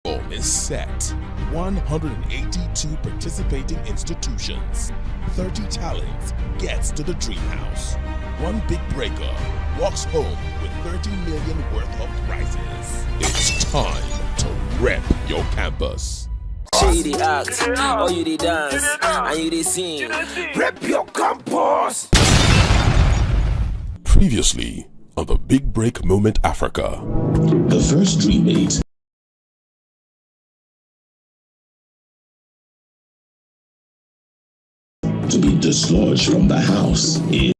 platform is set. 182 participating institutions. 30 talents gets to the dream house. One big breaker walks home with 30 million worth of prizes. It's time to rep your campus. You dey act, or you dey dance, and you dey sing. Rep your campus! Previously on the Big Break Moment Africa. The first dream mate to be dislodged from the house is...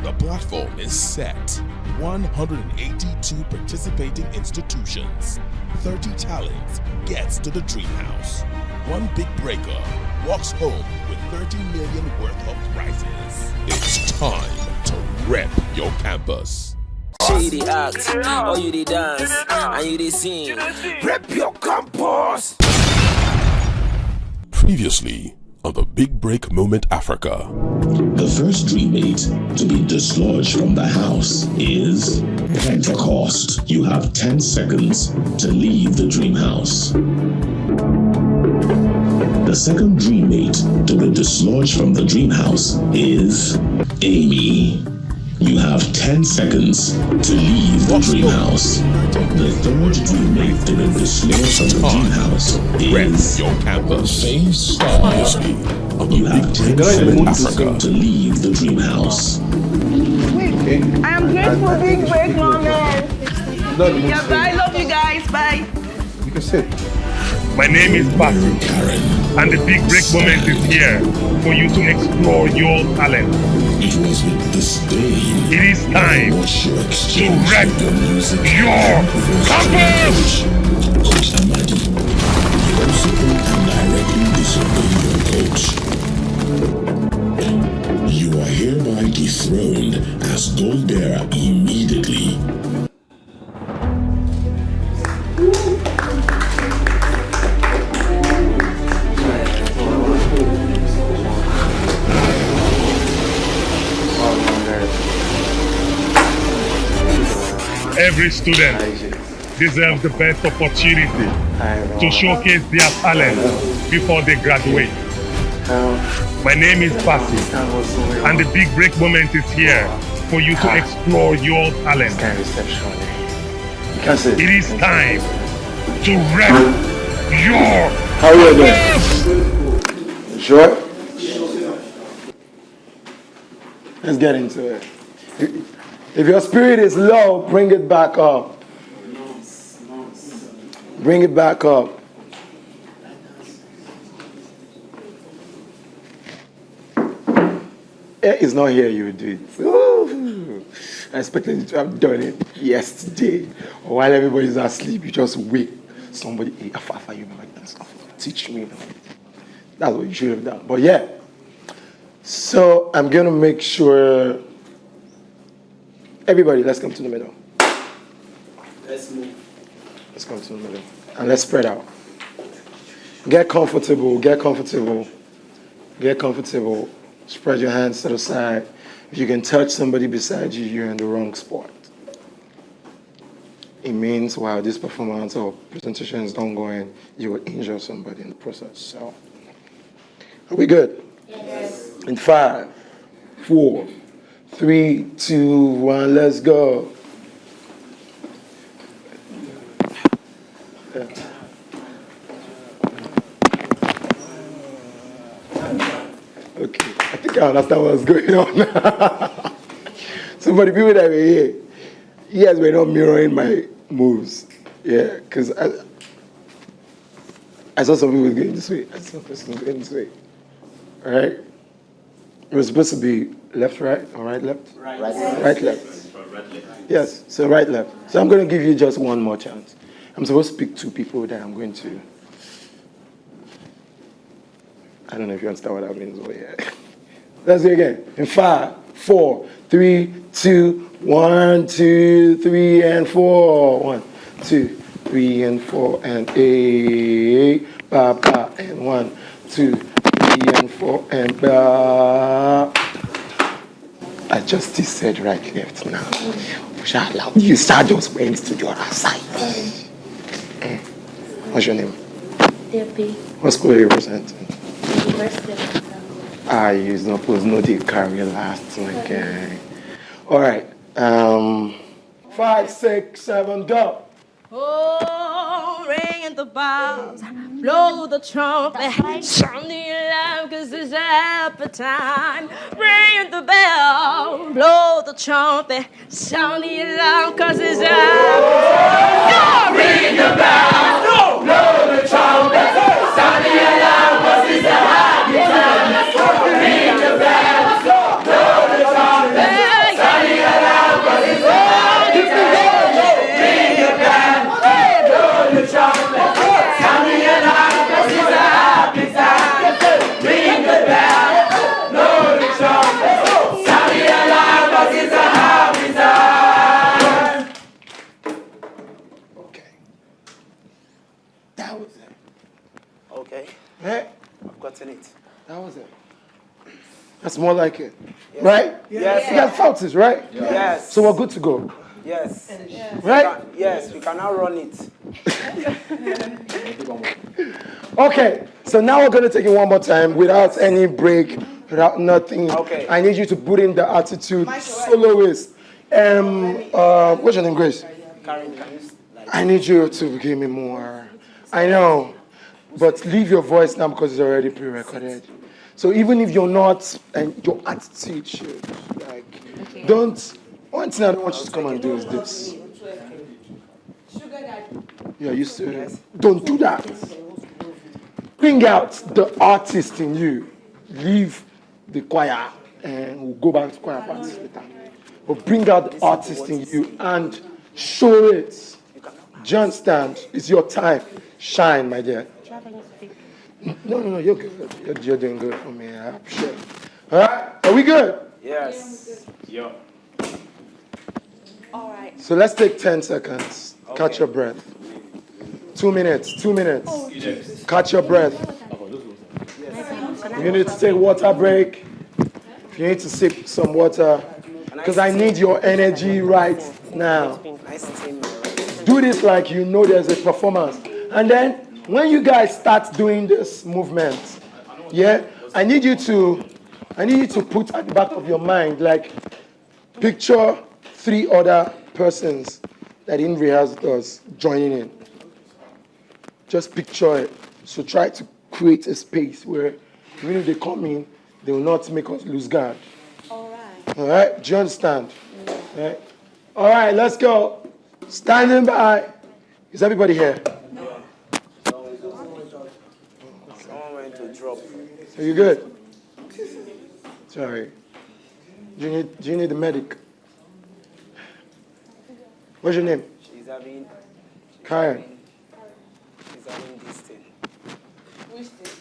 The platform is set. 182 participating institutions. 30 talents gets to the dream house. One big breaker walks home with 30 million worth of prizes. It's time to rep your campus. You dey act, or you dey dance, and you dey sing. Rep your campus! Previously on the Big Break Moment Africa. The first dream mate to be dislodged from the house is Pentecost. You have 10 seconds to leave the dream house. The second dream mate to be dislodged from the dream house is Amy. You have 10 seconds to leave the dream house. The third dream mate to be dislodged from the dream house is your campus. Faith Star. You have 10 seconds to leave the dream house. I am grateful, Big Break Moment. Yeah, bye. Love you guys. Bye. You can sit. My name is Basu, and the Big Break Moment is here for you to explore your talent. It was with disdain. It is time to rep your campus! Coach Amadi, you also and directly disobey your coach. You are hereby dethroned as gold bearer immediately. Every student deserves the best opportunity to showcase their talent before they graduate. My name is Basi, and the Big Break Moment is here for you to explore your talent. It is time to rep your campus! Sure? Let's get into it. If your spirit is low, bring it back up. Bring it back up. Air is not here, you will do it. Ooh. I expected you to have done it yesterday. Or while everybody's asleep, you just wake somebody, hey, Afafa, you like that stuff. Teach me. That's what you should have done. But yeah. So I'm going to make sure... Everybody, let's come to the middle. Let's move. Let's come to the middle. And let's spread out. Get comfortable, get comfortable. Get comfortable. Spread your hands to the side. If you can touch somebody beside you, you're in the wrong spot. It means while this performance or presentation is ongoing, you will injure somebody in the process. So, are we good? Yes. In 5, 4, 3, 2, 1, let's go. Okay, I think I understand what's going on. So for the people that were here, you guys were not mirroring my moves. Yeah, because I saw some people going this way. I saw person going this way. All right? It was supposed to be left, right, or right, left? Right, left. Yes, so right, left. So I'm going to give you just one more chance. I'm supposed to pick 2 people that I'm going to... I don't know if you understand what that means over here. Let's do it again. In 5, 4, 3, 2, 1, 2, 3, and 4. 1, 2, 3, and 4, and 8. Ba, ba, and 1, 2, 3, and 4, and ba. I just said right, left now. You start just went to the other side. What's your name? Debbie. What school are you representing? University of Ah, you no pose no they carry last okay. All right. 5, 6, 7, go. Oh, ring the bells, blow the trumpet, sound the alarm, 'cause it's a happy time. Ring the bell, blow the trumpet, sound the alarm, 'cause it's a happy time. Ring the bell, blow the trumpet, sound the alarm, 'cause it's a happy time. Ring the bell, blow the trumpet, sound the alarm, 'cause it's a happy time. Ring the bell. The trumpet, sound the alarm, 'cause it's a happy time. Ring the bell, blow the trumpet, sound the alarm, 'cause it's a happy time. Okay. That was it. Okay, Hey, I've gotten it. that was it. That's more like it. Right? Yes, You guys felt this, right? Yes. So we're good to go. Yes. Right? Yes, we can now run it. Okay, so now we're going to take it one more time without any break, without nothing. Okay. I need you to put in the attitude soloist. What's your name, Grace? Karen, can you I need you to give me more. I know, but leave your voice now because it's already pre-recorded. So even if you're not, and your attitude should, like, don't, one thing I don't want you to come and do is this. You're used to it. Don't do that. Bring out the artist in you. Leave the choir and we'll go back to choir practice later. But bring out the artist in you and show it. Do you understand? It's your time. Shine, my dear. No, you're good. You're doing good for me. I'm sure. All right? Are we good? Yes. Yeah. All right. So let's take 10 seconds. Catch your breath. 2 minutes. 2 minutes. Catch your breath. You need to take a water break. If you need to sip some water, because I need your energy right now. Nice team. Do this like you know there's a performance. And then when you guys start doing this movement, yeah, I need you to put at the back of your mind, like, picture 3 other persons that didn't rehearse with us joining in. Just picture it. So try to create a space where even if they come in, they will not make us lose guard. All right. All right? Do you understand? Right? All right, let's go. Standing by. Is everybody here? Someone went to drop. Are you good? Sorry. Do you need the medic? What's your name? She's having Karen. this thing. Which thing?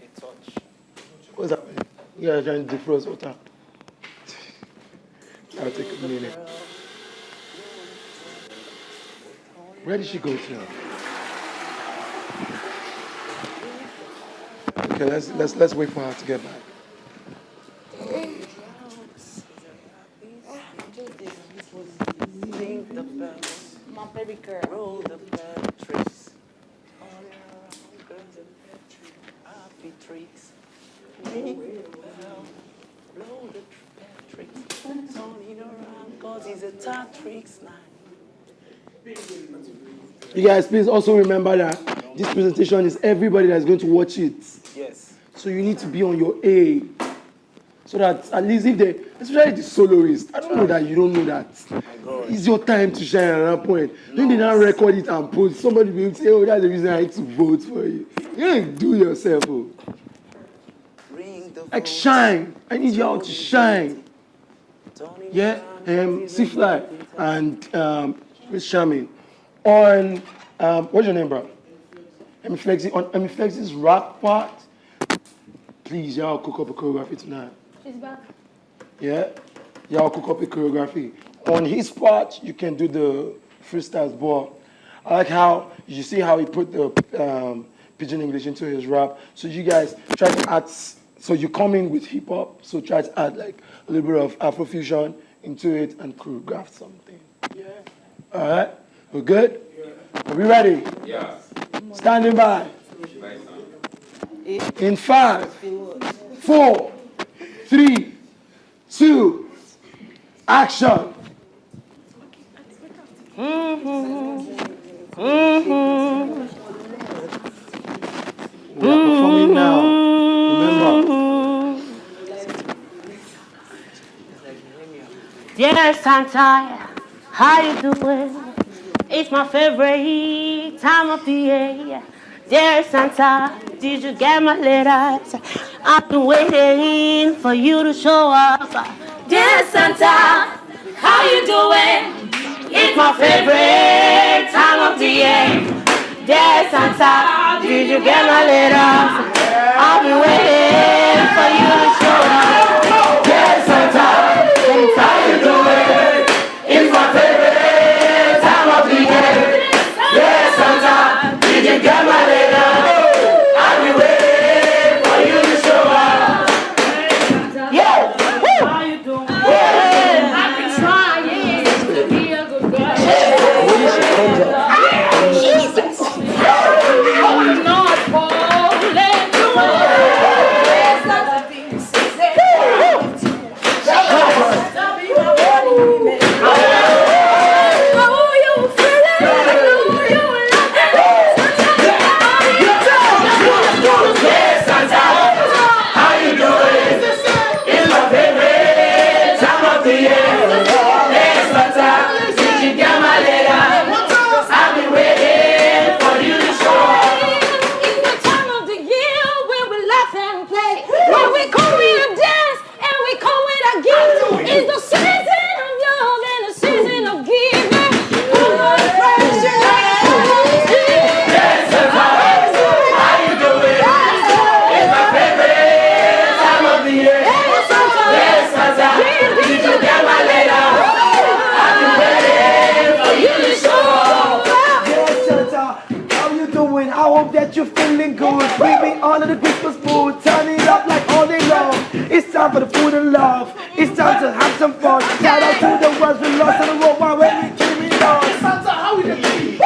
A touch. What's happening? You guys are trying to defrost water. I'll take a minute. Where did she go to? Okay, let's wait for her to get back. Ring the bells, My baby girl. roll the bell tricks. All around, girls and happy tricks. Ring the bell, blow the bell tricks. Turning around, 'cause it's a tricks night. You guys, please also remember that this presentation is everybody that's going to watch it. Yes. So you need to be on your A. So that at least if they, especially the soloist, I don't know that you don't know that. It's your time to shine at that point. Then they now record it and post. Somebody will say, oh, that's the reason I need to vote for you. You ain't do yourself. Oh. Ring the Like shine. I need you all to shine. Yeah? C-Fly and Miss Shamin. On, what's your name, bro? Emiflexi. On Emiflexi's rap part, please, y'all cook up a choreography tonight. She's back. Yeah? Y'all cook up a choreography. On his part, you can do the freestyles ball. I like how, you see how he put the pidgin English into his rap. So you guys try to add, so you come in with hip hop, so try to add like a little bit of Afrofusion into it and choreograph something. Yeah. All right? We're good? Are we ready? Yes. Standing by. In 5, 4, 3, 2, action. We are performing now. Remember. Dear Santa, how you doing? It's my favorite time of the year. Dear Santa, did you get my letters? I've been waiting for you to show up. Dear Santa, how you doing? It's my favorite time of the year. Dear Santa, did you get my letters? I've been waiting for you to show up. Dear Santa, how you doing? It's my favorite time of the year. Dear Santa, did you get my letter? I've been waiting for you to show up. Yeah. How you doing? I've been trying to be a good girl. Jesus. I'm not falling You're feeling good, bring me on to the Christmas mood. Turn it up like all day long. It's time for the food and love. It's time to have some fun. Shout out to the ones we lost on the road while we're keeping it on. Santa, how we get be? I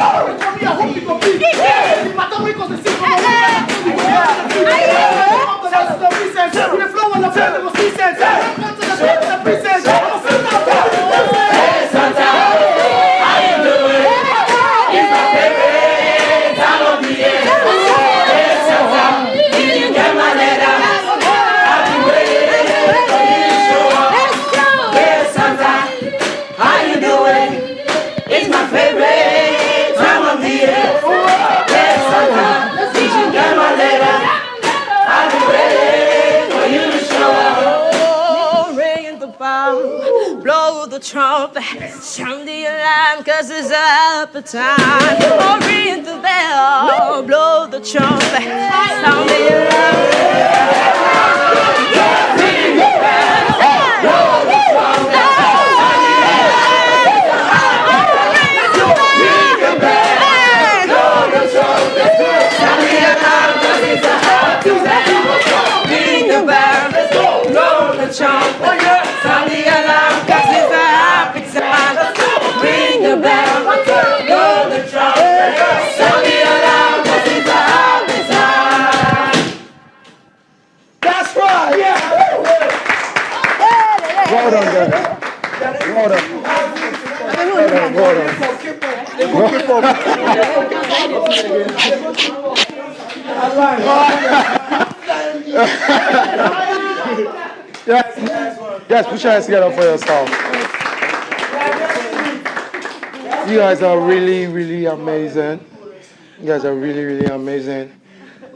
hope you go be. The matter we go to see from the present. With the flow on the floor, the present. The present. Hey Santa, how you doing? It's my favorite time of the year. Blow the trumpet, sound the alarm, 'cause it's up time. Oh, ring the bell, blow the trumpet, sound the alarm. Ring the bell, blow the trumpet, sound the alarm. Ring the bell, blow the trumpet, sound the alarm, 'cause it's a happy time. Ring the bell, blow the trumpet, sound the alarm, 'cause it's a happy time. Ring the bell, blow the trumpet, sound the alarm, 'cause it's a happy time. That's right. Yeah. Well done, guys. Well done. Well done. Yes, put your hands together for yourself. You guys are really, really amazing. You guys are really, really amazing.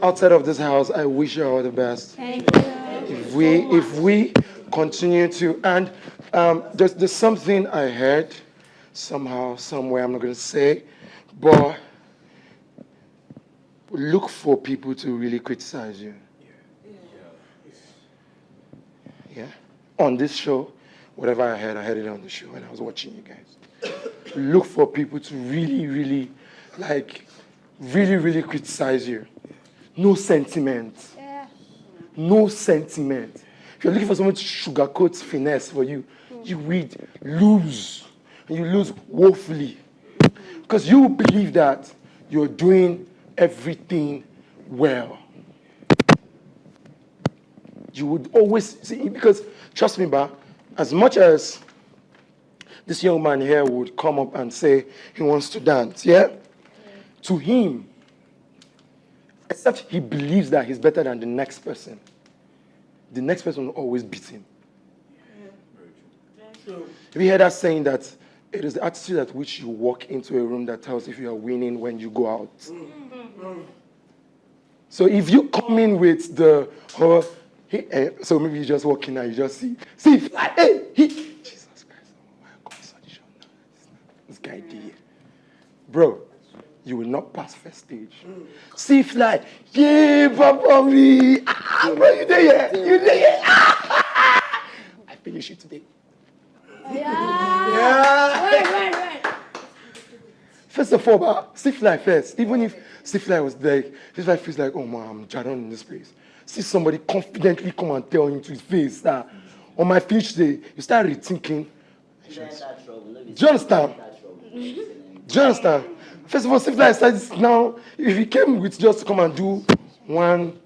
Outside of this house, I wish you all the best. Thank you. If we continue to, and there's something I heard somehow, somewhere, I'm not going to say, but look for people to really criticize you. Yeah. On this show, whatever I heard it on the show when I was watching you guys. Look for people to really, really, really criticize you. No sentiment. Yeah. No sentiment. If you're looking for someone to sugarcoat finesse for you, you will lose. And you lose woefully. Because you believe that you're doing everything well. You would always see, because trust me, ba, as much as this young man here would come up and say he wants to dance, yeah? To him, except he believes that he's better than the next person will always beat him. Have you heard that saying that it is the attitude at which you walk into a room that tells if you are winning when you go out? So if you come in with the, so maybe you just walk in and you just see, like, hey, Jesus Christ, oh my God, this guy did. Bro, you will not pass first stage. See fly, yeah, Papa me. Bro, you there? You there? I finish it today. Right. First of all, see fly first. Even if see fly was like, see fly feels like, oh man, I'm Jadon in this place. See somebody confidently come and tell him to his face that on my finish day, you start rethinking. Do you understand? Do you understand? First of all, see fly starts now. If he came with just to come and do one,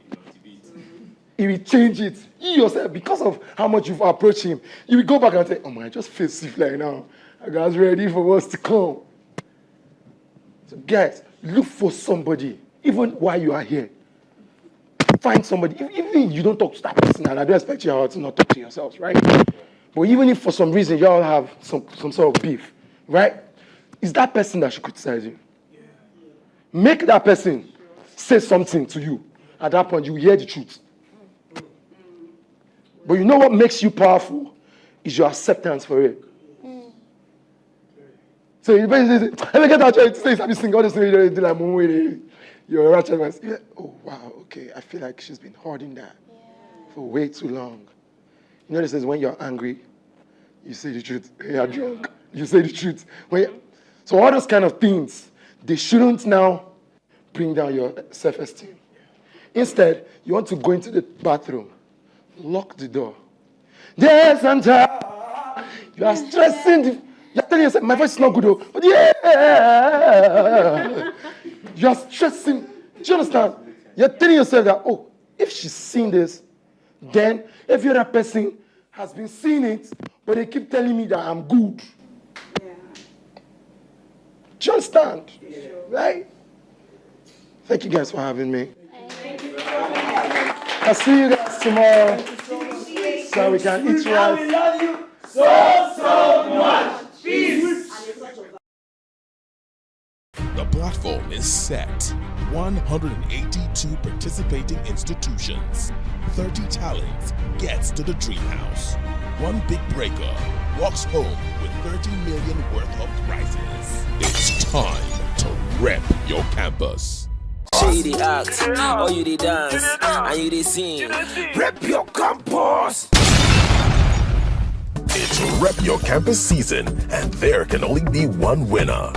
he will change it. You yourself, because of how much you've approached him, you will go back and say, oh man, I just feel see fly now. I was ready for what's to come. So guys, look for somebody, even while you are here. Find somebody, even if you don't talk to that person, and I don't expect you all to not talk to yourselves, right? But even if for some reason you all have some sort of beef, right? It's that person that should criticize you. Make that person say something to you. At that point, you hear the truth. But you know what makes you powerful? Is your acceptance for it. So you basically say, let me get out here to say something, sing all this thing, you do like, you're a ratchet man. Like, oh, wow, okay, I feel like she's been hoarding that for way too long. You know, this is when you're angry, you say the truth. When you're drunk, you say the truth. So all those kind of things, they shouldn't now bring down your self-esteem. Instead, you want to go into the bathroom, lock the door. Yes, Santa, you are stressing. You're telling yourself, my voice is not good, though. But yeah, you're stressing. Do you understand? You're telling yourself that, oh, if she's seen this, then every other person has been seeing it, but they keep telling me that I'm good. Yeah. Do you understand? Yeah. Right? Thank you guys for having me. Thank you. I'll see you guys tomorrow so we can eat rice. We love you so much. Peace. The platform is set. 182 participating institutions. 30 talents gets to the dream house. One big breaker walks home with 30 million worth of prizes. It's time to rep your campus. You the act, or you the dance, and you the sing. Rep your campus! It's Rep Your Campus season, and there can only be one winner.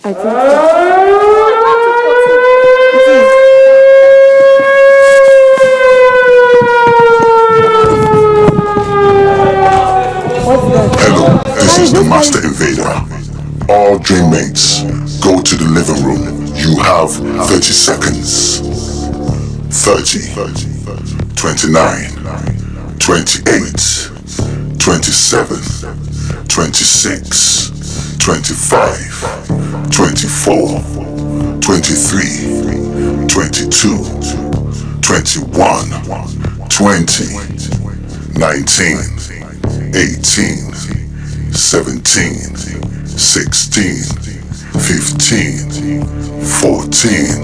I think so. Hello, this is the Master Invader. All dream mates, go to the living room. You have 30 seconds. 30, 29, 28, 27, 26, 25, 24, 23, 22, 21, 20, 19, 18, 17, 16, 15, 14,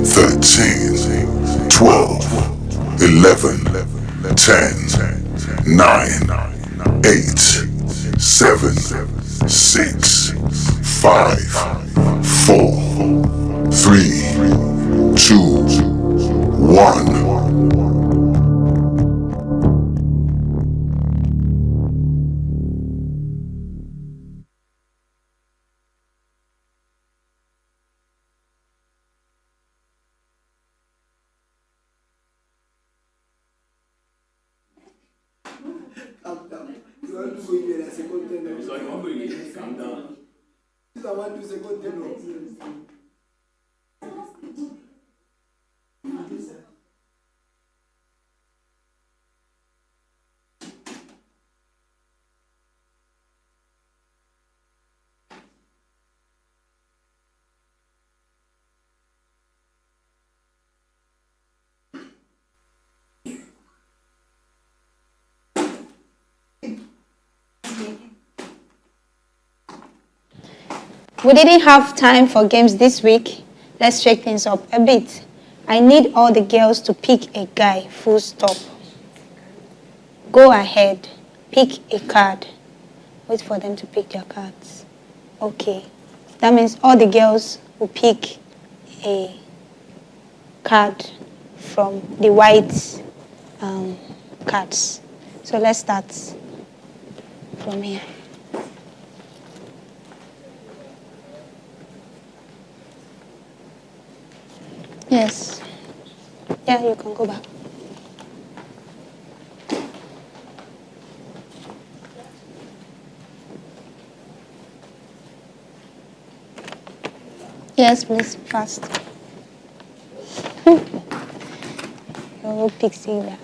13, 12, 11, 10, 9, 8, 7, 6, 5, 4, 3, 2, 1. We didn't have time for games this week. Let's shake things up a bit. I need all the girls to pick a guy, full stop. Go ahead, pick a card. Wait for them to pick their cards. Okay. That means all the girls will pick a card from the white cards. So let's start from here. Yes. Yeah, you can go back. Yes, please, fast. You're pixie there.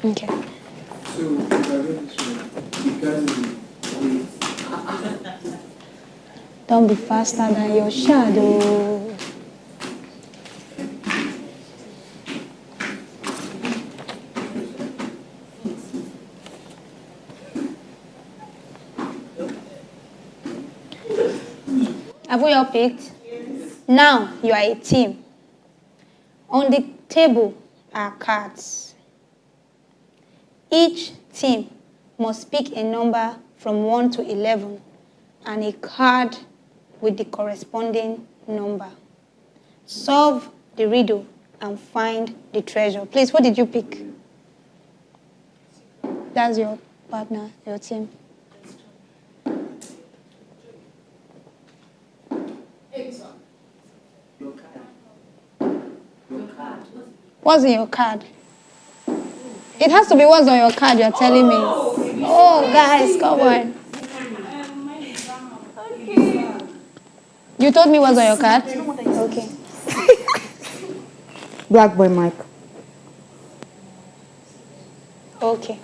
Okay. So, Don't be faster than your shadow. Have we all picked? Yes. Now you are a team. On the table are cards. Each team must pick a number from 1 to 11 and a card with the corresponding number. Solve the riddle and find the treasure. Please, what did you pick? That's your partner, your team. What's in your card? It has to be what's on your card, you're telling me. Oh, guys, come on. You told me what's on your card? Okay. Black boy Mike. Okay.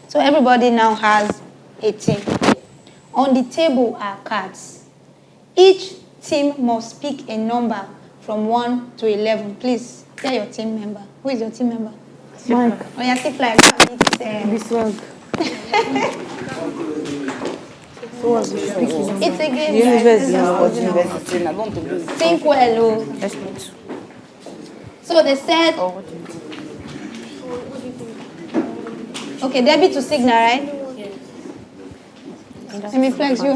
So everybody now has a team. On the table are cards. Each team must pick a number from 1 to 11. Please, tell your team member. Who is your team member? Mike. Oh, yeah, see flag. This one. It's a game. University. Think well, oh. So they said. Okay, Debbie to signal, right? Let me flex you.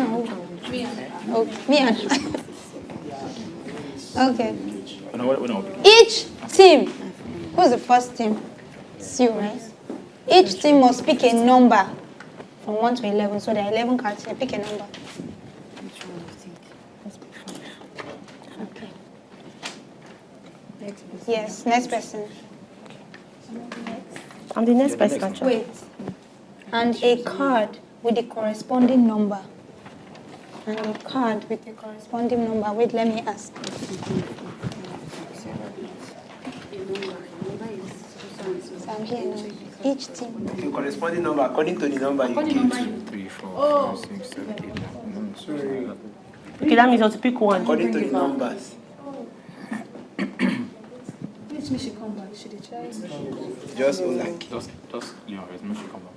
Oh, me and. Okay. Each team, who's the first team? It's you, right? Each team must pick a number from 1 to 11. So there are 11 cards here. Pick a number. Okay. Yes, next person. I'm the next person, actually. Wait. And a card with the corresponding number. And a card with the corresponding number. Wait, let me ask. So I'm here now. Each team. The corresponding number according to the number you give. 2, 3, 4, 5, 6, 7, 8, 9. Sorry. Okay, that means I have to pick one. According to the numbers. Which means she come back. She did try. Just unlucky. Just you know, it's not come back.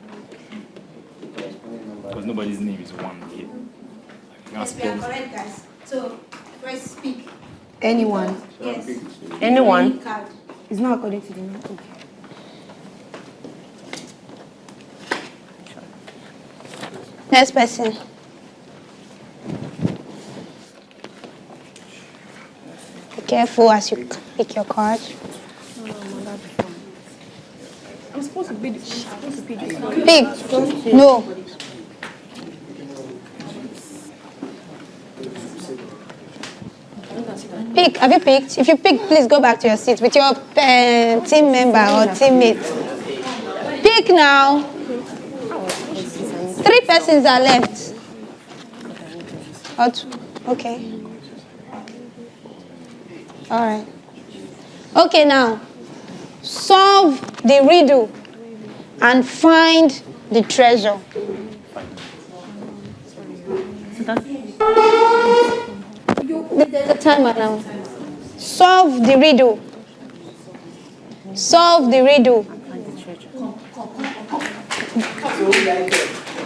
Because nobody's name is 1 here. Yes, we are correct, guys. So, first speak. Anyone. Yes. Anyone? Any card. It's not according to the number. Okay. Next person. Be careful as you pick your card. I'm supposed to be the Pick. No. Pick. Have you picked? If you pick, please go back to your seat with your team member or teammate. Pick now. 3 persons are left. Or 2. Okay. All right. Okay, now. Solve the riddle and find the treasure. There's a timer now. Solve the riddle. Solve the riddle.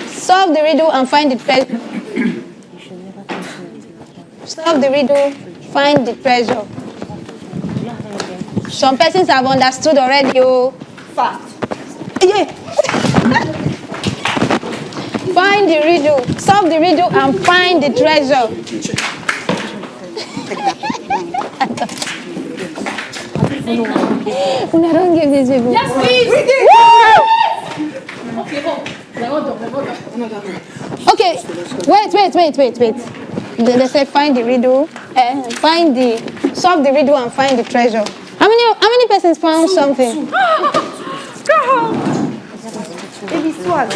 Solve the riddle and find the treasure. Solve the riddle, find the treasure. Some persons have understood already. Oh, fast. Yeah. Find the riddle. Solve the riddle and find the treasure. Una, don't give these people. Yes, please. Okay, wait. They said find the riddle, solve the riddle and find the treasure. How many persons found something? Maybe swag.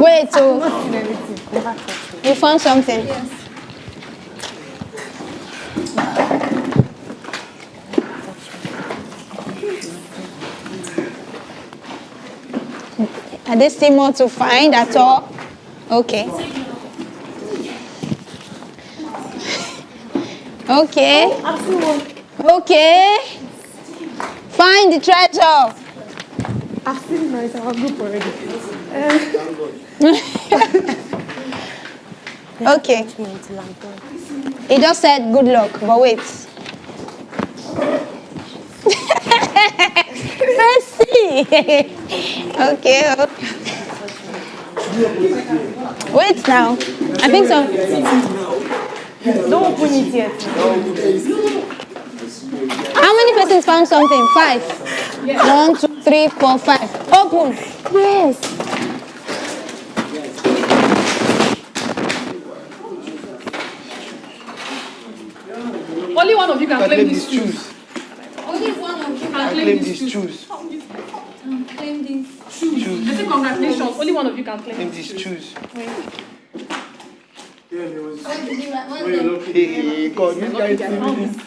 Wait, so you found something? Yes. Are there still more to find at all? Okay. Okay. Find the treasure. I've seen my group already. Okay. He just said good luck, but wait. Let's see. Okay. Wait now. I think so. Don't open it yet. How many persons found something? 5. 1, 2, 3, 4, 5. Open. Yes. Only one of you can claim these shoes. shoes. Only one of you Can Claim these shoes. claim these shoes. I say congratulations. Only one of you can claim Claim these shoes. shoes. Hey, God, you guys see this.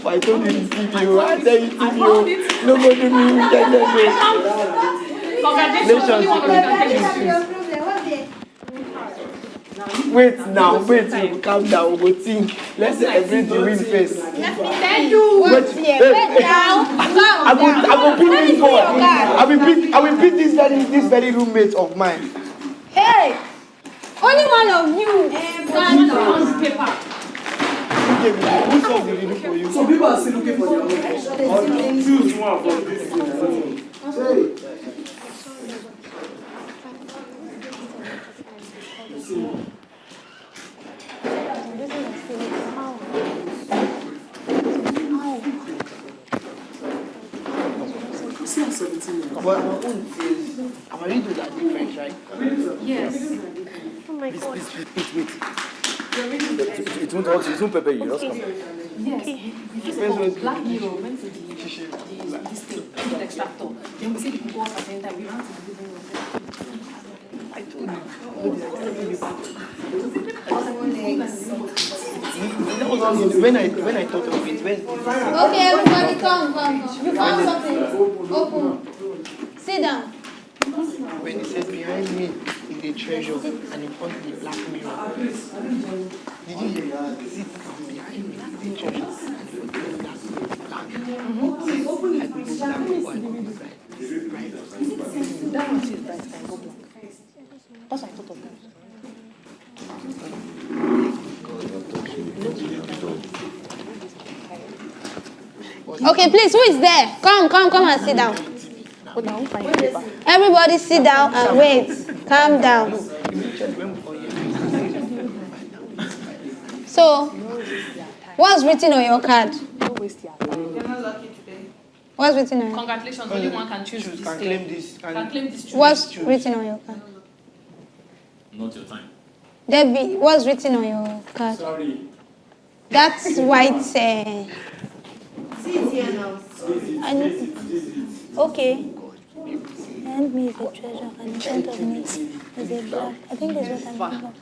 I told you to see you. I tell you to you. Nobody me. We can do it. Congratulations. Only one of you can claim these shoes. Wait now, wait, calm down, we'll think. Let's celebrate the win first. Thank you. Wait now. I will pick this boy. I will pick this very roommate of mine. Hey, only one of you. Who solved the riddle for you? So people are still looking for their own. Choose one from this. But my own is, I'm already doing that different, right? Yes. Oh my God. Wait. It won't prepare you, just come. Yes. Black hero went to this thing, the extractor. Then we say the people at the same time, we ran to the living room. I told you. When I thought of it, Okay, everybody, come. You found something. Open. Sit down. when he said behind me is a treasure and in front is a black mirror. Did you hear? Sit behind me is a treasure and in front is a black mirror. I could go black or I could go bright. That one says bright, can go black. That's what I thought of that. Okay, please, who is there? Come and sit down. Everybody sit down and wait. Calm down. So, what's written on your card? What's written on your card? Congratulations, only one can choose this Can claim this. Can claim this choice. What's written on your card? Not your time. Debbie, what's written on your card? Sorry. That's white. Okay. Behind me is a treasure, and in front of me is a black. I think that's what I'm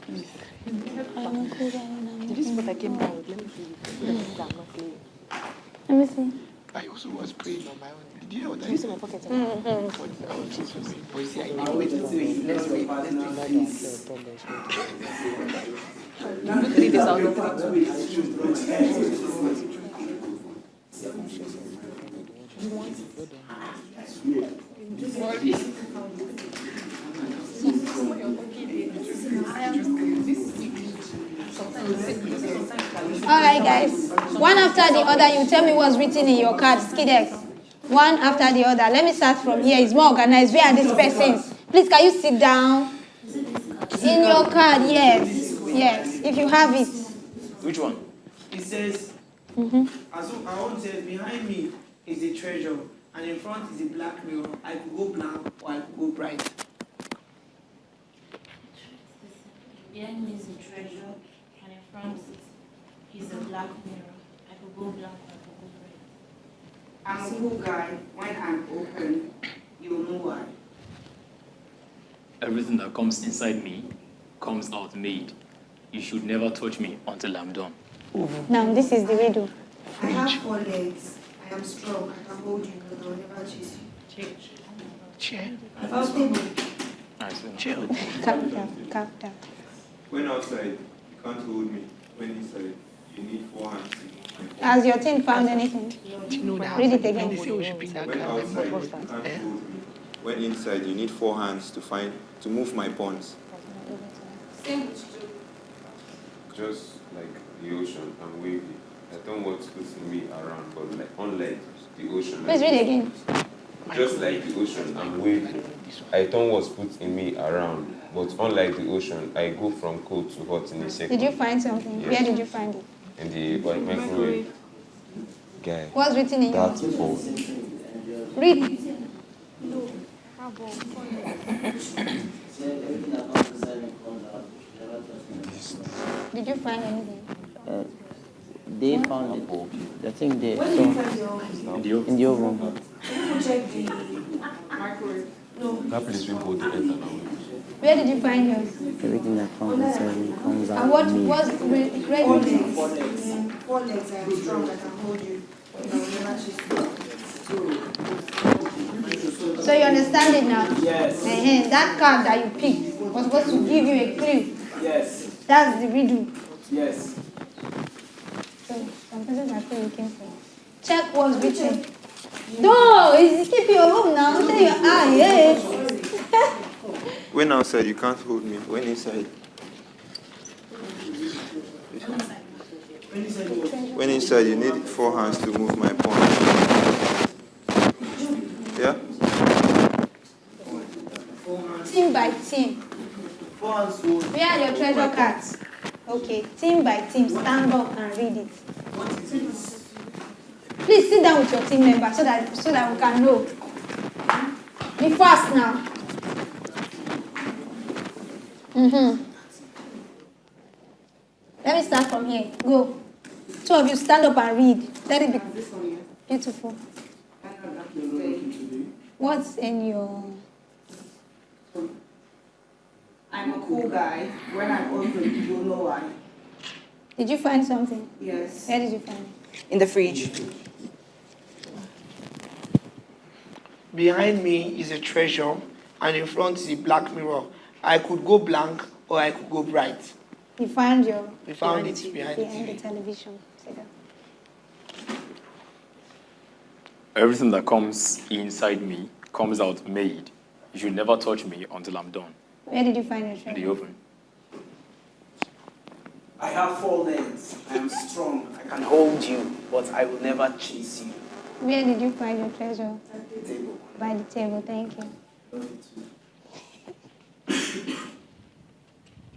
thinking. This is what I came down with. Let me see. I also was praying on my own. Did you hear what I Use said? my pocket. I was just praying. But you see, I didn't wait. Let's wait. You do 3 days out of 'Alright, guys. One after the other, you tell me what's written in your card, Skidex. One after the other. Let me start from here. It's more organized. Where are these persons? Please, can you sit down? In your card, yes. Yes, if you have it. Which one? It says, as I want to say, behind me is a treasure, and in front is a black mirror. I could go black or I could go bright. Behind me is a treasure, and in front is a black mirror. I could go black or I could go bright. I'm a cool guy. When I'm open, you'll know why. Everything that comes inside me comes out made. You should never touch me until I'm done. Now, this is the riddle. I have 4 legs. I am strong. I can hold you, but I will never chase you. Chair. I'm stable. Chill. Calm down. When outside, you can't hold me. When inside, you need 4 hands. Has your team found anything? Do you know that? Read it again. They say we should bring that When card. outside, you can't hold me. When inside, you need 4 hands to move my pawns. Just like the ocean, I'm wavy. I don't want to put me around, but unlike the ocean. Please read again. Just like the ocean, I'm wavy. I don't want to put in me around, but unlike the ocean, I go from cold to hot in a second. Did you find something? Yes. Where did you find it? In the microwave. Guy. What's written in your That's bold. Read it. Did you find anything? They found it. I think they When did you find your in the oven. Can you check the microwave? No. That place we hold the enter now. Where did you find yours? Everything that comes inside me comes out. And what me. was great? 4 legs. 4 legs. I am strong. I can hold you, but I will never chase you. So you understand it now? Yes. That card that you picked was supposed to give you a clue. Yes. That's the riddle. Yes. So some persons are still looking for it. Check what's written. No, it's keep your room now. Say your eye, yeah. When outside, you can't hold me. When inside, you need 4 hands to move my pawns. Yeah? Team by team. Where are your treasure cards? Okay, team by team, stand up and read it. Please sit down with your team member so that we can know. Be fast now. Let me start from here. Go. Two of you stand up and read. Let it be beautiful. What's in your... I'm a cool guy. When I'm open, you don't know why. Did you find something? Yes. Where did you find it? In the fridge. Behind me is a treasure, and in front is a black mirror. I could go blank or I could go bright. You found your... We found it behind the the TV. television. Sit down. Everything that comes inside me comes out made. You should never touch me until I'm done. Where did you find your In treasure? the oven. I have 4 legs. I am strong. I can hold you, but I will never chase you. Where did you find your treasure? At the table. By the table, thank you. Love you too.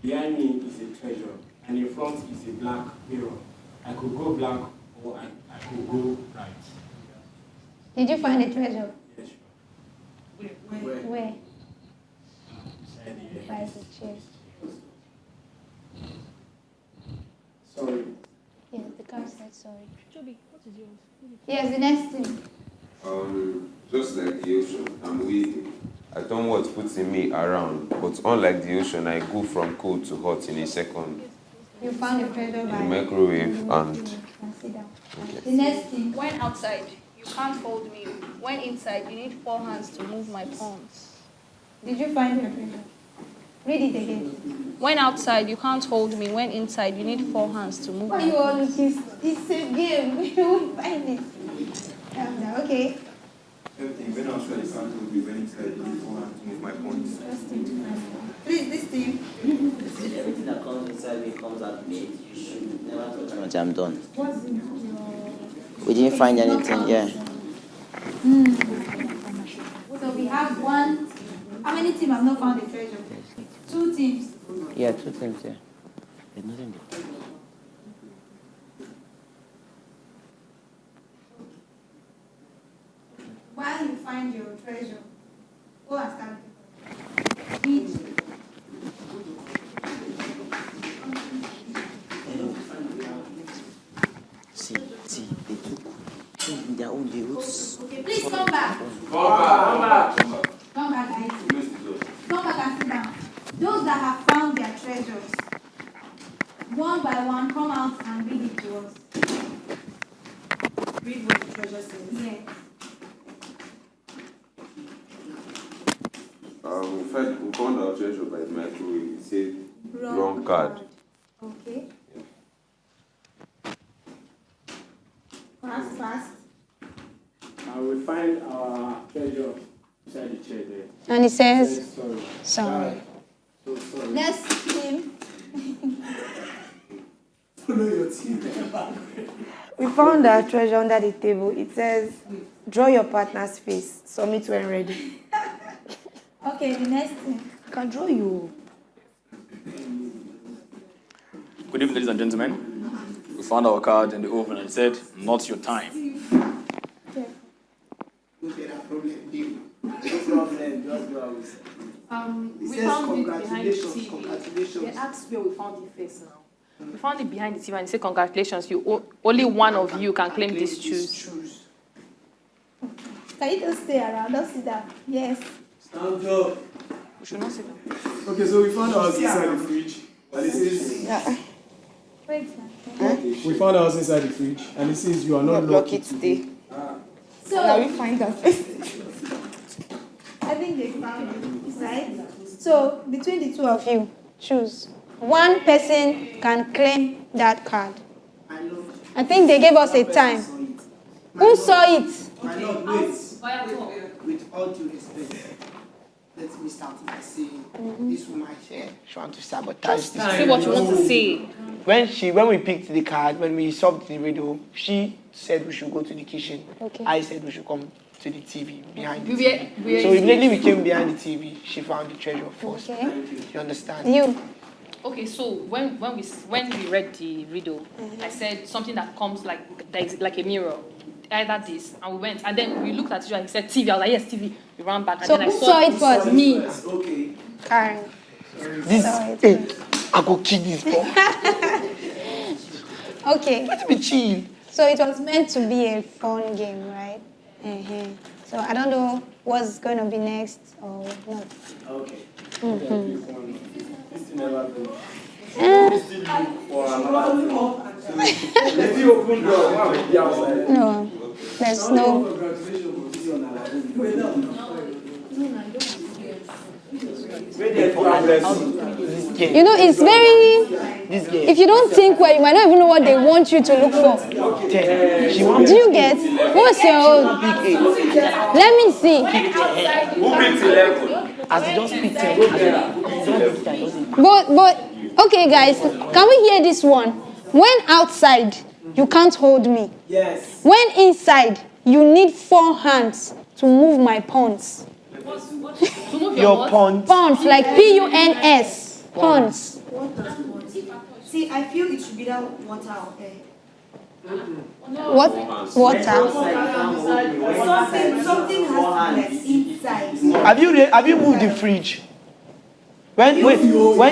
Behind me is a treasure, and in front is a black mirror. I could go black or I could go bright. Did you find the treasure? Yes, Where? By the chair. Sorry. Yes, the car said sorry. Joby, what is yours? Yes, the next thing. Just like the ocean, I'm wavy. I turn what puts in me around, but unlike the ocean, I go from cold to hot in a second. You found the treasure by... In the microwave and... Sit down. Okay. The next thing. When outside, you can't hold me. When inside, you need 4 hands to move my palms. Did you find your treasure? Read it again. When outside, you can't hold me. When inside, you need 4 hands to move Why my you all palms. looking? It's a game. We will find it. Okay. Everything, when outside, you can't hold me. When inside, you need 4 hands to move my points. Please, this team. Everything that comes inside me comes out made. You should never touch me until I'm done. What's in your... We didn't find anything, yeah. So we have one... How many teams have not found the treasure? 2 teams. Yeah, 2 things, yeah. There's nothing there. While you find your treasure, go and stand. Read. See, they took in their own roots. Okay, please come back. Come back, guys. Come back and sit down. Those that have found their treasures, one by one, come out and read it to us. Read what the treasure says. Yes. We found our treasure by the microwave. It said wrong card. Okay. Fast. We find our treasure inside the chair there. And it says, sorry. Sorry. So sorry. Next team. Follow your team. We found our treasure under the table. It says, draw your partner's face. Submit when ready. Okay, the next thing. I can draw you. Good evening, ladies and gentlemen. We found our card in the oven and it said, not your time. Look at that problem, deal. No problem, just go out. It We says found it behind the congratulations, TV. congratulations. They asked where we found it first now. We found it behind the TV and they say congratulations. Only one of you can claim these shoes. Can you just stay around? Don't sit down. Yes. Stand up. We should not sit down. Okay, so we found ours inside the fridge. And it says... Wait. We found ours inside the fridge. And it says you are not lucky today. So now we find out. I think they found it, right? So between the 2 of you, choose. One person can claim that card. I think they gave us a time. Who saw it? My Lord, wait. With all due respect, let me start by saying this woman here, she wants to sabotage this. Say what you want to say. When we picked the card, when we solved the radio, she said we should go to the kitchen. Okay. I said we should come to the TV, behind the We TV. were- So immediately we came behind the TV, she found the treasure first. Okay. You understand? You. Okay, so when we read the riddle, I said something that comes that is like a mirror. either this, and we went, and then we looked at each other, and he said TV. I was like, yes, TV. We ran back, and So then I who saw it first? Me. Okay. Karen. This, hey, I go kill this boy. Okay. Let's be chill. So it was meant to be a fun game, right? So I don't know what's going to be next or not. Okay. Mm-hmm. No, there's no. You know, it's very. If you don't think well, you might not even know what they want you to look for. Do you get? What's your own? Let me see. As he just picked him. But okay, guys, can we hear this one? When outside, you can't hold me. Yes. When inside, you need 4 hands to move my pawns. Your pawns? Pawns, like P-U-N-S. Pawns. See, I feel it should be that water out there. What? Water? Something has to be inside. Have you moved the fridge? When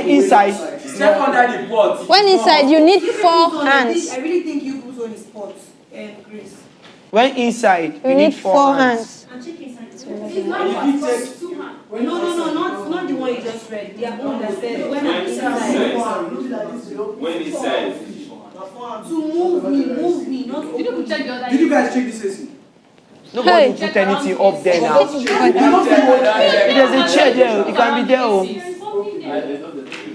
inside? Step under the pot. When inside, you need 4 hands. I really think you put on his pot, Grace. When inside, you need 4 hands. And check inside. It's not no, not the one you just read. The one that said when I'm inside. When inside. To move me, not to move me. Did you guys check this AC? Nobody put anything up there now. There's a chair there. It can be there.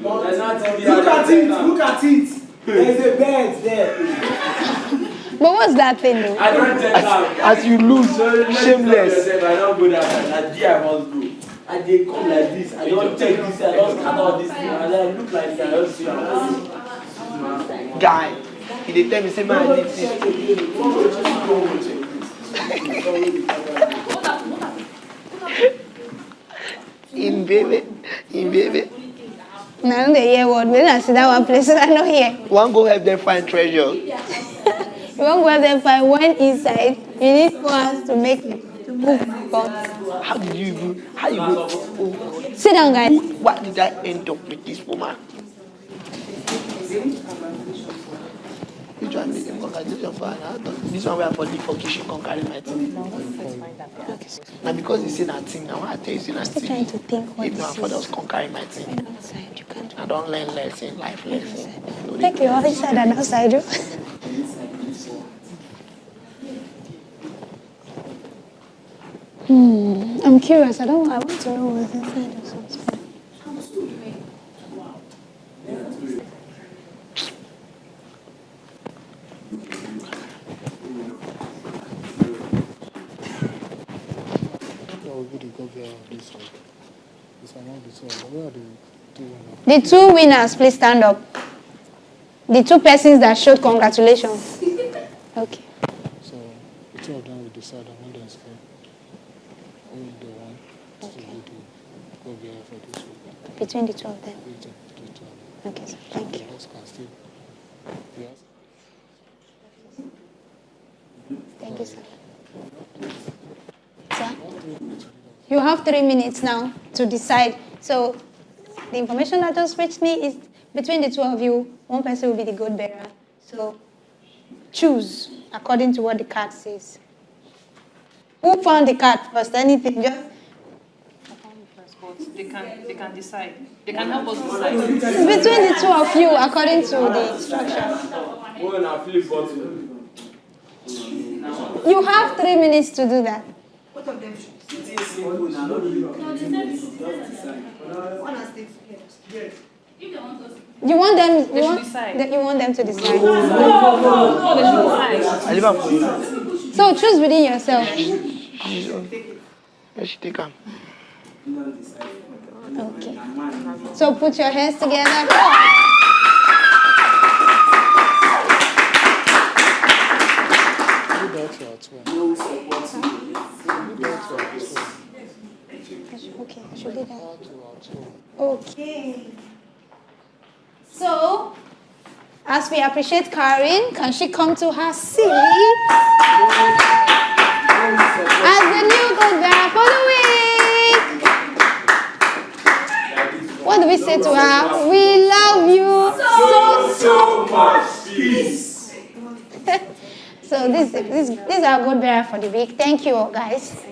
Look at it. There's a bed there. But what's that thing though? I don't tell them. As you lose, shameless. I don't go that far. That day I must go. And they come like this. I don't check this. I don't scatter this thing. And I look like I don't see. Guy, he dey tell me say man I need this. In baby. Now they hear what? We don't see that one place that I know here. One go help them find treasure. You won't go out there find one inside. You need 4 hands to make it to move my box. How did you even? How you go? Oh God. Sit down, guys. Why did I end up with this woman? Which one make him congratulations for her? This one where for the for kitchen can carry my thing. Now because you see that thing, now I tell you see that thing. Trying to think what if not for us can carry my thing. Outside, you can't. I don't learn lesson, life lesson. Take your inside and outside. I'm curious. I want to know what's inside of some spoon. The 2 winners, please stand up. The 2 persons that showed congratulations. Okay. So the 2 of them will decide on them say who they want to go there for this week. Between the 2 of them. Okay, so thank you. Yes. Thank you, sir. Sir, you have 3 minutes now to decide. So the information that just reached me is between the 2 of you, one person will be the goat bearer. So choose according to what the card says. Who found the card first? Anything? Just They can decide. They can help us decide. it's between the 2 of you according to the instructions. You have 3 minutes to do that. What of them should? It's simple now. No, One has to yes. You want them? They should decide. You want them to decide? No, they should decide. So choose within yourself. Where she take him? Okay. So put your hands together. Okay, I should do that. Okay. So, as we appreciate Karen, can she come to her seat? Joshua. We love you so much. Peace. So this is our good bearer for the week. Thank you all, guys.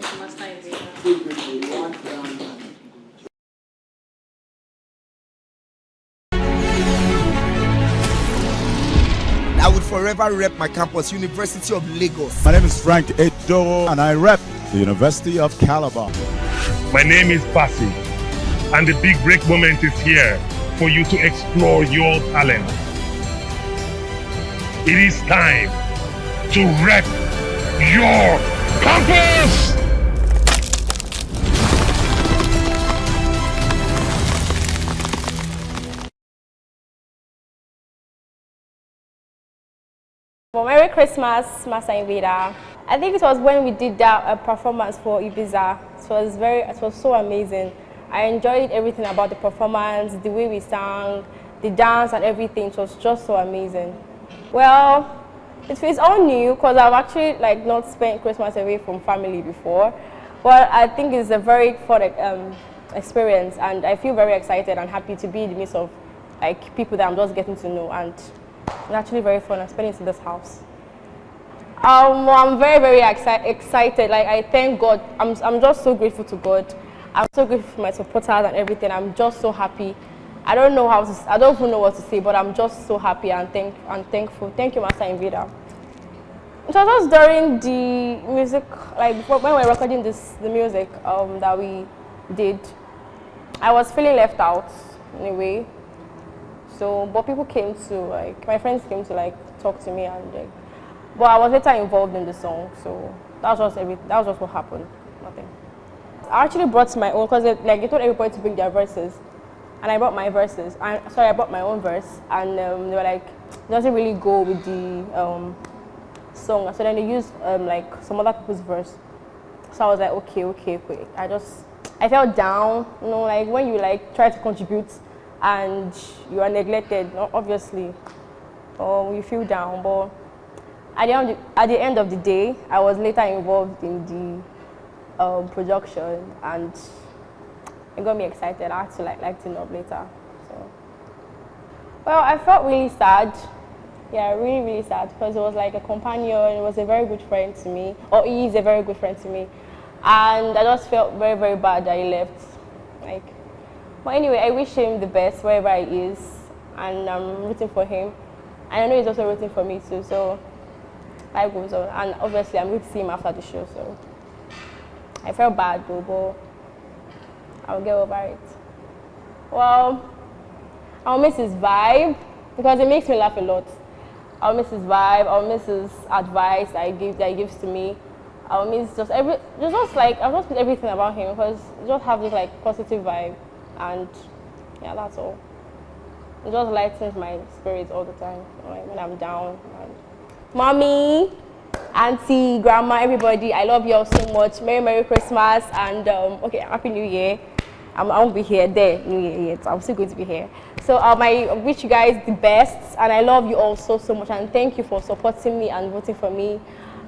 I would forever rep my campus, University of Lagos. My name is Frank Edo, and I rep the University of Calabar. My name is Pasi, and the big break moment is here for you to explore your talent. It is time to rep your campus! Well, Merry Christmas, Master Invader. I think it was when we did that performance for Ibiza. It was so amazing. I enjoyed everything about the performance, the way we sang, the dance and everything. It was just so amazing. Well, it's all new because I've actually not spent Christmas away from family before. But I think it's a very fun experience, and I feel very excited and happy to be in the midst of people that I'm just getting to know, and it's actually very fun. I'm spending it in this house. I'm very, very excited. I thank God. I'm just so grateful to God. I'm so grateful for my supporters and everything. I'm just so happy. I don't even know what to say, but I'm just so happy and thankful. Thank you, Master Invader. It was just during the music, when we were recording the music that we did. I was feeling left out in a way. So, but people came to my friends came to talk to me, and but I was later involved in the song. So that was just everything. That was just what happened. Nothing. I actually brought my own because they told everybody to bring their verses, and I brought my verses. I brought my own verse, and they were like, it doesn't really go with the song. So then they used some other people's verse. So I was like, okay. I felt down, when you try to contribute and you are neglected, obviously, or you feel down. But at the end of the day, I was later involved in the production, and it got me excited. I had to lighten up later. So, well, I felt really sad. Yeah, really, really sad, because it was like a companion. It was a very good friend to me, or he is a very good friend to me, and I just felt very, very bad that he left. But anyway, I wish him the best wherever he is, and I'm rooting for him. And I know he's also rooting for me too, so life goes on. And obviously, I'm going to see him after the show, so I felt bad though, but I'll get over it. Well, I'll miss his vibe, because it makes me laugh a lot. I'll miss his vibe, I'll miss his advice that he gives to me. I'll miss I'll just miss everything about him, because he just have this positive vibe. And yeah, that's all. It just lightens my spirit all the time, when I'm down. And Mommy, Auntie, Grandma, everybody, I love you all so much. Merry Christmas, and okay, Happy New Year. I won't be here there New Year yet. I'm still going to be here. So I wish you guys the best, and I love you all so much, and thank you for supporting me and voting for me.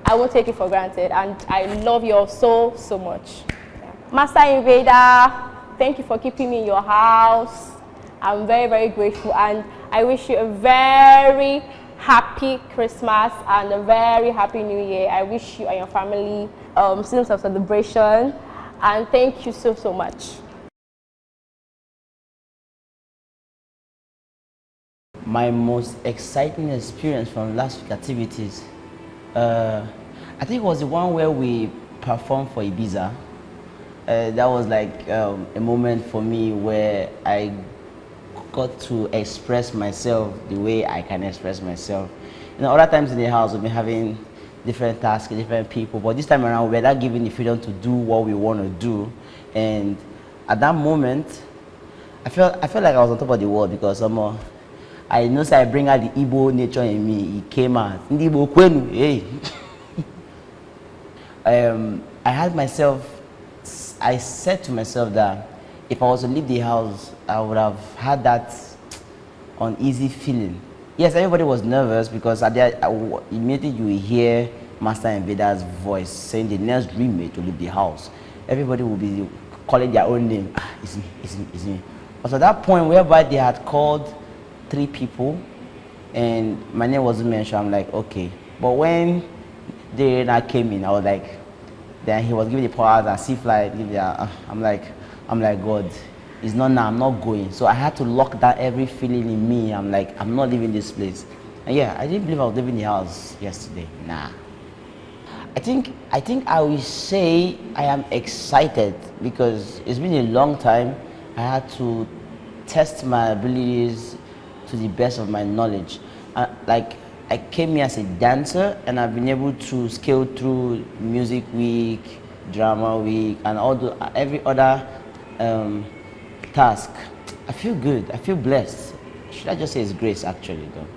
I won't take it for granted, and I love you all so much. Yeah. Master Invader, thank you for keeping me in your house. I'm very, very grateful, and I wish you a very happy Christmas and a very happy New Year. I wish you and your family seasons of celebration, and thank you so much. My most exciting experience from last week activities, I think it was the one where we performed for Ibiza. That was a moment for me where I got to express myself the way I can express myself. Other times in the house we've been having different tasks, different people, but this time around we're not given the freedom to do what we want to do. And at that moment, I felt like I was on top of the world, because I know I bring out the Igbo nature in me. It came out. Hey. I said to myself that if I was to leave the house, I would have had that uneasy feeling. Yes, everybody was nervous, because immediately you will hear Master Invader's voice saying the next roommate to leave the house. Everybody will be calling their own name. It's me. was at that point whereby they had called 3 people and my name wasn't mentioned. I'm like, okay. But when the arena came in, I was like, then he was giving the powers and C-Fly, I'm like, God, it's not now, I'm not going. So I had to lock down every feeling in me. I'm like, I'm not leaving this place. And yeah, I didn't believe I was leaving the house yesterday. Nah. I think I will say I am excited because it's been a long time. I had to test my abilities to the best of my knowledge. Like, I came here as a dancer and I've been able to scale through music week, drama week, and every other task. I feel good, I feel blessed. Should I just say it's grace actually though?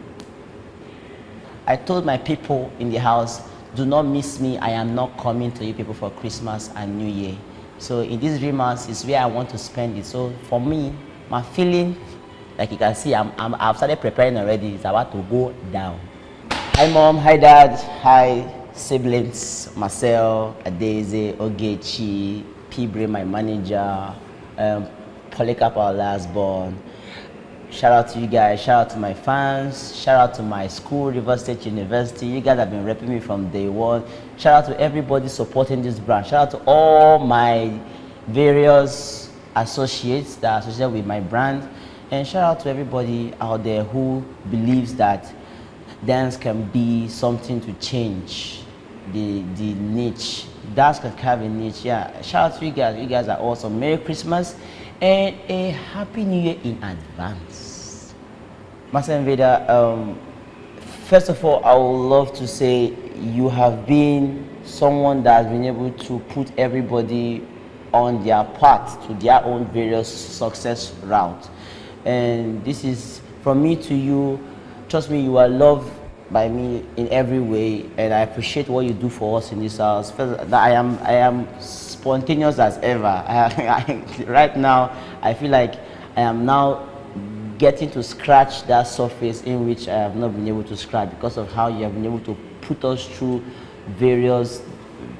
I told my people in the house, do not miss me, I am not coming to you people for Christmas and New Year. So in these 3 months is where I want to spend it. So for me, my feeling, like you can see, I've started preparing already, it's about to go down. Hi mom, hi dad, hi siblings, Marcel, Adeze, Ogechi, Pibre, my manager, Polycarp, our last born. Shout out to you guys, shout out to my fans, shout out to my school, River State University. You guys have been repping me from day one. Shout out to everybody supporting this brand. Shout out to all my various associates that are associated with my brand. And shout out to everybody out there who believes that dance can be something to change the niche. Dance can have a niche, yeah. Shout out to you guys. You guys are awesome. Merry Christmas and a Happy New Year in advance. Master Invader, first of all, I would love to say you have been someone that has been able to put everybody on their path to their own various success route. And this is, from me to you, trust me, you are loved by me in every way, and I appreciate what you do for us in this house. First, I am spontaneous as ever. Right now, I feel like I am now getting to scratch that surface in which I have not been able to scratch because of how you have been able to put us through various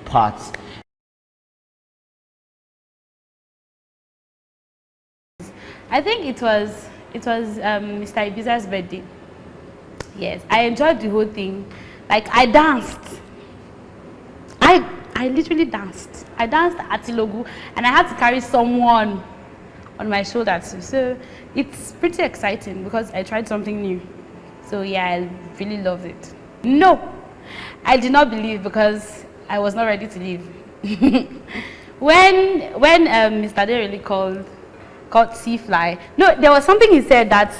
parts. I think it was Mr. Ibiza's birthday. Yes, I enjoyed the whole thing. Like, I danced. I literally danced. I danced at Ilogu and I had to carry someone on my shoulder too. So it's pretty exciting because I tried something new. So yeah, I really loved it. No, I did not believe because I was not ready to leave. when Mr. Day really called C-Fly, no, there was something he said that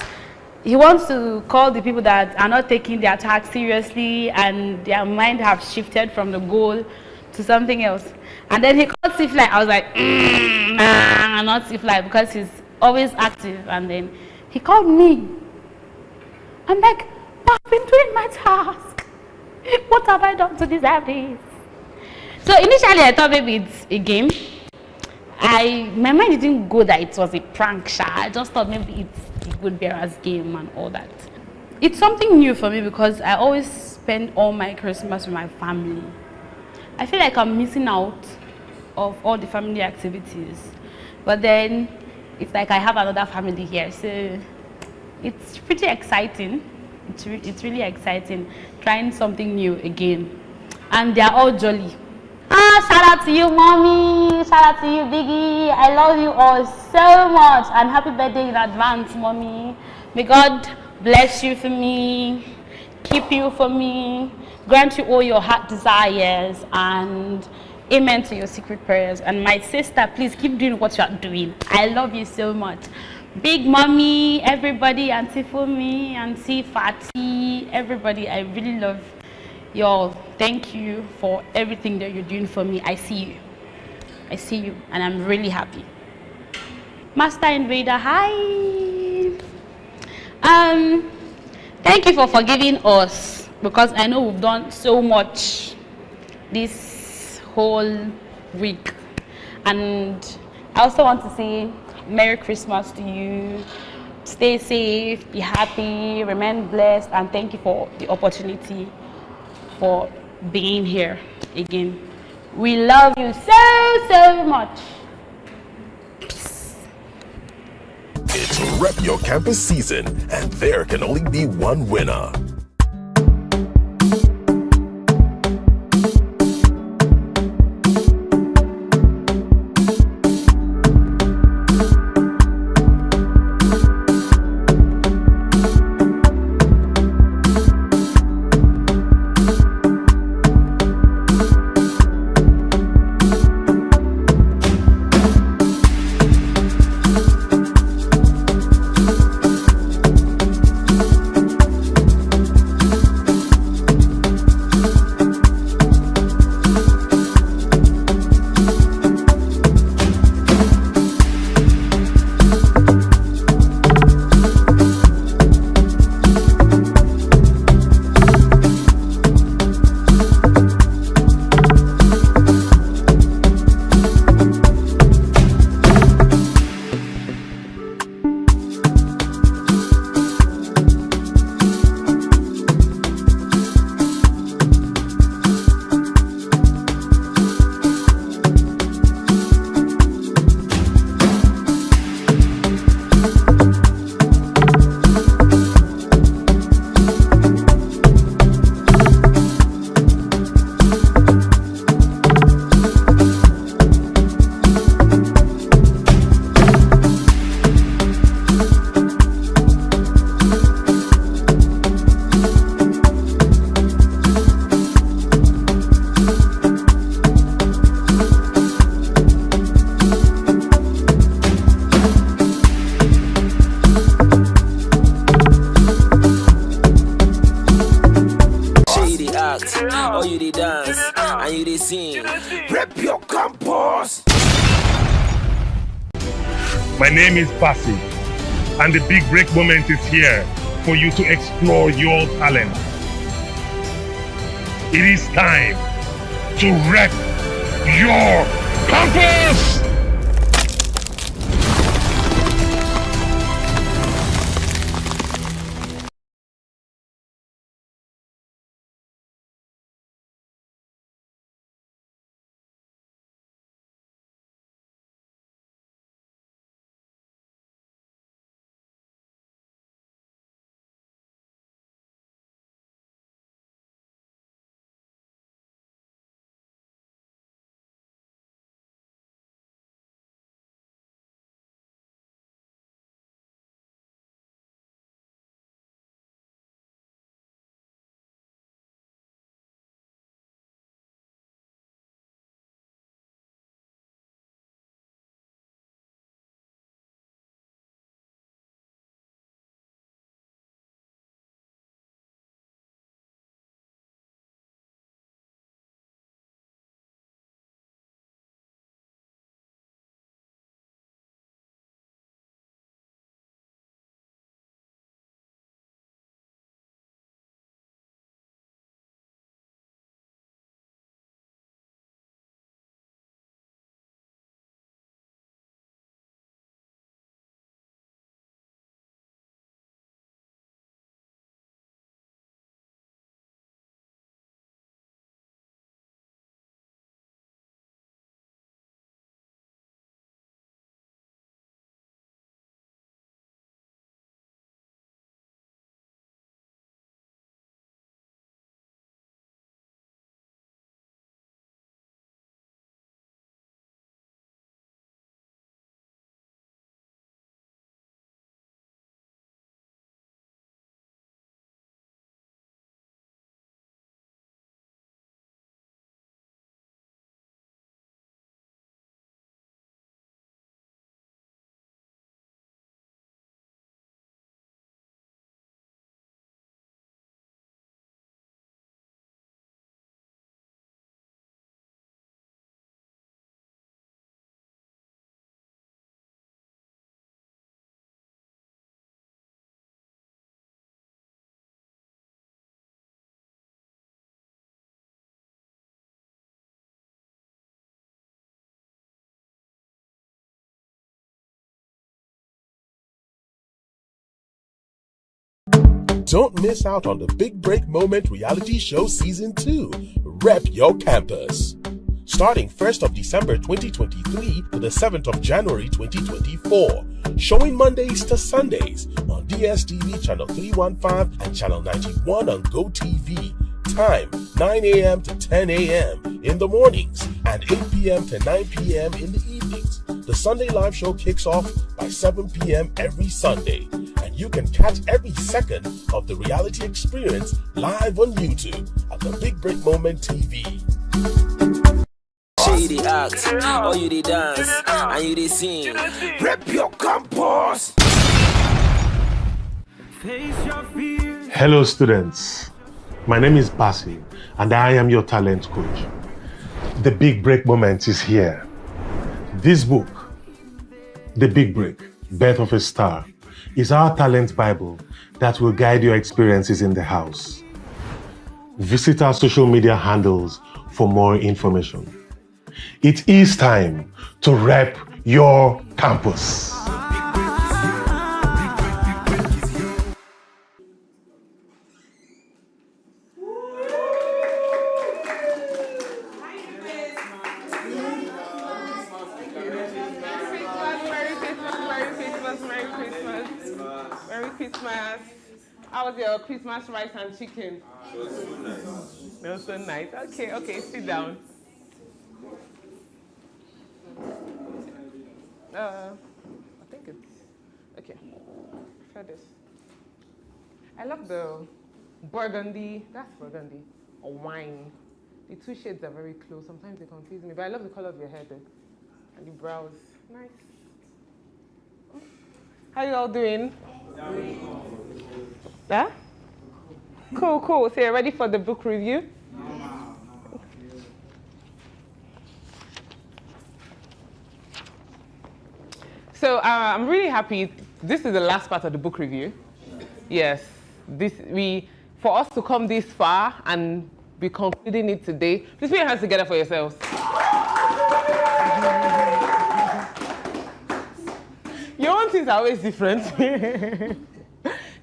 he wants to call the people that are not taking their task seriously and their mind have shifted from the goal to something else. And then he called C-Fly. I was like, nah, not C-Fly, because he's always active. And then he called me. I'm like, but I've been doing my task. What have I done to deserve this? So initially I thought maybe it's a game. My mind didn't go that it was a prank shot. I just thought maybe it's a good bearer's game and all that. It's something new for me because I always spend all my Christmas with my family. I feel like I'm missing out of all the family activities. But then it's like I have another family here. So it's pretty exciting. It's really exciting trying something new again. And they're all jolly. Shout out to you, mommy. Shout out to you, Biggie. I love you all so much. And happy birthday in advance, mommy. May God bless you for me, keep you for me, grant you all your heart desires, and amen to your secret prayers. And my sister, please keep doing what you are doing. I love you so much. Big mommy, everybody, Auntie Fumi, Auntie Fati, everybody, I really love y'all. Thank you for everything that you're doing for me. I see you. I see you, and I'm really happy. Master Invader, hi. Thank you for forgiving us, because I know we've done so much this whole week. And I also want to say Merry Christmas to you. Stay safe, be happy, remain blessed, and thank you for the opportunity for being here again. We love you so, so much. to rep your campus season, and there can only be one winner. Rep your campus! My name is Passy, and the big break moment is here for you to explore your talent. It is time to rep your campus! Don't miss out on the Big Break Moment reality show season 2. Rep your campus. starting 1st of December 2023 to the 7th of January 2024. Showing Mondays to Sundays on DSTV Channel 315 and Channel 91 on GoTV. Time 9 a.m. to 10 a.m. in the mornings and 8 p.m. to 9 p.m. in the evenings. The Sunday live show kicks off by 7 p.m. every Sunday, and you can catch every second of the reality experience live on YouTube at the Big Break Moment TV. You dey act, or you dey dance, and you dey sing. Rep your campus. Face your fears. Hello students, my name is Basi and I am your talent coach. The Big Break Moment is here. This book, The Big Break, Birth of a Star, is our talent Bible that will guide your experiences in the house. Visit our social media handles for more information. It is time to rep your campus. How was your Christmas rice and chicken? It was so nice. It was so nice. Okay, sit down. I think it's okay. Try this. I love the burgundy. That's burgundy or wine. The two shades are very close. Sometimes they confuse me, but I love the color of your hair though, and the brows. Nice. How you all doing? Yeah? Cool. So you're ready for the book review? So I'm really happy. This is the last part of the book review. Yes, for us to come this far and be concluding it today. Please put your hands together for yourselves. Your own things are always different.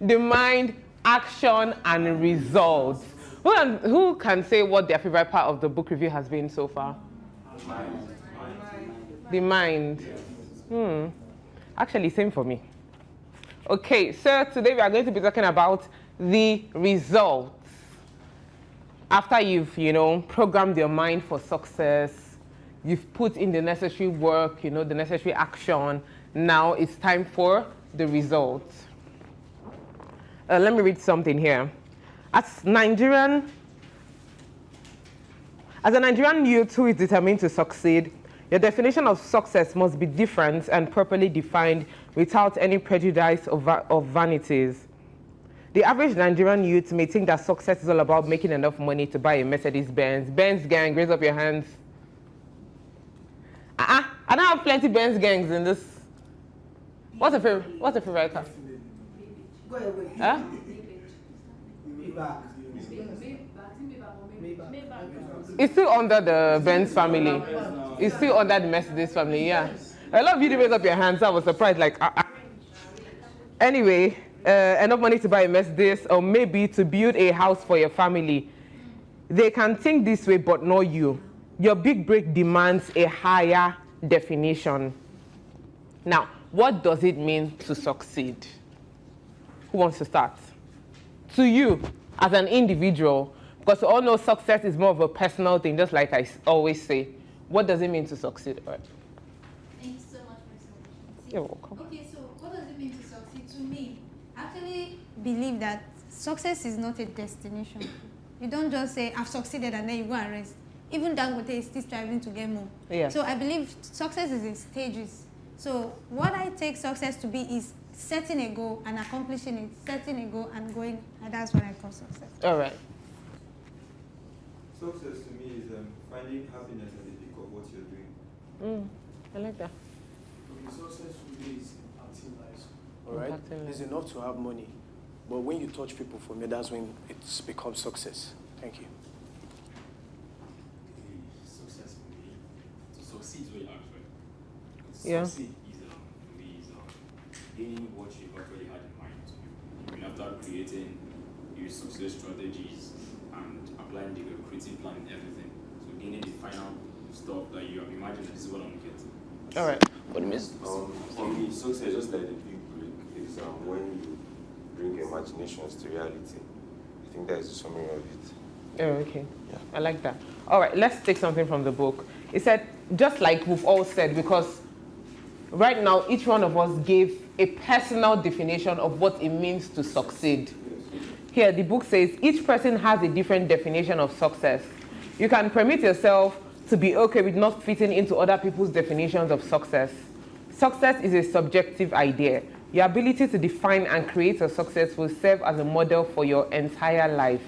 The mind, action, and results. Who can say what their favorite part of the book review has been so far? The mind. Actually, same for me. Okay, so today we are going to be talking about the results. After you've, programmed your mind for success, you've put in the necessary work, the necessary action. Now it's time for the results. Let me read something here. As a Nigerian youth who is determined to succeed, your definition of success must be different and properly defined without any prejudice of vanities. The average Nigerian youth may think that success is all about making enough money to buy a Mercedes-Benz. Benz gang, raise up your hands. I don't have plenty Benz gangs in this. What's the favorite car? Go away. Huh? It's still under the Benz family. It's still under the Mercedes family, yeah. A lot of you didn't raise up your hands. I was surprised, Anyway, enough money to buy a Mercedes or maybe to build a house for your family. They can think this way, but not you. Your big break demands a higher definition. Now, what does it mean to succeed? Who wants to start? To you, as an individual, because we all know success is more of a personal thing, just like I always say. What does it mean to succeed? All right. Thank you so much for your You're welcome. Okay, so what does it mean to succeed? To me, I actually believe that success is not a destination. You don't just say, I've succeeded, and then you go and rest. Even Dangote is still striving to get more. Yeah. So I believe success is in stages. So what I take success to be is setting a goal and accomplishing it, setting a goal and going, and that's what I call success. All right. Success to me is finding happiness at the peak of what you're doing. I like that. Okay, success for me is impacting lives. All right? It's enough to have money. But when you touch people, for me, that's when it's become success. Thank you. Success for me, to succeed is what you ask, right? Yeah. Succeed is, for me, is gaining what you've already had in mind to do. Even after creating your success strategies and applying the creative plan and everything. So gaining the final stuff stuff that you have imagined this is what I'm getting. All right. What means? For me, success, just like the big break, is when you bring imaginations to reality. I think that is the summary of it. Oh, okay. Yeah. I like that. All right, let's take something from the book. It said, just like we've all said, because right now each one of us gave a personal definition of what it means to succeed. Here, the book says each person has a different definition of success. You can permit yourself to be okay with not fitting into other people's definitions of success. Success is a subjective idea. Your ability to define and create a success will serve as a model for your entire life.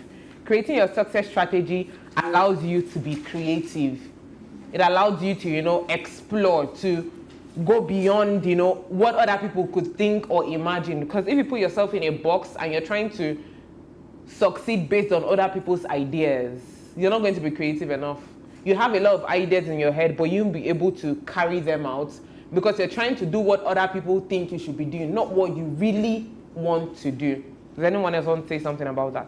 Creating your success strategy allows you to be creative. It allows you to, explore, to go beyond, what other people could think or imagine. Because if you put yourself in a box and you're trying to succeed based on other people's ideas, you're not going to be creative enough. You have a lot of ideas in your head, but you won't be able to carry them out because you're trying to do what other people think you should be doing, not what you really want to do. Does anyone else want to say something about that?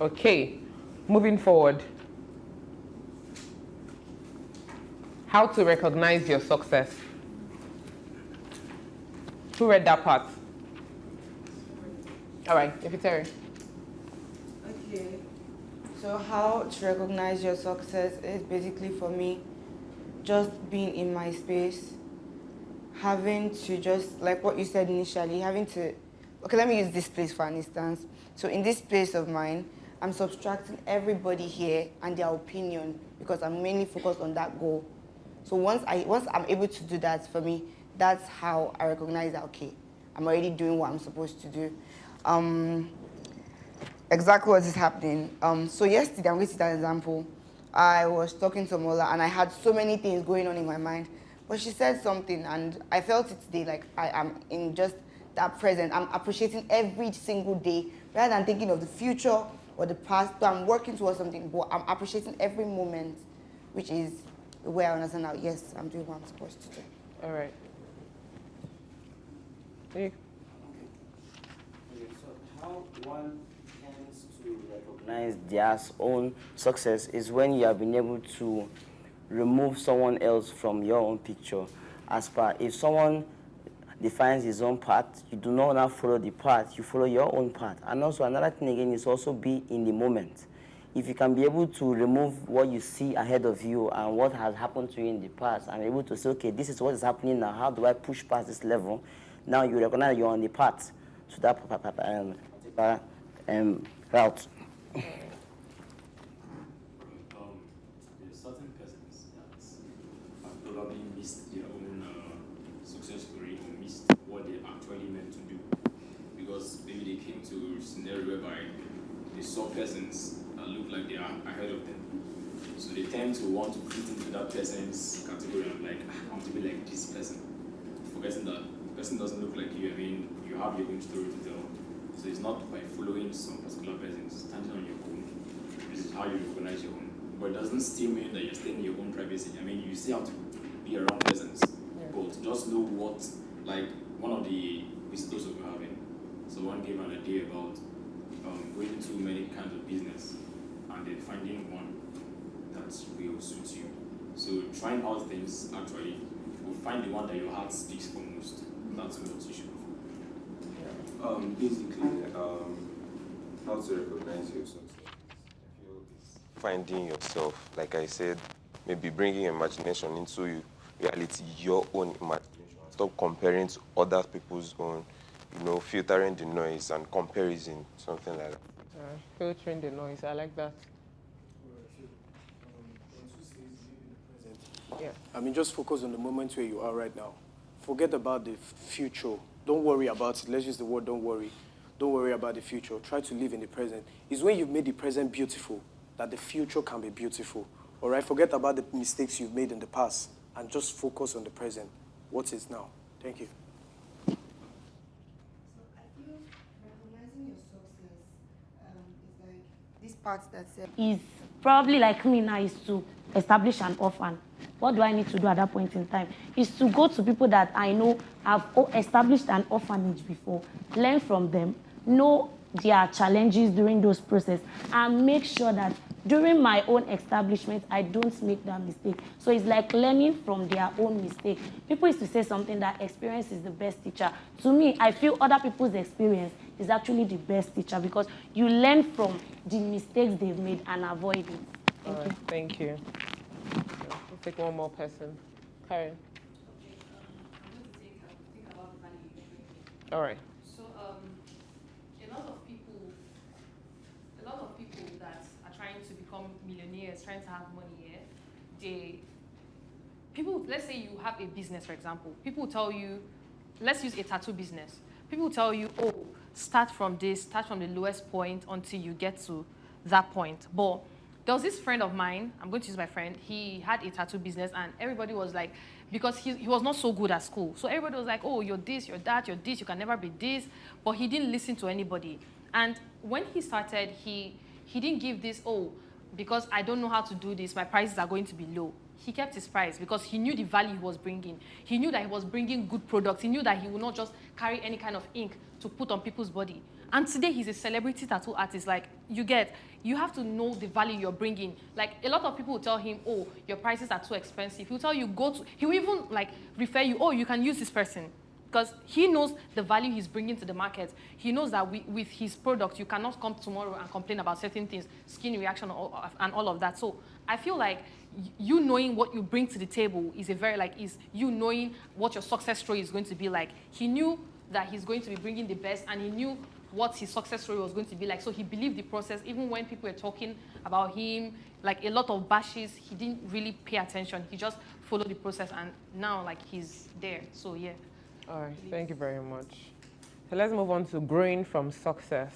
Okay, moving forward. How to recognize your success. Who read that part? All right, if it's Terry. Okay. So how to recognize your success is basically for me just being in my space, having to just, like what you said initially, having to, okay, let me use this place for an instance. So in this place of mine, I'm subtracting everybody here and their opinion because I'm mainly focused on that goal. So once I'm able to do that for me, that's how I recognize that, okay, I'm already doing what I'm supposed to do. Exactly what is happening. So yesterday, I'm going to use that example. I was talking to Mola and I had so many things going on in my mind, but she said something and I felt it today, like I am in just that present. I'm appreciating every single day rather than thinking of the future or the past. So I'm working towards something, but I'm appreciating every moment, which is the way I understand now, yes, I'm doing what I'm supposed to do. All right. Hey. Okay, so how one tends to recognize their own success is when you have been able to remove someone else from your own picture. As per, if someone defines his own path, you do not now follow the path, you follow your own path. And also another thing again is also be in the moment. If you can be able to remove what you see ahead of you and what has happened to you in the past and be able to say, okay, this is what is happening now, how do I push past this level? Now you recognize you're on the path to that route. There's certain persons that have probably missed their own success story or missed what they actually meant to do. Because maybe they came to a scenario whereby they saw persons that look like they are ahead of them. So they tend to want to fit into that person's category and like, I want to be like this person. Forgetting that the person doesn't look like you. I mean, you have your own story to tell. So it's not by following some particular person, it's standing on your own. This is how you recognize your own. But it doesn't still mean that you're staying in your own privacy. I mean, you still have to be around persons. Yeah. But just know what, like one of the visitors we were having, someone gave an idea about going into many kinds of business and then finding one that will suit you. So trying out things actually will find the one that your heart speaks for most. That's what you should do. Basically, how to recognize your success. I feel it's finding yourself, like I said, maybe bringing imagination into reality, your own imagination. Stop comparing to other people's own, filtering the noise and comparison, something like that. Filtering the noise, I like that. Yeah. I mean, just focus on the moment where you are right now. Forget about the future. Don't worry about it. Let's use the word don't worry. Don't worry about the future. Try to live in the present. It's when you've made the present beautiful that the future can be beautiful. All right? Forget about the mistakes you've made in the past and just focus on the present. What is now? Thank you. So I feel recognizing your success is like this part that said Is probably like me now is to establish an orphan. What do I need to do at that point in time? Is to go to people that I know have established an orphanage before, learn from them, know their challenges during those process, and make sure that during my own establishment, I don't make that mistake. So it's like learning from their own mistake. People used to say something that experience is the best teacher. To me, I feel other people's experience is actually the best teacher because you learn from the mistakes they've made and avoid it. Thank you. Thank you. We'll take one more person. Karen. All right. So a lot of people that are trying to become millionaires, trying to have money, let's say you have a business, for example. People tell you, let's use a tattoo business. People tell you, oh, start from this, start from the lowest point until you get to that point. But there was this friend of mine, I'm going to use my friend, he had a tattoo business and everybody was like, because he was not so good at school. So everybody was like, oh, you're this, you're that, you're this, you can never be this. But he didn't listen to anybody. And when he started, he didn't give this, oh, because I don't know how to do this, my prices are going to be low. He kept his price because he knew the value he was bringing. He knew that he was bringing good products. He knew that he would not just carry any kind of ink to put on people's body. And today he's a celebrity tattoo artist. Like, you have to know the value you're bringing. Like, a lot of people will tell him, oh, your prices are too expensive. He'll tell you, he will even like refer you, oh, you can use this person. Because he knows the value he's bringing to the market. He knows that with his product, you cannot come tomorrow and complain about certain things, skin reaction and all of that. So I feel like you knowing what you bring to the table is you knowing what your success story is going to be like. He knew that he's going to be bringing the best, and he knew what his success story was going to be like. So he believed the process, even when people were talking about him, like a lot of bashes, he didn't really pay attention. He just followed the process, and now like he's there. So yeah. All right, thank you very much. So let's move on to growing from success,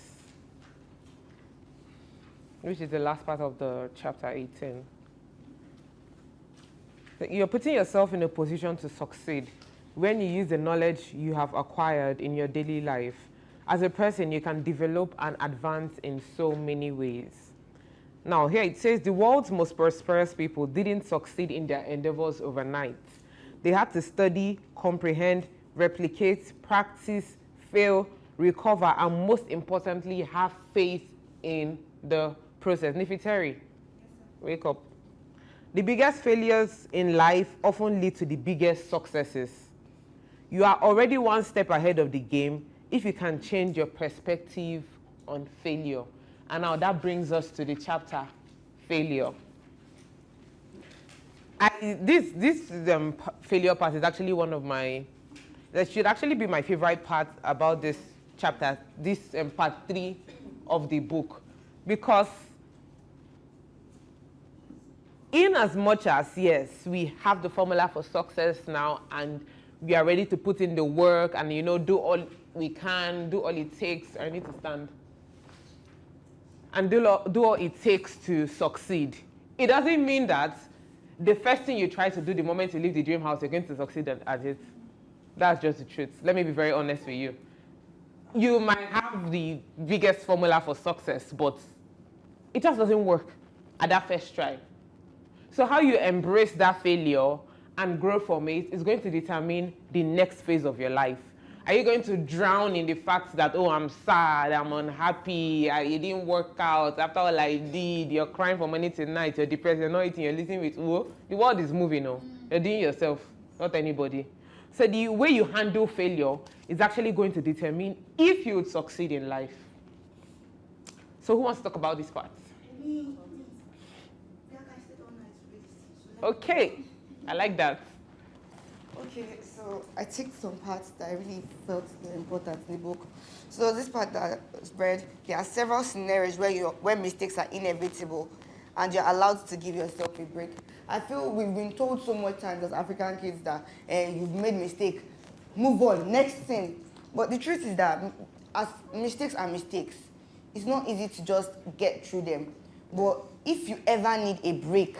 which is the last part of the chapter 18. So you're putting yourself in a position to succeed when you use the knowledge you have acquired in your daily life. As a person, you can develop and advance in so many ways. Now, here it says the world's most prosperous people didn't succeed in their endeavors overnight. They had to study, comprehend, replicate, practice, fail, recover, and most importantly, have faith in the process. Nifiteri, wake up. The biggest failures in life often lead to the biggest successes. You are already one step ahead of the game if you can change your perspective on failure. And now that brings us to the chapter, failure. This failure part is actually one of my, that should actually be my favorite part about this chapter, this part 3 of the book. Because in as much as, yes, we have the formula for success now and we are ready to put in the work and, do all we can, do all it takes. I need to stand. And do all it takes to succeed. It doesn't mean that the first thing you try to do the moment you leave the dream house, you're going to succeed at it. That's just the truth. Let me be very honest with you. You might have the biggest formula for success, but it just doesn't work at that first try. So how you embrace that failure and grow from it is going to determine the next phase of your life. Are you going to drown in the fact that, oh, I'm sad, I'm unhappy, it didn't work out, after all I did, you're crying from morning till night, you're depressed, you're not eating, you're listening with, oh, the world is moving on. You're doing yourself, not anybody. So the way you handle failure is actually going to determine if you would succeed in life. So who wants to talk about this part? Okay, I like that. Okay, so I took some parts that I really felt were important in the book. So this part that I read, there are several scenarios where mistakes are inevitable and you're allowed to give yourself a break. I feel we've been told so much times as African kids that you've made a mistake, move on, next thing. But the truth is that as mistakes are mistakes, it's not easy to just get through them. But if you ever need a break,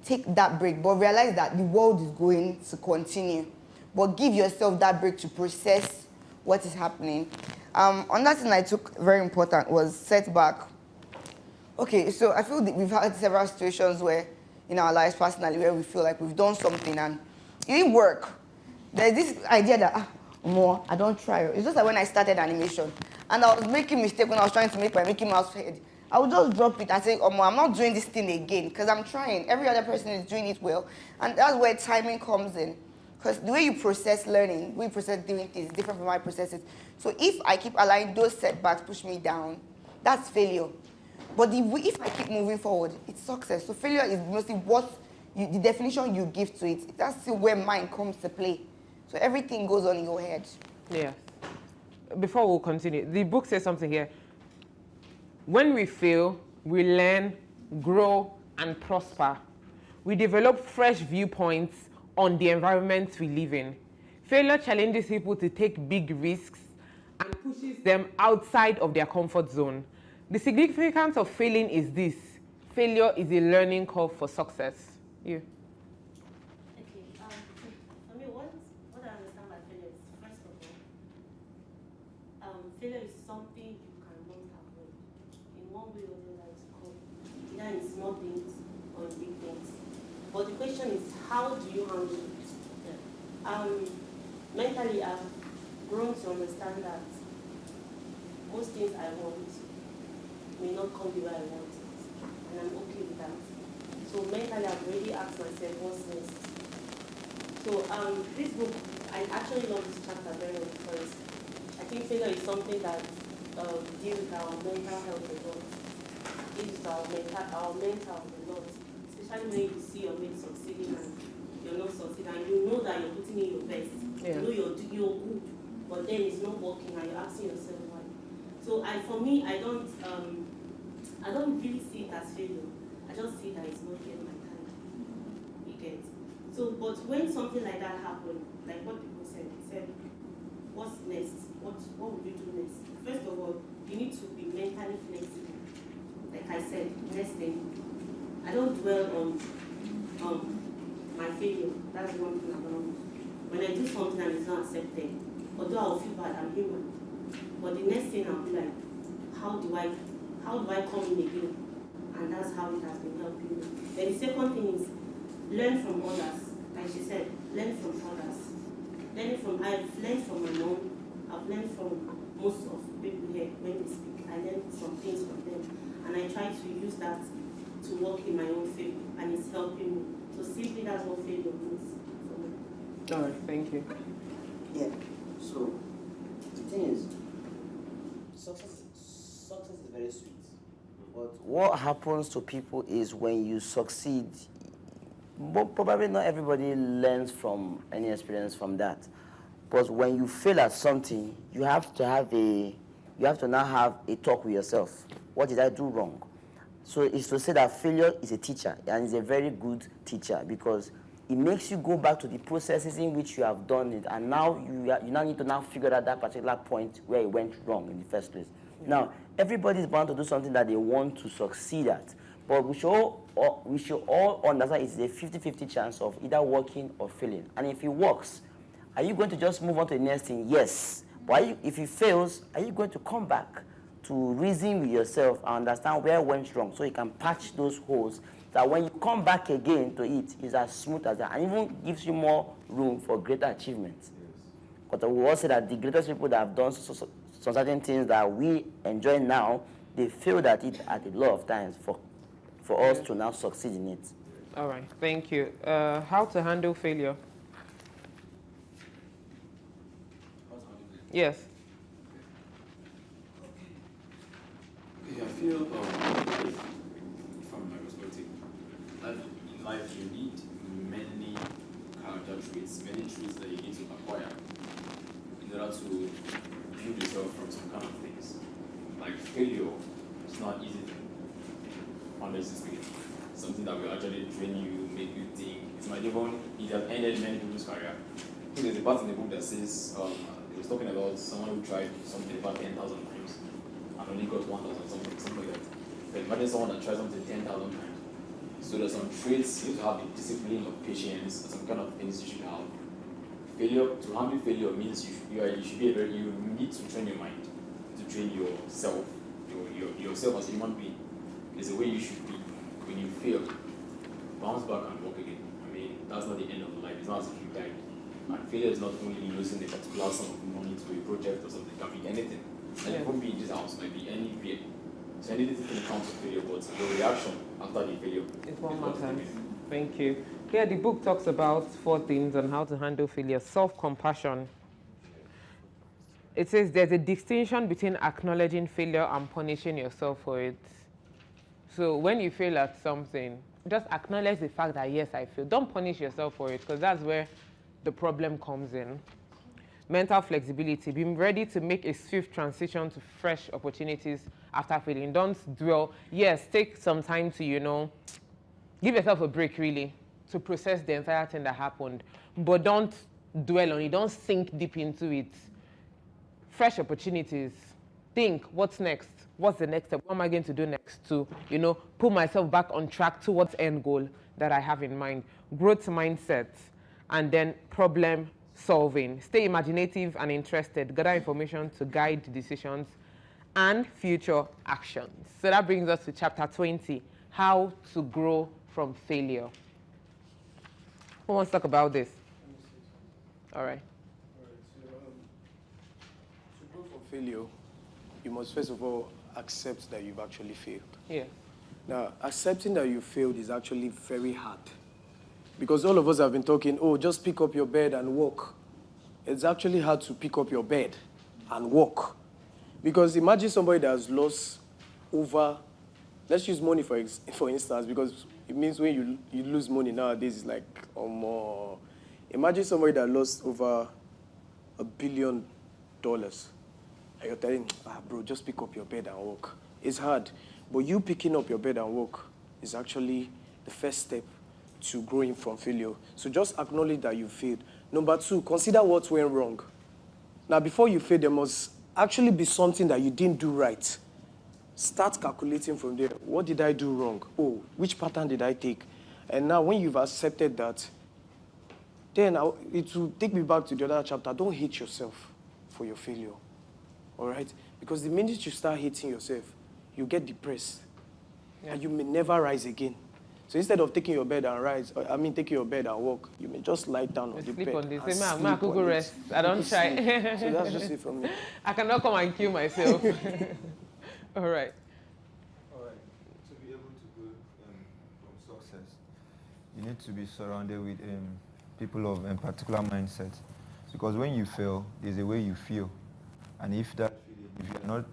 take that break, but realize that the world is going to continue. But give yourself that break to process what is happening. Another thing I took very important was setback. Okay, so I feel that we've had several situations where, in our lives personally, where we feel like we've done something and it didn't work. There's this idea that, I don't try. It's just like when I started animation and I was making mistakes when I was trying to make my Mickey Mouse head. I will just drop it and say, oh, I'm not doing this thing again because I'm trying. Every other person is doing it well. And that's where timing comes in. Because the way you process learning, the way you process doing things is different from how I process it. So if I keep allowing those setbacks push me down, that's failure. But if I keep moving forward, it's success. So failure is mostly the definition you give to it. That's still where mind comes to play. So everything goes on in your head. Yeah. Before we continue, the book says something here. When we fail, we learn, grow, and prosper. We develop fresh viewpoints on the environment we live in. Failure challenges people to take big risks and pushes them outside of their comfort zone. The significance of failing is this: failure is a learning curve for success. You. Okay, for me, what I understand by failure is, first of all, failure is something you cannot avoid. In one way or the other, it's called either in small things or in big things. But the question is, how do you handle it? Mentally, I've grown to understand that most things I want may not come the way I want it, and I'm okay with that. So mentally, I've already asked myself, what's next? So this book, I actually love this chapter very much because I think failure is something that deals with our mental health a lot. It deals with our mental a lot, especially when you see your mate succeeding and you're not succeeding, and you know that you're putting in your best. Yeah. You know you're good, but then it's not working, and you're asking yourself why. So for me, I don't really see it as failure. I just see that it's not yet my time. You get. So, but when something like that happened, like what people said, they said, what's next? What would you do next? First of all, you need to be mentally flexible. Like I said, next thing, I don't dwell on my failure. That's one thing about me. When I do something and it's not accepted, although I'll feel bad, I'm human. But the next thing I'll be like, how do I come in again? And that's how it has been helping me. Then the second thing is learn from others. Like she said, learn from others. I've learned from my mom. I've learned from most of people here when they speak. I learned some things from them, and I try to use that to work in my own favor, and it's helping me. So simply, that's what failure means for me. All right, thank you. Yeah. So the thing is, success is very sweet. But what happens to people is when you succeed, probably not everybody learns from any experience from that. But when you fail at something, you have to now have a talk with yourself. What did I do wrong? So it's to say that failure is a teacher, and it's a very good teacher, because it makes you go back to the processes in which you have done it, and now you now need to now figure out that particular point where it went wrong in the first place. Now, everybody is bound to do something that they want to succeed at, but we should all understand it's a 50-50 chance of either working or failing. And if it works, are you going to just move on to the next thing? Yes. But if it fails, are you going to come back to reason with yourself and understand where it went wrong so you can patch those holes, so that when you come back again to it, it's as smooth as that, and even gives you more room for greater achievements. But we will say that the greatest people that have done some certain things that we enjoy now, they failed at it at a lot of times for us to now succeed in it. All right, thank you. How to handle failure? Yes. Okay, I feel, from my perspective, that in life you need many character traits, many traits that you need to acquire in order to build yourself from some kind of things. Like failure, it's not easy thing, honestly speaking. Something that will actually train you, make you think. It's not even, it has ended many people's career. I think there's a part in the book that says, it was talking about someone who tried something about 10,000 times and only got 1,000 something like that. But imagine someone that tries something 10,000 times. So there's some traits you have to have, the discipline of patience, some kind of things you should have. Failure, to handle failure means you need to train your mind, to train yourself, yourself as a human being. There's a way you should be. When you fail, bounce back and walk again. I mean, that's not the end of life. It's not as if you died. And failure is not only losing a particular sum of money to a project or something. It can be anything. And it won't be in this house, it might be anywhere. So anything can count as failure, but the reaction after the failure is what matters. Thank you. Here, the book talks about 4 things on how to handle failure. Self-compassion. It says there's a distinction between acknowledging failure and punishing yourself for it. So when you fail at something, just acknowledge the fact that, yes, I failed. Don't punish yourself for it, because that's where the problem comes in. Mental flexibility. Be ready to make a swift transition to fresh opportunities after failing. Don't dwell. Yes, take some time to, give yourself a break, really, to process the entire thing that happened. But don't dwell on it. Don't sink deep into it. Fresh opportunities. Think, what's next? What's the next step? What am I going to do next to, put myself back on track towards end goal that I have in mind? Growth mindset. And then problem solving. Stay imaginative and interested. Gather information to guide decisions and future actions. So that brings us to chapter 20, how to grow from failure. Who wants to talk about this? All right. To grow from failure, you must first of all accept that you've actually failed. Yeah. Now, accepting that you failed is actually very hard. Because all of us have been talking, oh, just pick up your bed and walk. It's actually hard to pick up your bed and walk. Because imagine somebody that has lost over, let's use money for instance, because it means when you lose money nowadays, it's like, imagine somebody that lost over $1 billion. And you're telling, bro, just pick up your bed and walk. It's hard. But you picking up your bed and walk is actually the first step to growing from failure. So just acknowledge that you failed. Number 2, consider what went wrong. Now, before you fail, there must actually be something that you didn't do right. Start calculating from there. What did I do wrong? Oh, which pattern did I take? And now, when you've accepted that, then it will take me back to the other chapter. Don't hate yourself for your failure. All right? Because the minute you start hating yourself, you get depressed. Yeah. And you may never rise again. So instead of taking your bed and taking your bed and walk, you may just lie down on the bed. Sleep on this. I could go rest. I don't try. So that's just it from me. I cannot come and kill myself. All right. All right. To be able to go from success, you need to be surrounded with people of particular mindset. Because when you fail, there's a way you feel. And if you're not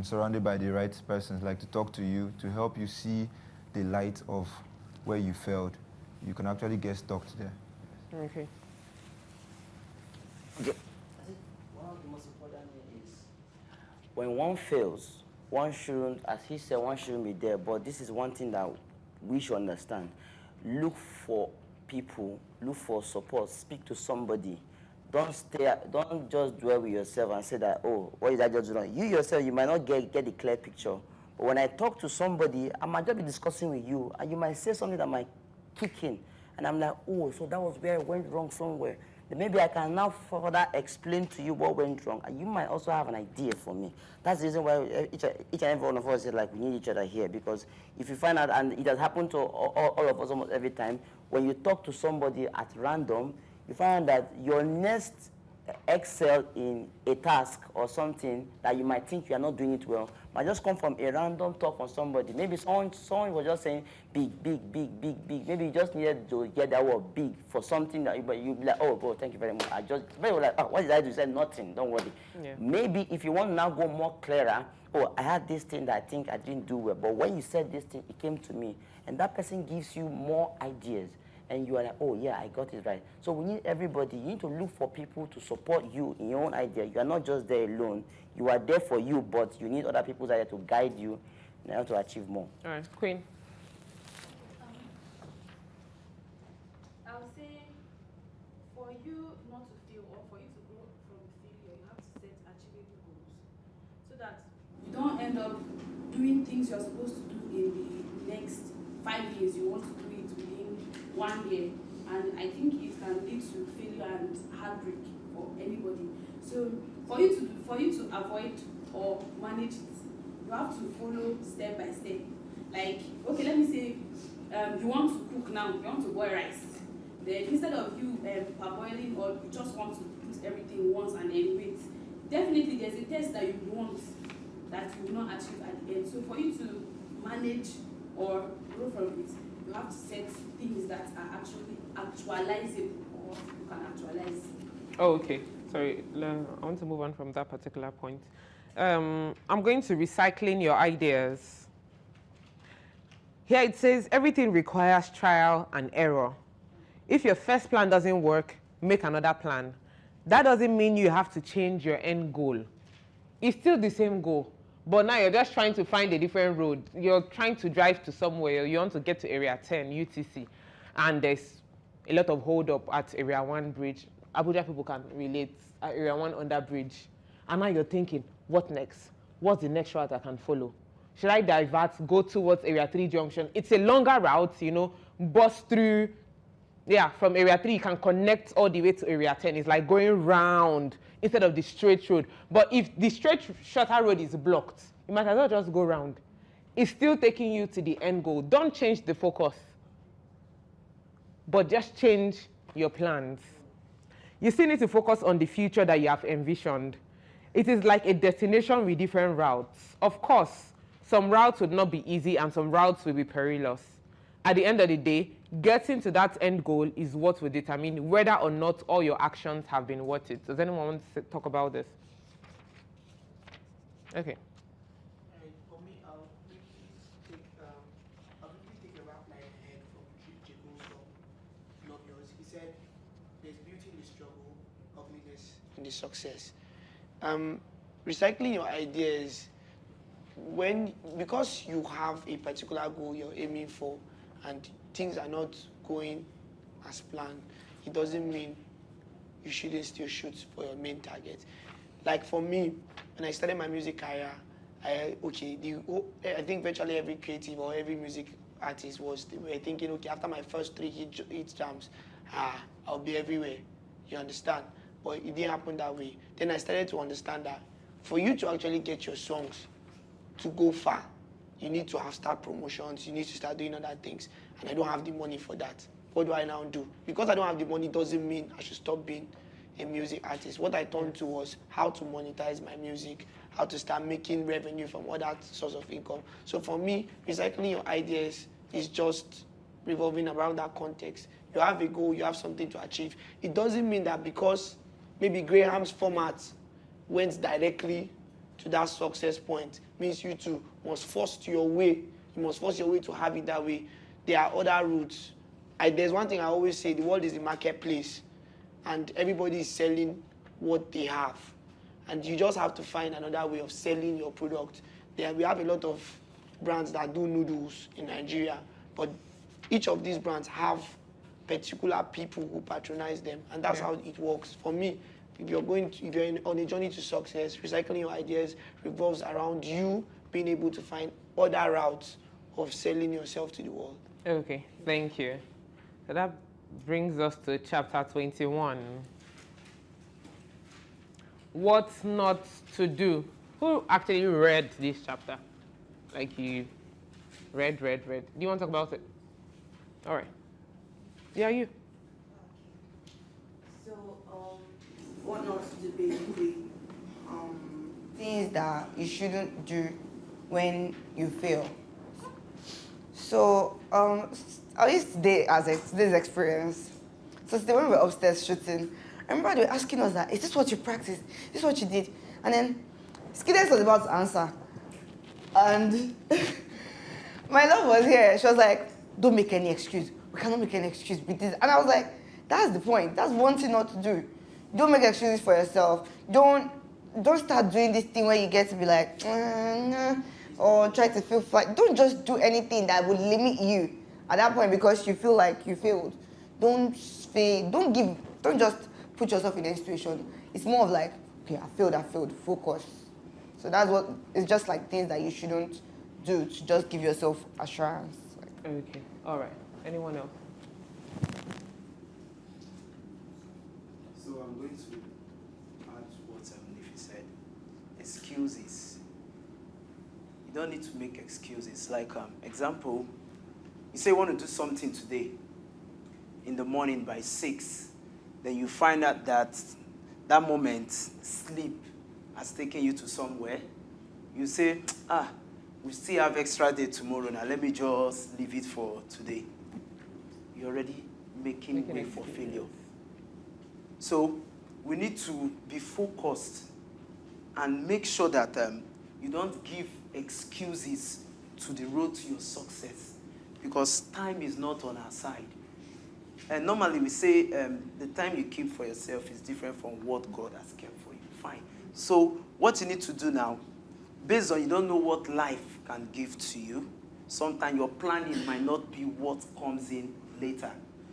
surrounded by the right persons, like to talk to you, to help you see the light of where you failed, you can actually get stuck there. Okay. I think one of the most important things is when one fails, one shouldn't, as he said, one shouldn't be there. But this is one thing that we should understand. Look for people, look for support, speak to somebody. Don't just dwell with yourself and say that, oh, what did I just do? You yourself, you might not get the clear picture. But when I talk to somebody, I might just be discussing with you, and you might say something that might kick in. And I'm like, oh, so that was where I went wrong somewhere. Then maybe I can now further explain to you what went wrong. And you might also have an idea for me. That's the reason why each and every one of us is like, we need each other here. Because if you find out, and it has happened to all of us almost every time, when you talk to somebody at random, you find that your next excel in a task or something that you might think you are not doing it well might just come from a random talk from somebody. Maybe someone was just saying big, big, big, big, big. Maybe you just needed to get that word big for something that you be like, oh, bro, thank you very much. Maybe like, oh, what did I do? You said nothing. Don't worry. Yeah. Maybe if you want to now go more clearer, oh, I had this thing that I think I didn't do well, but when you said this thing, it came to me, and that person gives you more ideas. And you are like, oh, yeah, I got it right. So we need everybody. You need to look for people to support you in your own idea. You are not just there alone. You are there for you, but you need other people's idea to guide you in order to achieve more. All right, Queen. I would say for you not to fail or for you to grow from failure, you have to set achievable goals so that you don't end up doing things you're supposed to do in the next 5 years. You want to do it within 1 year, and I think it can lead to failure and heartbreak for anybody. So for you to avoid or manage it, you have to follow step by step. Like, okay, let me say you want to cook now, you want to boil rice. Then instead of you parboiling, or you just want to put everything once and then wait, definitely there's a taste that you want that you will not achieve at the end. So for you to manage or grow from it, you have to set things that are actually actualizable or you can actualize. Oh, okay. Sorry, I want to move on from that particular point. I'm going to recycling your ideas. Here it says everything requires trial and error. If your first plan doesn't work, make another plan. That doesn't mean you have to change your end goal. It's still the same goal, but now you're just trying to find a different road. You're trying to drive to somewhere. You want to get to Area 10, UTC, and there's a lot of hold up at Area 1 bridge. Abuja people can relate, at Area 1 under bridge. And now you're thinking, what next? What's the next route I can follow? Should I divert, go towards Area 3 junction? It's a longer route, you know, bus through, yeah, from Area 3, you can connect all the way to Area 10. It's like going round instead of the straight road. But if the straight, shorter road is blocked, you might as well just go round. It's still taking you to the end goal. Don't change the focus, but just change your plans. You still need to focus on the future that you have envisioned. It is like a destination with different routes. Of course, some routes would not be easy and some routes will be perilous. At the end of the day, getting to that end goal is what will determine whether or not all your actions have been worth it. Does anyone want to talk about this? Okay. For me, I'll take a rap line ahead from Jackorji's song, Love Yours. He said, there's beauty in the struggle, ugliness in the success. Recycling your ideas, because you have a particular goal you're aiming for and things are not going as planned, it doesn't mean you shouldn't still shoot for your main target. Like for me, when I started my music career, I think virtually every creative or every music artist they were thinking, okay, after my first 3 hit jams, I'll be everywhere. You understand? But it didn't happen that way. Then I started to understand that for you to actually get your songs to go far, you need to start promotions, you need to start doing other things. And I don't have the money for that. What do I now do? Because I don't have the money doesn't mean I should stop being a music artist. What I turned to was how to monetize my music, how to start making revenue from other source of income. So for me, recycling your ideas is just revolving around that context. You have a goal, you have something to achieve. It doesn't mean that because maybe Graham's format went directly to that success point, means you too must force your way. You must force your way to have it that way. There are other routes. There's one thing I always say, the world is the marketplace, and everybody is selling what they have. And you just have to find another way of selling your product. We have a lot of brands that do noodles in Nigeria, but each of these brands have particular people who patronize them, and that's how it works. For me, if you're on a journey to success, recycling your ideas revolves around you being able to find other routes of selling yourself to the world. Okay, thank you. So that brings us to chapter 21. What not to do. Who actually read this chapter? Like you read. Do you want to talk about it? All right. Yeah, you. So, what not to do basically, things that you shouldn't do when you fail. So, at least today, today's experience. So today when we were upstairs shooting, I remember they were asking us that, is this what you practiced? Is this what you did? And then Skidex was about to answer. And my love was here. She was like, don't make any excuse. We cannot make any excuse with this. And I was like, that's the point. That's one thing not to do. Don't make excuses for yourself. Don't start doing this thing where you get to be like, or try to feel like, don't just do anything that would limit you at that point because you feel like you failed. Don't just put yourself in a situation. It's more of like, okay, I failed, focus. So that's what, it's just like things that you shouldn't do to just give yourself assurance. Okay, all right. Anyone else? So I'm going to add what Nifi said. Excuses. You don't need to make excuses. Like, example, you say you want to do something today in the morning by 6, then you find out that that moment, sleep has taken you to somewhere, you say, we still have extra day tomorrow now, let me just leave it for today. You're already making way for failure. So we need to be focused and make sure that you don't give excuses to the road to your success, because time is not on our side. And normally we say the time you keep for yourself is different from what God has kept for you. Fine. So what you need to do now, based on you don't know what life can give to you, sometimes your planning might not be what comes in later.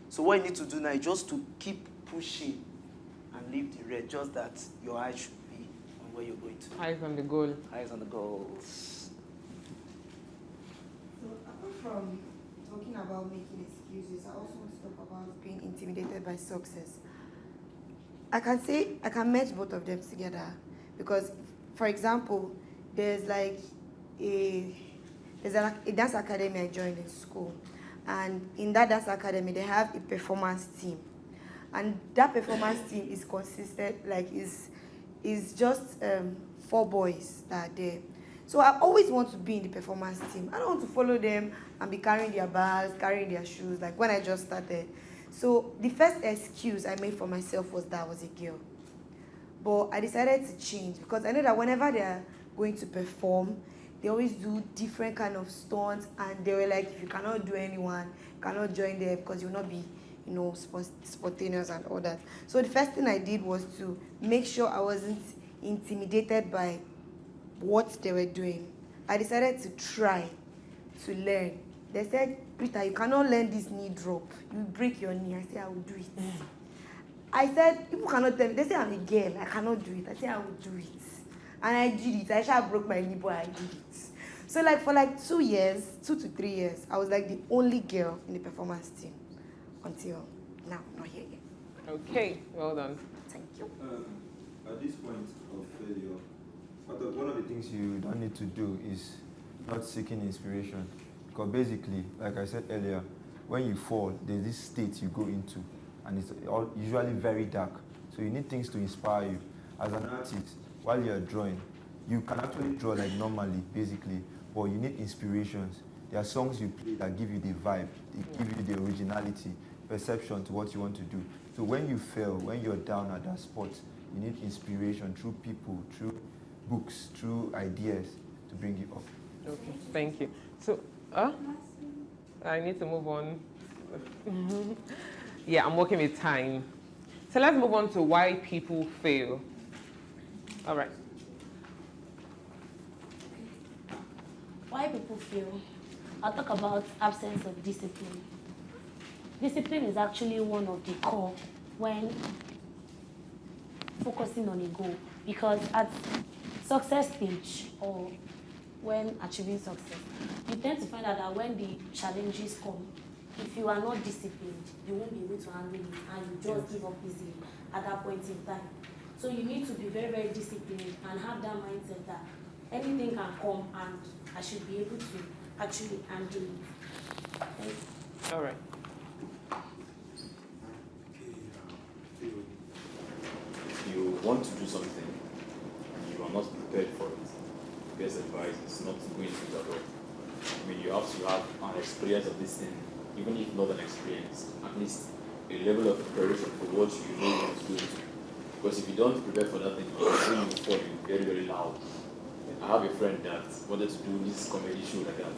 So what you need to do now is just to keep pushing and leave the rest, just that your eyes should be on where you're going to. Eyes on the goal. Eyes on the goals. So apart from talking about making excuses, I also want to talk about being intimidated by success. I can merge both of them together, because, for example, there's like a dance academy I joined in school, and in that dance academy they have a performance team, and that performance team is is just 4 boys that are there. So I always want to be in the performance team. I don't want to follow them and be carrying their bags, carrying their shoes, like when I just started. So the first excuse I made for myself was that I was a girl. But I decided to change, because I know that whenever they are going to perform, they always do different kind of stunts, and they were like, if you cannot do anyone, you cannot join them because you'll not be, spontaneous and all that. So the first thing I did was to make sure I wasn't intimidated by what they were doing. I decided to try to learn. They said, Rita, you cannot learn this knee drop. You break your knee. I said, I will do it. I said, people cannot tell me. They say I'm a girl. I cannot do it. I said, I will do it. And I did it. I actually broke my knee, but I did it. So for 2 to 3 years, I was like the only girl in the performance team until now, not here yet. Okay, well done. Thank you. At this point of failure, one of the things you don't need to do is not seeking inspiration. Because basically, like I said earlier, when you fall, there's this state you go into, and it's usually very dark. So you need things to inspire you. As an artist, while you're drawing, you can actually draw like normally, basically, but you need inspirations. There are songs you play that give you the vibe, they give you the originality, perception to what you want to do. So when you fail, when you're down at that spot, you need inspiration through people, through books, through ideas to bring you up. Okay, thank you. So, I need to move on. Yeah, I'm working with time. So let's move on to why people fail. All right. Why people fail? I'll talk about absence of discipline. Discipline is actually one of the core when focusing on a goal, because at success stage or when achieving success, you tend to find out that when the challenges come, if you are not disciplined, you won't be able to handle it, and you just give up easily at that point in time. So you need to be very, very disciplined and have that mindset that anything can come and I should be able to actually handle it. Okay. All right. If you want to do something and you are not prepared for it, best advice is not to go into it at all. I mean, you have to have an experience of this thing, even if not an experience, at least a level of preparation for what you know you want to go into. Because if you don't prepare for that thing, when you fall, you'll be very, very loud. I have a friend that wanted to do this comedy show like that.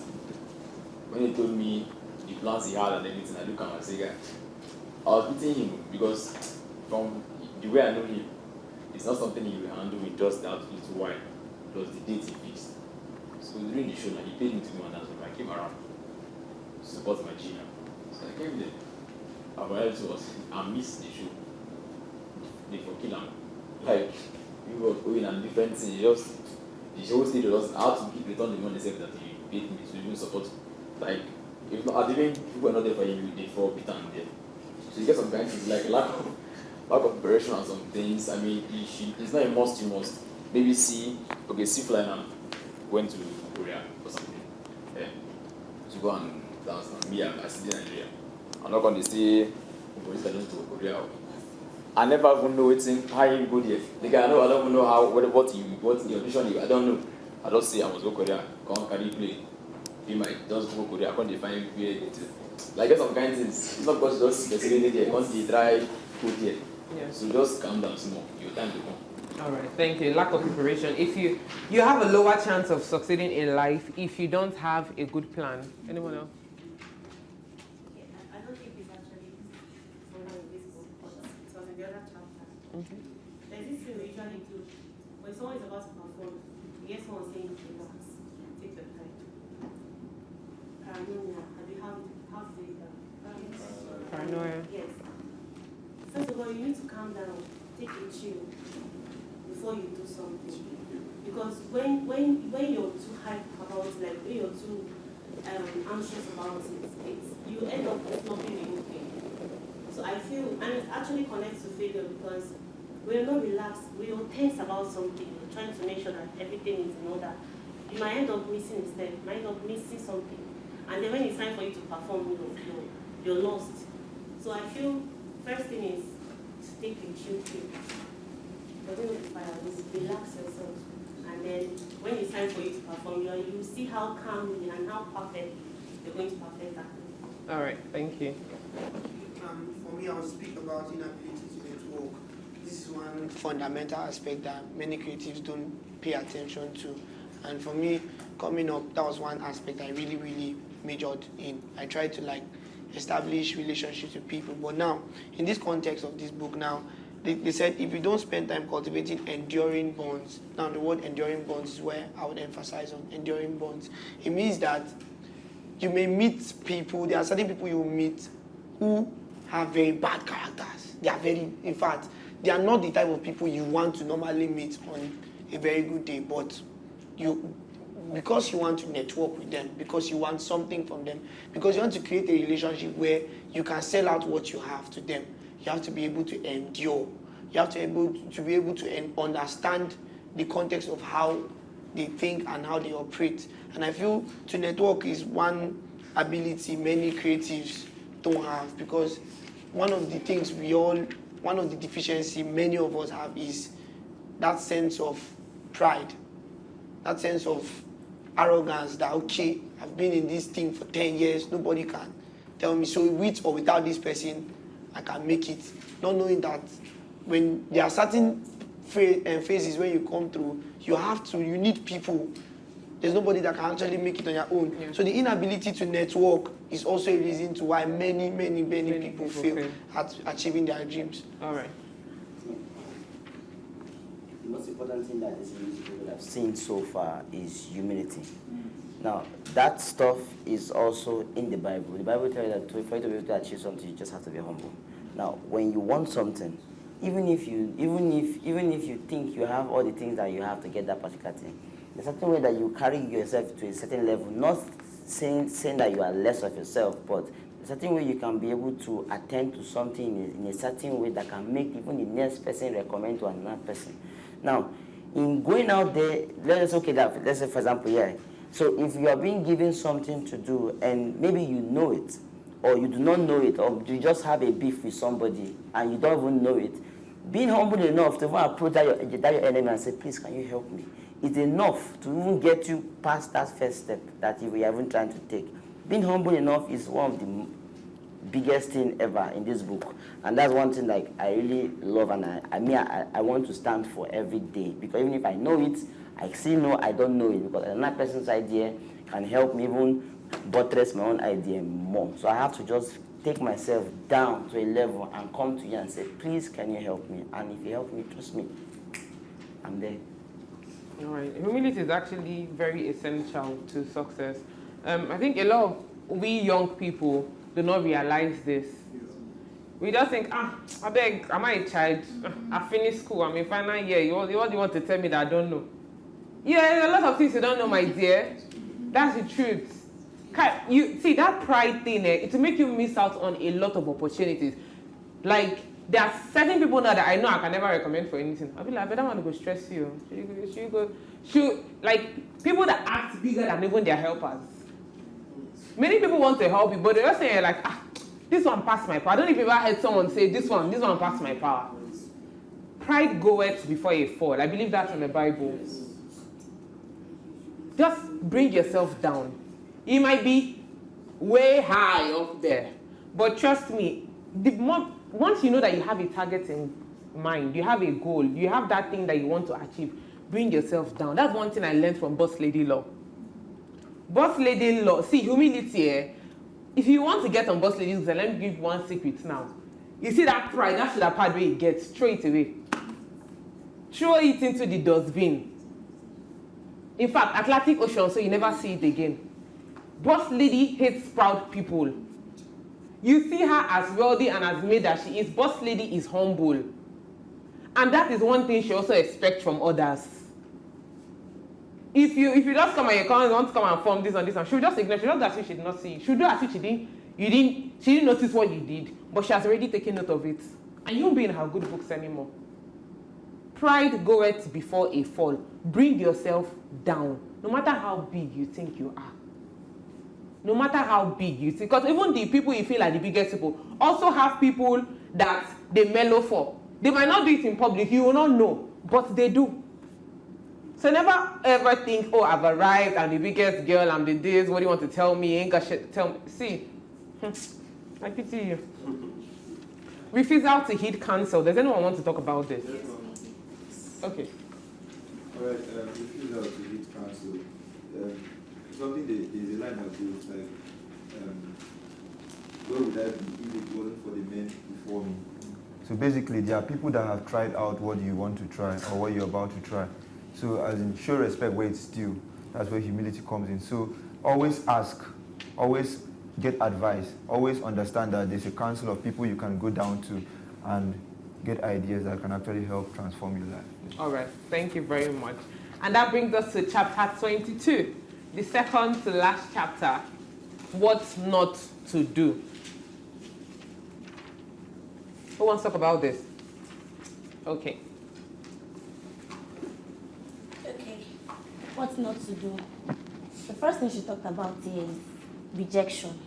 When he told me the plans he had and everything, I look at him and say, I was beating him because from the way I know him, it's not something he will handle in just that little while, plus the date he fixed. So during the show, he paid me to do, and that's when I came around to support my Gina. So I came there. And my else was, I missed the show. They for kill him. Like, we were going and different things. The whole stage was how to return the money that he paid me to even support. Like, if not, even people were not there for you, they for beat and there. So you get some kind of like lack of preparation and some things. I mean, it's not a must, you must. Maybe see fly now went to Korea or something. Yeah. To go and dance. And me, I sit in Nigeria. I'm not going to say, police are going to Korea. I never even know how you go there. Like, I don't even know what the audition is. I don't know. I just say I must go Korea, come carry play. He might just go Korea, can't define where it is. Like some kind of things. It's not because just specifically there, can't be dry food here. Yeah. So just calm down small. Your time to come. All right, thank you. Lack of preparation. If you have a lower chance of succeeding in life if you don't have a good plan. Anyone else? I don't think it's actually following this book, but it was in the other chapter. Okay. There's this thing we usually do. When someone is about to perform, you hear someone saying, relax, take your time. Paranoia. Have you how to say that? Paranoia. Yes. First of all, you need to calm down, take a chill before you do something. Because when you're too hyped about it, like when you're too anxious about it, you end up not feeling okay. So I feel, and it actually connects to failure because we're not relaxed, we're tense about something, we're trying to make sure that everything is in order. You might end up missing a step, you might end up missing something. And then when it's time for you to perform, you're lost. So I feel first thing is to take a chill pill. Relax yourself. And then when it's time for you to perform, you see how calmly and how perfect you're going to perfect that. All right, thank you. For me, I will speak about inability to network. This is one fundamental aspect that many creatives don't pay attention to. And for me, coming up, that was one aspect I really, really majored in. I tried to establish relationships with people. But now, in this context of this book now, they said if you don't spend time cultivating enduring bonds, now the word enduring bonds is where I would emphasize on enduring bonds. It means that you may meet people, there are certain people you meet who have very bad characters. They are in fact, they are not the type of people you want to normally meet on a very good day, but because you want to network with them, because you want something from them, because you want to create a relationship where you can sell out what you have to them, you have to be able to endure. You have to be able to understand the context of how they think and how they operate. And I feel to network is one ability many creatives don't have, because one of the things one of the deficiency many of us have is that sense of pride, that sense of arrogance that, okay, I've been in this thing for 10 years, nobody can tell me, so with or without this person, I can make it. Not knowing that when there are certain phases when you come through, you need people. There's nobody that can actually make it on your own. Yeah. So the inability to network is also a reason to why many people fail at achieving their dreams. All right. The most important thing that these people have seen so far is humility. Now, that stuff is also in the Bible. The Bible tells you that for you to be able to achieve something, you just have to be humble. Now, when you want something, even if you think you have all the things that you have to get that particular thing, there's a certain way that you carry yourself to a certain level, not saying that you are less of yourself, but a certain way you can be able to attend to something in a certain way that can make even the next person recommend to another person. Now, in going out there, let's say, for example, yeah. So if you are being given something to do and maybe you know it, or you do not know it, or you just have a beef with somebody and you don't even know it, being humble enough to even approach that your enemy and say, please, can you help me? It's enough to even get you past that first step that you were even trying to take. Being humble enough is one of the biggest thing ever in this book. And that's one thing like I really love, and I want to stand for every day. Because even if I know it, I still know I don't know it, because another person's idea can help me even buttress my own idea more. So I have to just take myself down to a level and come to you and say, please, can you help me? And if you help me, trust me, I'm there. All right. Humility is actually very essential to success. I think a lot of we young people do not realize this. We just think, I beg, am I a child? I finished school, I'm in final year. What do you want to tell me that I don't know? Yeah, a lot of things you don't know, my dear. That's the truth. You see, that pride thing, it will make you miss out on a lot of opportunities. Like, there are certain people now that I know I can never recommend for anything. I'll be like, I better want to go stress you. Like, people that act bigger than even their helpers. Many people want to help you, but they're just saying, like, this one passed my power. I don't know if you ever heard someone say, this one passed my power. Pride goeth before a fall. I believe that's in the Bible. just bring yourself down. You might be way high up there, but trust me, once you know that you have a target in mind, you have a goal, you have that thing that you want to achieve, bring yourself down. That's one thing I learned from Bossladylaw. Bossladylaw, see, humility, if you want to get on Bossladylaw, let me give you one secret now. You see that pride, that should have part where it gets, throw it away. Throw it into the dustbin. In fact, Atlantic Ocean, so you never see it again. Boss lady hates proud people. You see her as wealthy and as made as she is. Boss lady is humble. And that is one thing she also expects from others. If you just come and you want to come and form this and this, and she'll just ignore, she'll just as if she did not see it. She'll do as if she didn't notice what you did, but she has already taken note of it. And you won't be in her good books anymore. Pride goeth before a fall. Bring yourself down, no matter how big you think you are. No matter how big you think, because even the people you feel are the biggest people also have people that they mellow for. They might not do it in public, you will not know, but they do. So never ever think, oh, I've arrived, I'm the biggest girl, I'm the this, what do you want to tell me? Ain't got shit to tell me. See, I pity you. Refusal to heed counsel. Does anyone want to talk about this? Okay. All right, refusal to heed counsel. Something there's a line that goes like, where would I be if it wasn't for the men before me? So basically, there are people that have tried out what you want to try or what you're about to try. So as in show respect where it's due, that's where humility comes in. So always ask, always get advice, always understand that there's a council of people you can go down to and get ideas that can actually help transform your life. All right, thank you very much. And that brings us to chapter 22, the second to last chapter, what not to do. Who wants to talk about this? Okay. Okay, what not to do? The first thing she talked about is rejection.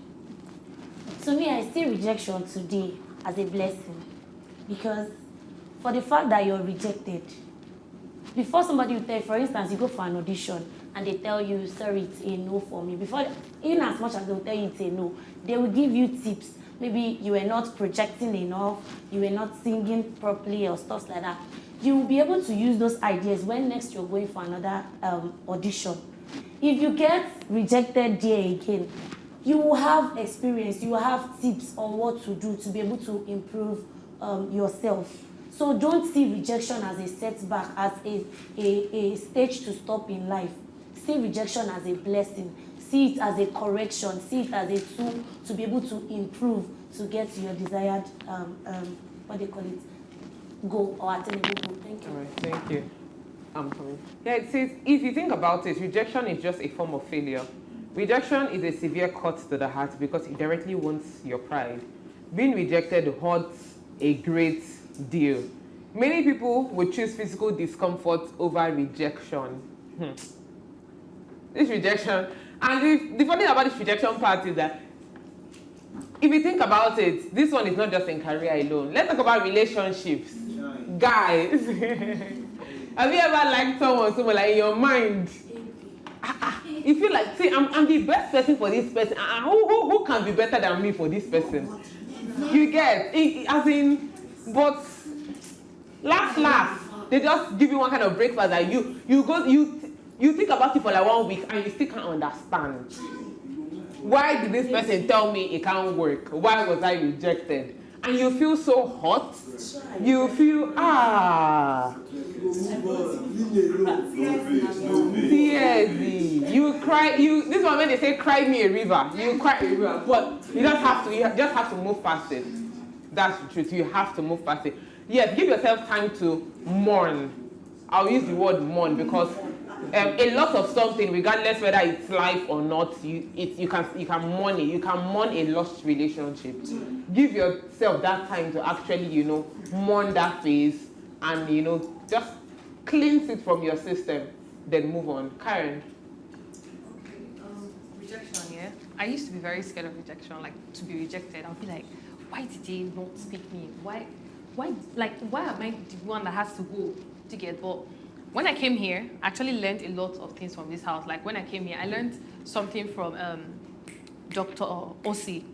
To me, I see rejection today as a blessing, because for the fact that you're rejected, before somebody will tell you, for instance, you go for an audition and they tell you, sorry, it's a no for me. Before, even as much as they'll tell you it's a no, they will give you tips. Maybe you were not projecting enough, you were not singing properly or stuff like that. You will be able to use those ideas when next you're going for another audition. If you get rejected there again, you will have experience, you will have tips on what to do to be able to improve yourself. So don't see rejection as a setback, as a stage to stop in life. See rejection as a blessing. See it as a correction. See it as a tool to be able to improve, to get to your desired, what do you call it, goal or attainable goal. Thank you. All right, thank you. I'm coming. Yeah, it says, if you think about it, rejection is just a form of failure. Rejection is a severe cut to the heart because it directly wounds your pride. Being rejected hurts a great deal. Many people would choose physical discomfort over rejection. This rejection, and the funny thing about this rejection part is that if you think about it, this one is not just in career alone. Let's talk about relationships. Guys, have you ever liked someone like in your mind? You feel like, see, I'm the best person for this person. Who can be better than me for this person? You get, as in, but laugh. They just give you one kind of breakfast that you think about it for like 1 week and you still can't understand. Why did this person tell me it can't work? Why was I rejected? And you feel so hot. You feel, tears. You cry. This one when they say cry me a river, you cry a river. But you just have to move past it. That's the truth. You have to move past it. Yes, give yourself time to mourn. I'll use the word mourn because a lot of something, regardless whether it's life or not, you can mourn it. You can mourn a lost relationship. Give yourself that time to actually, mourn that phase and, just cleanse it from your system, then move on. Karen. Rejection, yeah. I used to be very scared of rejection, like to be rejected. I'll be like, why did they not pick me? Why am I the one that has to go to get? But when I came here, I actually learned a lot of things from this house. Like when I came here, I learned something from Dr. Osi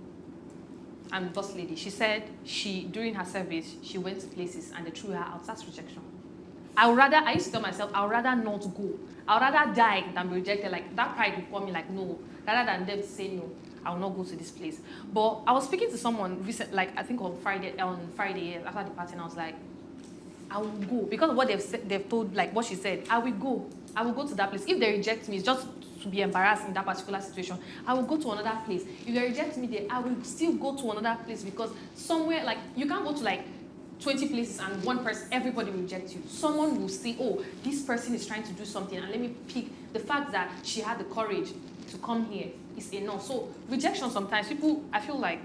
and boss lady. She said during her service, she went to places and they threw her out. That's rejection. I used to tell myself, I would rather not go. I would rather die than be rejected. Like that pride would call me like, no, rather than them say no, I will not go to this place. But I was speaking to someone recent, like I think on Friday after the party, and I was like, I will go because of what they've told, like what she said. I will go to that place. If they reject me, it's just to be embarrassed in that particular situation. I will go to another place. If they reject me there, I will still go to another place because somewhere, like you can't go to like 20 places and one person, everybody will reject you. Someone will say, oh, this person is trying to do something, and let me pick. The fact that she had the courage to come here is enough. So rejection sometimes, I feel like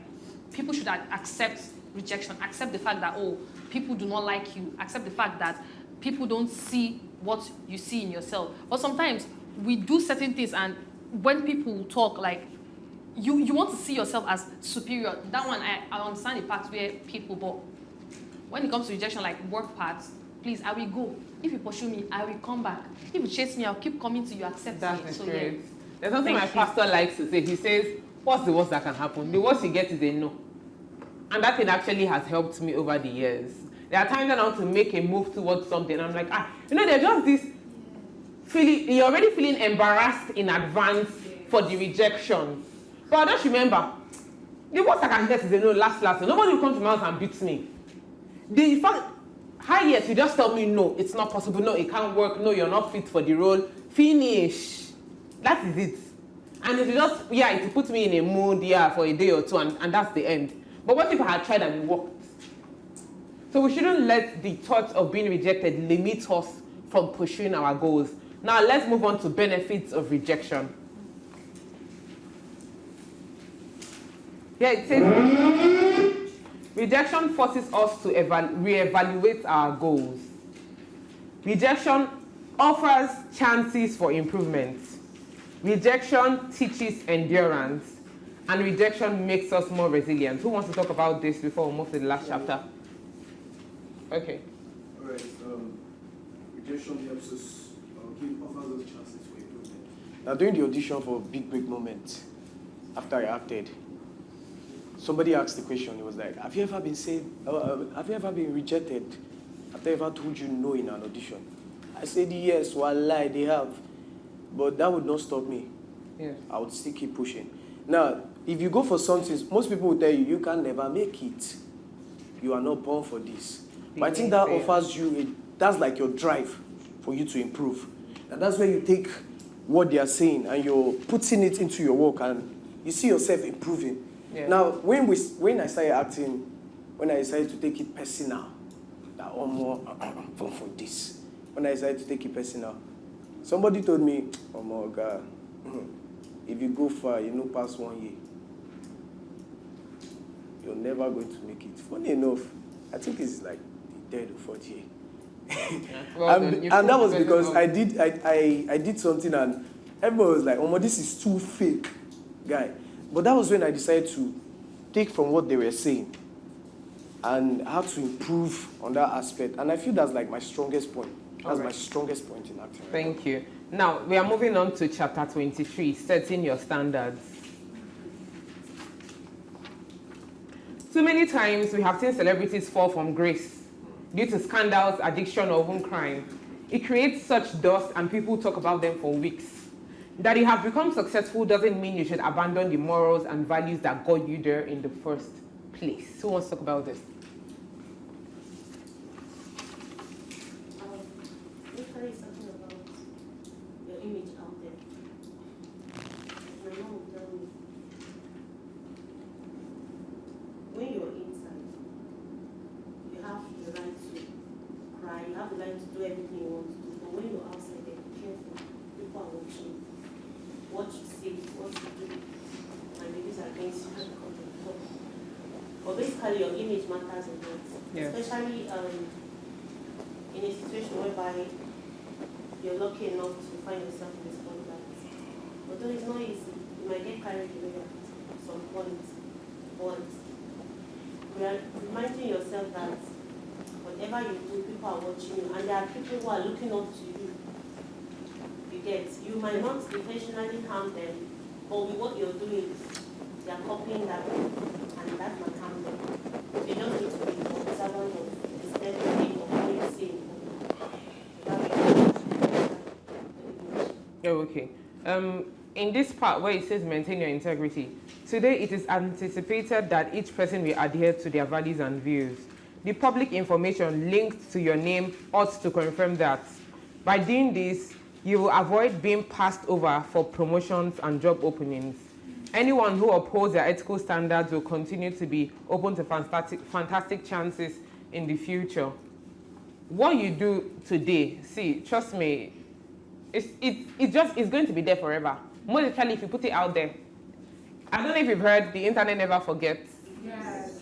people should accept rejection, accept the fact that, oh, people do not like you, accept the fact that people don't see what you see in yourself. But sometimes we do certain things, and when people talk, like, you want to see yourself as superior. That one, I understand the part where people, but when it comes to rejection, like work parts, please, I will go. If you pursue me, I will come back. If you chase me, I'll keep coming to you, accept me. So, yeah. There's something my pastor likes to say. He says, what's the worst that can happen? The worst you get is a no. And that thing actually has helped me over the years. There are times that I want to make a move towards something. I'm like, there's just this feeling, you're already feeling embarrassed in advance for the rejection. But just remember, the worst I can get is a no, last. Nobody will come to my house and beat me. The fact, yes, you just tell me, no, it's not possible, no, it can't work, no, you're not fit for the role, finish. That is it. And if you just, it puts me in a mood, for a day or two, and that's the end. But what if I had tried and it worked? So we shouldn't let the thought of being rejected limit us from pursuing our goals. Now let's move on to benefits of rejection. It says, rejection forces us to reevaluate our goals. Rejection offers chances for improvement. Rejection teaches endurance. And rejection makes us more resilient. Who wants to talk about this before we move to the last chapter? Okay. All right. Rejection helps us, offers us chances for improvement. Now, during the audition for Big Break Moment, after I acted, somebody asked the question. It was like, have you ever been rejected? Have they ever told you no in an audition? I said, yes, wallah, they have. But that would not stop me. Yeah. I would still keep pushing. Now, if you go for something, most people will tell you, you can never make it. You are not born for this. But I think that offers you, that's like your drive for you to improve. And that's where you take what they are saying and you're putting it into your work and you see yourself improving. Yeah. Now, when I started acting, when I decided to take it personal, that I'm more born for this. When I decided to take it personal, somebody told me, oh my God, if you go far, past 1 year, you're never going to make it. Funny enough, I think it's like the third or fourth year. and that was because I did something and everyone was like, oh, this is too fake, guy. But that was when I decided to take from what they were saying and how to improve on that aspect. And I feel that's like my strongest point. That's my strongest point in acting. Thank you. Now, we are moving on to chapter 23, setting your standards. Too many times we have seen celebrities fall from grace due to scandals, addiction, or even crime. It creates such dust and people talk about them for weeks. That you have become successful doesn't mean you should abandon the morals and values that got you there in the first place. Who wants to talk about this? But basically, your image matters a lot, especially in a situation whereby you're lucky enough to find yourself in the spotlight. Although it's not easy, you might get carried away at some point, but reminding yourself that whatever you do, people are watching you, and there are people who are looking up to you. You get, you might not intentionally harm them, but with what you're doing, they are copying that, and that might harm them. So you just need to be observant of the step you take of what you say. Okay. In this part where it says maintain your integrity, today it is anticipated that each person will adhere to their values and views. The public information linked to your name ought to confirm that. By doing this, you will avoid being passed over for promotions and job openings. Anyone who upholds their ethical standards will continue to be open to fantastic chances in the future. What you do today, see, trust me, it's going to be there forever. Most especially if you put it out there. I don't know if you've heard, the internet never forgets. Yes.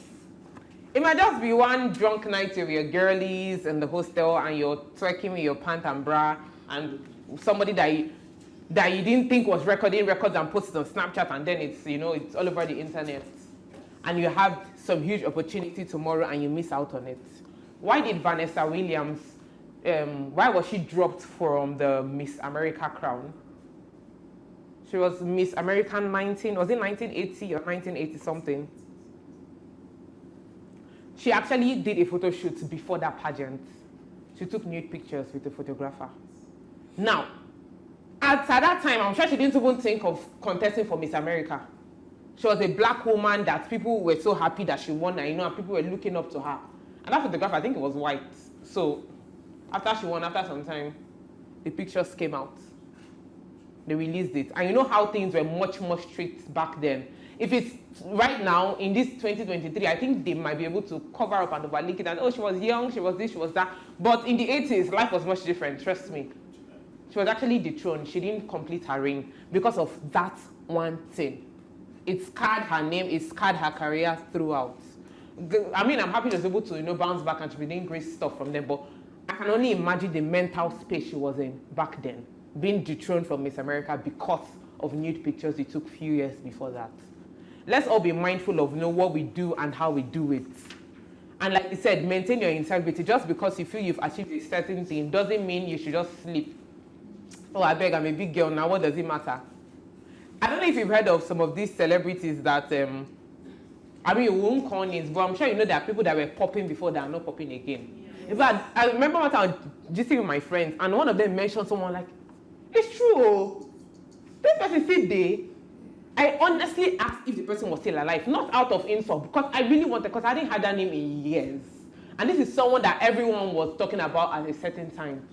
It might just be one drunk night with your girlies in the hostel and you're twerking with your pant and bra and somebody that you didn't think was recording records and posts on Snapchat, and then it's, you know, it's all over the internet. And you have some huge opportunity tomorrow and you miss out on it. Why did Vanessa Williams, why was she dropped from the Miss America crown? She was Miss America 19, was it 1980 or 1980 something? She actually did a photo shoot before that pageant. She took nude pictures with the photographer. Now, at that time, I'm sure she didn't even think of contesting for Miss America. She was a black woman that people were so happy that she won, and, you know, and people were looking up to her. And that photographer, I think it was white. So after she won, after some time, the pictures came out. They released it. And you know how things were much more strict back then. If it's right now, in this 2023, I think they might be able to cover up and overlook it. And, oh, she was young, she was this, she was that. But in the 80s, life was much different, trust me. She was actually dethroned. She didn't complete her reign because of that one thing. It scarred her name, it scarred her career throughout. I mean, I'm happy she was able to, you know, bounce back and she be doing great stuff from them, but I can only imagine the mental space she was in back then, being dethroned from Miss America because of nude pictures we took a few years before that. Let's all be mindful of, you know, what we do and how we do it. And like you said, maintain your integrity. Just because you feel you've achieved a certain thing doesn't mean you should just sleep. Oh, I beg, I'm a big girl now, what does it matter? I don't know if you've heard of some of these celebrities that, I mean, you won't call names, but I'm sure you know there are people that were popping before that are not popping again. In fact, I remember what I was just with my friends, and one of them mentioned someone like, it's true, this person said they. I honestly asked if the person was still alive, not out of insult, because I really wanted, because I didn't have that name in years. And this is someone that everyone was talking about at a certain time.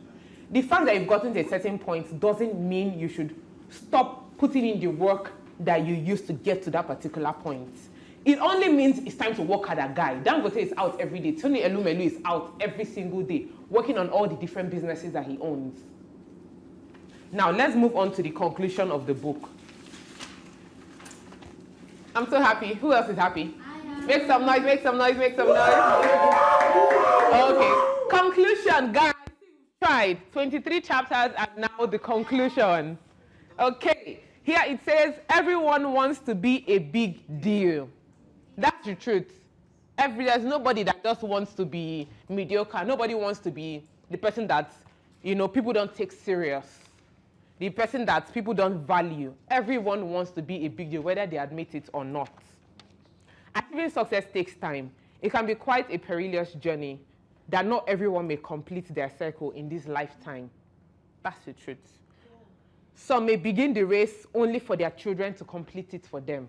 The fact that you've gotten to a certain point doesn't mean you should stop putting in the work that you used to get to that particular point. It only means it's time to work harder, guy. Dangote is out every day. Tony Elumelu is out every single day, working on all the different businesses that he owns. Now, let's move on to the conclusion of the book. I'm so happy. Who else is happy? Make some noise, make some noise, make some noise. Okay. Conclusion, guys. Tried 23 chapters and now the conclusion. Okay. Here it says, everyone wants to be a big deal. That's the truth. There's nobody that just wants to be mediocre. Nobody wants to be the person that, you know, people don't take serious. The person that people don't value. Everyone wants to be a big deal, whether they admit it or not. Achieving success takes time. It can be quite a perilous journey that not everyone may complete their circle in this lifetime. That's the truth. Yeah. Some may begin the race only for their children to complete it for them,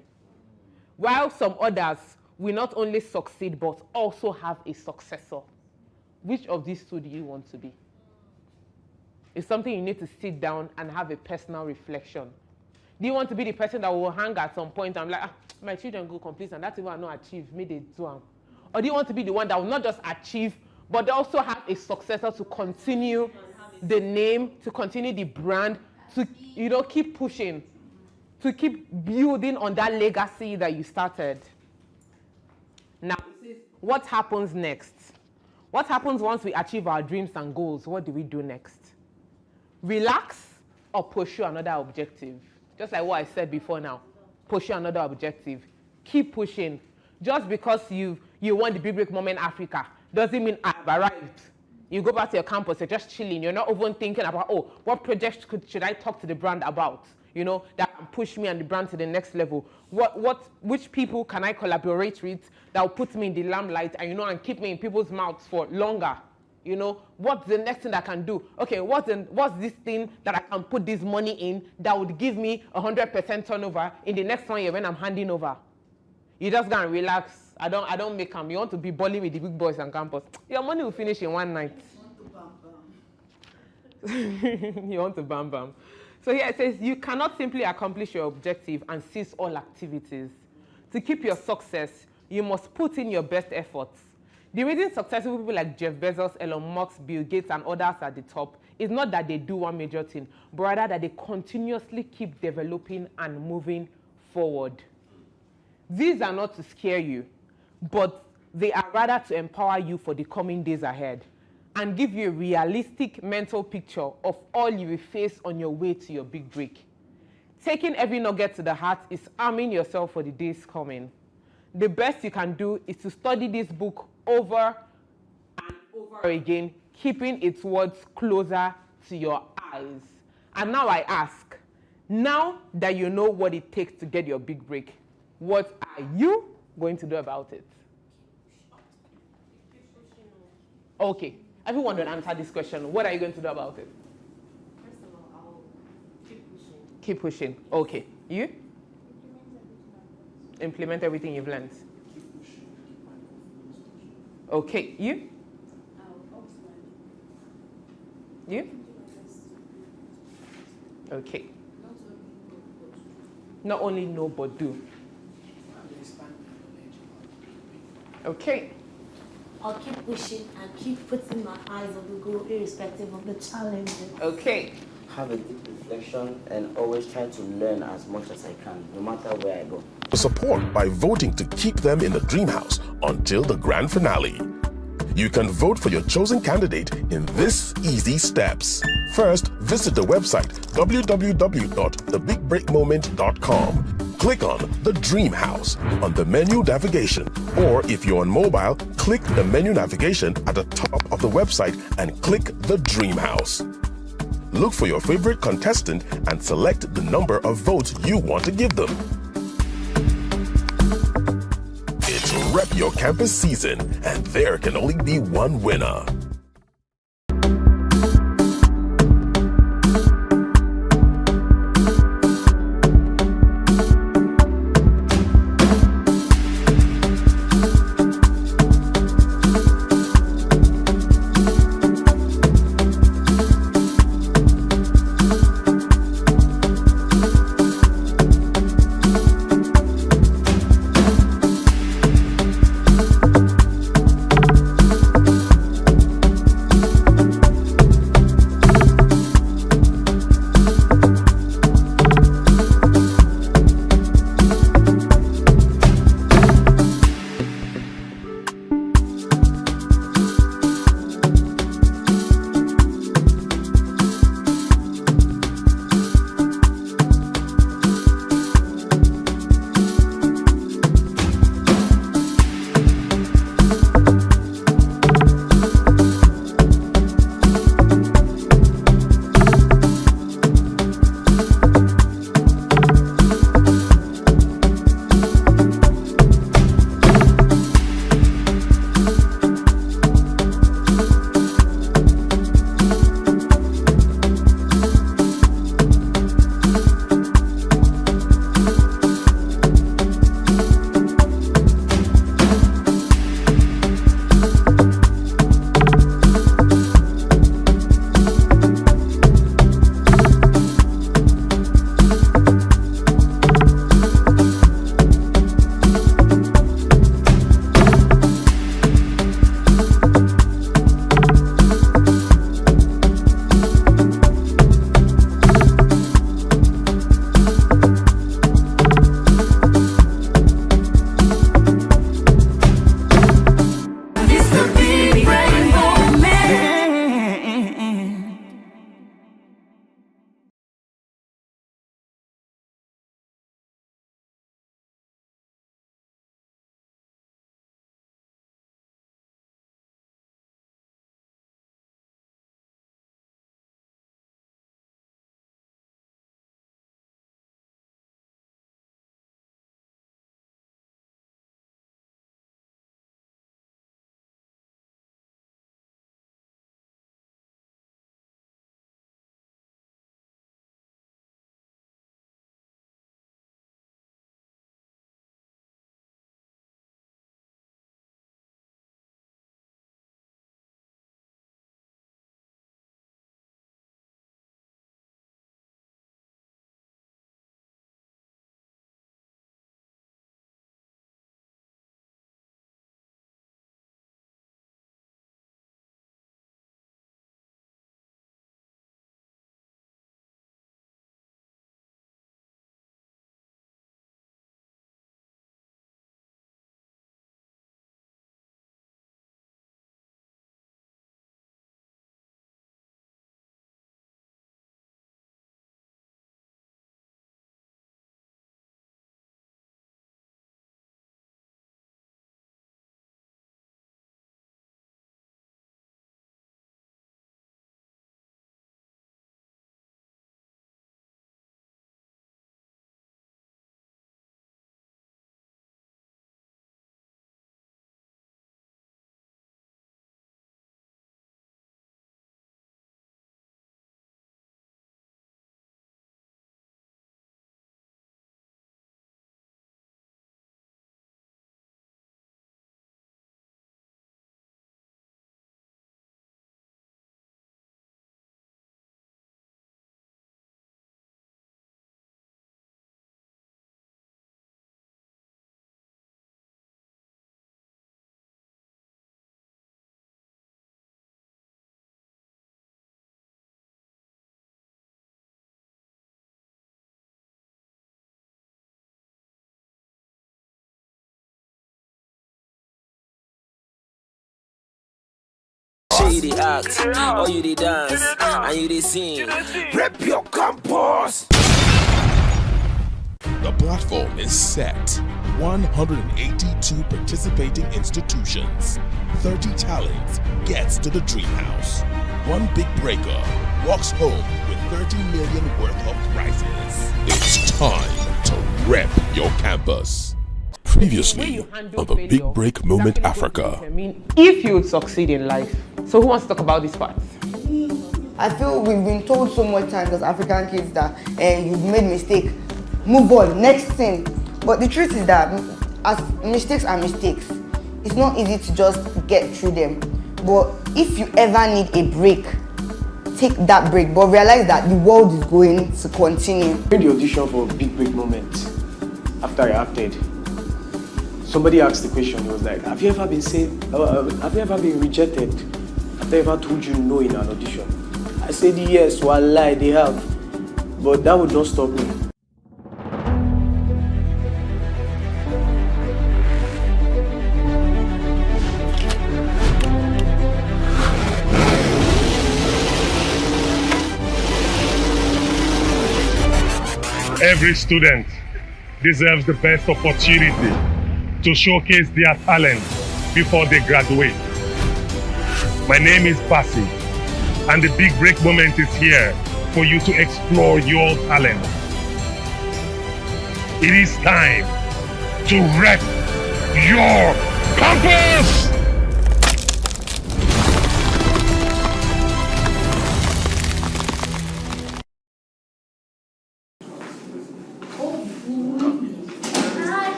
while some others will not only succeed but also have a successor. Which of these two do you want to be? It's something you need to sit down and have a personal reflection. Do you want to be the person that will hang at some point and like, my children go complete and that's even I not achieve, maybe they do them? Or do you want to be the one that will not just achieve, but also have a successor to continue the name, to continue the brand, to, you know, keep pushing, to keep building on that legacy that you started? Now, what happens next? What happens once we achieve our dreams and goals? What do we do next? Relax or pursue another objective? Just like what I said before now. Pursue another objective. Keep pushing. Just because you won the Big Break Moment Africa doesn't mean I've arrived. You go back to your campus, you're just chilling. You're not even thinking about, oh, what project should I talk to the brand about? You know, that can push me and the brand to the next level. Which people can I collaborate with that will put me in the limelight and, you know, and keep me in people's mouths for longer? You know, what's the next thing I can do? Okay, what's this thing that I can put this money in that would give me 100% turnover in the next 1 year when I'm handing over? You just gonna relax. I don't make them. You want to be balling with the big boys on campus. Your money will finish in one night. You want to bam bam. So here it says, you cannot simply accomplish your objective and cease all activities. To keep your success, you must put in your best efforts. The reason successful people like Jeff Bezos, Elon Musk, Bill Gates, and others at the top is not that they do one major thing, but rather that they continuously keep developing and moving forward. These are not to scare you, but they are rather to empower you for the coming days ahead and give you a realistic mental picture of all you will face on your way to your big break. Taking every nugget to the heart is arming yourself for the days coming. The best you can do is to study this book over and over again, keeping its words closer to your eyes. And now I ask, now that you know what it takes to get your big break, what are you going to do about it? Okay, everyone will answer this question. What are you going to do about it? First of all, I'll keep pushing. Keep pushing. Okay. You? Implement everything you've learned. Okay. You? You? Okay. Not only know, but do. Okay. I'll keep pushing and keep putting my eyes on the goal irrespective of the challenges. Okay. Have a deep reflection and always try to learn as much as I can, no matter where I go. Support by voting to keep them in the dream house until the grand finale. You can vote for your chosen candidate in this easy steps. First, visit the website www.thebigbreakmoment.com. Click on the Dream House on the menu navigation, or if you're on mobile, click the menu navigation at the top of the website and click the Dream House. Look for your favorite contestant and select the number of votes you want to give them. It's Rep Your Campus season, and there can only be one winner. you the act, or you the dance, and you the sing. Rep your campus. The platform is set. 182 participating institutions. 30 talents gets to the dream house. One big breaker walks home with 30 million worth of prizes. It's time to rep your campus. Previously on the Big Break Moment Africa. I mean, if you would succeed in life. So who wants to talk about this part? I feel we've been told so much times as African kids that you've made mistake, move on, next thing. But the truth is that as mistakes are mistakes, it's not easy to just get through them. But if you ever need a break, take that break, but realize that the world is going to continue. During the audition for Big Break Moment, after I acted, somebody asked the question. He was like, have you ever been have you ever been rejected? Have they ever told you no in an audition? I said yes, wallahi, they have. But that would not stop me. Every student deserves the best opportunity to showcase their talent before they graduate. My name is Pasi, and the Big Break Moment is here for you to explore your talent. It is time to rep your campus!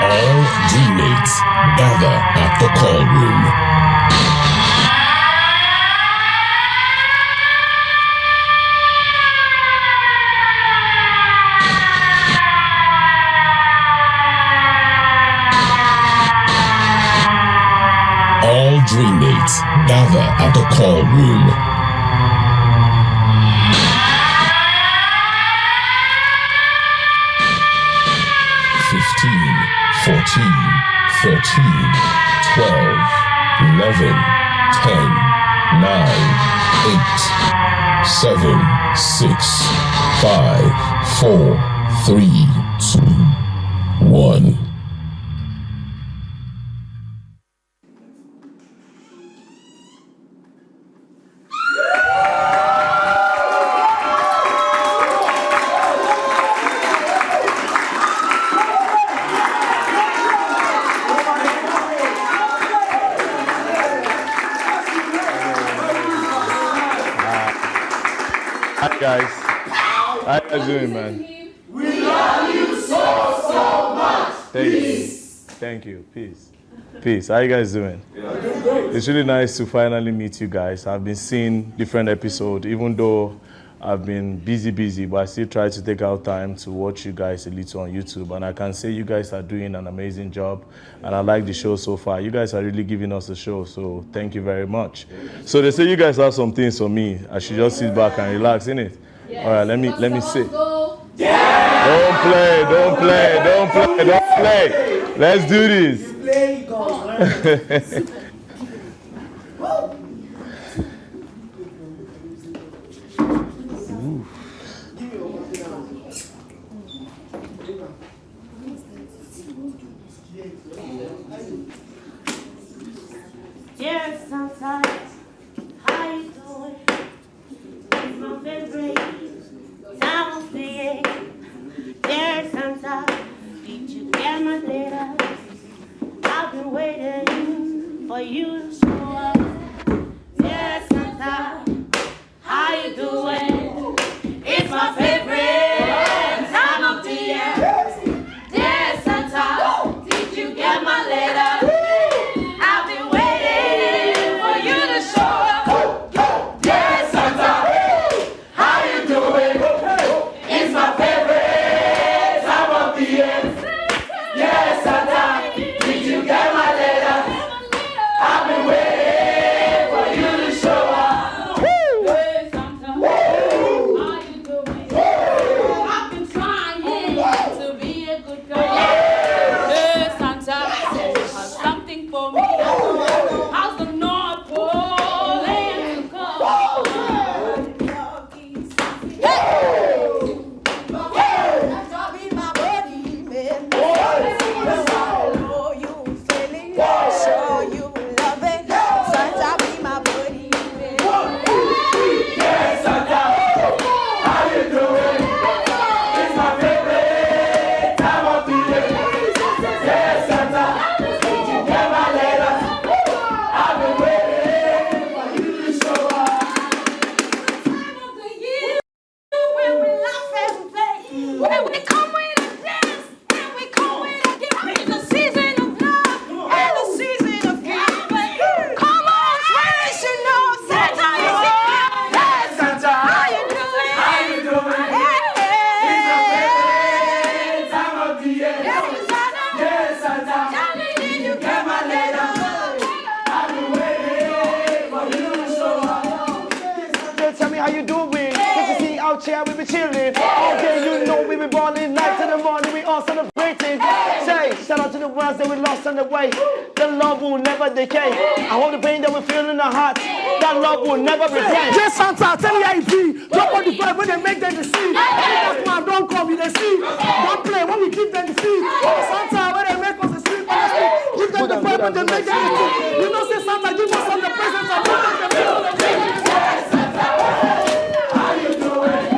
All teammates gather at the call room. All dreammates gather at the call room. Fifteen, 14, 13, 12, 11, 10, 9, 8, 7, 6, 5, 4, 3, 2, 1. Hi guys, how you guys doing, man? We love you so much. Thank you. Peace. How you guys doing? It's really nice to finally meet you guys. I've been seeing different episodes, even though I've been busy, but I still try to take out time to watch you guys a little on YouTube. And I can say you guys are doing an amazing job. And I like the show so far. You guys are really giving us a show, so thank you very much. So they say you guys have some things for me. I should just sit back and relax, innit? All right, let me sit. Don't play. Let's do this. Dear Santa, how you doing? It's my favorite time of the year. Dear Santa, did you get my letter? I've been waiting for you to show up. Dear Santa, how you doing? It's my favorite time of the year. Dear Santa, did you get my letter? I've been waiting. waiting for me. How's the North Pole land to come? Here we be chilling. All day you know we be balling. Night to the morning we all celebrating. Say, shout out to the ones that we lost on the way. The love will never decay. I hope the pain that we feel in our hearts, that love will never repay. Yes, Santa, tell me how it be. Drop on the vibe when they make them the see. That's man, don't come, you they see. Don't play when we give them the see. Santa, when they make us the sleep, give them the vibe when they make them the see. You know, say Santa, give us all the presents and give them the presents. Yes, Santa, how you doing?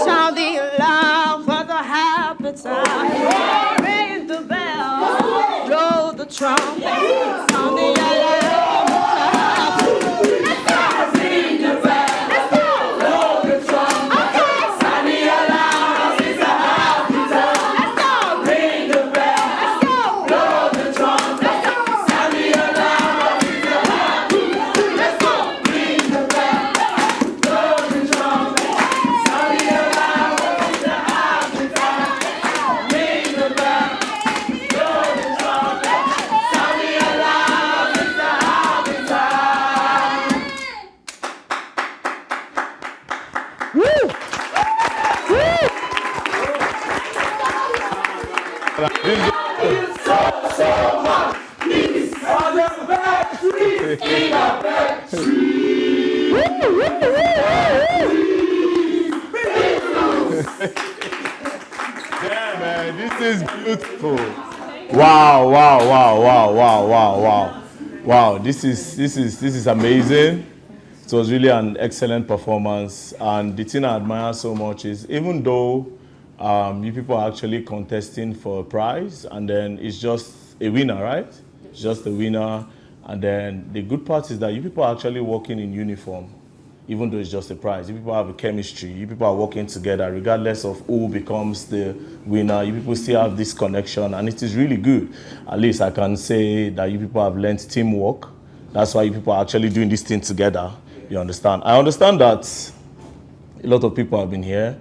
Sound the alarm for the happy time. Ring the bell, blow the trumpet. Sound the alarm. Let's go. Ring the bell, let's go. Blow the trumpet. Sound the alarm. It's a happy time. Let's go. Ring the bell, let's go. Blow the trumpet. Sound the alarm. It's a happy time. Let's go. Ring the bell, blow the trumpet. Yeah, man, this is beautiful. Wow, wow, wow, wow, wow, wow, wow. Wow, this is amazing. It was really an excellent performance, and the thing I admire so much is even though you people are actually contesting for a prize, and then it's just a winner, right? It's just a winner, and then the good part is that you people are actually working in uniform, even though it's just a prize. You people have a chemistry, you people are working together, regardless of who becomes the winner. You people still have this connection, and it is really good. At least I can say that you people have learned teamwork. That's why you people are actually doing this thing together. You understand? I understand that a lot of people have been here,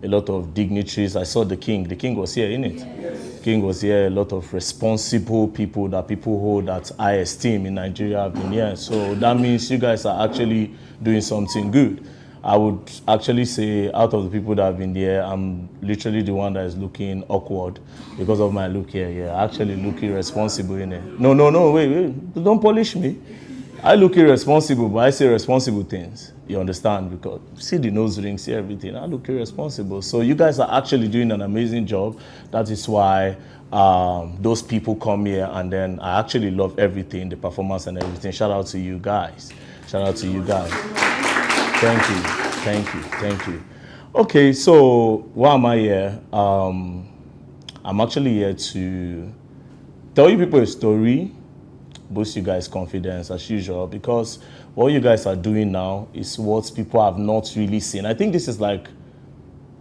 a lot of dignitaries. I saw the king. The king was here, innit? Yes. King was here. A lot of responsible people that people hold at high esteem in Nigeria have been here. So that means you guys are actually doing something good. I would actually say out of the people that have been there, I'm literally the one that is looking awkward because of my look here. Yeah, actually looking responsible, innit? No, wait, don't polish me. I look irresponsible, but I say responsible things. You understand? Because see the nose ring, see everything. I look irresponsible. So you guys are actually doing an amazing job. That is why those people come here, and then I actually love everything, the performance and everything. Shout out to you guys. Shout out to you guys. Thank you. Okay, so why am I here? I'm actually here to tell you people a story, boost you guys' confidence as usual, because what you guys are doing now is what people have not really seen. I think this is like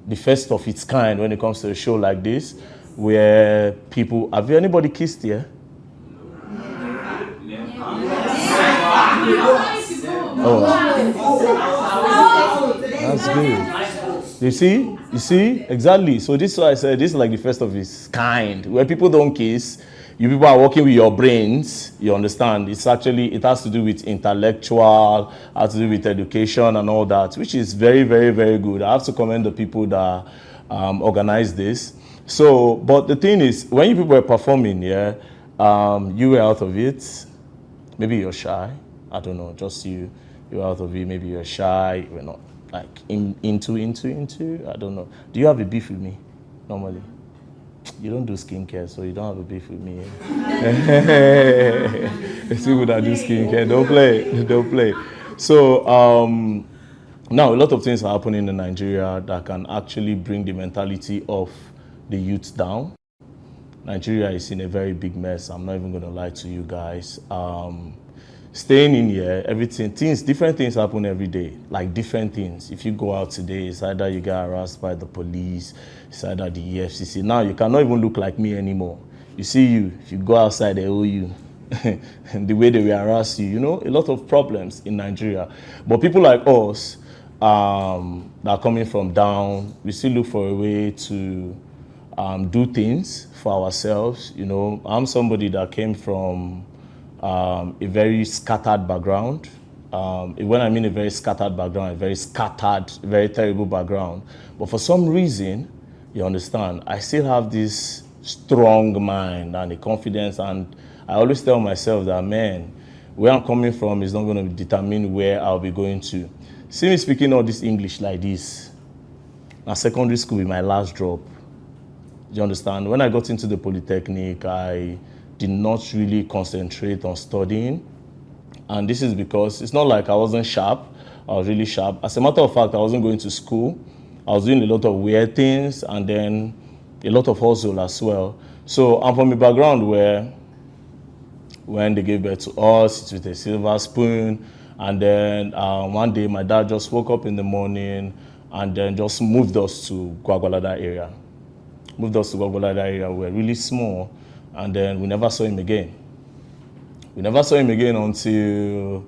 the first of its kind when it comes to a show like this, where people, have you anybody kissed here? Oh, that's good. You see, exactly. So this is why I said this is like the first of its kind, where people don't kiss. you people are working with your brains, you understand? It's actually, it has to do with intellectual, has to do with education and all that, which is very, very, very good. I have to commend the people that organized this. So, but the thing is, when you people were performing, yeah, you were out of it. Maybe you're shy. I don't know, just you were out of it. Maybe you're shy. We're not like into. I don't know. Do you have a beef with me normally? You don't do skincare, so you don't have a beef with me. It's people that do skincare. Don't play. So now a lot of things are happening in Nigeria that can actually bring the mentality of the youth down. Nigeria is in a very big mess. I'm not even going to lie to you guys. Staying in here, different things happen every day, like different things. If you go out today, it's either you get harassed by the police, it's either the EFCC. Now you cannot even look like me anymore. You see you, if you go outside, they owe you. The way they will harass you, you know, a lot of problems in Nigeria. But people like us that are coming from down, we still look for a way to do things for ourselves. You know, I'm somebody that came from a very scattered background. When I mean a very scattered background, very terrible background. But for some reason, you understand, I still have this strong mind and a confidence, and I always tell myself that, man, where I'm coming from is not going to determine where I'll be going to. See me speaking all this English like this. Now, secondary school is my last drop. Do you understand? When I got into the Polytechnic, I did not really concentrate on studying. And this is because it's not like I wasn't sharp. I was really sharp. As a matter of fact, I wasn't going to school. I was doing a lot of weird things and then a lot of hustle as well. So I'm from a background where when they gave birth to us, it's with a silver spoon. And then one day my dad just woke up in the morning and then just moved us to Gwagwalada area. We were really small. And then we never saw him again. We never saw him again until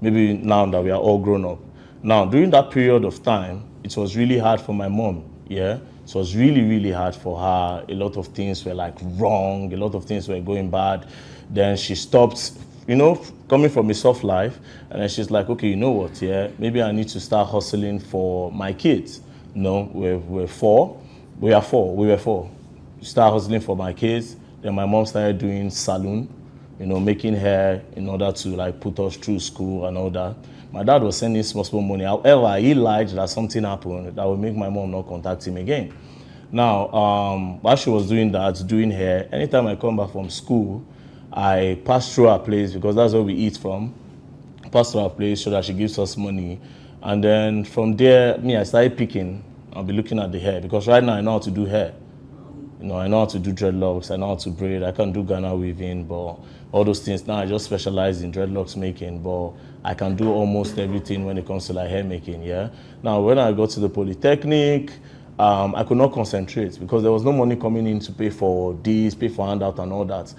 maybe now that we are all grown up. Now, during that period of time, it was really hard for my mom, yeah? It was really, really hard for her. A lot of things were like wrong. A lot of things were going bad. Then she stopped, you know, coming from a soft life. And then she's like, okay, you know what, yeah? Maybe I need to start hustling for my kids. No, we were four. Start hustling for my kids. Then my mom started doing salon, you know, making hair in order to like put us through school and all that. My dad was sending small money. However, he lied that something happened that would make my mom not contact him again. Now, while she was doing that, doing hair, anytime I come back from school, I pass through her place because that's where we eat from. Pass through her place so that she gives us money. And then from there, I started picking. I'll be looking at the hair because right now I know how to do hair. You know, I know how to do dreadlocks, I know how to braid, I can do Ghana weaving, but all those things. Now I just specialize in dreadlocks making, but I can do almost everything when it comes to like hair making, yeah? Now, when I got to the Polytechnic, I could not concentrate because there was no money coming in to pay for this, pay for handout and all that.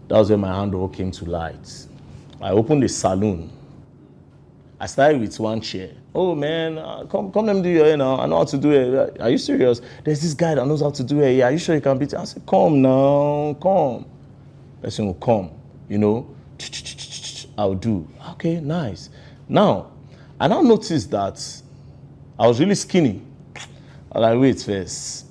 That was when my handle came to light. I opened a salon. I started with one chair. Oh man, come let me do your hair now. I know how to do it. Are you serious? There's this guy that knows how to do it. Yeah, are you sure you can beat it? I said, come now, come. Person will come, you know. I'll do. Okay, nice. Now, I now noticed that I was really skinny. I was like, wait first.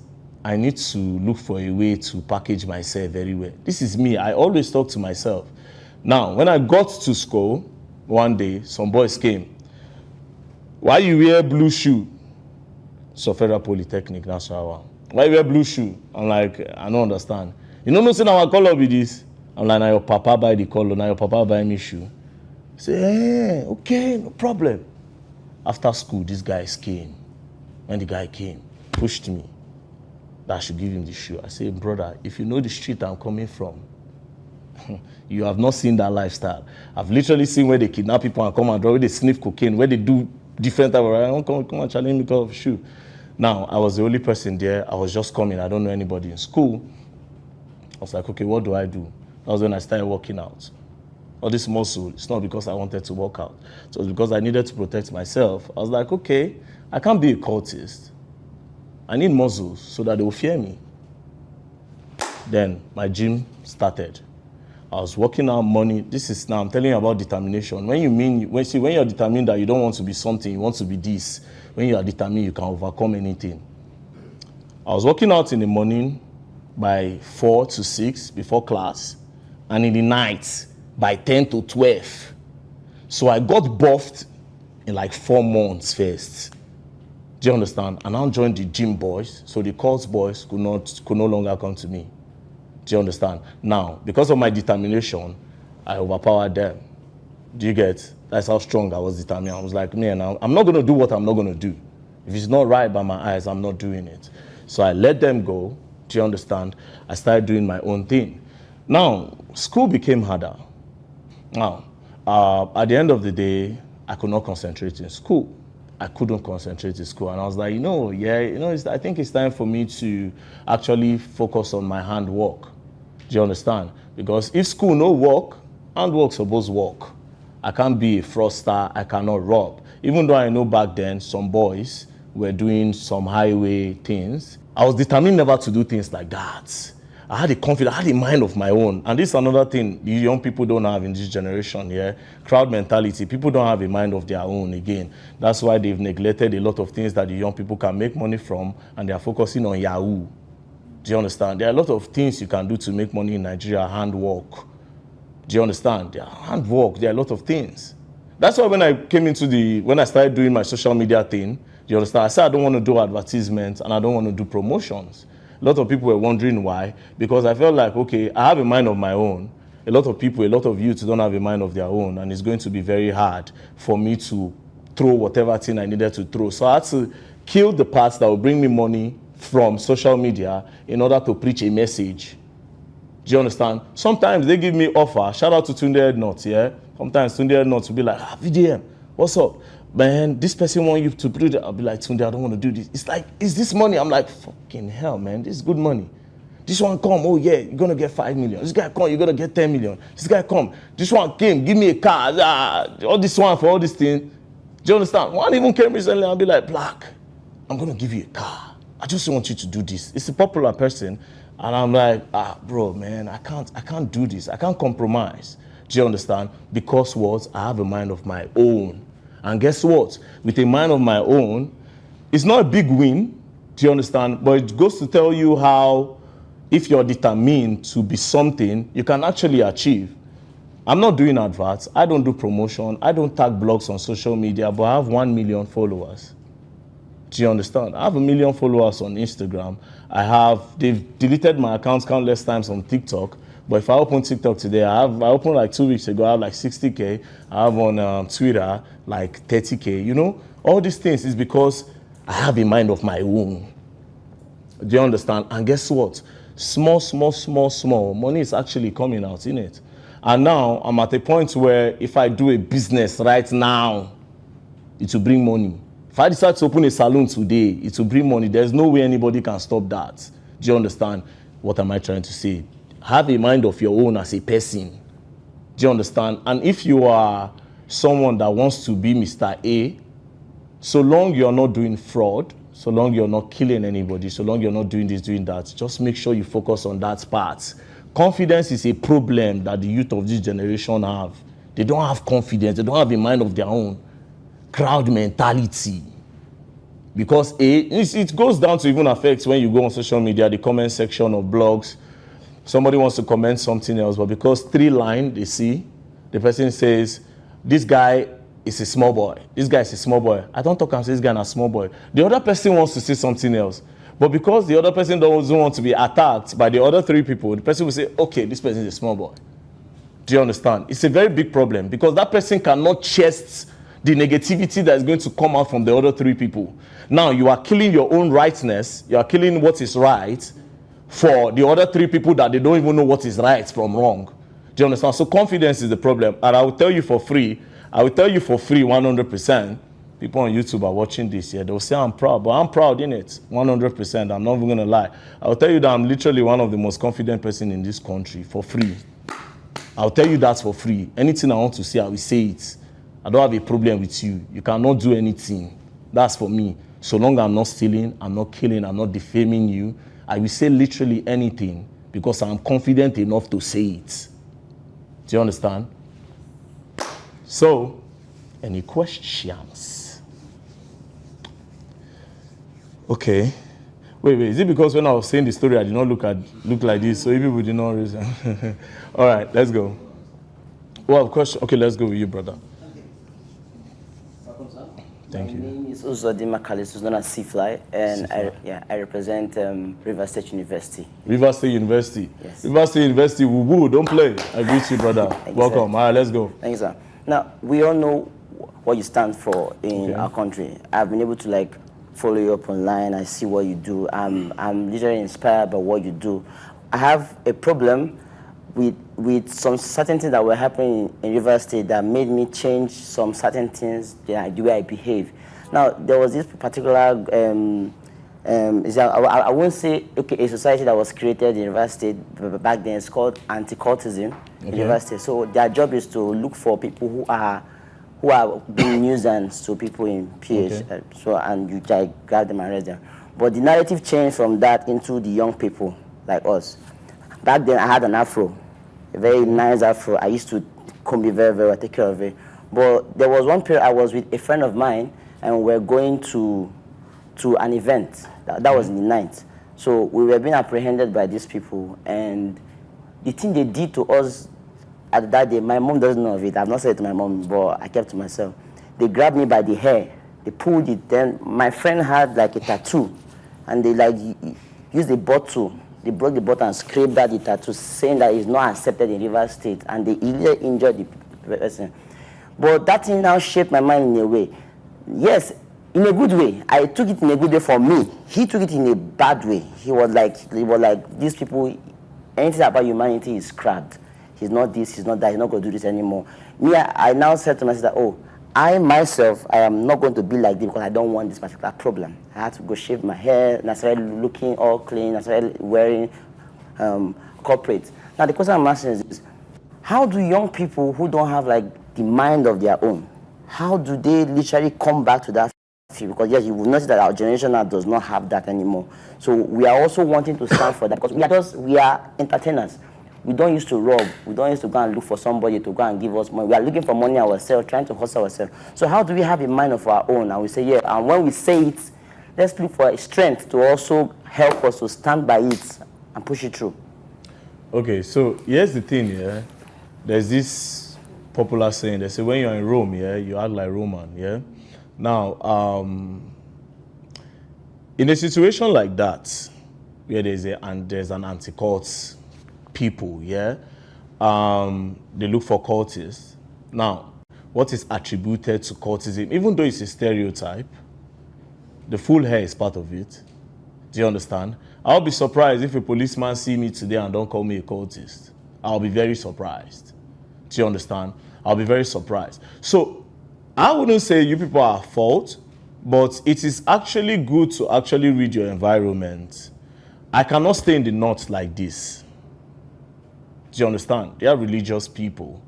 I need to look for a way to package myself very well. This is me. I always talk to myself. Now, when I got to school, one day, some boys came. Why you wear blue shoe? So Federal Polytechnic, that's how. Why you wear blue shoe? I'm like, I don't understand. You know, no say now what color be this? I'm like, now your papa buy the color, now your papa buy me shoe. I say, hey, okay, no problem. After school, this guy came. When the guy came, pushed me, that I should give him the shoe. I say, brother, if you know the street I'm coming from, you have not seen that lifestyle. I've literally seen where they kidnap people and come and draw, where they sniff cocaine, where they do different type of, I don't come and challenge me because of shoe. Now, I was the only person there. I was just coming. I don't know anybody in school. I was like, okay, what do I do? That was when I started working out. All this muscle, it's not because I wanted to work out. It was because I needed to protect myself. I was like, okay, I can't be a cultist. I need muscles so that they will fear me. Then my gym started. I was working out money. This is now, I'm telling you about determination. When you're determined that you don't want to be something, you want to be this, when you are determined, you can overcome anything. I was working out in the morning by 4 to 6 before class, and in the night by 10 to 12. So I got buffed in like 4 months first. Do you understand? And I joined the gym boys, so the course boys could no longer come to me. Do you understand? Now, because of my determination, I overpowered them. Do you get? That's how strong I was determined. I was like, man, I'm not going to do what I'm not going to do. If it's not right by my eyes, I'm not doing it. So I let them go. Do you understand? I started doing my own thing. Now, school became harder. Now, at the end of the day, I could not concentrate in school. I couldn't concentrate in school. And I was like, I think it's time for me to actually focus on my handwork. Do you understand? Because if school no work, handwork supposed work. I can't be a fraudster, I cannot rob. Even though I know back then some boys were doing some highway things, I was determined never to do things like that. I had a confidence, I had a mind of my own. And this is another thing the young people don't have in this generation here. Crowd mentality. People don't have a mind of their own again. That's why they've neglected a lot of things that the young people can make money from, and they are focusing on Yahoo. Do you understand? There are a lot of things you can do to make money in Nigeria, handwork. Do you understand? There are handwork, there are a lot of things. That's why when I started doing my social media thing, do you understand? I said I don't want to do advertisements and I don't want to do promotions. A lot of people were wondering why, because I felt like, okay, I have a mind of my own. A lot of people, a lot of youths don't have a mind of their own, and it's going to be very hard for me to throw whatever thing I needed to throw. So I had to kill the parts that will bring me money from social media in order to preach a message. Do you understand? Sometimes they give me offer. Shout out to Tunde Headnut, yeah? Sometimes Tunde Headnut will be like, VDM, what's up? Man, this person want you to do that. I'll be like, Tunde, I don't want to do this. It's like, is this money? I'm like, fucking hell, man, this is good money. This one come, oh yeah, you're going to get 5 million. This guy come, you're going to get 10 million. This guy come, this one came, give me a car. All this one for all this thing. Do you understand? One even came recently, I'll be like, Black, I'm going to give you a car. I just want you to do this. It's a popular person. And I'm like, bro, man, I can't do this. I can't compromise. Do you understand? Because what? I have a mind of my own. And guess what? With a mind of my own, it's not a big win. Do you understand? But it goes to tell you how, if you're determined to be something, you can actually achieve. I'm not doing adverts. I don't do promotion. I don't tag blogs on social media, but I have 1 million followers. Do you understand? I have 1 million followers on Instagram. They've deleted my accounts countless times on TikTok. But if I open TikTok today, I opened like 2 weeks ago, I have like 60K. I have on Twitter like 30K. You know, all these things is because I have a mind of my own. Do you understand? And guess what? Small money is actually coming out in it. And now I'm at a point where if I do a business right now, it will bring money. If I decide to open a salon today, it will bring money. There's no way anybody can stop that. Do you understand? What am I trying to say? Have a mind of your own as a person. Do you understand? And if you are someone that wants to be Mr. A, so long you're not doing fraud, so long you're not killing anybody, so long you're not doing this, doing that, just make sure you focus on that part. Confidence is a problem that the youth of this generation have. They don't have confidence. They don't have a mind of their own. Crowd mentality. Because it goes down to even affect when you go on social media, the comment section of blogs. Somebody wants to comment something else, but because 3 lines they see, the person says, this guy is a small boy. This guy is a small boy. I don't talk and say this guy is a small boy. The other person wants to say something else. But because the other person doesn't want to be attacked by the other 3 people, the person will say, okay, this person is a small boy. Do you understand? It's a very big problem because that person cannot chest the negativity that is going to come out from the other 3 people. Now, you are killing your own rightness. You are killing what is right for the other 3 people that they don't even know what is right from wrong. Do you understand? So confidence is the problem. And I will tell you for free. I will tell you for free 100%. People on YouTube are watching this here. They'll say I'm proud, but I'm proud in it 100%. I'm not even going to lie. I'll tell you that I'm literally one of the most confident person in this country for free. I'll tell you that for free. Anything I want to say, I will say it. I don't have a problem with you. You cannot do anything. That's for me. So long I'm not stealing, I'm not killing, I'm not defaming you, I will say literally anything because I'm confident enough to say it. Do you understand? So, any questions? Okay. Wait, is it because when I was saying the story, I did not look like this, so people did not reason? All right, let's go. Well, question. Okay, let's go with you, brother. Thank you. My name is Uzodima Kalisus, known as Seafly, and I represent River State University. River State University. Yes. River State University, woo-woo, don't play. I greet you, brother. Welcome. All right, let's go. Thank you, sir. Now, we all know what you stand for in our country. I've been able to like follow you up online. I see what you do. I'm literally inspired by what you do. I have a problem with some certain things that were happening in River State that made me change some certain things, the way I behave. Now, there was this particular, I won't say, okay, a society that was created in River State back then. It's called anti-cultism in River State. So their job is to look for people who are being nuisance to people in PH. And you grab them and arrest them. But the narrative changed from that into the young people like us. Back then, I had an afro, a very nice afro. I used to comb it very, very well, take care of it. But there was one period I was with a friend of mine, and we were going to an event. That was in the night. So we were being apprehended by these people, and the thing they did to us at that day, my mom doesn't know of it. I've not said it to my mom, but I kept it to myself. They grabbed me by the hair. They pulled it. Then my friend had like a tattoo, and they like used a bottle. They broke the bottle and scraped out the tattoo, saying that it's not accepted in River State, and they illegally injured the person. But that thing now shaped my mind in a way. Yes, in a good way. I took it in a good way for me. He took it in a bad way. He was like, these people, anything about humanity is scrapped. He's not this, he's not that, he's not going to do this anymore. Me, I now said to myself that, I myself, I am not going to be like this because I don't want this particular problem. I had to go shave my hair, and I started looking all clean, I started wearing corporate. Now the question I'm asking is this: how do young people who don't have like the mind of their own, how do they literally come back to that field? Because yes, you will notice that our generation now does not have that anymore. So we are also wanting to stand for that because we are entertainers. We don't used to rob. We don't used to go and look for somebody to go and give us money. We are looking for money ourselves, trying to hustle ourselves. So how do we have a mind of our own? And we say, yeah, and when we say it, let's look for a strength to also help us to stand by it and push it through. Okay, so here's the thing, There's this popular saying, they say when you're in Rome, you act like Roman, Now, in a situation like that, where there's an anti-cult people, they look for cultists. Now, what is attributed to cultism, even though it's a stereotype, the full hair is part of it. Do you understand? I'll be surprised if a policeman see me today and don't call me a cultist. I'll be very surprised. Do you understand? I'll be very surprised. So, I wouldn't say you people are at fault, but it is actually good to actually read your environment. I cannot stay in the north like this. Do you understand? They are religious people.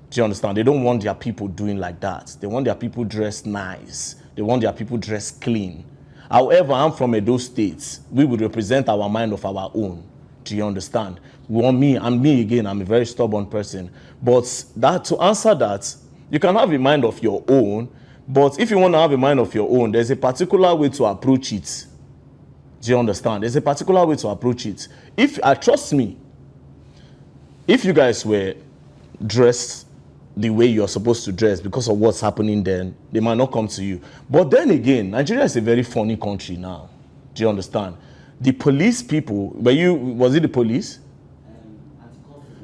Do you understand? They don't want their people doing like that. They want their people dressed nice. They want their people dressed clean. However, I'm from Edo State. We would represent our mind of our own. Do you understand? We want me, and me again, I'm a very stubborn person. But that to answer that, you can have a mind of your own, but if you want to have a mind of your own, there's a particular way to approach it. Do you understand? There's a particular way to approach it. Trust me, if you guys were dressed the way you're supposed to dress because of what's happening then, they might not come to you. But then again, Nigeria is a very funny country now. Do you understand? The police people, was it the police?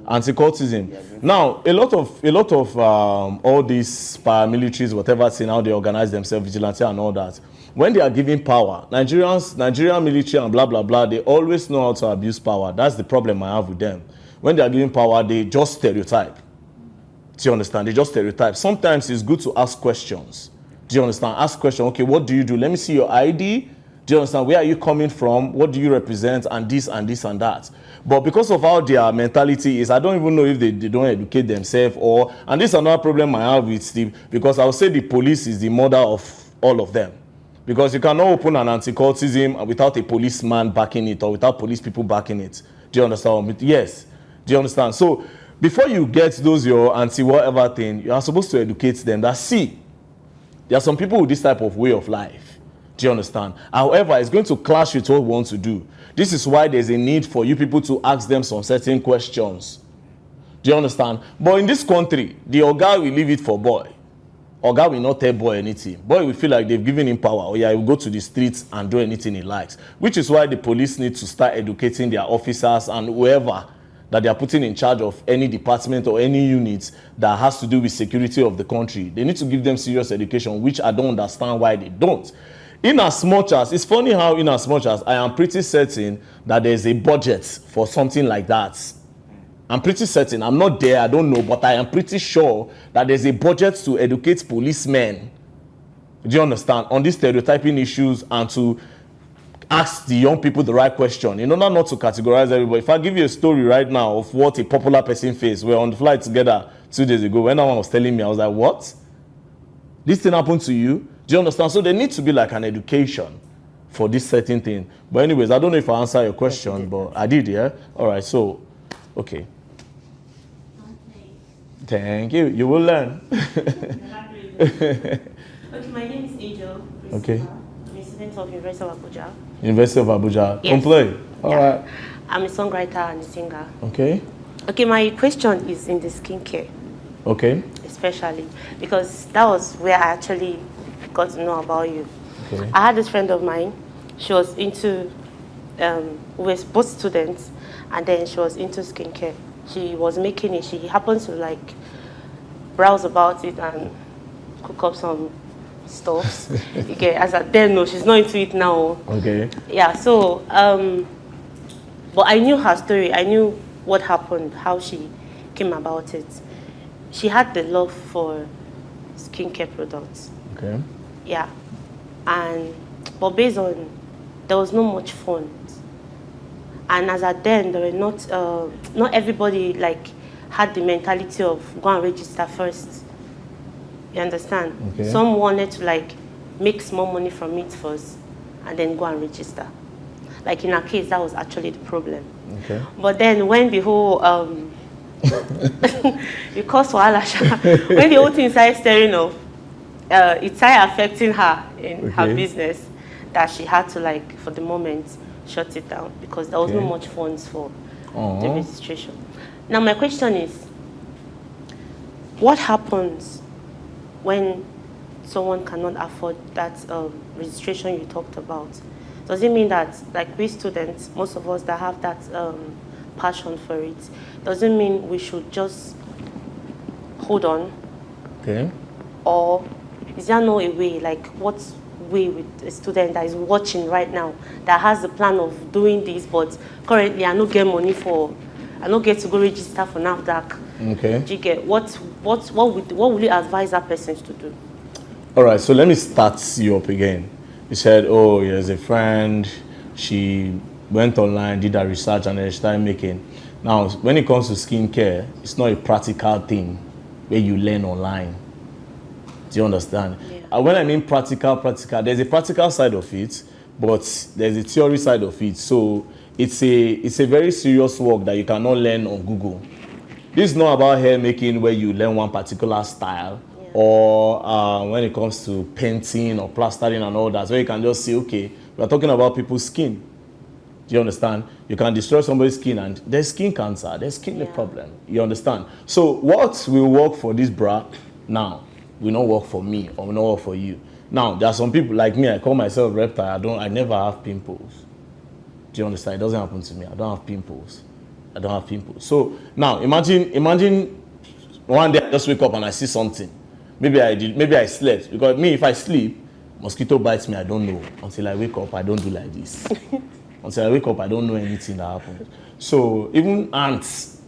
Anti-cultism. Now, a lot of all these paramilitaries, whatever thing, how they organize themselves, vigilante and all that, when they are giving power, Nigerian military and blah, blah, blah, they always know how to abuse power. That's the problem I have with them. When they are giving power, they just stereotype. Do you understand? They just stereotype. Sometimes it's good to ask questions. Do you understand? Ask questions. Okay, what do you do? Let me see your ID. Do you understand? Where are you coming from? What do you represent? And this and this and that. But because of how their mentality is, I don't even know if they don't educate themselves and this is another problem I have with Steve, because I would say the police is the mother of all of them. Because you cannot open an anti-cultism without a policeman backing it or without police people backing it. Do you understand? Yes. Do you understand? So before you get those your anti whatever thing, you are supposed to educate them that see, there are some people with this type of way of life. Do you understand? However, it's going to clash with what we want to do. This is why there's a need for you people to ask them some certain questions. Do you understand? But in this country, the Oga will leave it for boy. Oga will not tell boy anything. Boy will feel like they've given him power. Oh yeah, he will go to the streets and do anything he likes. Which is why the police need to start educating their officers and whoever that they are putting in charge of any department or any unit that has to do with security of the country. They need to give them serious education, which I don't understand why they don't. In as much as, it's funny how in as much as I am pretty certain that there's a budget for something like that. I'm pretty certain, I'm not there, I don't know, but I am pretty sure that there's a budget to educate policemen, do you understand, on these stereotyping issues and to ask the young people the right question, in order not to categorize everybody. If I give you a story right now of what a popular person faced, we were on the flight together 2 days ago, when someone was telling me, I was like, what? This thing happened to you? Do you understand? So there needs to be like an education for this certain thing. But anyways, I don't know if I answered your question, but I did, yeah? All right, so, okay. Thank you. You will learn. Okay, my name is Angel. Okay. I'm a student of University of Abuja. University of Abuja. Yes. Don't play. All right. I'm a songwriter and a singer. Okay. Okay, my question is in the skincare. Okay. Especially because that was where I actually got to know about you. Okay. I had this friend of mine. She was into, we were both students, and then she was into skincare. She was making it. She happens to like browse about it and cook up some stuff. Okay, as I then know, she's not into it now. Okay. Yeah. So, but I knew her story. I knew what happened, how she came about it. She had the love for skincare products. Okay. Yeah, but based on, there was not much funds. And as at then, there were not everybody like had the mentality of go and register first. You understand? Okay. Some wanted to like make small money from it first, and then go and register. Like in our case, that was actually the problem. Okay. But then when the whole because when the whole thing started stirring up, it started affecting her in her business, that she had to like for the moment shut it down because there was no much funds for the registration. Now my question is, what happens when someone cannot afford that registration you talked about? Does it mean that, like we students, most of us that have that passion for it, does it mean we should just hold on? Okay. Or is there no way, like what way with a student that is watching right now that has the plan of doing this, but currently I don't get money I don't get to go register for NAFDAC? Okay. Do you get what will you advise that person to do? All right, so let me start you up again. You said, oh, there's a friend, she went online, did her research, and then she started making. Now, when it comes to skincare, it's not a practical thing where you learn online. Do you understand? Yeah. When I mean practical, there's a practical side of it, but there's a theory side of it. So it's a very serious work that you cannot learn on Google. This is not about hair making where you learn one particular style, or when it comes to painting or plastering and all that, so you can just say, okay, we're talking about people's skin. Do you understand? You can destroy somebody's skin and there's skin cancer, there's skin problem. You understand? So what will work for this bra now will not work for me or will not work for you. Now, there are some people like me, I call myself reptile, I never have pimples. Do you understand? It doesn't happen to me. I don't have pimples. I don't have pimples. So now imagine one day I just wake up and I see something. Maybe I slept. Because me, if I sleep, mosquito bites me, I don't know. Until I wake up, I don't do like this. Until I wake up, I don't know anything that happens. So even ants,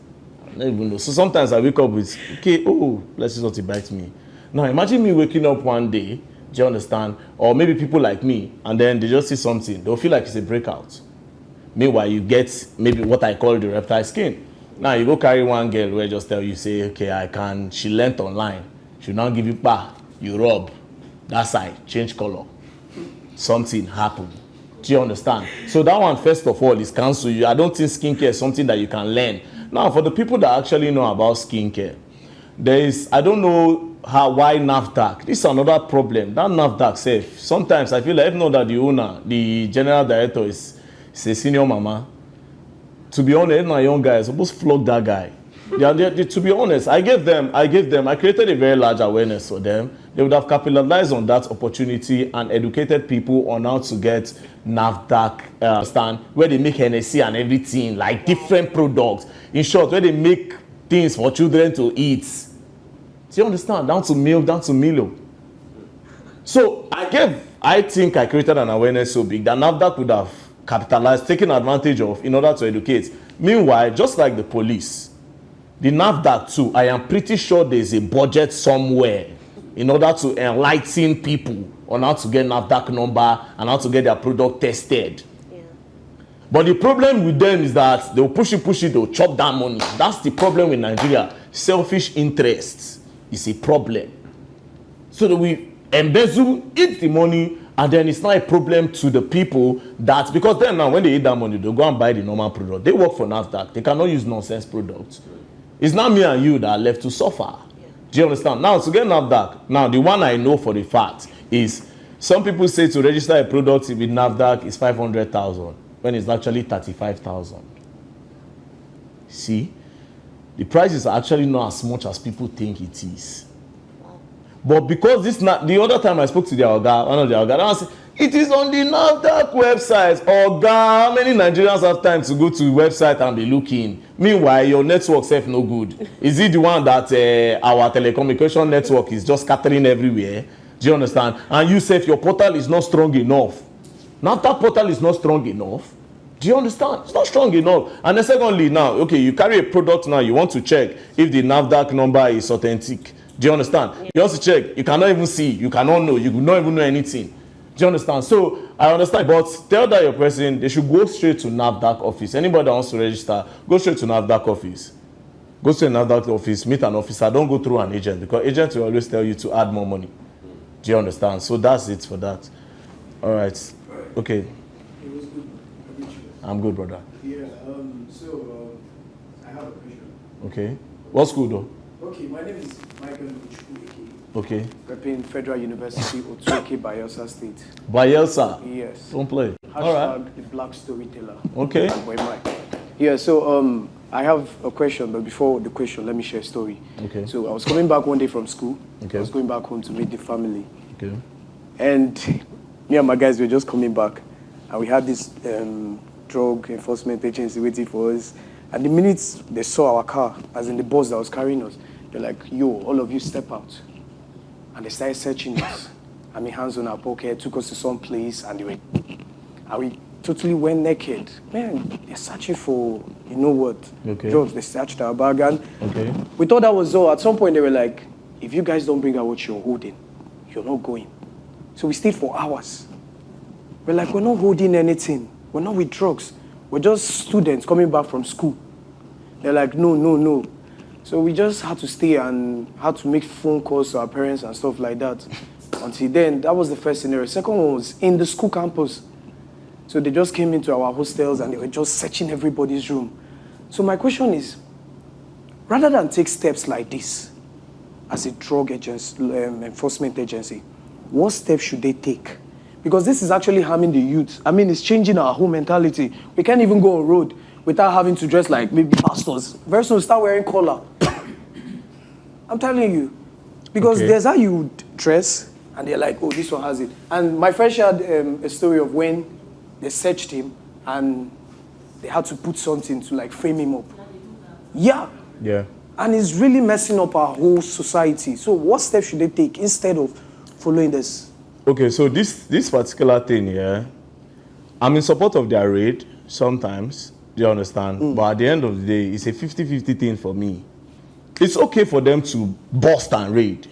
I don't even know. So sometimes I wake up with, okay, oh, let's see something bites me. Now imagine me waking up one day, do you understand? Or maybe people like me, and then they just see something. They'll feel like it's a breakout. Meanwhile, you get maybe what I call the reptile skin. Now you go carry one girl where just tell you, say, okay, she learnt online. She'll now give you you rub that side, change color. Something happened. Do you understand? So that one, first of all, is cancelled. I don't think skincare is something that you can learn. Now, for the people that actually know about skincare, there is, I don't know why NAFDAC. This is another problem. That NAFDAC safe. Sometimes I feel like, even though that the owner, the general director is a senior mama, to be honest, my young guys supposed to flog that guy. To be honest, I created a very large awareness for them. They would have capitalized on that opportunity and educated people on how to get NAFDAC stand, where they make Hennessy and everything, like different products. In short, where they make things for children to eat. Do you understand? Down to milk, down to Milo. So I think I created an awareness so big that NAFDAC would have capitalized, taken advantage of in order to educate. Meanwhile, just like the police, the NAFDAC too, I am pretty sure there's a budget somewhere in order to enlighten people on how to get NAFDAC number and how to get their product tested. Yeah. But the problem with them is that they'll push it, they'll chop that money. That's the problem with Nigeria. Selfish interests is a problem. So that we embezzle, eat the money, and then it's not a problem to the people that, because then now when they eat that money, they'll go and buy the normal product. They work for NAFDAC. They cannot use nonsense products. It's not me and you that are left to suffer. Yeah. Do you understand? Now, to get NAFDAC, now the one I know for the fact is some people say to register a product with NAFDAC is 500,000 when it's actually 35,000. See? The price is actually not as much as people think it is. But because this the other time I spoke to the Oga, one of the Oga, I said, it is on the NAFDAC website. Oga, how many Nigerians have time to go to the website and be looking? Meanwhile, your network self no good. Is it the one that our telecommunication network is just scattering everywhere? Do you understand? And you say your portal is not strong enough. NAFDAC portal is not strong enough. Do you understand? It's not strong enough. And then secondly, now, okay, you carry a product now, you want to check if the NAFDAC number is authentic. Do you understand? Yeah. You want to check. You cannot even see. You cannot know. You do not even know anything. Do you understand? So, I understand. But tell that your person, they should go straight to NAFDAC office. Anybody that wants to register, go straight to NAFDAC office. Go to a NAFDAC office, meet an officer. Don't go through an agent, because agents will always tell you to add more money. Do you understand? So, that's it for that. All right. Okay. It was good. I'm good, brother. Yeah, I have a question. Okay. What school, though? Okay, my name is Michael. Okay. Repping Federal University, Otueke, Bayelsa State. Bayelsa? Yes. Don't play. All right. The Black Storyteller. Okay. Yeah, so I have a question, but before the question, let me share a story. Okay. So I was coming back one day from school. Okay. I was going back home to meet the family. Okay. And me and my guys were just coming back, and we had this drug enforcement agency waiting for us. And the minute they saw our car, as in the bus that was carrying us, they're like, yo, all of you step out. And they started searching us. I mean, hands on our pocket, took us to some place, and we totally went naked. Man, they're searching for, you know what, drugs. They searched our bag, and we thought that was all. At some point, they were like, if you guys don't bring out what you're holding, you're not going. So we stayed for hours. We're like, we're not holding anything. We're not with drugs. We're just students coming back from school. They're like, no. So we just had to stay and had to make phone calls to our parents and stuff like that. Until then, that was the first scenario. Second one was in the school campus. So they just came into our hostels and they were just searching everybody's room. So my question is, rather than take steps like this as a drug enforcement agency, what steps should they take? Because this is actually harming the youth. I mean, it's changing our whole mentality. We can't even go on road without having to dress like maybe pastors. Very soon, start wearing collar. I'm telling you. Because there's how you dress, and they're like, oh, this one has it. And my friend shared a story of when they searched him, and they had to put something to like frame him up. Yeah. And it's really messing up our whole society. So what steps should they take instead of following this? Okay, so this particular thing here, I'm in support of their raid sometimes. Do you understand? But at the end of the day, it's a 50-50 thing for me. It's okay for them to bust and raid.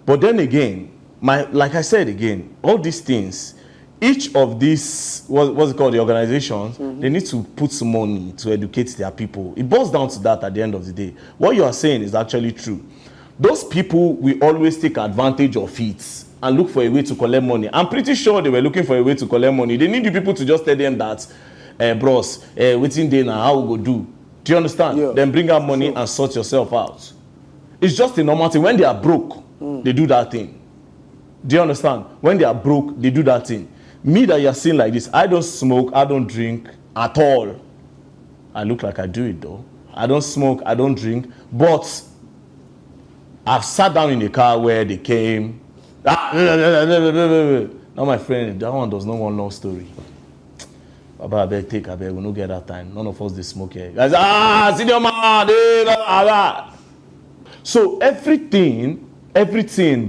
But then again, like I said again, all these things, each of these, what's it called, the organizations, they need to put some money to educate their people. It boils down to that at the end of the day. What you are saying is actually true. those people will always take advantage of it and look for a way to collect money. I'm pretty sure they were looking for a way to collect money. They need the people to just tell them that, bros, waiting day now, how we go do? Do you understand? Yeah. Then bring out money and sort yourself out. It's just a normal thing. When they are broke, they do that thing. Do you understand? When they are broke, they do that thing. Me that you're seeing like this, I don't smoke, I don't drink at all. I look like I do it though. I don't smoke, I don't drink, but I've sat down in a car where they came. Now my friend, that one does not want long story. Baba, I beg, take, I beg, we don't get that time. None of us, they smoke here. Guys, senior man, so everything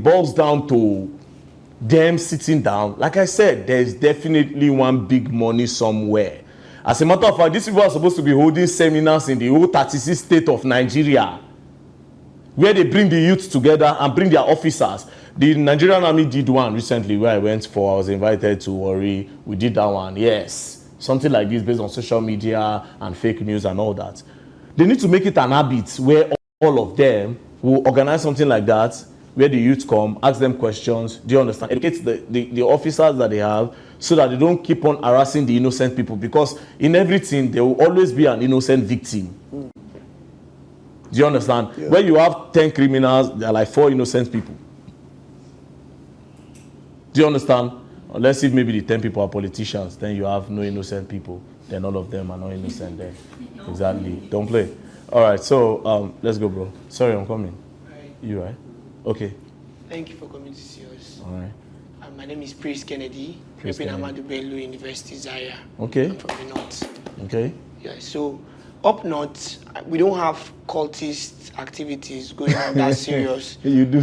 boils down to them sitting down. Like I said, there's definitely one big money somewhere. As a matter of fact, these people are supposed to be holding seminars in the whole 36 state of Nigeria, where they bring the youth together and bring their officers. The Nigerian Army did one recently where I went for. I was invited to Warri. We did that one. Yes, something like this based on social media and fake news and all that. They need to make it an habit where all of them will organize something like that, where the youth come, ask them questions. Do you understand? Educate the officers that they have so that they don't keep on harassing the innocent people, because in everything there will always be an innocent victim. Do you understand? Yeah. Where you have 10 criminals, there are like 4 innocent people. Do you understand? Unless if maybe the 10 people are politicians, then you have no innocent people. Then all of them are not innocent then. Exactly. Don't play. All right, so let's go, bro. Sorry, I'm coming. Right. You right? Okay. Thank you for coming to see us. All right. My name is Priest Kennedy, repping Ahmadu Bello University, Zaria. Okay. I'm from the north. Okay. Yeah, so up north, we don't have cultist activities going on that serious. You do.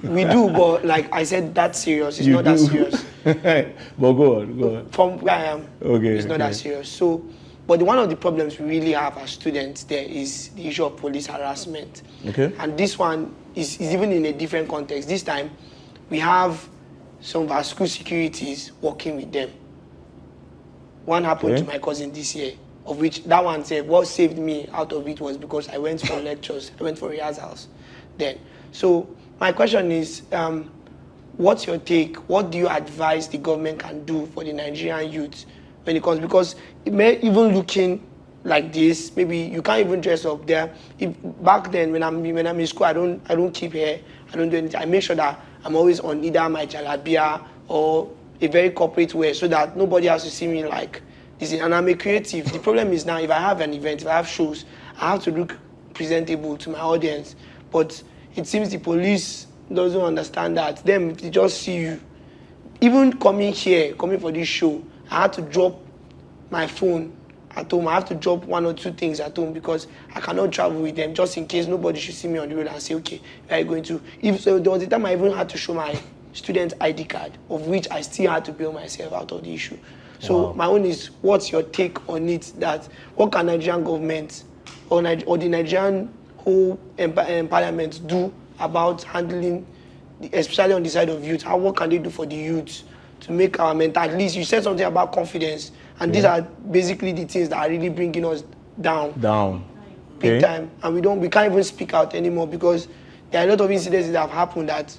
We do, but like I said, that serious. It's not that serious. But go on. From where I am, it's not that serious. So, but one of the problems we really have as students there is the issue of police harassment. Okay. And this one is even in a different context. This time, we have some of our school securities working with them. One happened to my cousin this year, of which that one said what saved me out of it was because I went for lectures, I went for rehearsals then. So my question is, what's your take? What do you advise the government can do for the Nigerian youth when it comes? Because it may even looking like this, maybe you can't even dress up there. Back then when I'm in school, I don't keep hair, I don't do anything. I make sure that I'm always on either my jalabia or a very corporate wear so that nobody has to see me like this. And I'm a creative. The problem is now if I have an event, if I have shows, I have to look presentable to my audience. But it seems the police doesn't understand that. Them, if they just see you, even coming for this show, I had to drop my phone at home. I have to drop 1 or 2 things at home because I cannot travel with them just in case nobody should see me on the road and say, okay, where are you going to? If so, there was a time I even had to show my student ID card, of which I still had to bail myself out of the issue. So my own is, what's your take on it? That what can Nigerian government or the Nigerian whole parliament do about handling, especially on the side of youth? What can they do for the youth to make our mental? At least you said something about confidence. And these are basically the things that are really bringing us down. Big time. And we can't even speak out anymore because there are a lot of incidents that have happened that,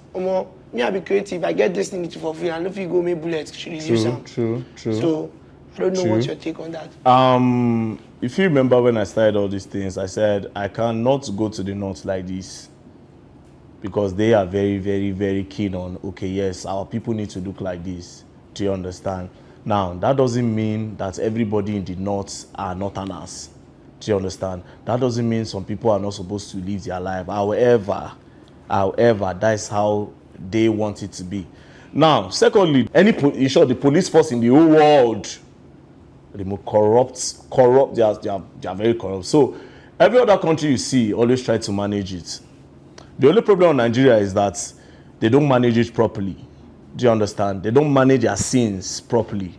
me, I be creative, I get this thing for free, and if you go make bullets, should reduce them. True. So, I don't know what's your take on that. If you remember when I started all these things, I said, I cannot go to the north like this because they are very, very, very keen on, okay, yes, our people need to look like this. Do you understand? Now, that doesn't mean that everybody in the north are northerners. Do you understand? That doesn't mean some people are not supposed to live their life. However, that's how they want it to be. Now, secondly, the police force in the whole world, the more corrupt, they are very corrupt. So, every other country you see always try to manage it. The only problem in Nigeria is that they don't manage it properly. Do you understand? They don't manage their sins properly.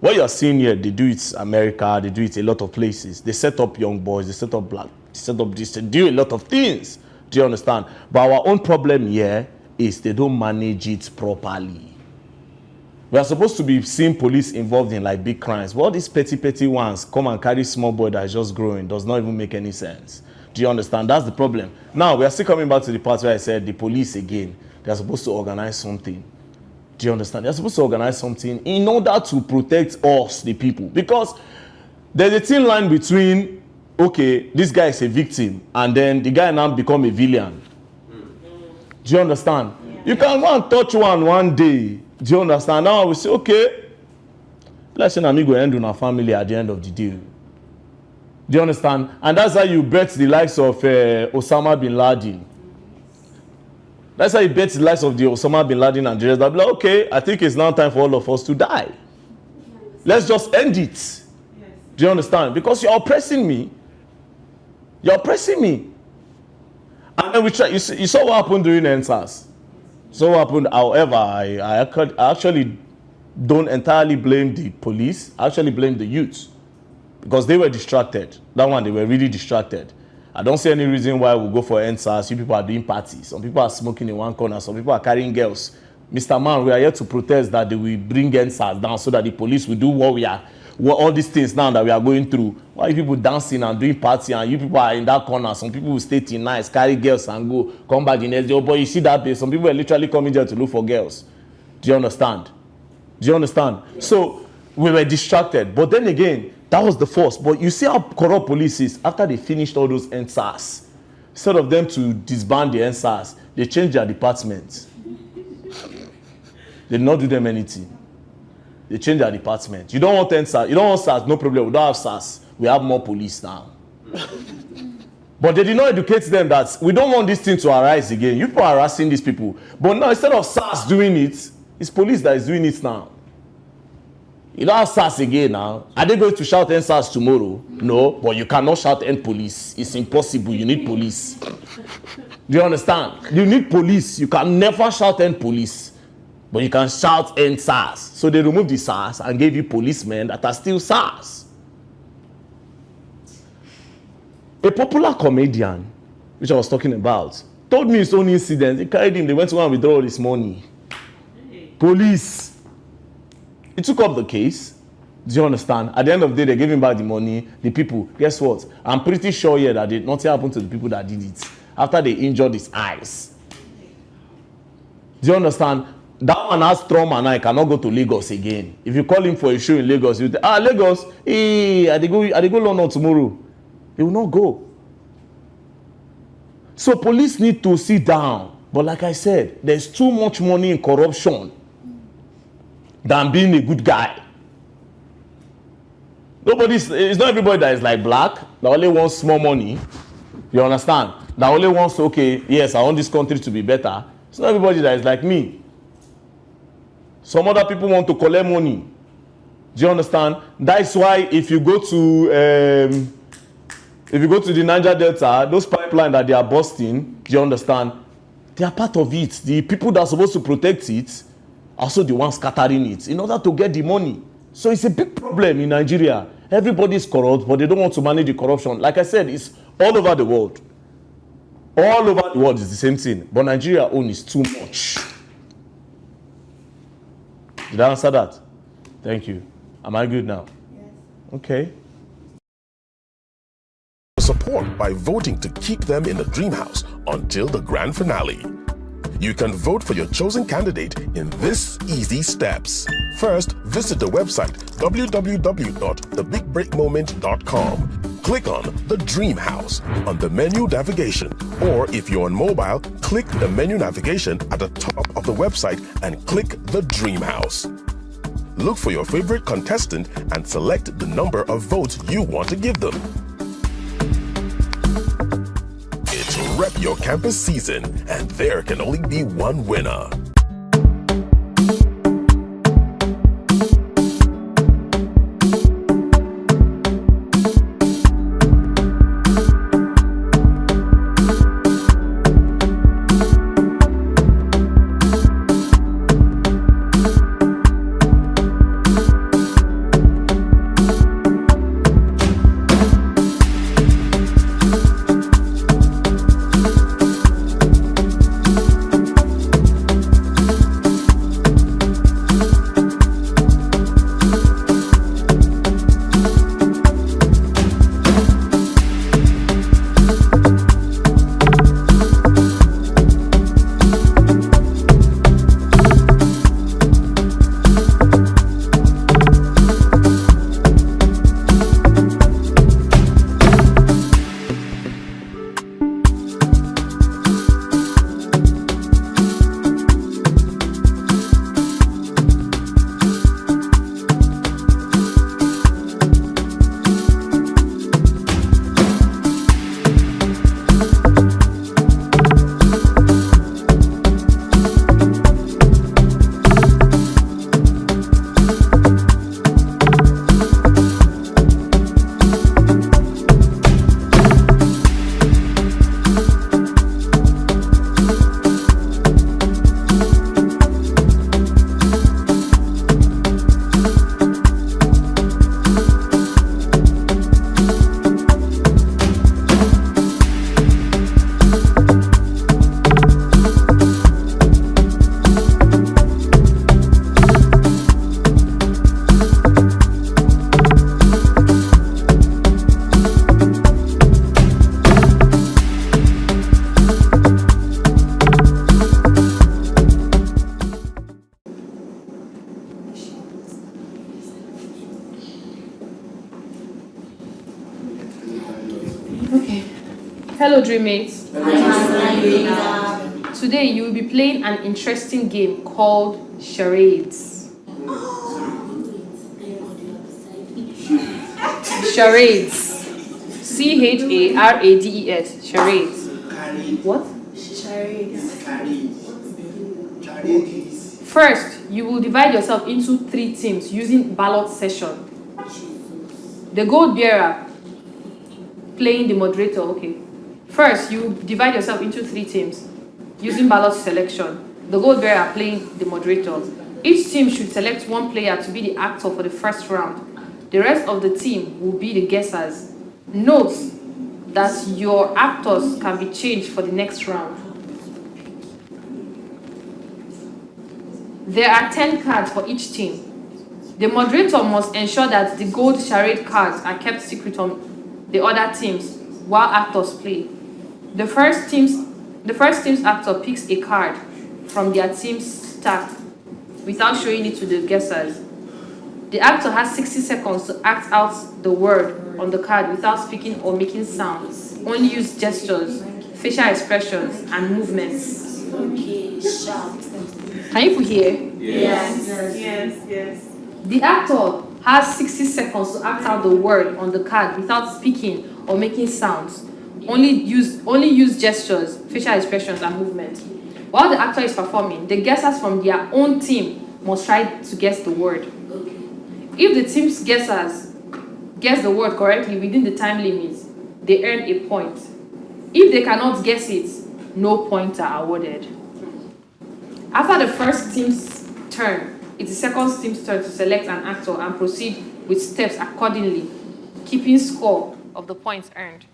What you're seeing here, they do it in America, they do it a lot of places. They set up young boys, they set up black, they set up this, they do a lot of things. Do you understand? But our own problem here is they don't manage it properly. We are supposed to be seeing police involved in like big crimes. But all these petty ones come and carry small boy that is just growing does not even make any sense. Do you understand? That's the problem. Now, we are still coming back to the part where I said the police again, they're supposed to organize something. Do you understand? They're supposed to organize something in order to protect us, the people. Because there's a thin line between, okay, this guy is a victim, and then the guy now become a villain. Do you understand? Yeah. You can go and touch one day. Do you understand? Now we say, okay, let's say amigo end on our family at the end of the day. Do you understand? And that's how you bet the likes of Osama bin Laden. That's how you bet the likes of the Osama bin Laden and Jerez. They'll be like, okay, I think it's now time for all of us to die. Let's just end it. Yes. Do you understand? Because you're oppressing me. You're oppressing me. And then we try. You saw what happened during NSAS. So what happened, however, I actually don't entirely blame the police. I actually blame the youth. Because they were distracted. That one, they were really distracted. I don't see any reason why we go for NSAS. You people are doing parties. Some people are smoking in one corner. Some people are carrying girls. Mr. Man, we are here to protest that they will bring NSAS down so that the police will do all these things now that we are going through. Why are you people dancing and doing party and you people are in that corner? Some people will stay till night, carry girls and go, come back the next day. Oh boy, you see that place? Some people are literally coming there to look for girls. Do you understand? Do you understand? So we were distracted. But then again, that was the first. But you see how corrupt police is after they finished all those NSAS. Instead of them to disband the NSAS, they changed their department. They did not do them anything. They changed their department. You don't want NSAS. You don't want SARS, no problem. We don't have SARS. We have more police now. But they did not educate them that we don't want this thing to arise again. You people are harassing these people. But now, instead of SARS doing it, it's police that is doing it now. You don't have SARS again now. Are they going to shout NSAS tomorrow? No, but you cannot shout N police. It's impossible. You need police. Do you understand? You need police. You can never shout N police. But you can shout NSAS. So they removed the SARS and gave you policemen that are still SARS. A popular comedian, which I was talking about, told me his own incident. He carried him. They went to go and withdraw all his money. Police. He took up the case. Do you understand? At the end of the day, they gave him back the money. The people, guess what? I'm pretty sure here that nothing happened to the people that did it after they injured his eyes. Do you understand? That one has trauma and I cannot go to Lagos again. If you call him for a show in Lagos, you say, Lagos, I go London tomorrow. He will not go. So police need to sit down. But like I said, there's too much money in corruption than being a good guy. It's not everybody that is like black, that only wants small money. You understand? That only wants, okay, yes, I want this country to be better. It's not everybody that is like me. Some other people want to collect money. Do you understand? That's why if you go to the Niger Delta, those pipelines that they are busting, do you understand? They are part of it. The people that are supposed to protect it are also the ones scattering it in order to get the money. So it's a big problem in Nigeria. Everybody is corrupt, but they don't want to manage the corruption. Like I said, it's all over the world. All over the world is the same thing. But Nigeria own is too much. Did I answer that? Thank you. Am I good now? Yes. Okay. Support by voting to keep them in the dream house until the grand finale. You can vote for your chosen candidate in this easy steps. First, visit the website www.thebigbreakmoment.com. Click on the Dream House on the menu navigation, or if you're on mobile, click the menu navigation at the top of the website and click the Dream House. Look for your favorite contestant and select the number of votes you want to give them. It's Rep Your Campus season, and there can only be one winner. Hello, Dreammates. Today you will be playing an interesting game called charades. Charades. CHARADES. Charades. What? First, you will divide yourself into 3 teams using ballot session. The gold bearer playing the moderator. Okay. First, you divide yourself into 3 teams using ballot selection. The gold bearer playing the moderator. Each team should select one player to be the actor for the first round. The rest of the team will be the guessers. Note that your actors can be changed for the next round. There are 10 cards for each team. The moderator must ensure that the gold charade cards are kept secret on the other teams while actors play. The first team's actor picks a card from their team's stack without showing it to the guessers. The actor has 60 seconds to act out the word on the card without speaking or making sounds. Only use gestures, facial expressions, and movements. Okay, sharp. Can you hear? Yes. The actor has 60 seconds to act out the word on the card without speaking or making sounds. Only use gestures, facial expressions, and movements. While the actor is performing, the guessers from their own team must try to guess the word. If the team's guessers guess the word correctly within the time limits, they earn a point. If they cannot guess it, no points are awarded. After the first team's turn, it's the second team's turn to select an actor and proceed with steps accordingly, keeping score of the points earned.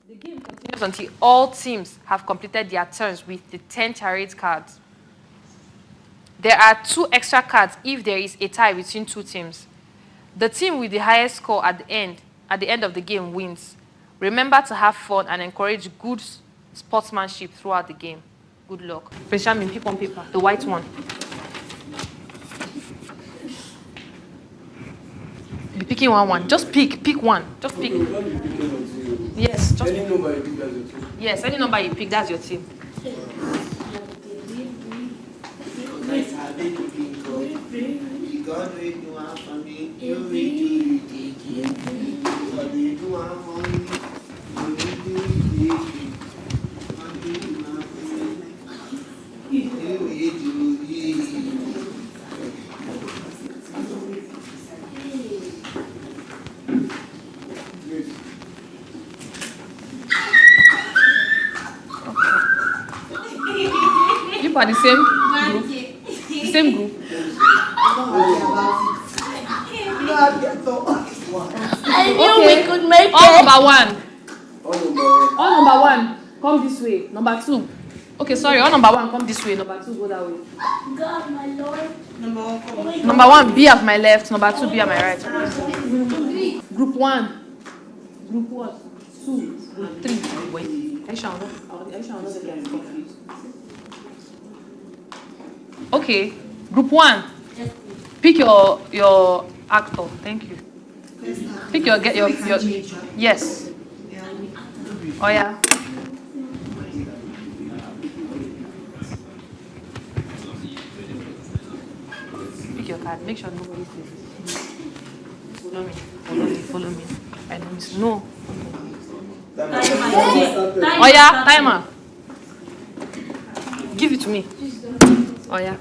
The game continues until all teams have completed their turns with the 10 charades cards. There are 2 extra cards if there is a tie between 2 teams. The team with the highest score at the end of the game wins. Remember to have fun and encourage good sportsmanship throughout the game. Good luck. Benjamin, pick one paper, the white one. You're picking one. Just pick one. Just pick. Yes, just pick. Yes, any number you pick, that's your team. God will do one for me, you will do it again. God will do one for me, you will do it again. God will do one for me, you will do it. You are the same group. The same group. I knew we could make all it. Number one. All number one, come this way. Number 2. Okay, sorry, all number 1, come this way. Number 2, go that way. God, my Lord. Number 1, be at my left. Number 2, be at my right. Group 1. Group what? 2. Group 3. Wait. I shall not get confused. Okay, group 1. Pick your actor. Thank you. Pick your yes. Oh yeah. Pick your card. Make sure nobody sees it. Follow me. I don't know. Oh yeah, timer. Give it to me. Oh yeah.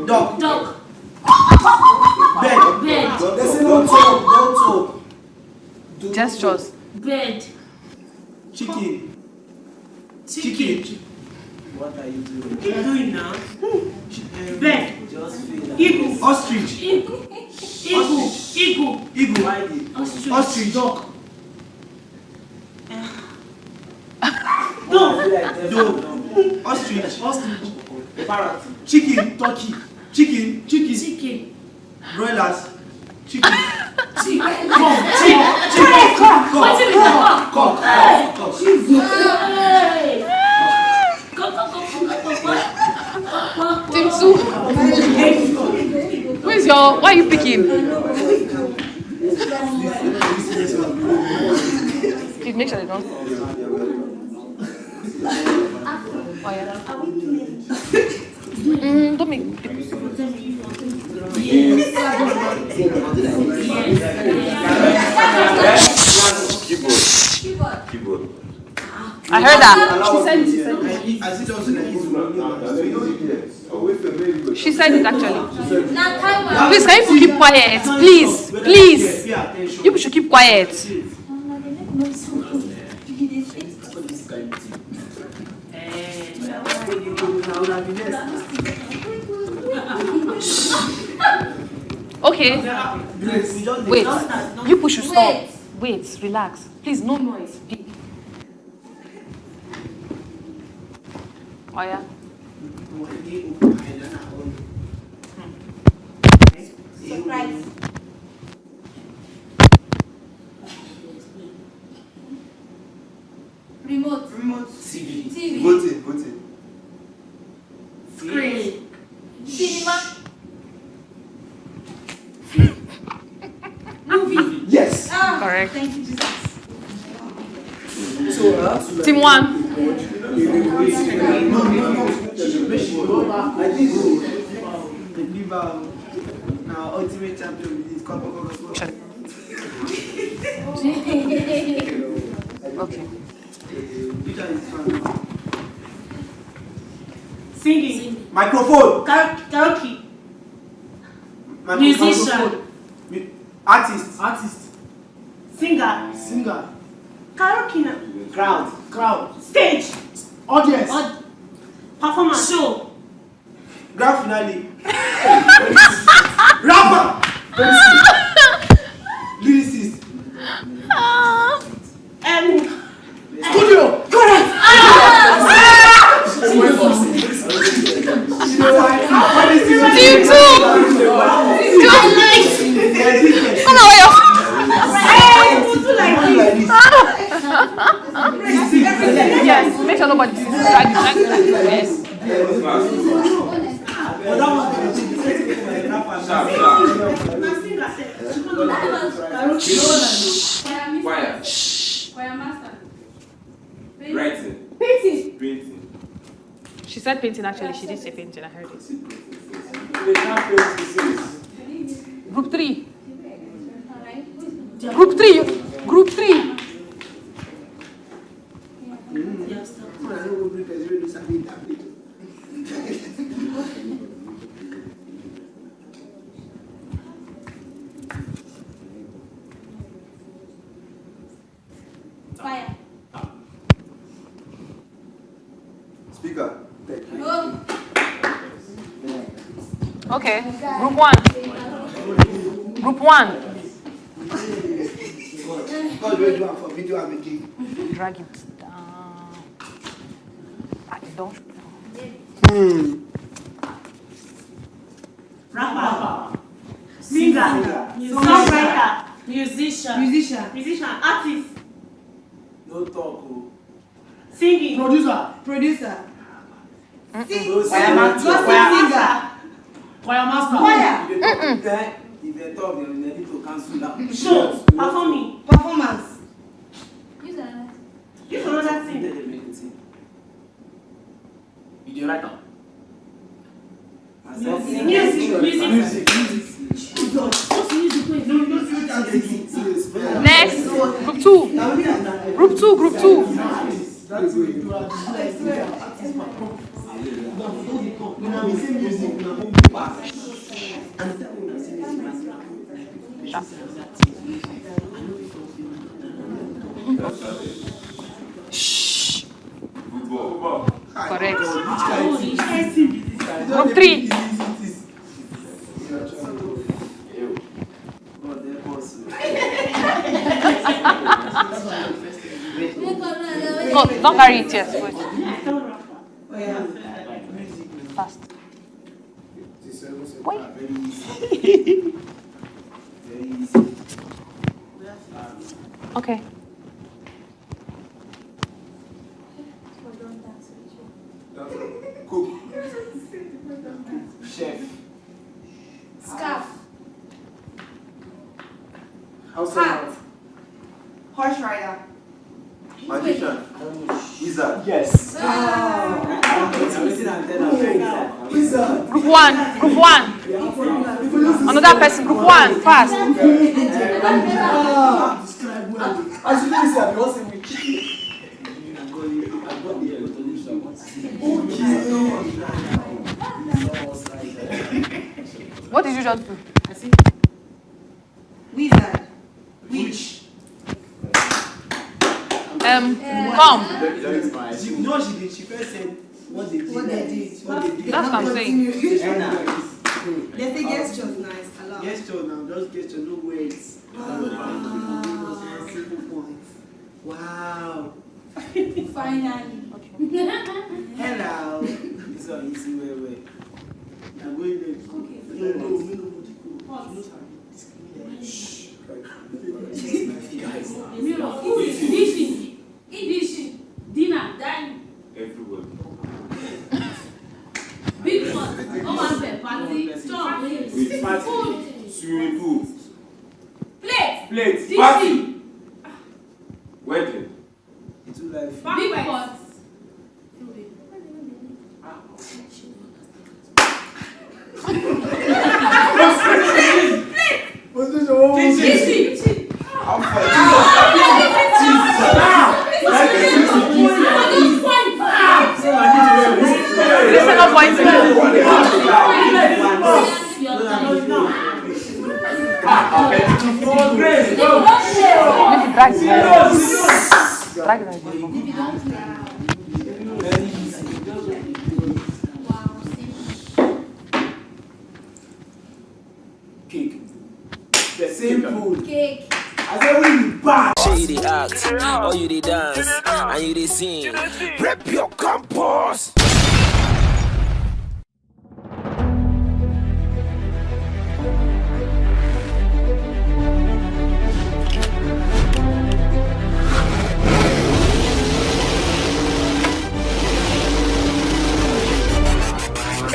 Dog. Bed. Don't talk. Gestures. Bed. Chicken. What are you doing? Keep doing now. Bed. Just feel Eagle. Ostrich. Eagle. Ostrich. Dog. Dog. Ostrich. Parrot. Chicken. Turkey. Chicken. Broilers. Chicken. Cock. Team 2. Why are you picking? Please make sure they don't. Oh yeah. Don't make. Keyboard. I heard that. She said it actually. Please, can you keep quiet? Please, please. You should keep quiet. Okay. Wait. You push your stop. Wait, relax. Please, no noise. Please. Oh yeah. Surprise. Remote. TV. Voting. Screen. Cinema. Movie. Yes. Correct. Thank you, Jesus. Team 1. I think now ultimate champion with this cup of Okay. Singing. Microphone. Karaoke. Musician. Artist. Singer. Karaoke. Crowd. Stage. Audience. Performance. Show. Grand finale. Rapper. Lyricist. Studio. Correct. Team 2. Come on, yes, make sure nobody sees. Yes. Writing. Painting. She said painting actually. She did say painting. I heard it. Group 3. Group 3. Fire. Speaker. Okay. Group 1. Group 1. Drag it down. Don't. Rapper. Singer. Songwriter. Musician. Artist. No talk. Singing. Producer. Choir master. If they talk, they need to cancel that. Show. Performing. Performance. Use another thing. Video writer. Music. Next. Group 2. Group 2. Shh. Correct. Group 3. No, don't carry it yet. Wait. Fast. Wait. Okay. Cook. Chef. Scarf. Hat. Horse rider. Magician. Wizard. Yes. Group one. Another person. Group one. Fast. What did you just do? Wizard. Witch. Come. No, she did. She first said what they did. That's what I'm saying. They say gestures nice. I love. Gesture now, just gesture, no words. Simple points. Wow. Finally. Hello. This one easy way. I'm going there. Okay. No. Dinner, dining. Everywhere. Big one. Party. Strong. With party. Food. Swimming pool. Plate. Party. Wedding. It's like Big pots. Kitchen. Listen up, boys. cake. The same food. Cake. I said we back. You dey act, or you dey dance, and you dey sing. Rep your campus.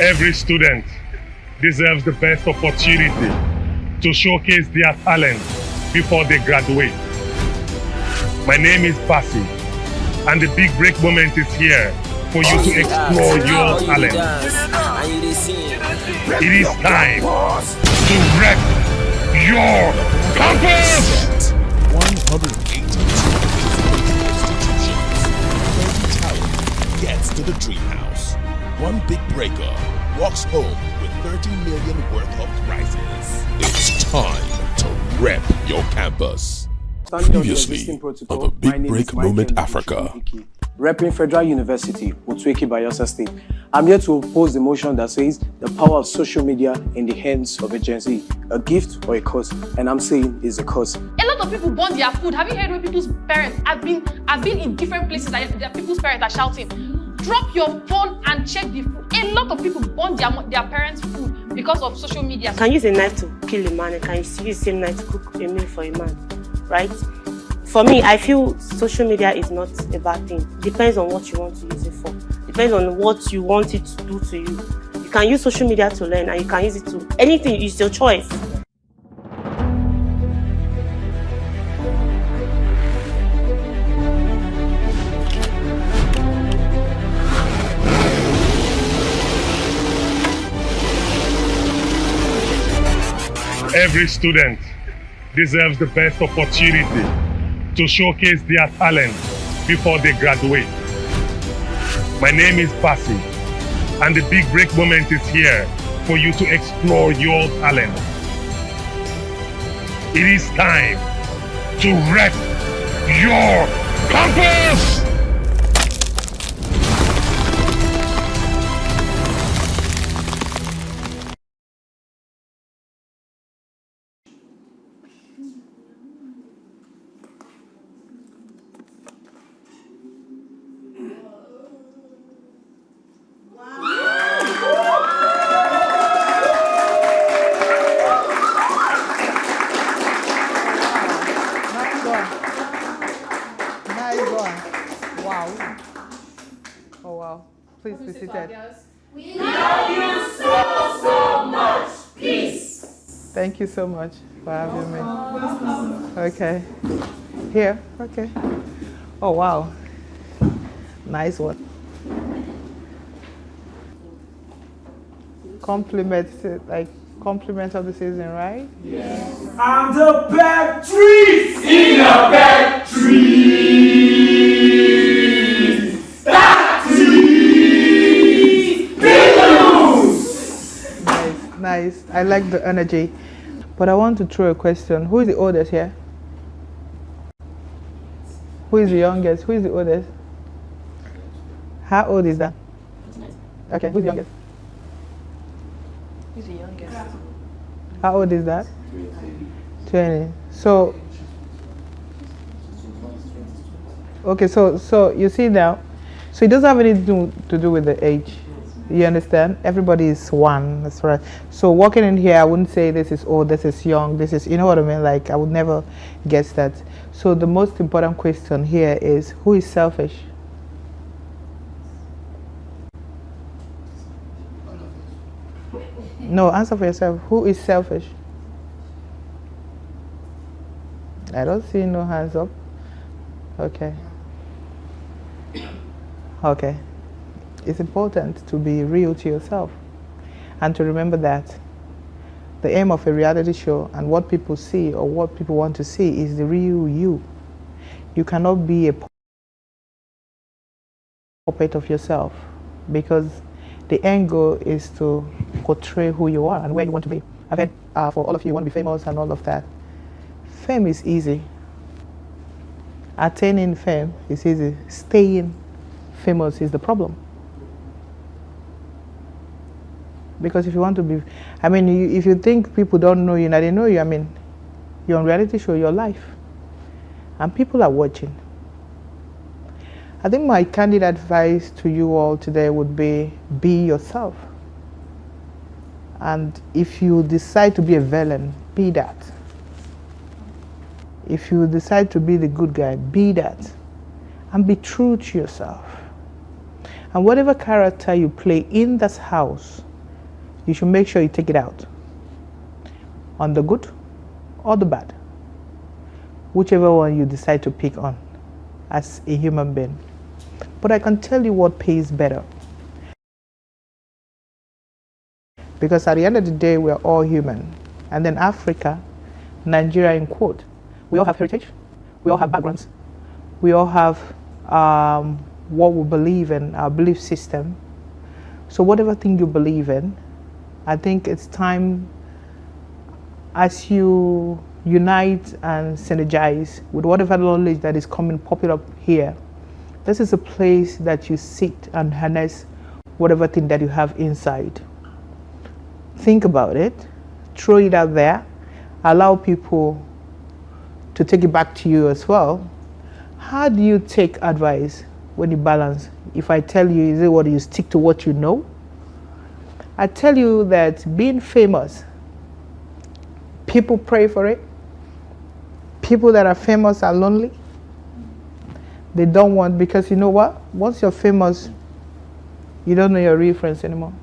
Every student deserves the best opportunity to showcase their talent before they graduate. My name is Basi, and the big break moment is here for you to explore your talent. It is time to wreck your campus! 180 institutions, 30 talent gets to the dream house. One big breaker walks home with 30 million worth of prizes. It's time to rep your campus. Previously on the Big Break Moment Africa. Repping Federal University, Otueke, Bayelsa State. I'm here to oppose the motion that says the power of social media in the hands of a Gen Z, a gift or a curse, and I'm saying it's a curse. A lot of people burn their food. Have you heard when people's parents have been in different places that people's parents are shouting, drop your phone and check the food. A lot of people burn their parents' food because of social media. You can use a knife to kill a man and can use the same knife to cook a meal for a man, right? For me, I feel social media is not a bad thing. Depends on what you want to use it for. Depends on what you want it to do to you. You can use social media to learn and you can use it to anything. It's your choice. Every student deserves the best opportunity to showcase their talent before they graduate. My name is Basi, and the big break moment is here for you to explore your talent. It is time to wreck your campus! Please be seated. We love you so much. Peace. Thank you so much for having me. Okay. Here. Okay. Oh, wow. Nice one. Compliments, like compliment of the season, right? I'm the bad trees in the bad trees. That trees, big news. Nice. I like the energy. But I want to throw a question. Who is the oldest here? Who is the youngest? Who is the oldest? How old is that? Okay, who's the youngest? Who's the youngest? How old is that? 20. So, okay, so you see now, so it doesn't have anything to do with the age. You understand? Everybody is one, that's right. So walking in here, I wouldn't say this is old, this is young, this is, you know what I mean? Like, I would never guess that. So the most important question here is, who is selfish? No, answer for yourself. Who is selfish? I don't see no hands up. Okay. Okay. It's important to be real to yourself and to remember that the aim of a reality show and what people see or what people want to see is the real you. You cannot be a puppet of yourself because the end goal is to portray who you are and where you want to be. I've heard for all of you want to be famous and all of that. Fame is easy. Attaining fame is easy. Staying famous is the problem. Because if you want to be, I mean, if you think people don't know you, now they know you. I mean, you're on reality show, your life. And people are watching. I think my candid advice to you all today would be yourself. And if you decide to be a villain, be that. If you decide to be the good guy, be that. And be true to yourself. And whatever character you play in this house, you should make sure you take it out. On the good or the bad. Whichever one you decide to pick on as a human being. But I can tell you what pays better. Because at the end of the day, we are all human. And then Africa, Nigeria in quote, we all have heritage, we all have backgrounds, we all have what we believe in, our belief system. So whatever thing you believe in, I think it's time as you unite and synergize with whatever knowledge that is coming popping up here. This is a place that you sit and harness whatever thing that you have inside. Think about it, throw it out there, allow people to take it back to you as well. How do you take advice when you balance? If I tell you, is it what you stick to what you know? I tell you that being famous, people pray for it. People that are famous are lonely. They don't want, because you know what? Once you're famous, you don't know your real friends anymore.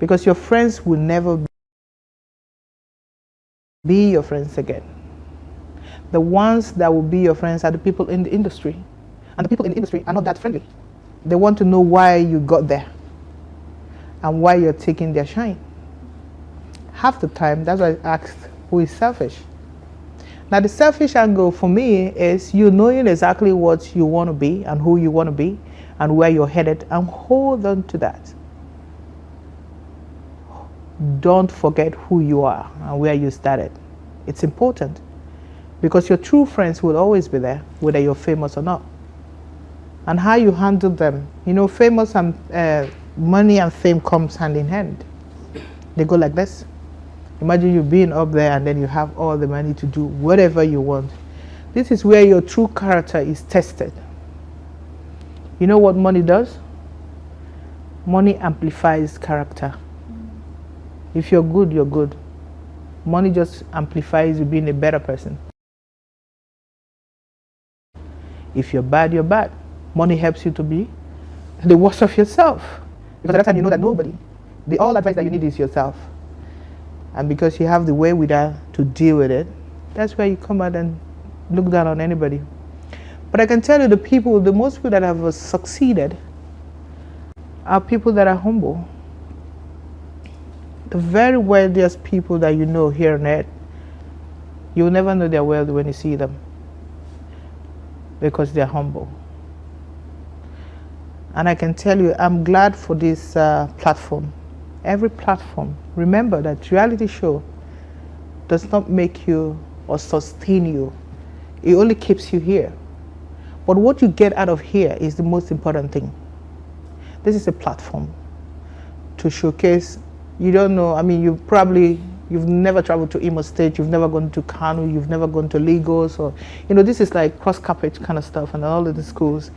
Because your friends will never be your friends again. The ones that will be your friends are the people in the industry. And the people in the industry are not that friendly. They want to know why you got there and why you're taking their shine. Half the time, that's why I asked, who is selfish? Now, the selfish angle for me is you knowing exactly what you want to be and who you want to be and where you're headed, and hold on to that. Don't forget who you are and where you started. It's important because your true friends will always be there, whether you're famous or not. And how you handle them. You know, famous and money and fame comes hand in hand. They go like this. Imagine you being up there and then you have all the money to do whatever you want. This is where your true character is tested. You know what money does? Money amplifies character. If you're good, you're good. Money just amplifies you being a better person. If you're bad, you're bad. Money helps you to be the worst of yourself. Because at that time you know that nobody, the all advice that you need is yourself. And because you have the wherewithal to deal with it, that's where you come out and look down on anybody. But I can tell you the most people that have succeeded are people that are humble. The very wealthiest people that you know here on earth, you'll never know they're wealthy when you see them, because they're humble. And I can tell you, I'm glad for this platform. Every platform, remember that reality show does not make you or sustain you. It only keeps you here. But what you get out of here is the most important thing. This is a platform to showcase. You don't know, I mean, you've never traveled to Imo State, you've never gone to Kano, you've never gone to Lagos, or, you know, this is like cross-carpet kind of stuff and all of the schools.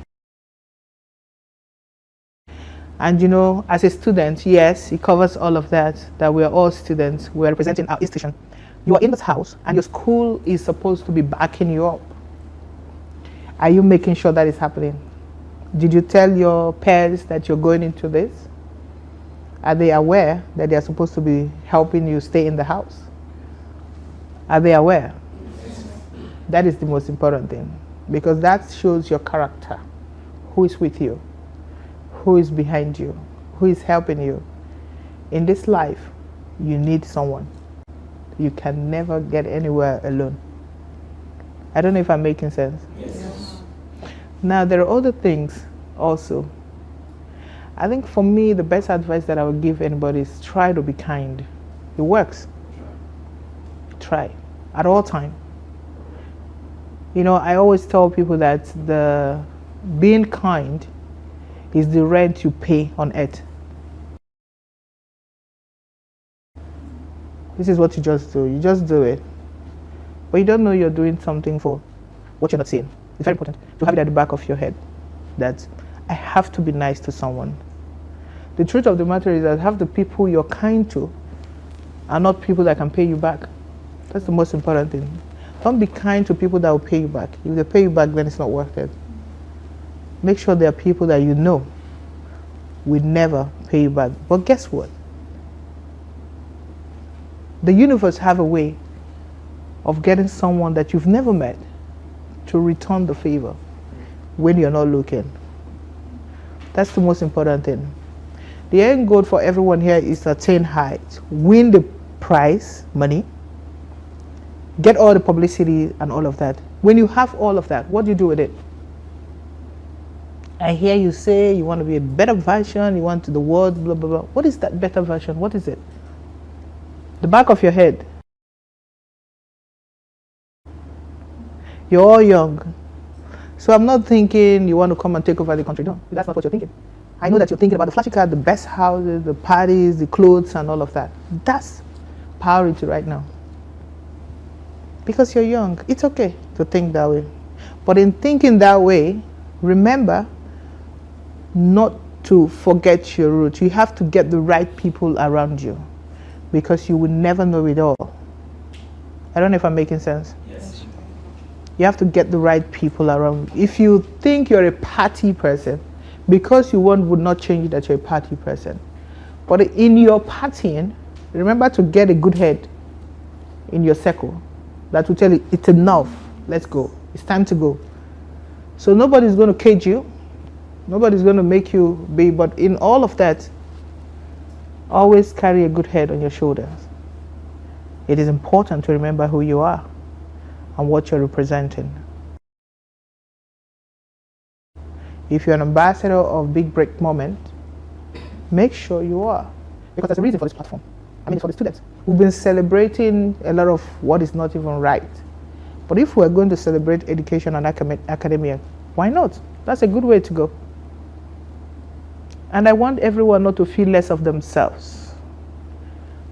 And you know, as a student, yes, it covers all of that we are all students, we are representing our institution. You are in this house and your school is supposed to be backing you up. Are you making sure that is happening? Did you tell your peers that you're going into this? Are they aware that they are supposed to be helping you stay in the house? Are they aware? That is the most important thing, because that shows your character. Who is with you? Who is behind you? Who is helping you? In this life, you need someone. You can never get anywhere alone. I don't know if I'm making sense. Yes. Now, there are other things also. I think for me, the best advice that I would give anybody is try to be kind. It works. Try. At all time. You know, I always tell people that being kind is the rent you pay on earth. This is what you just do. You just do it. But you don't know you're doing something for what you're not seeing. It's very important to have it at the back of your head that I have to be nice to someone. The truth of the matter is that half the people you're kind to are not people that can pay you back. That's the most important thing. Don't be kind to people that will pay you back. If they pay you back, then it's not worth it. Make sure there are people that you know will never pay you back. But guess what? The universe have a way of getting someone that you've never met to return the favor when you're not looking. That's the most important thing. The end goal for everyone here is to attain heights, win the prize, money, get all the publicity and all of that. When you have all of that, what do you do with it? I hear you say you want to be a better version, you want to the world, blah, blah, blah. What is that better version? What is it? The back of your head. You're all young. So I'm not thinking you want to come and take over the country. No, that's not what you're thinking. I know that you're thinking about the flashy car, the best houses, the parties, the clothes and all of that. That's priority right now. Because you're young, it's okay to think that way. But in thinking that way, remember not to forget your roots. You have to get the right people around you, because you will never know it all. I don't know if I'm making sense. Yes. You have to get the right people around. If you think you're a party person, because you want would not change that you're a party person. But in your partying, remember to get a good head in your circle that will tell you it's enough, let's go, it's time to go. So nobody's going to cage you, nobody's going to make you be, but in all of that, always carry a good head on your shoulders. It is important to remember who you are and what you're representing. If you're an ambassador of Big Break Moment, make sure you are, because there's a reason for this platform. I mean, for the students. We've been celebrating a lot of what is not even right. But if we're going to celebrate education and academia, why not? That's a good way to go. And I want everyone not to feel less of themselves.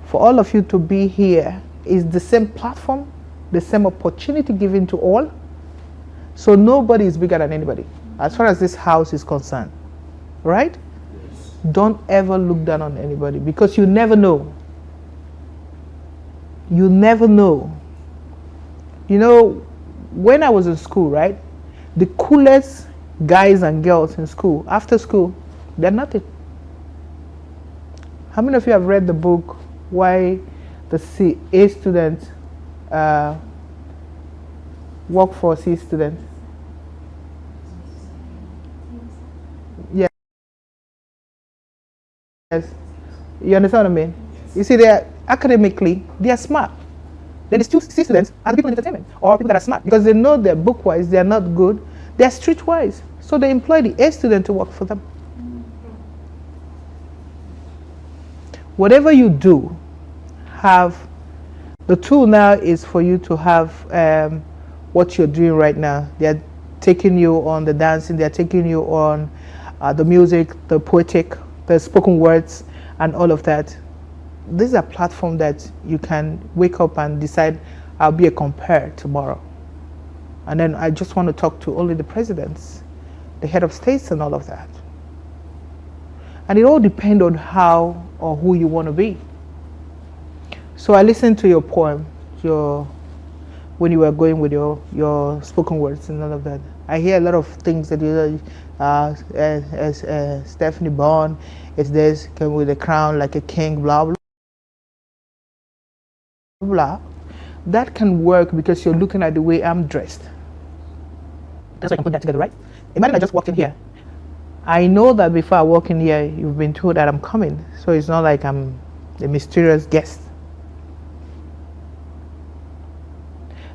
For all of you to be here is the same platform, the same opportunity given to all. So nobody is bigger than anybody, as far as this house is concerned. Right? Yes. Don't ever look down on anybody, because you never know. You never know. You know, when I was in school, right, the coolest guys and girls in school, after school, they're nothing. How many of you have read the book, Why the A Student Work for C Student? Yes. You understand what I mean? You see, they're academically, they are smart. Then the students are the people in entertainment, or people that are smart, because they know they're book-wise, they're not good, they're street-wise. So they employ the A student to work for them. Whatever you do, the tool now is for you to have what you're doing right now. They're taking you on the dancing, they're taking you on the music, the poetic, the spoken words, and all of that. This is a platform that you can wake up and decide, I'll be a compare tomorrow. And then I just want to talk to only the presidents, the head of states, and all of that. And it all depends on how or who you want to be. So I listened to your poem, when you were going with your spoken words and all of that. I hear a lot of things that you Stephanie Bond, it's this, came with a crown like a king, blah, blah, blah. That can work because you're looking at the way I'm dressed. That's why I can put that together, right? Imagine I just walked in here. I know that before I walk in here, you've been told that I'm coming. So it's not like I'm a mysterious guest.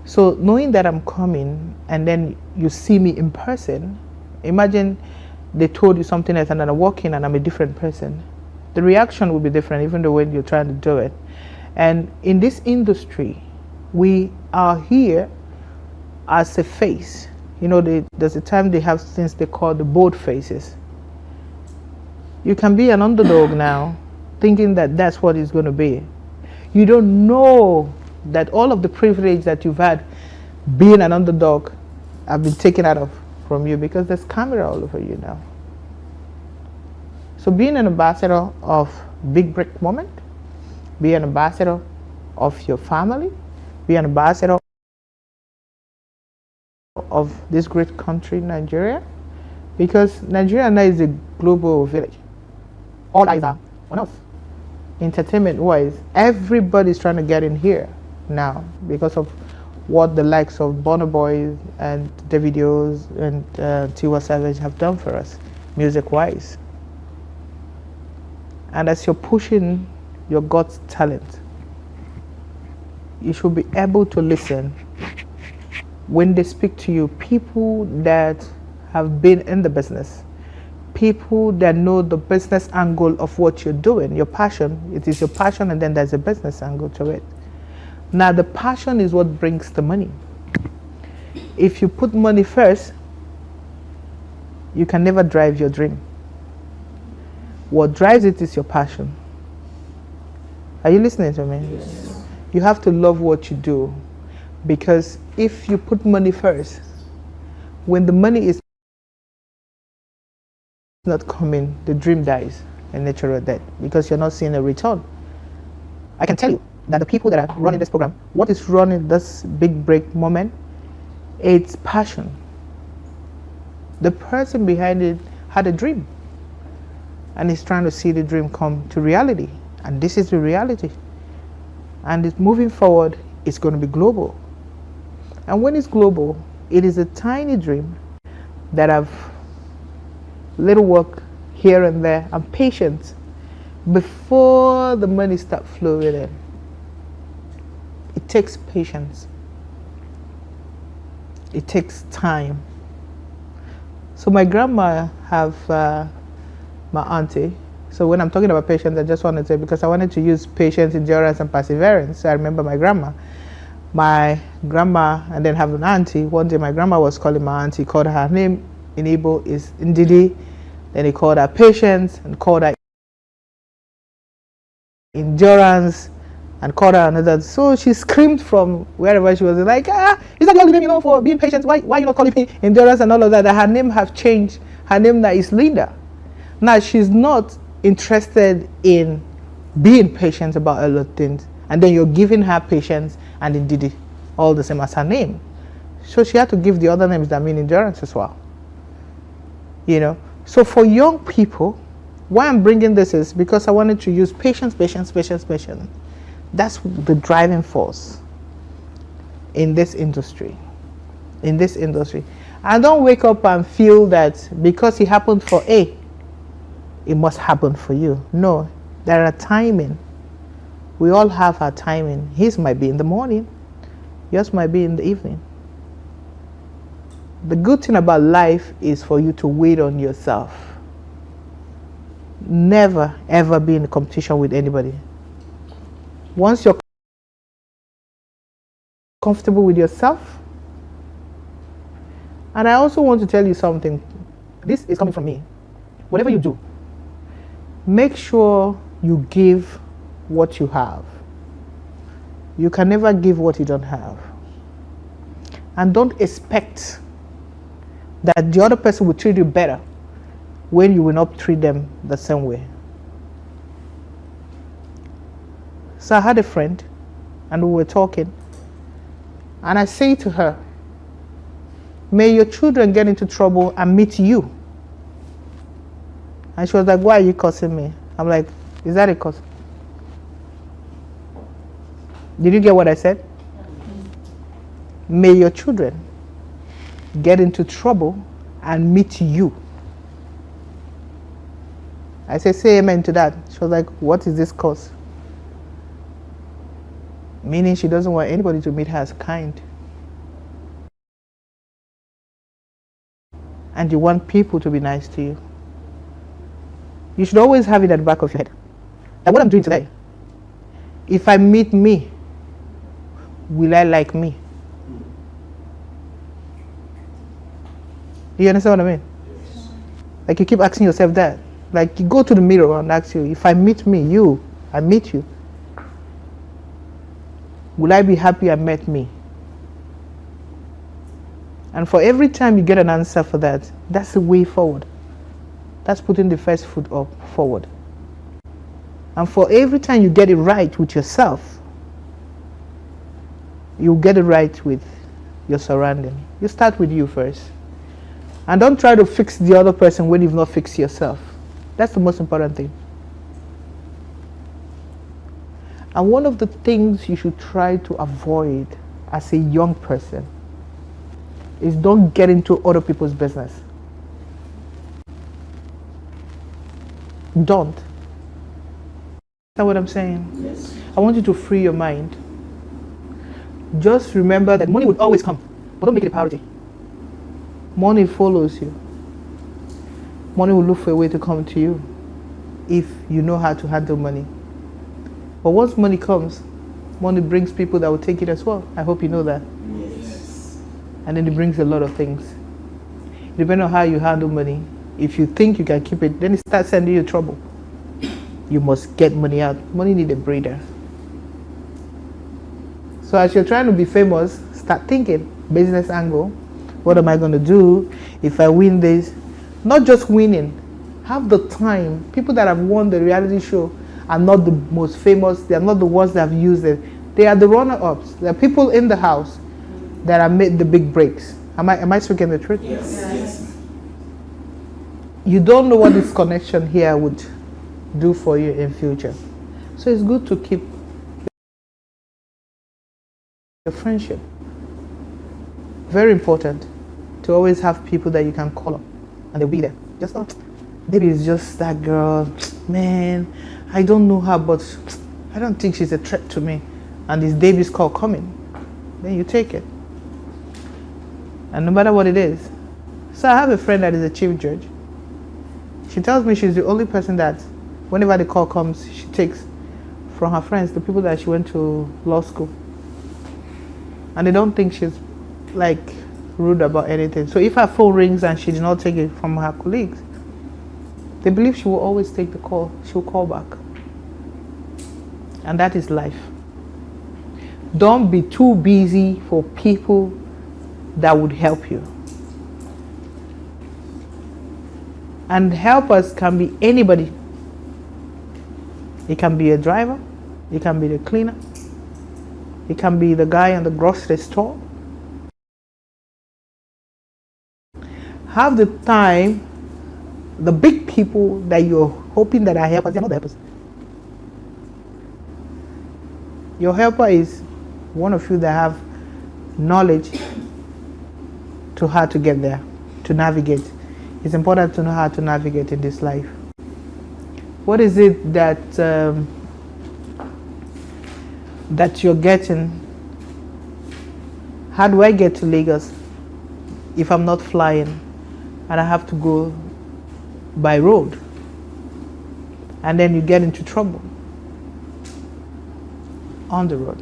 So knowing that I'm coming and then you see me in person, imagine they told you something else and then I walk in and I'm a different person. The reaction will be different even though when you're trying to do it. And in this industry, we are here as a face. You know, there's a time they have things they call the bold faces. You can be an underdog now, thinking that that's what it's going to be. You don't know that all of the privilege that you've had being an underdog have been taken out of from you because there's camera all over you now. So being an ambassador of Big Break Moment, be an ambassador of your family, be an ambassador of this great country, Nigeria, because Nigeria now is a global village. All eyes are on us. Entertainment-wise, everybody's trying to get in here now because of what the likes of Burna Boy and Davido's and Tiwa Savage have done for us, music-wise. And as you're pushing your God's talent, you should be able to listen when they speak to you, people that have been in the business, people that know the business angle of what you're doing, your passion. It is your passion and then there's a business angle to it. Now the passion is what brings the money. If you put money first, you can never drive your dream. What drives it is your passion. Are you listening to me? Yes. You have to love what you do, because if you put money first, when the money is not coming, the dream dies a natural death because you're not seeing a return. I can tell you that the people that are running this program, what is running this Big Break Moment, it's passion. The person behind it had a dream and is trying to see the dream come to reality, and this is the reality. And it's moving forward, it's going to be global. And when it's global, it is a tiny dream that have little work here and there and patience before the money starts flowing in. It takes patience. It takes time. So my grandma have my auntie. So when I'm talking about patience, I just wanted to say, because I wanted to use patience, endurance, and perseverance. So I remember my grandma, and then have an auntie. One day my grandma was calling my auntie, called her name in Igbo is Ndidi. Then he called her patience and called her endurance and called her another. So she screamed from wherever she was, like, is that the only name you know for being patient? Why you not calling me endurance and all of that? Her name have changed. Her name now is Linda. Now she's not interested in being patient about a lot of things, and then you're giving her patience and Ndidi all the same as her name. So she had to give the other names that mean endurance as well. You know, so for young people, why I'm bringing this is because I wanted to use patience. That's the driving force in this industry. And don't wake up and feel that because it happened for A, it must happen for you. No, there are timing. We all have our timing. His might be in the morning. Yours might be in the evening. The good thing about life is for you to wait on yourself. Never, ever be in a competition with anybody. Once you're comfortable with yourself, and I also want to tell you something. This is coming from me. Whatever you do, make sure you give what you have. You can never give what you don't have. And don't expect that the other person will treat you better when you will not treat them the same way. So I had a friend and we were talking, and I say to her, may your children get into trouble and meet you. And she was like, why are you cursing me? I'm like, is that a curse? Did you get what I said? May your children get into trouble and meet you. I said, say amen to that. She was like, what is this cause? Meaning she doesn't want anybody to meet her as kind. And you want people to be nice to you. You should always have it at the back of your head. Like what I'm doing today. If I meet me, will I like me? Do you understand what I mean? Yes. Like you keep asking yourself that. Like you go to the mirror and ask you, if I meet me, I meet you. Will I be happy I met me? And for every time you get an answer for that, that's the way forward. That's putting the first foot up forward. And for every time you get it right with yourself, you'll get it right with your surrounding. You start with you first. And don't try to fix the other person when you've not fixed yourself. That's the most important thing. And one of the things you should try to avoid as a young person is don't get into other people's business. Don't. Is that what I'm saying? Yes. I want you to free your mind. Just remember that money would always come, but don't make it a priority. Money follows you. Money will look for a way to come to you if you know how to handle money. But once money comes, money brings people that will take it as well. I hope you know that. Yes. And then it brings a lot of things. Depending on how you handle money, if you think you can keep it, then it starts sending you trouble. You must get money out. Money needs a breather. So as you're trying to be famous, start thinking business angle. What am I going to do if I win this? Not just winning. Have the time. People that have won the reality show are not the most famous. They are not the ones that have used it. They are the runner-ups. There are people in the house that have made the big breaks. Am I speaking the truth? Yes. Yes. You don't know what this connection here would do for you in future. So it's good to keep your friendship. Very important to always have people that you can call on and they'll be there. Just not, maybe it's just that girl, man, I don't know her, but I don't think she's a threat to me. And this Davis call coming, then you take it. And no matter what it is. So I have a friend that is a chief judge. She tells me she's the only person that whenever the call comes, she takes from her friends, the people that she went to law school. And they don't think she's like rude about anything. So if her phone rings and she did not take it from her colleagues, they believe she will always take the call. She'll call back. And that is life. Don't be too busy for people that would help you. And helpers can be anybody. It can be a driver. It can be the cleaner. It can be the guy in the grocery store. Half the time, the big people that you're hoping that are helpers, they're not the helpers. Your helper is one of you that have knowledge to how to get there, to navigate. It's important to know how to navigate in this life. What is it that that you're getting? How do I get to Lagos if I'm not flying and I have to go by road? And then you get into trouble on the road.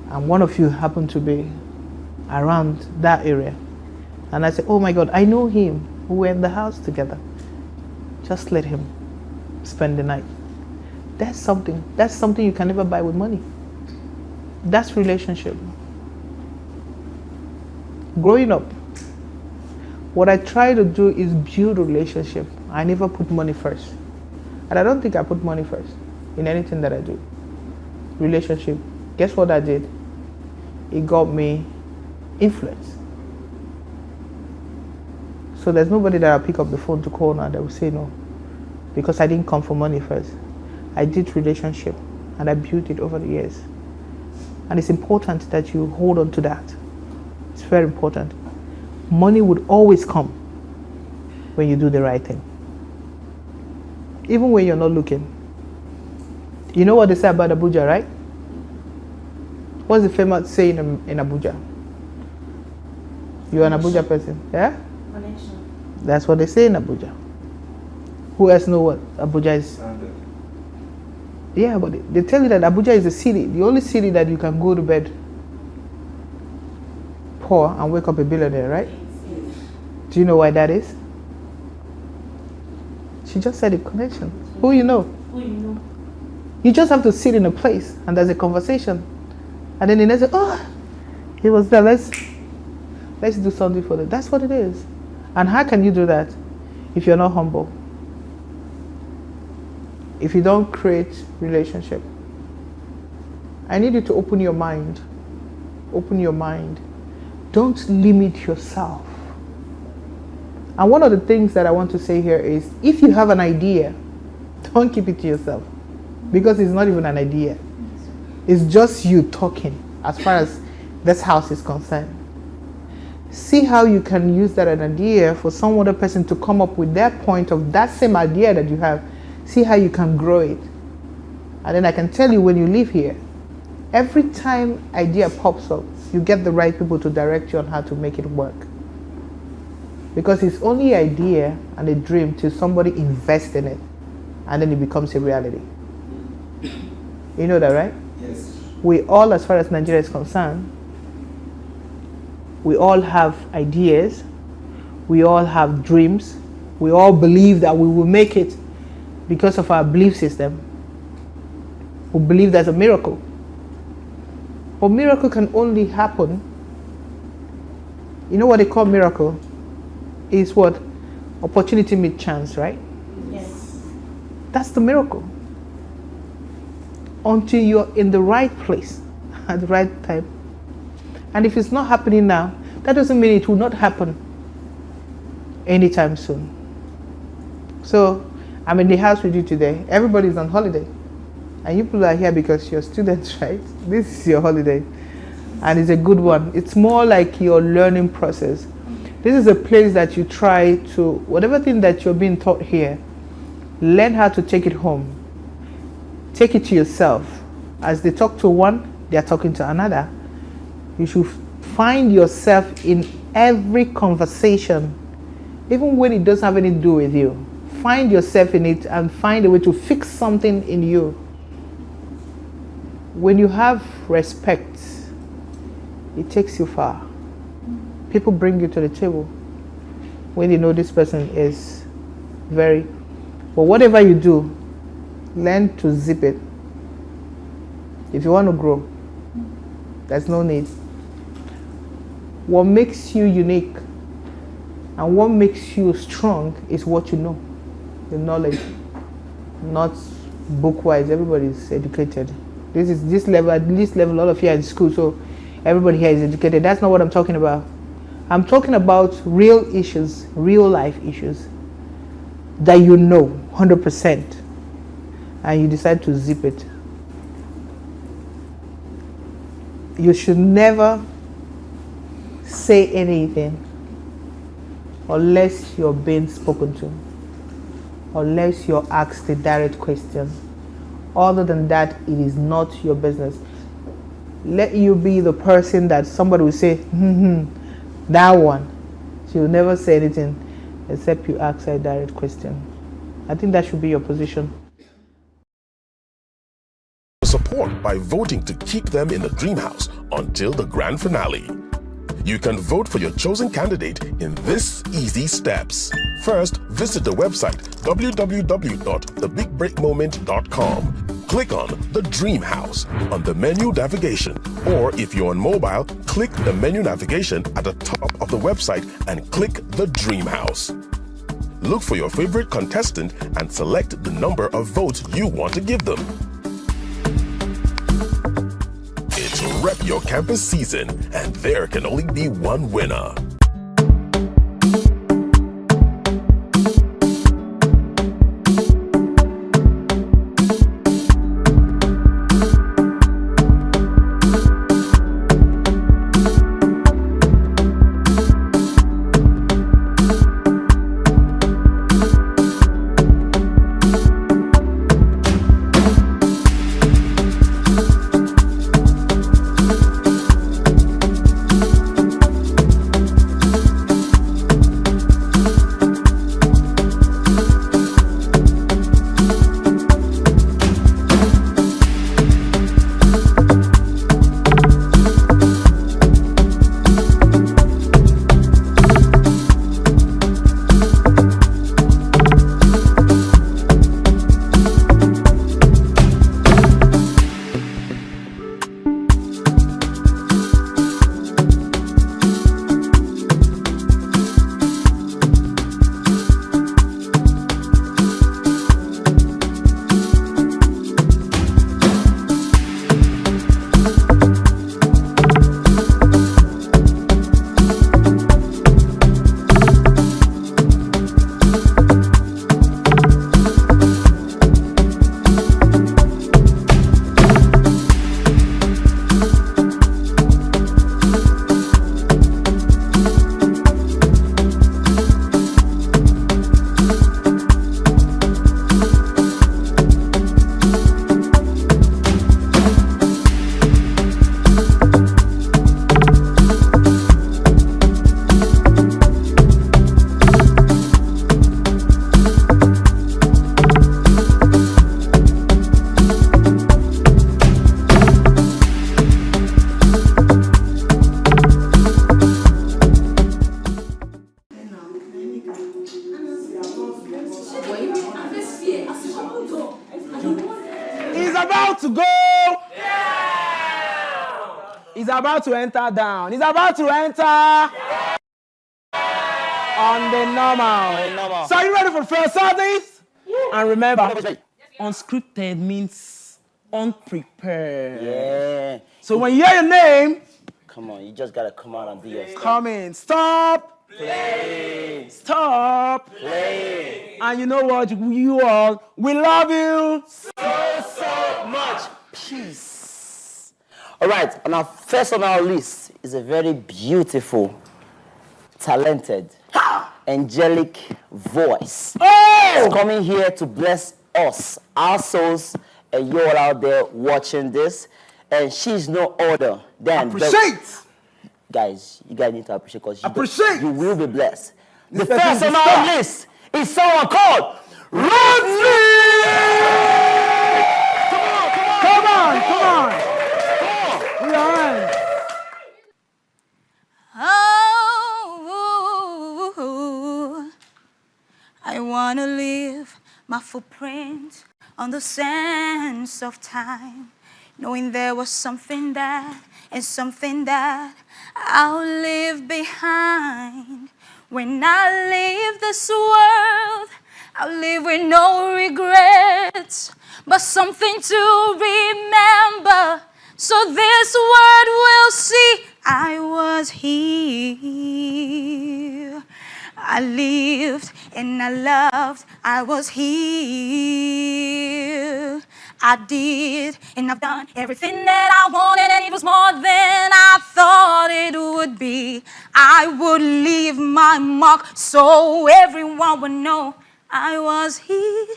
And one of you happen to be around that area. And I say, oh my God, I know him. We were in the house together. Just let him spend the night. That's something you can never buy with money. That's relationship. Growing up, what I try to do is build a relationship. I never put money first. And I don't think I put money first in anything that I do. Relationship. Guess what I did? It got me influence. So there's nobody that I'll pick up the phone to call now that will say no. Because I didn't come for money first. I did relationship and I built it over the years. And it's important that you hold on to that. It's very important. Money would always come when you do the right thing. Even when you're not looking. You know what they say about Abuja, right? What's the famous saying in Abuja? You're an Abuja person, yeah? Connection. That's what they say in Abuja. Who else know what Abuja is? Yeah, but they tell you that Abuja is a city, the only city that you can go to bed poor and wake up a billionaire, right? Do you know why that is? She just said a connection. Who you know? Who you know? You just have to sit in a place and there's a conversation. And then the next, oh, he was there, let's do something for them. That's what it is. And how can you do that if you're not humble? If you don't create relationship? I need you to open your mind. Open your mind. Don't limit yourself. And one of the things that I want to say here is, if you have an idea, don't keep it to yourself. Because it's not even an idea. It's just you talking as far as this house is concerned. See how you can use that an idea for some other person to come up with their point of that same idea that you have. See how you can grow it. And then I can tell you, when you live here, every time idea pops up, you get the right people to direct you on how to make it work. Because it's only an idea and a dream till somebody invests in it, and then it becomes a reality. You know that, right? Yes. We all, as far as Nigeria is concerned, we all have ideas, we all have dreams, we all believe that we will make it because of our belief system. We believe there's a miracle. But miracle can only happen. You know what they call miracle? Is what? Opportunity meet chance, right? Yes. That's the miracle. Until you're in the right place at the right time. And if it's not happening now, that doesn't mean it will not happen anytime soon. So I'm in the house with you today. Everybody's on holiday. And you people are here because you're students, right? This is your holiday. And it's a good one. It's more like your learning process. This is a place that you try to, whatever thing that you're being taught here, learn how to take it home. Take it to yourself. As they talk to one, they're talking to another. You should find yourself in every conversation, even when it doesn't have anything to do with you. Find yourself in it and find a way to fix something in you. When you have respect, it takes you far. People bring you to the table when you know this person is very, but whatever you do, learn to zip it. If you want to grow, there's no need. What makes you unique and what makes you strong is what you know, the knowledge, not book-wise. Everybody's educated. This is this level, at least level, all of you are in school, so everybody here is educated. That's not what I'm talking about. I'm talking about real issues, real life issues that you know 100% and you decide to zip it. You should never say anything unless you're being spoken to, unless you're asked a direct question. Other than that, it is not your business. Let you be the person that somebody will say, that one. She will never say anything except you ask her a direct question. I think that should be your position. Support by voting to keep them in the dream house until the grand finale. You can vote for your chosen candidate in this easy steps. First, visit the website www.thebigbreakmoment.com. Click on the Dream House on the menu navigation, or if you're on mobile, click the menu navigation at the top of the website and click the Dream House. Look for your favorite contestant and select the number of votes you want to give them. It's Rep Your Campus season, and there can only be one winner. He's about to enter down. He's about to enter on the normal. So are you ready for the first service? And remember, unscripted means unprepared. Yeah. So when you hear your name, come on, you just gotta come out and do your stuff. come in. Stop. Play. Stop. Play. And you know what? You all, we love you so much. Peace. All right, and our first on our list is a very beautiful, talented, angelic voice. Oh! It's coming here to bless us, our souls, and you all out there watching this. And she's no other than... Appreciate! Guys, you guys need to appreciate because you will be blessed. The first on our list is someone called Rodney! Come on. We are on. Oh, I wanna leave my footprint on the sands of time, knowing there was something that I'll leave behind. When I leave this world, I'll leave with no regrets, but something to remember, so this world will see I was here. I lived and I loved, I was here. I did, and I've done everything that I wanted, and it was more than I thought it would be. I would leave my mark so everyone would know I was here,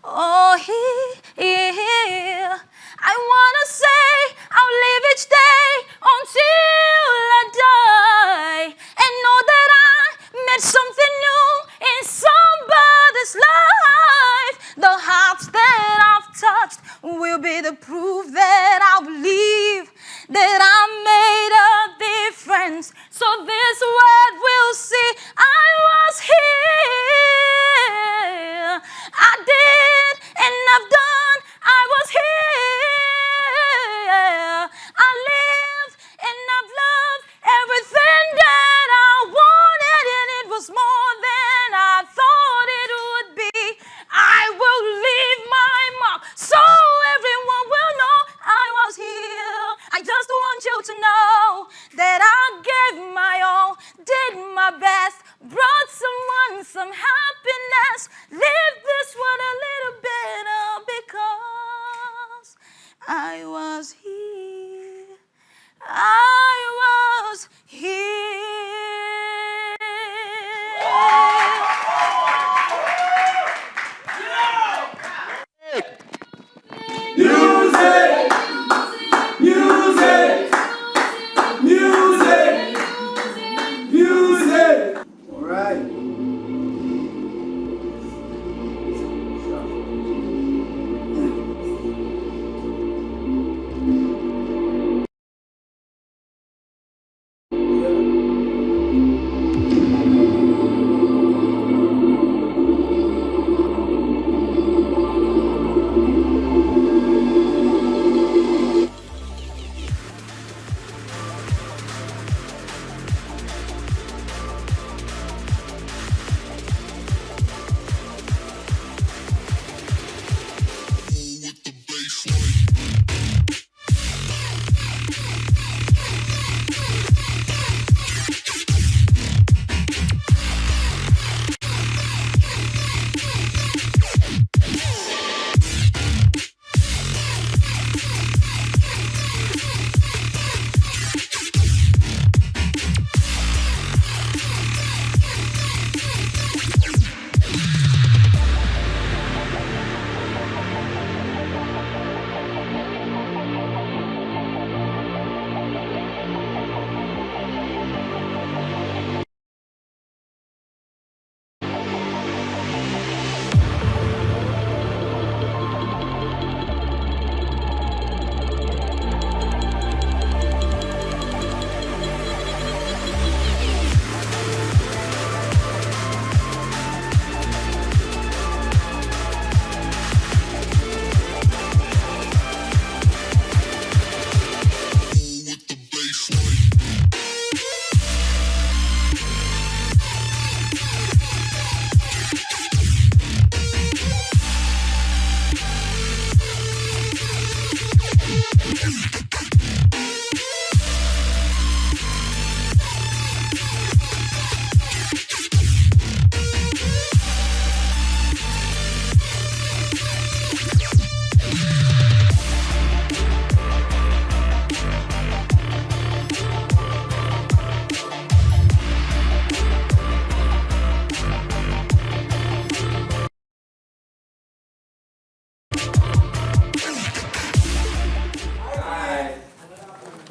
oh here. I wanna say I'll live each day until I die, and know that I made something new in somebody's life. The hearts that I've touched will be the proof that I believe that I made a difference. So this world will see I was here. I did and I've done. I was here. I lived and I've loved everything that I wanted, and it was more than I thought it would be. I will leave my mark so everyone will know I was here. I just want you to know that I gave my all, did my best, brought someone some happiness, lived this world a little better because I was here. I was here. Music! Music! Music! Music! All right.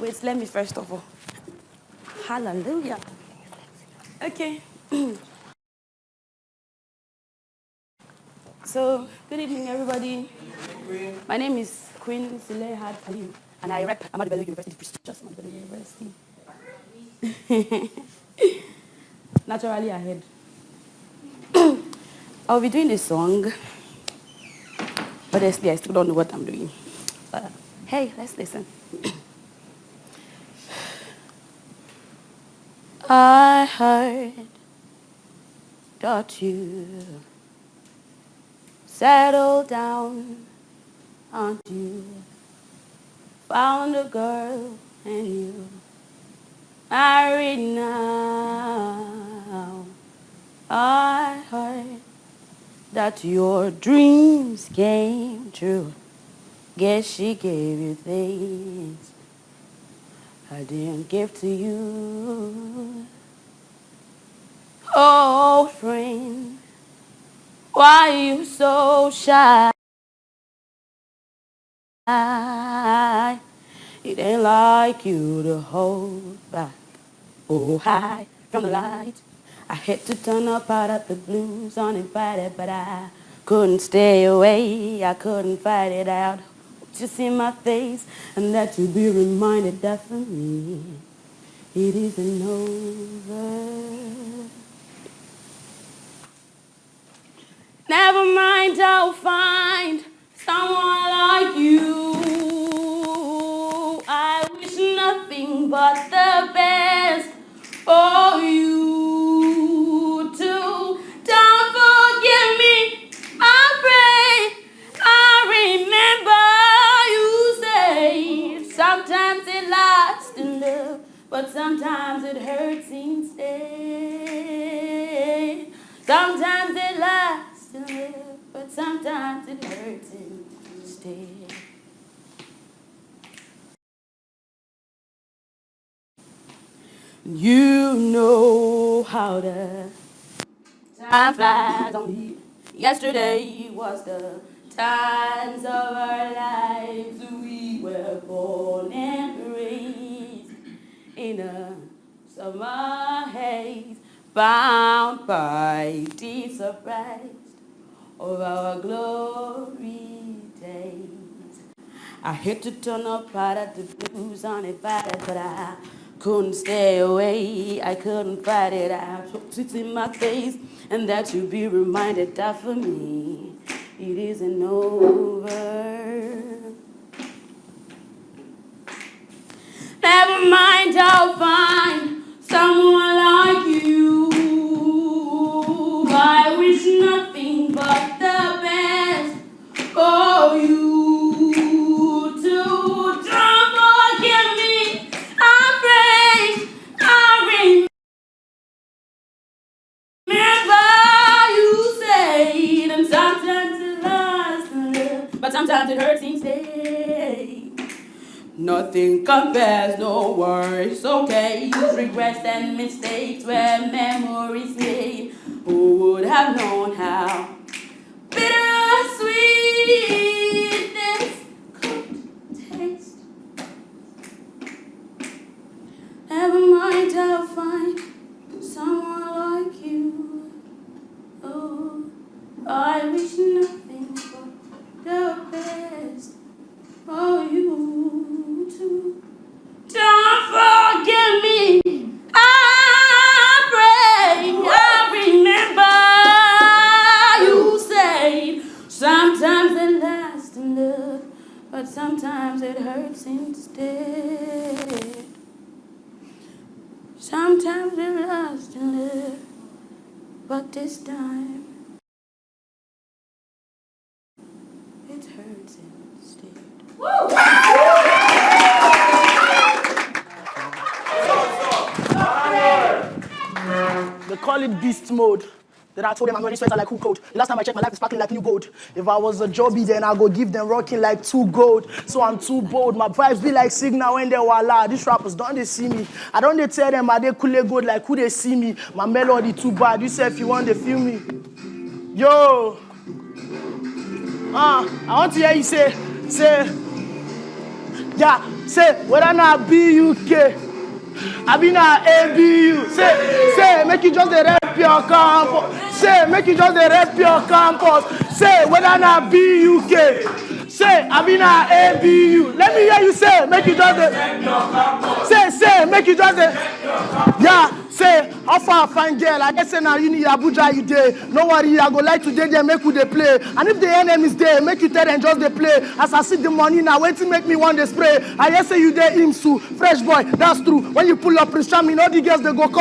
Wait, let me first of all. Hallelujah. Okay. So, good evening, everybody. My name is Queen Silehat Alim, and I rep Ahmadu Bello University, prestigious Ahmadu Bello University. Naturally ahead. I'll be doing a song. Honestly, I still don't know what I'm doing. But hey, let's listen. I heard that you settled down and you found a girl and you married now. I heard that your dreams came true. Guess she gave you things I didn't give to you. Oh, friend, why are you so shy? It ain't like you to hold back. Oh, hide from the light. I had to turn up out of the blues uninvited, but I couldn't stay away. I couldn't fight it out. To see my face and that you be reminded that for me it isn't over. Never mind, I'll find someone like you. I wish nothing but the best for you too. Don't forget me, I pray. I remember you say sometimes it lasts in love, but sometimes it hurts instead. Sometimes it lasts in love, but sometimes it hurts instead. You know how the time flies on me. Yesterday was the times of our lives. We were born and raised in a summer haze, bound by deep surprise of our glory days. I hate to turn up out of the blues uninvited, but I couldn't stay away. I couldn't fight it out. It's in my face, and that you be reminded that for me it isn't over. Never mind, I'll find someone like you. I wish nothing but the best for you too. Don't forget me, I pray. I remember you said, and sometimes it lasts a little, but sometimes it hurts instead. Nothing compares, no worries, okay. Use regrets and mistakes where memories made. Who would have known how bittersweet this could taste? Never mind, I'll find someone like you. Oh, I wish nothing but the best for you too. Don't forget me, I pray. I remember you say sometimes it lasts in love, but sometimes it hurts instead. Sometimes it lasts in love, but this time it hurts instead. They call it beast mode. Then I told them I'm wearing sweater like who code. The last time I checked, my life is sparkling like new gold. If I was a jobby, then I go give them rocking like 2 gold. So I'm too bold. My vibes be like signal when they wala. These rappers don't they see me? I don't they tell them I they cool gold like who they see me. My melody too bad. You say if you want they feel me. Yo. I want to hear you say, yeah, say whether not BUK. I be not ABU. Say, make you just the rep your campus. Say, make you just the rep your campus. Say, whether not BUK. Say, I be not ABU. Let me hear you say, make you just the. Say, make you just the. Yeah, say, how far I find girl? I guess say now you need Abuja you day. No worry, I go like today they make you they play. And if the enemy is there, make you tell them just they play. As I see the money now, wait to make me want to spray. I guess say you there him too. Fresh boy, that's true. When you pull up Prince Charming, all the girls they go come.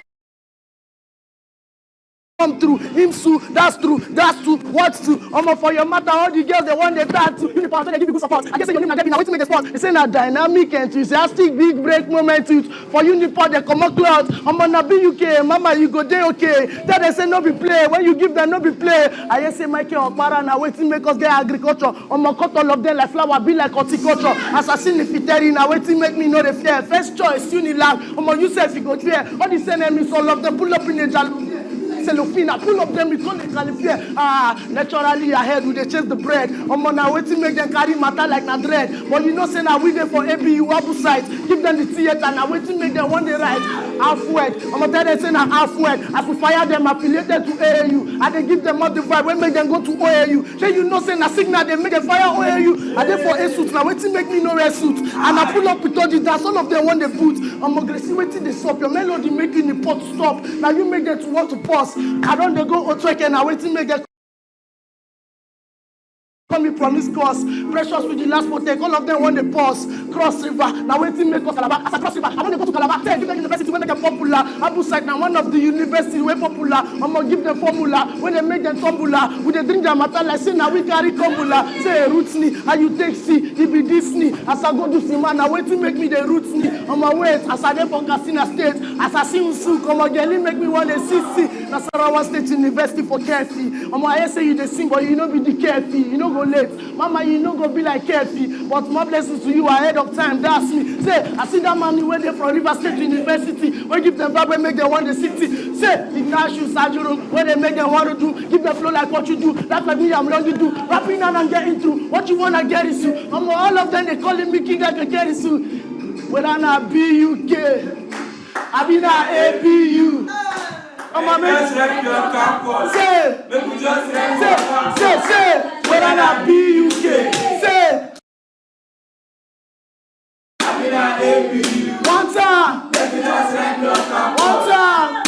come through. Him too, that's true, what's true. For your matter, all the girls they want they start to uniform, so they give you good support. I guess your name na Debbie, now waiting make a sport. They say na dynamic, enthusiastic, big break moment for uniform they come out cloud. Na be UK, mama you go there okay. Then they say no be play, when you give them no be play. I just say Michael Okpara now waiting make us get agriculture. Cut all of them like flower, be like horticulture. Assassin if it now waiting make me know the fear. First choice, Unilag. You say if you go there, all these enemies, all of them pull up in the jalou. Cellophane, pull up them, we call it qualify. Naturally ahead, we they chase the bread. Now waiting make them carry matter like na dread. But you know, say now we there for ABU Abu site. Give them the theater, now waiting make them one day right. Halfway. Tell them say now halfway. As we fire them affiliated to AAU, and they give them all the vibe when make them go to OAU. Then you know, say now signal they make them fire OAU. And then for a suit, now waiting make me no red suit. And I pull up with all the dance, all of them want the boot. Aggressive waiting the stop. Your melody making the pot stop. Now you make them to want to pause. I don't go Otrek and I waiting make them come promiscuous, precious with the last protect. All of them want the pause, cross river. Now waiting make us Calabar. As I cross river, I want to go to Calabar. Tell different university when they get popular. Abu site now one of the universities way popular. I'm gonna give them formula when they make them tumbula. With the drink their matter like say now we carry tumbula. Say roots ni, how you take see, it be this ni. As I go to Sima, now waiting make me the roots ni. On my way, as I go for Casina State, as I see Usu, come again, make me want the CC. That's Sarawa State University for carefree. On my say you the sing, but you know be the carefree. You know go late. Mama, you know go be like carefree. But more blessings to you ahead of time. That's me. Say, I see that man where they from River State University. Where give them back when make them want the city. Say, the cash you Sajuro, where they make them want to do. Give them flow like what you do. That's like me, I'm going to do. Rapping and I'm getting through. What you want to get is you. All of them, they calling me king like a get is you. When I'm not BUK, I be not ABU. I'm a man. Say, when I'm not BUK, say, one time, one time.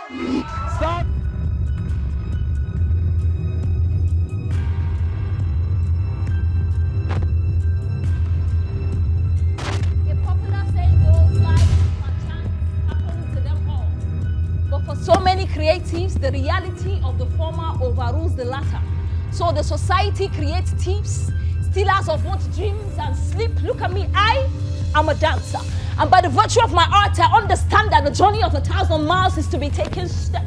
Stop. A popular saying goes like, perchance happened to them all. But for so many creatives, the reality of the former overrules the latter. So the society creates thieves, stealers of one's dreams and sleep. Look at me, I am a dancer. And by the virtue of my art, I understand that the journey of 1,000 miles is to be taken step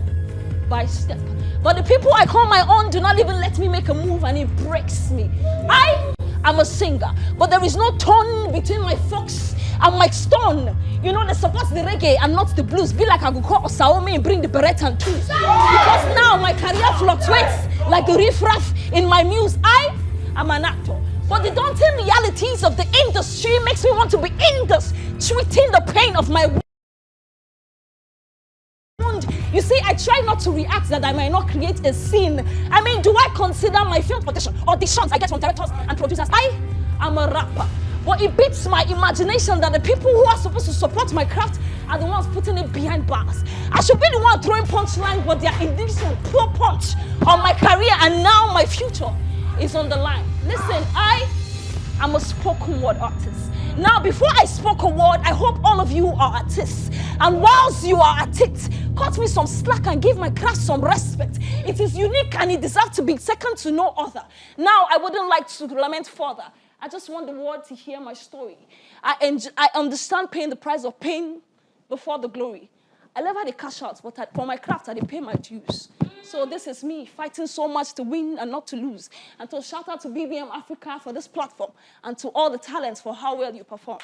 by step. But the people I call my own do not even let me make a move, and it breaks me. I am a singer, but there is no tone between my fox and my stone. You know, they support the reggae and not the blues. Be like I go call Osaomi and bring the beret and tools. Because now my career fluctuates like the riffraff in my muse. I am an actor. But the daunting realities of the industry makes me want to be in this, treating the pain of my wound. You see, I try not to react that I might not create a scene. I mean, do I consider my film auditions I get from directors and producers? I am a rapper. But it beats my imagination that the people who are supposed to support my craft are the ones putting it behind bars. I should be the one throwing punchline, but they are indeed some pure punch on my career, and now my future is on the line. Listen, I am a spoken word artist. Now, before I spoke a word, I hope all of you are artists. And whilst you are at it, cut me some slack and give my craft some respect. It is unique and it deserves to be second to no other. Now, I wouldn't like to lament further. I just want the world to hear my story. I understand paying the price of pain before the glory. I never had a cash out, but for my craft, I did pay my dues. So this is me fighting so much to win and not to lose. And to shout out to BBM Africa for this platform and to all the talents for how well you perform.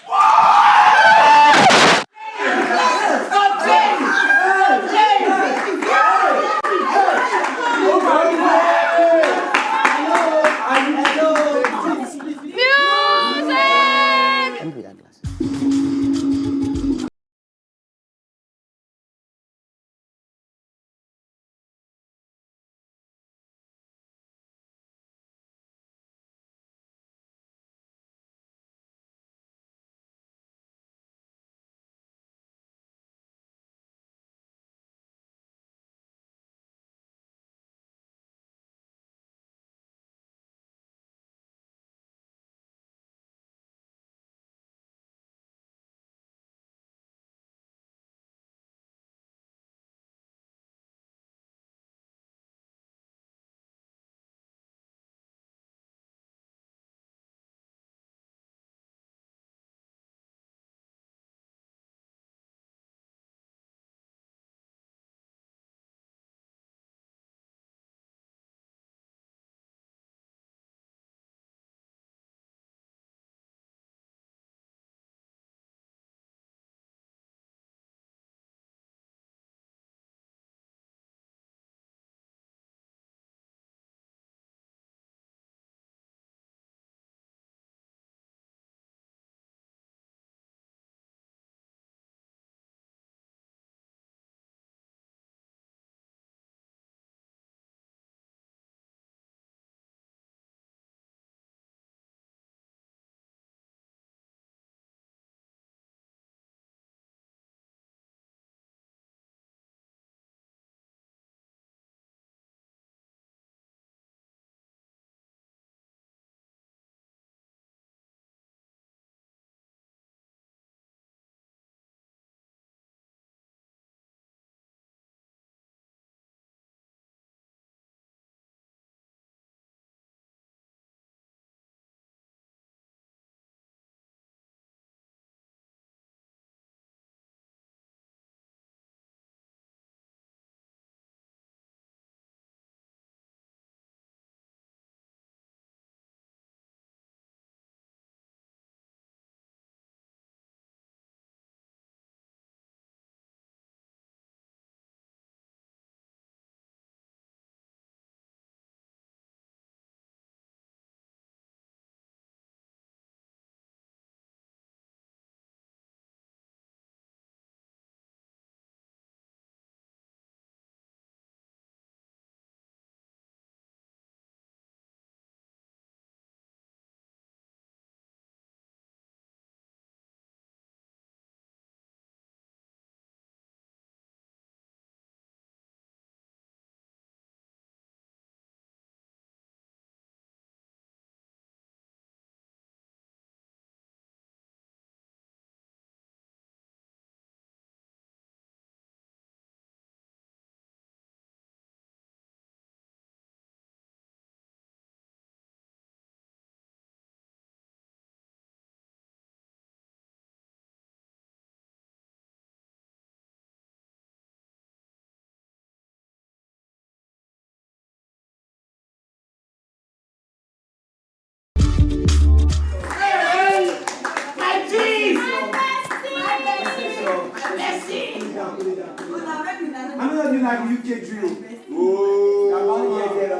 I'm not doing like UK drill. Oh, I'm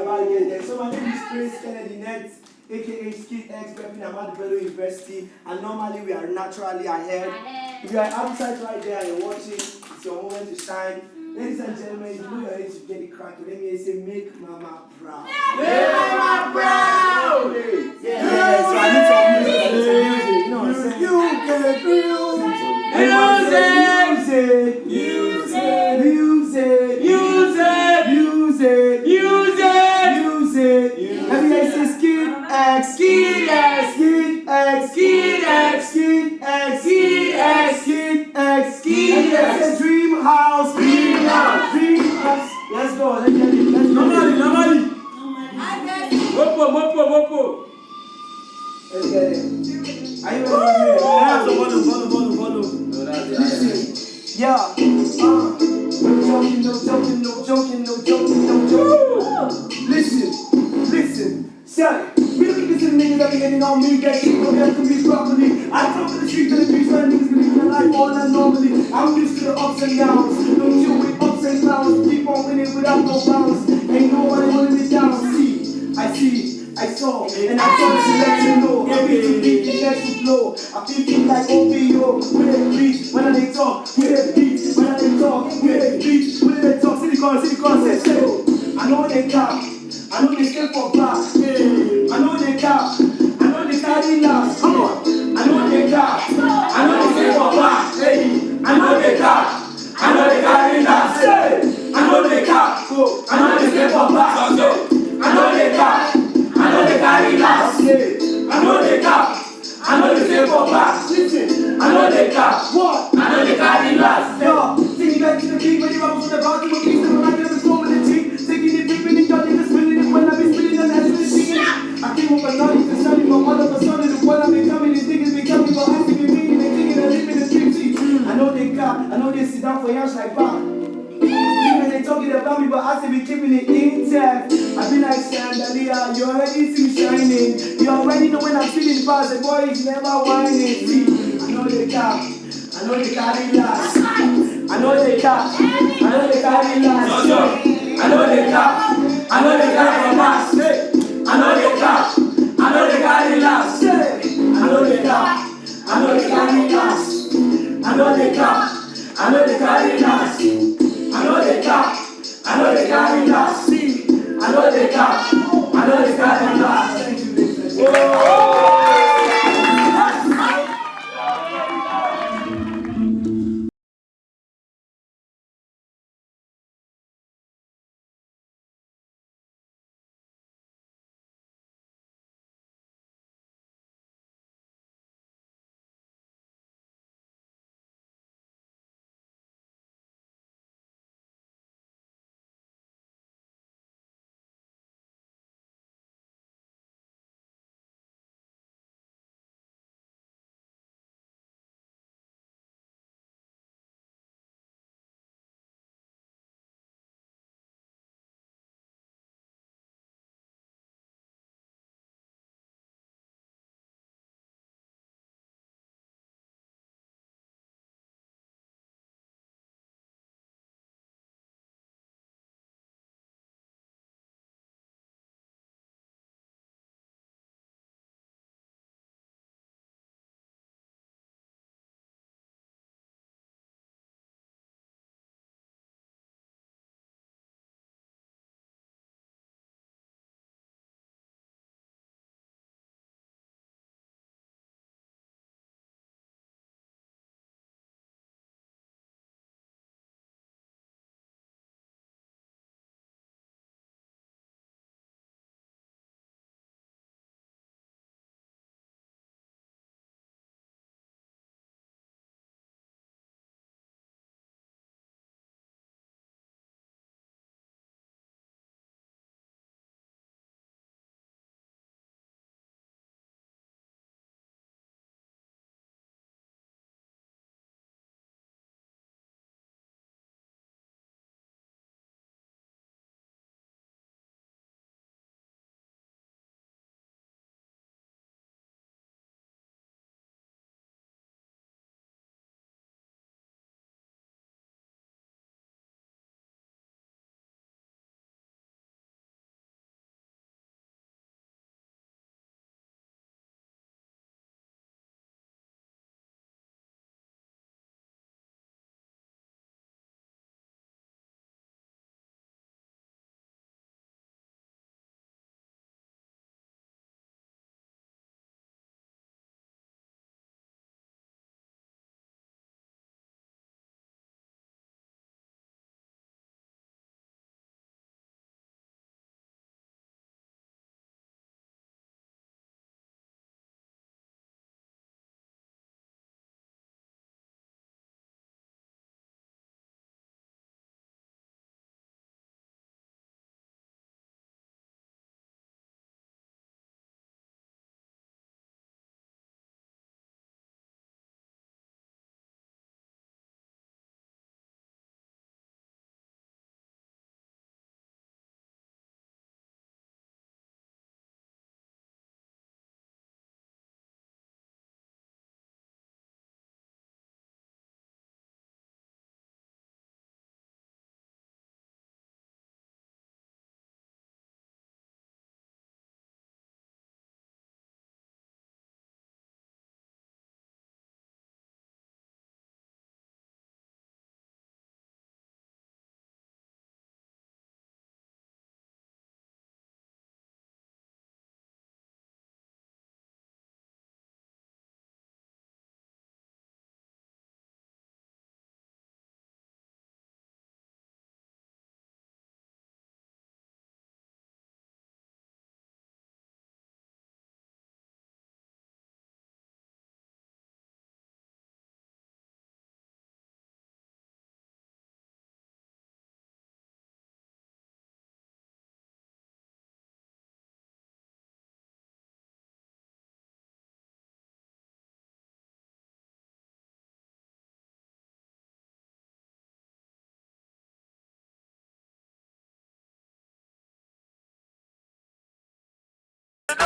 about to get there. So my name is Prince Kennedy Net, aka Skid X, repping Ahmadu Bello University, and normally we are naturally ahead. If you are outside right there and you're watching, it's your moment to shine. Ladies and gentlemen, you know you're ready to get it cracked. Let me say, make Mama proud. Make Mama proud! Yeah, so I need some music. You know what I'm saying? You get music! Use it. Use it. Everybody say skid X. Skid X. Skid X. Skid X. Skid X. Skid X. Skid X. Skid X. Dream house. Dream house. Dream house. Let's go. Let's get it. Let's go. Normally. Mopo. Let's get it. Are you ready? Follow. Listen. Yeah. No joking. Listen. Say, we look at this niggas that be getting on me, get shit, no that can be properly. I come to the street to the beach, where niggas believe in life all that normally. I'm used to the ups and downs, don't chill with ups and clowns, keep on winning without no bounce. Ain't nobody holding me down. I saw, and I told to let you know. Every to beat, it lets you blow. I feel like OBO, with a beat, when they talk, with a beat, when they talk, with a beat, when they talk. City call, say, I know they cap, I know they stay for black, I know they cap, I know they carry last, come on. I know they cap, I know they stay for black, I know they cap, I know they carry last, I know they cap, I know they stay for black, I know they cap. I know they carry last. I know they cap. I know they stay for back. Listen. I know they cap. What? I know they carry last. Yo, taking back to the beat when you up on the bar to a piece of the night of the storm in the teeth. Taking it deep in the gun, it's spilling it when I be spilling and that's really seeing. I came up and not even studying, but all of a sudden the one I'm becoming, these niggas be coming, but I see me meaning and thinking and living the street. I know they cap. I know they sit down for years like back. Even they talking about me, but I say we keeping it intact. I be like Chandelier, you already see me shining. You already know when I'm feeling fast, the boy is never whining. See, I know they cap, I know they carry last. I know they cap, I know they carry last. I know they cap, I know they carry last. I know they cap, I know they carry last. I know they cap, I know they carry last. I know they cap, I know they carry last. I know they cap, I know they carry last. See, I know they cap, I know they carry last.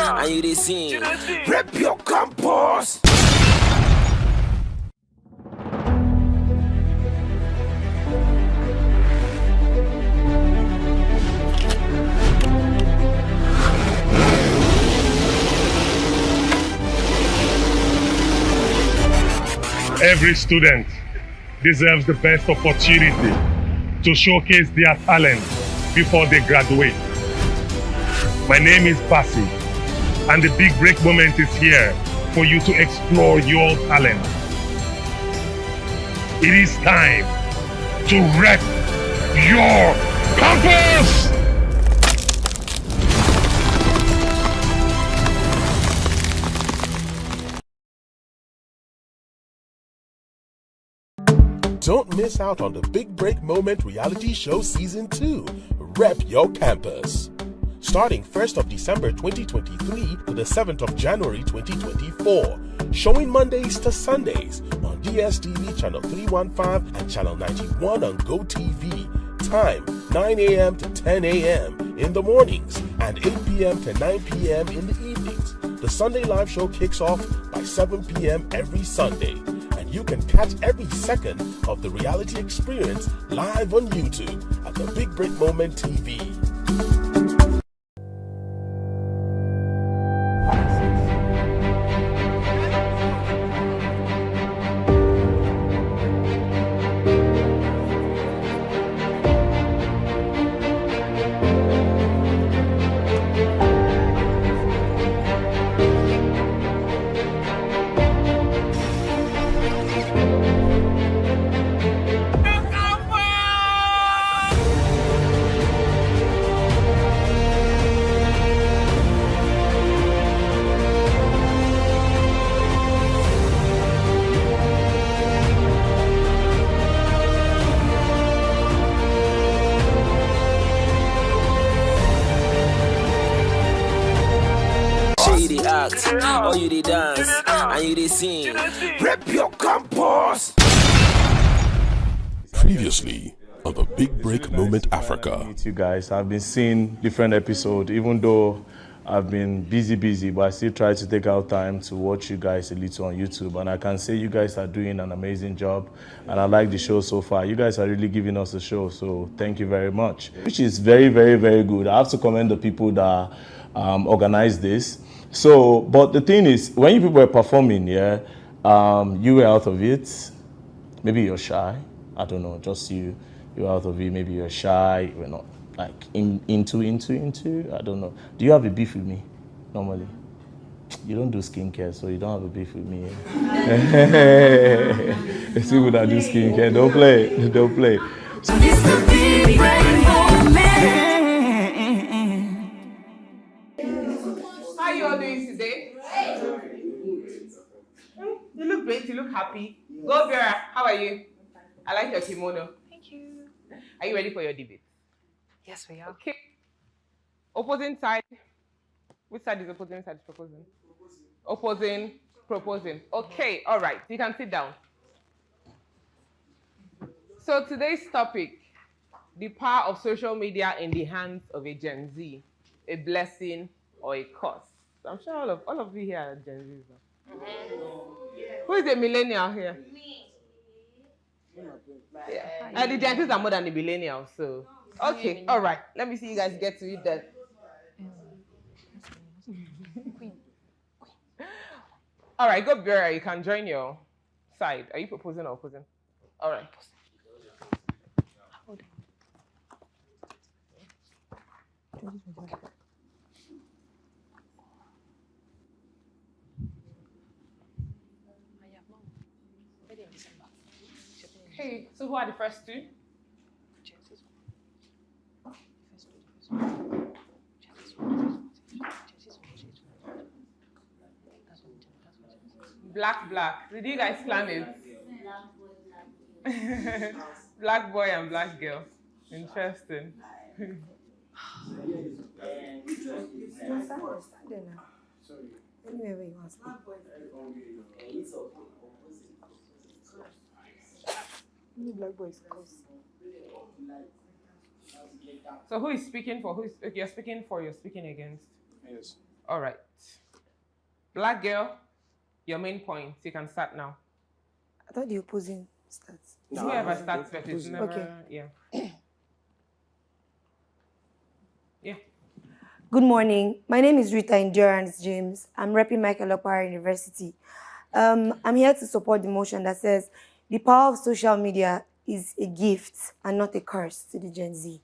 and you they sing. Rep your campus. Every student deserves the best opportunity to showcase their talent before they graduate. My name is Basi, and the big break moment is here for you to explore your talent. It is time to rep your campus! Don't miss out on the Big Break Moment reality show season 2, Rep Your Campus. Starting 1st of December 2023 to the 7th of January 2024. Showing Mondays to Sundays on DSTV channel 315 and channel 91 on GoTV. Time 9 a.m. to 10 a.m. in the mornings and 8 p.m. to 9 p.m. in the evenings. The Sunday live show kicks off by 7 p.m. every Sunday. You can catch every second of the reality experience live on YouTube at the Big Break Moment TV. Or you they dance and you they sing. Rep your campus. Previously on the Big Break Moment Africa. Meet you guys. I've been seeing different episodes, even though I've been busy, but I still try to take out time to watch you guys a little on YouTube. And I can say you guys are doing an amazing job. And I like the show so far. You guys are really giving us a show. So thank you very much. Which is very, very, very good. I have to commend the people that organized this. So, but the thing is, when you people were performing, yeah, you were out of it. Maybe you're shy. I don't know, just you're out of it. Maybe you're shy. You're not like into. I don't know. Do you have a beef with me normally? You don't do skincare, so you don't have a beef with me. It's people that do skincare. Don't play. So this the big break moment. How you all doing today? You look great, you look happy. Go Vera, how are you? I like your kimono. Thank you. Are you ready for your debate? Yes, we are. Okay. Opposing side. Which side is opposing side is proposing? Opposing, proposing. Okay, all right. You can sit down. So today's topic, the power of social media in the hands of a Gen Z, a blessing or a curse. I'm sure all of you here are Gen Zs. Who is a millennial here? Me. Yeah. The Gen Zs are more than the millennials, so. Okay, all right. Let me see you guys get to it then. All right, go Bera, you can join your side. Are you proposing or opposing? All right. Okay, so who are the first two? Black. Did you guys plan it? Black boy and black girl. Interesting. Anywhere you want to black boys. So who is speaking for? You're speaking for, you're speaking against? Yes. All right. Black girl, your main point. You can start now. I thought the opposing starts. Whoever starts first is never. Okay. Yeah. Yeah. Good morning. My name is Rita Endurance James. I'm repping Michael Opara University. I'm here to support the motion that says the power of social media is a gift and not a curse to the Gen Z.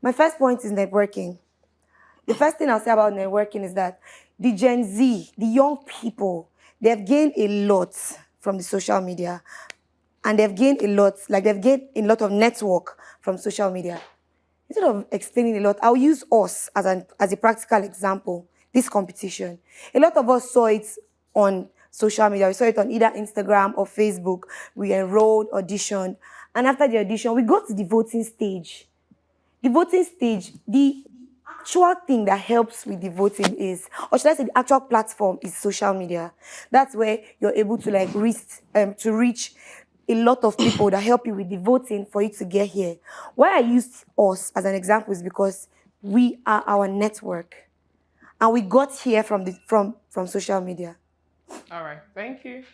My first point is networking. The first thing I'll say about networking is that the Gen Z, the young people, they've gained a lot from the social media. And they've gained a lot, like they've gained a lot of network from social media. Instead of explaining a lot, I'll use us as a practical example, this competition. A lot of us saw it on social media. We saw it on either Instagram or Facebook. We enrolled, auditioned. And after the audition, we got to the voting stage. The voting stage, the actual thing that helps with the voting is, or should I say the actual platform is social media. That's where you're able to like reach a lot of people that help you with the voting for you to get here. Why I used us as an example is because we are our network. And we got here from social media. All right. Thank you.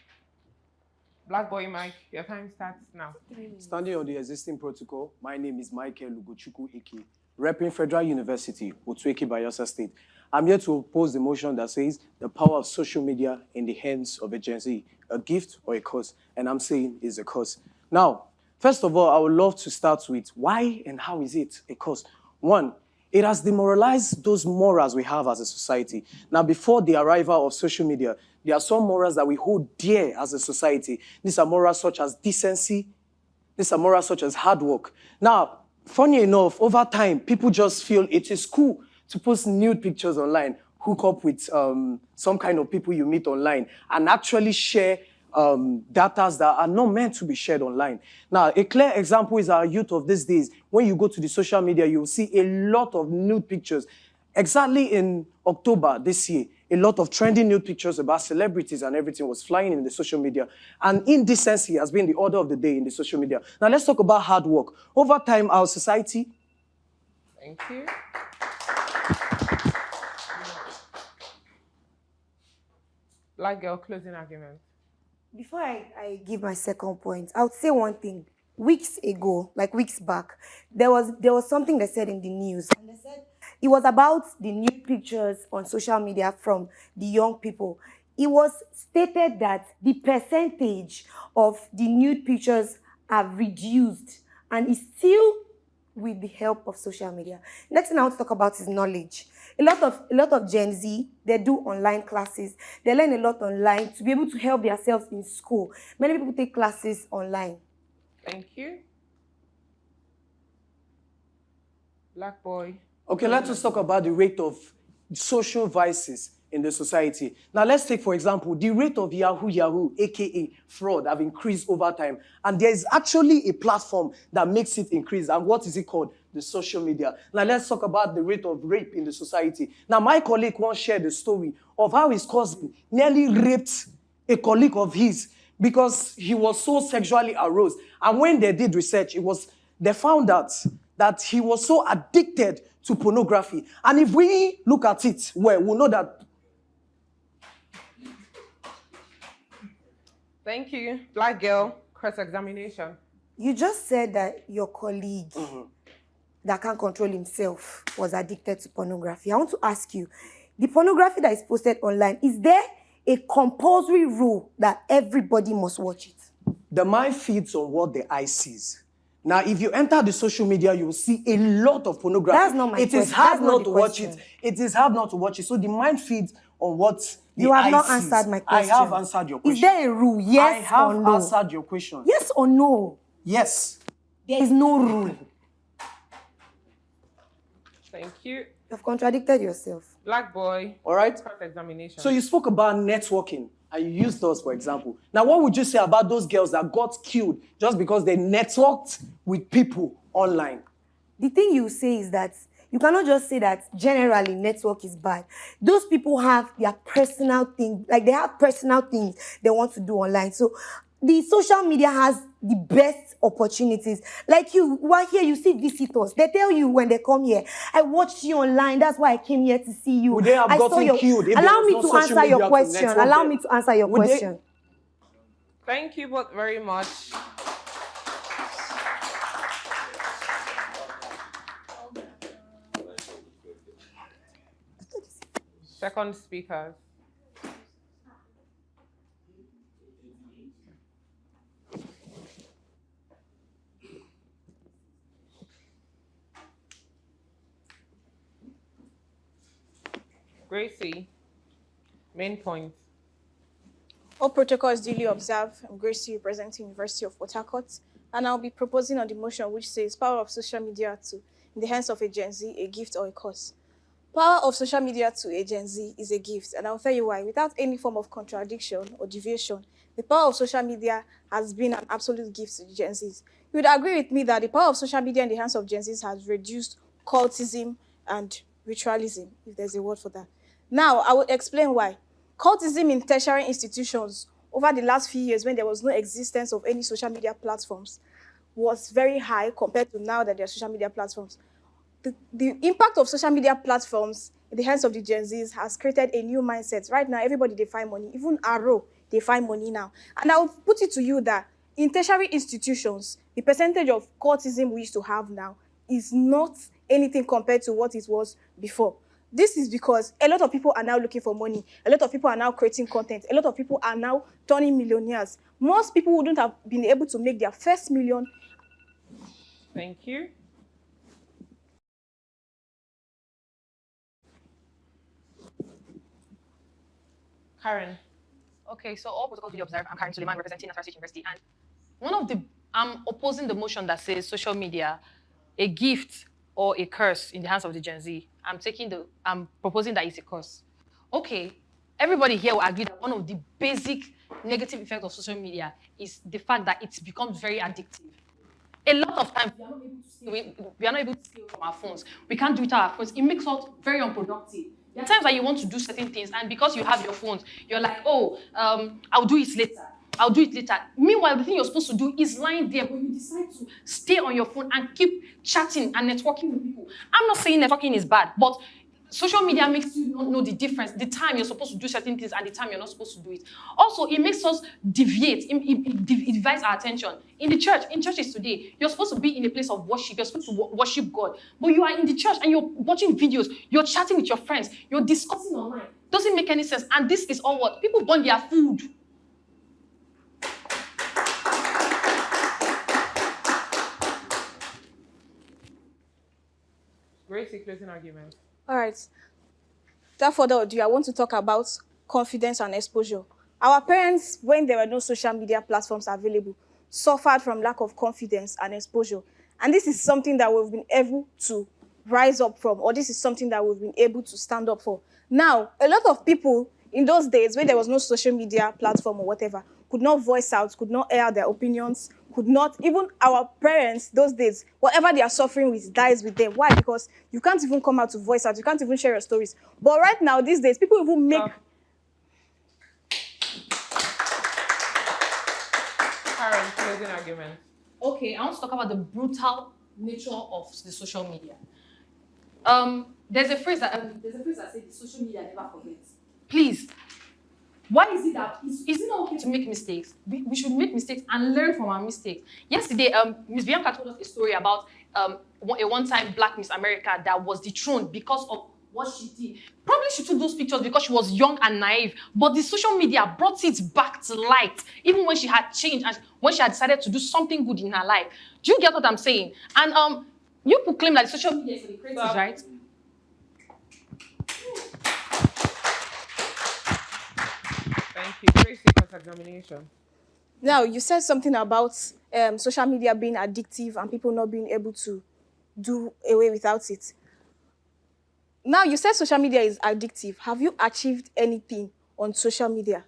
Black boy Mike, your time starts now. Standing on the existing protocol, my name is Michael Lugochukwu Eke, repping Federal University, Otueke, Bayelsa State. I'm here to oppose the motion that says the power of social media in the hands of a Gen Z, a gift or a curse, and I'm saying it's a curse. Now, first of all, I would love to start with why and how is it a curse? One, it has demoralized those morals we have as a society. Now, before the arrival of social media, there are some morals that we hold dear as a society. These are morals such as decency. These are morals such as hard work. Now, funny enough, over time, people just feel it is cool to post nude pictures online, hook up with some kind of people you meet online, and actually share data that are not meant to be shared online. Now, a clear example is our youth of these days. When you go to the social media, you'll see a lot of nude pictures. Exactly in October this year, a lot of trending nude pictures about celebrities and everything was flying in the social media. And indecency has been the order of the day in the social media. Now, let's talk about hard work. Over time, our society... Thank you. Black girl, closing argument. Before I give my second point, I would say one thing. Weeks ago, like weeks back, there was something they said in the news. And they said it was about the nude pictures on social media from the young people. It was stated that the percentage of the nude pictures are reduced and is still with the help of social media. Next thing I want to talk about is knowledge. A lot of Gen Z, they do online classes. They learn a lot online to be able to help themselves in school. Many people take classes online. Thank you. Black boy. Okay, let us talk about the rate of social vices in the society. Now, let's take, for example, the rate of Yahoo, aka fraud, have increased over time. And there is actually a platform that makes it increase. And what is it called? The social media. Now, let's talk about the rate of rape in the society. Now, my colleague once shared the story of how his cousin nearly raped a colleague of his because he was so sexually aroused. And when they did research, they found out that he was so addicted to pornography. And if we look at it, well, we'll know that. Thank you. Black girl, cross-examination. You just said that your colleague that can't control himself was addicted to pornography. I want to ask you, the pornography that is posted online, is there a compulsory rule that everybody must watch it? The mind feeds on what the eye sees. Now, if you enter the social media, you will see a lot of pornography. That's not my question. It is hard not to watch question. it. It is hard not to watch it. So the mind feeds on what the You have eye not sees. answered my question. I have answered your question. Is there a rule? Yes I have or no? answered your question. Yes or no? Yes. There is no rule. Thank you. You've contradicted yourself. Black boy. All right. Cross-examination. So you spoke about networking, and you used those, for example. Now, what would you say about those girls that got killed just because they networked with people online? The thing you say is that you cannot just say that generally network is bad. Those people have their personal thing, like they have personal things they want to do online. So the social media has the best opportunities. Like you are here, you see visitors. They tell you when they come here, I watched you online. That's why I came here to see you. Would they have I saw gotten your. killed if Allow there me was to no social answer your media to question. network Allow them? me to answer your Would they- question. Thank you both very much. Second speaker. Gracie, main point. All protocol is duly observed. I'm Gracie, representing University of Port Harcourt, and I'll be proposing on the motion which says power of social media to, in the hands of a Gen Z, a gift or a curse. Power of social media to a Gen Z is a gift, and I'll tell you why. Without any form of contradiction or deviation, the power of social media has been an absolute gift to the Gen Zs. You would agree with me that the power of social media in the hands of Gen Zs has reduced cultism and ritualism, if there's a word for that. Now, I will explain why. Cultism in tertiary institutions over the last few years, when there was no existence of any social media platforms, was very high compared to now that there are social media platforms. The impact of social media platforms in the hands of the Gen Zs has created a new mindset. Right now, everybody, they find money. Even Aro, they find money now. And I'll put it to you that in tertiary institutions, the percentage of cultism we used to have now is not anything compared to what it was before. This is because a lot of people are now looking for money. A lot of people are now creating content. A lot of people are now turning millionaires. Most people wouldn't have been able to make their first million. Thank you. Karen. Okay, so all protocols to be observed. I'm Karen Suleiman, representing Nasarawa State University, and I'm opposing the motion that says social media, a gift or a curse in the hands of the Gen Z. I'm proposing that it's a curse. Okay, everybody here will agree that one of the basic negative effects of social media is the fact that it becomes very addictive. A lot of times, we are not able to stay away from our phones. We can't do it on our phones. It makes us very unproductive. There are times that you want to do certain things, and because you have your phones, you're like, oh, I'll do it later. I'll do it later. Meanwhile, the thing you're supposed to do is lying there, but you decide to stay on your phone and keep chatting and networking with people. I'm not saying networking is bad, but social media makes you not know the difference, the time you're supposed to do certain things and the time you're not supposed to do it. Also, it makes us deviate. It divides our attention. In churches today, you're supposed to be in a place of worship. You're supposed to worship God. But you are in the church and you're watching videos. You're chatting with your friends. You're discussing online. Doesn't make any sense. And this is all what? People burn their food. Gracie, closing argument. All right. Without further ado, I want to talk about confidence and exposure. Our parents, when there were no social media platforms available, suffered from lack of confidence and exposure. And this is something that we've been able to rise up from, or this is something that we've been able to stand up for. Now, a lot of people in those days when there was no social media platform or whatever, could not voice out, could not air their opinions, could not, even our parents those days, whatever they are suffering with dies with them. Why? Because you can't even come out to voice out, you can't even share your stories. But right now, these days, people even make... Karen, closing argument. Okay, I want to talk about the brutal nature of the social media. There's a phrase that says social media never forgets. Please, why is it that is it not okay to make mistakes? We should make mistakes and learn from our mistakes. Yesterday, Ms. Bianca told us a story about a one-time Black Miss America that was dethroned because of what she did. Probably she took those pictures because she was young and naive, but the social media brought it back to light, even when she had changed and when she had decided to do something good in her life. Do you get what I'm saying? And you could claim that social media is for the creatives, right? Thank you. Gracie, cross-examination. Now, you said something about social media being addictive and people not being able to do away without it. Now, you said social media is addictive. Have you achieved anything on social media?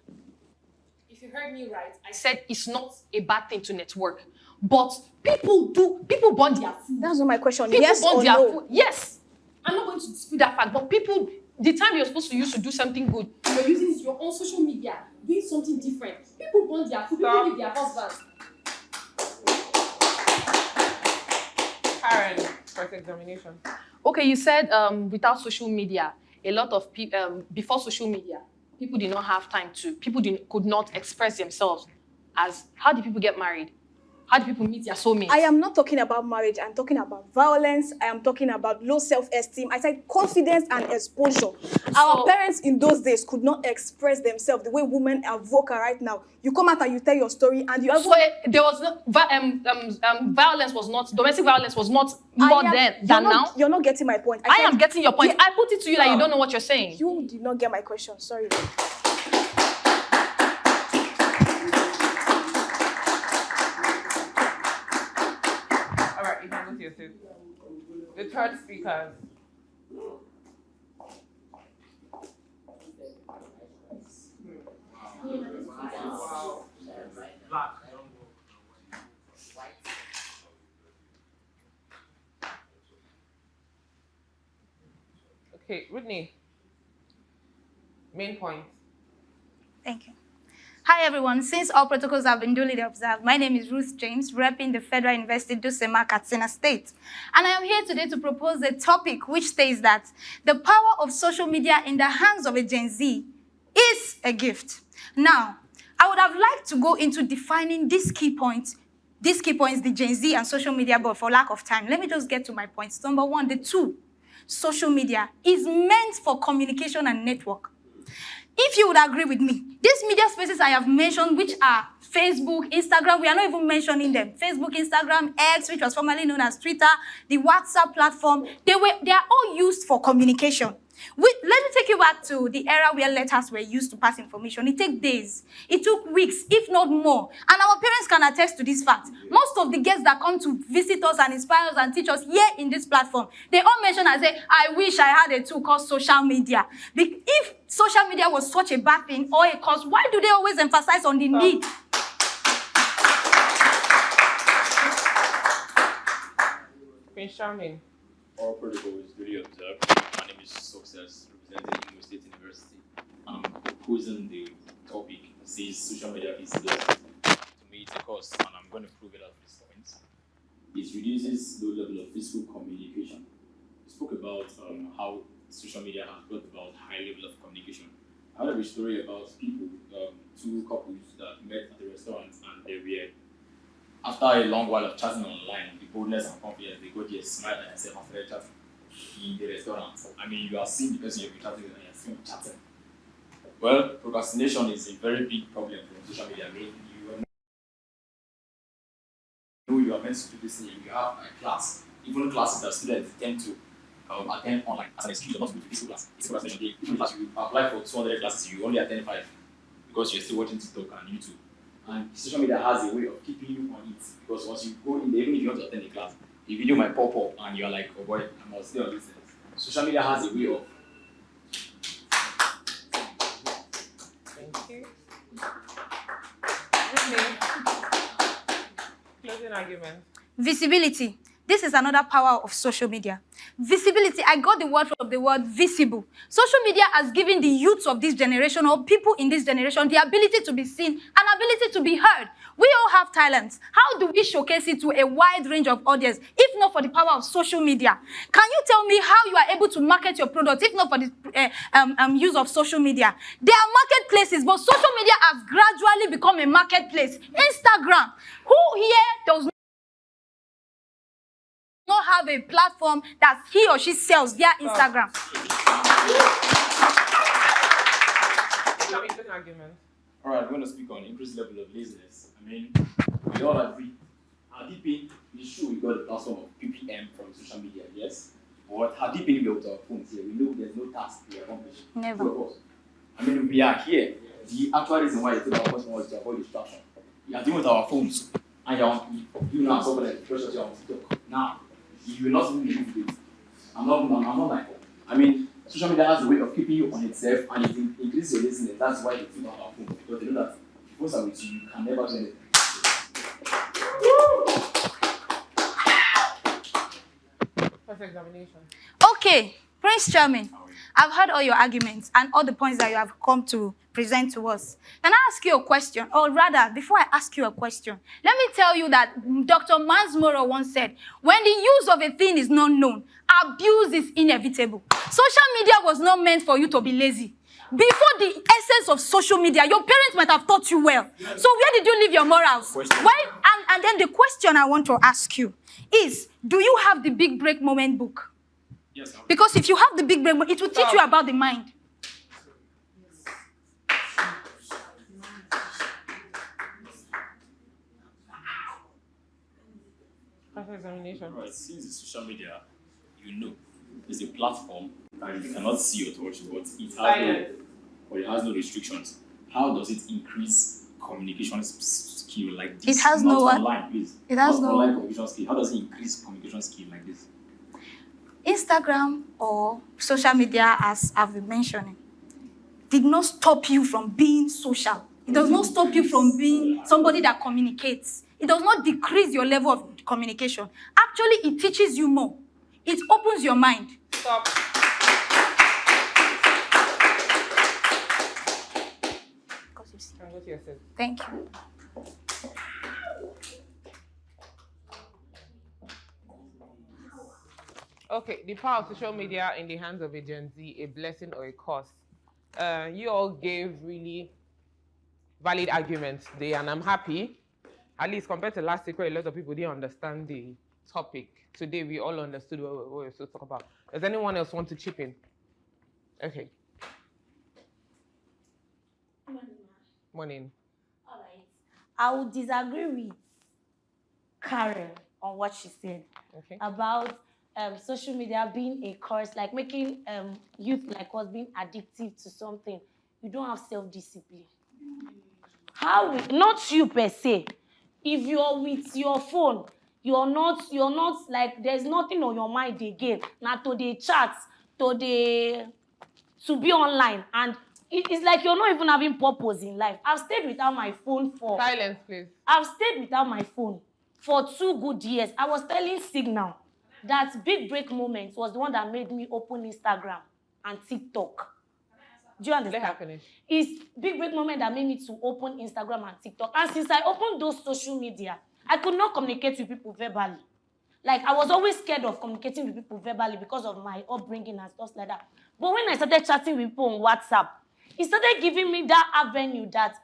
If you heard me right, I said it's not a bad thing to network. But people burn their food. That's not my question. People Yes burn or their no? food. Yes. I'm not going to dispute that fact. But people, the time you're supposed to use to do something good, you're using your own social media doing something different. People want their food, people leave their husbands. Karen, first examination. Okay, you said without social media, a lot of people, before social media, people did not have time to, could not express themselves as, how do people get married? How do people meet their soulmates? I am not talking about marriage. I'm talking about violence. I am talking about low self-esteem. I said confidence and exposure. Our parents in those days could not express themselves the way women are vocal right now. You come out and you tell your story, and you. So there was no violence was not, domestic violence was not more then than now. You're not getting my point. I am getting your point. I put it to you that you don't know what you're saying. You did not get my question. Sorry. The third speaker. Okay, Whitney. Main point. Thank you. Hi, everyone. Since all protocols have been duly observed, my name is Ruth James, repping the Federal University Dusema, Katsina State. And I am here today to propose a topic which states that the power of social media in the hands of a Gen Z is a gift. Now, I would have liked to go into defining these key points, the Gen Z and social media, but for lack of time, let me just get to my points. Number one, the tool, social media, is meant for communication and network. If you would agree with me, these media spaces I have mentioned, which are Facebook, Instagram, we are not even mentioning them. Facebook, Instagram, X, which was formerly known as Twitter, the WhatsApp platform, they are all used for communication. Let me take you back to the era where letters were used to pass information. It took days. It took weeks, if not more. And our parents can attest to this fact. Most of the guests that come to visit us and inspire us and teach us here in this platform, they all mention and say, I wish I had a tool called social media. If social media was such a bad thing or a cause, why do they always emphasize on the need? Prince Charming. All protocol is duly observed. My name is Success, representing Imo State University. I'm proposing the topic says social media is a gift. To me, it's a cause, and I'm going to prove it at this point. It reduces low level of physical communication. We spoke about how social media has brought about high level of communication. I heard a story about people, two couples that met at a restaurant, and they were, after a long while of chatting online, the boldness and confidence, they got there, smiled and said, after chatting in the restaurant. I mean, you are seeing the person you've been chatting with and you're still chatting. Well, procrastination is a very big problem from social media. I mean, you are meant to do this thing, you have a class, even classes that students tend to attend online as an excuse of not to go to physical class. Physical class, even class, you apply for 200 classes, you only attend 5 because you're still watching TikTok and YouTube. And social media has a way of keeping you on it, because once you go in there, even if you want to attend a class, the video might pop up and you're like, oh boy, I must stay on this thing. Social media has a way of. Thank you. Closing argument. Visibility. This is another power of social media. Visibility, I got the word from the word visible. Social media has given the youths of this generation, or people in this generation, the ability to be seen and ability to be heard. We all have talents. How do we showcase it to a wide range of audience, if not for the power of social media? Can you tell me how you are able to market your product, if not for the use of social media? There are marketplaces, but social media has gradually become a marketplace. Instagram. Who here does not have a platform that he or she sells via Instagram? All right, I'm going to speak on increased level of laziness. I mean, we all agree. Hadipin is true, we got a platform of PPM from social media, yes? But Hadipin, we are with our phones here. We know there's no task to accomplish. Never. Of course. I mean, we are here. The actual reason why it's about personal is to avoid distraction. We are dealing with our phones, and you now talk like pressure on TikTok. Now, you will not even live with it. I'm not like that. I mean, social media has a way of keeping you on itself, and it increases your listening. That's why they keep on our phone, because they know that if phones are with you, you can never do anything. First examination. Okay, Prince Charming. I've heard all your arguments and all the points that you have come to present to us. Can I ask you a question? Or rather, before I ask you a question, let me tell you that Dr. Miles Monroe once said, when the use of a thing is not known, abuse is inevitable. Social media was not meant for you to be lazy. Before the essence of social media, your parents might have taught you well. So where did you leave your morals? Why? And then the question I want to ask you is, do you have the Big Break Moment book? Yes. Because if you have the Big Break Moment, it will teach you about the mind. Examination. Right, since it's social media, you know, it's a platform and you cannot see or touch, but it has no restrictions. How does it increase communication skill like this? It has no what? Online, please. It has Not no online communication skill. How does it increase communication skill like this? Instagram or social media, as I've been mentioning, did not stop you from being social. It does not stop you from being somebody that communicates. It does not decrease your level of communication. Actually, it teaches you more. It opens your mind. Stop. Thank you. Okay, the power of social media in the hands of a Gen Z, a blessing or a curse. You all gave really valid arguments today, and I'm happy. At least compared to last week, where a lot of people didn't understand the topic. Today, we all understood what we were supposed to talk about. Does anyone else want to chip in? Okay. Morning. All right. I would disagree with Karen on what she said about social media being a curse, like making youth like us being addictive to something. You don't have self-discipline. How? Not you per se. If you're with your phone, you're not like, there's nothing on your mind again. Now to the chat, to be online, and it's like you're not even having purpose in life. I've stayed without my phone for... Silence, please. I've stayed without my phone for 2 good years. I was telling Signal that Big Break Moment was the one that made me open Instagram and TikTok. Do you understand? It's Big Break Moment that made me to open Instagram and TikTok. And since I opened those social media, I could not communicate with people verbally. Like, I was always scared of communicating with people verbally because of my upbringing and stuff like that. But when I started chatting with people on WhatsApp, it started giving me that avenue that,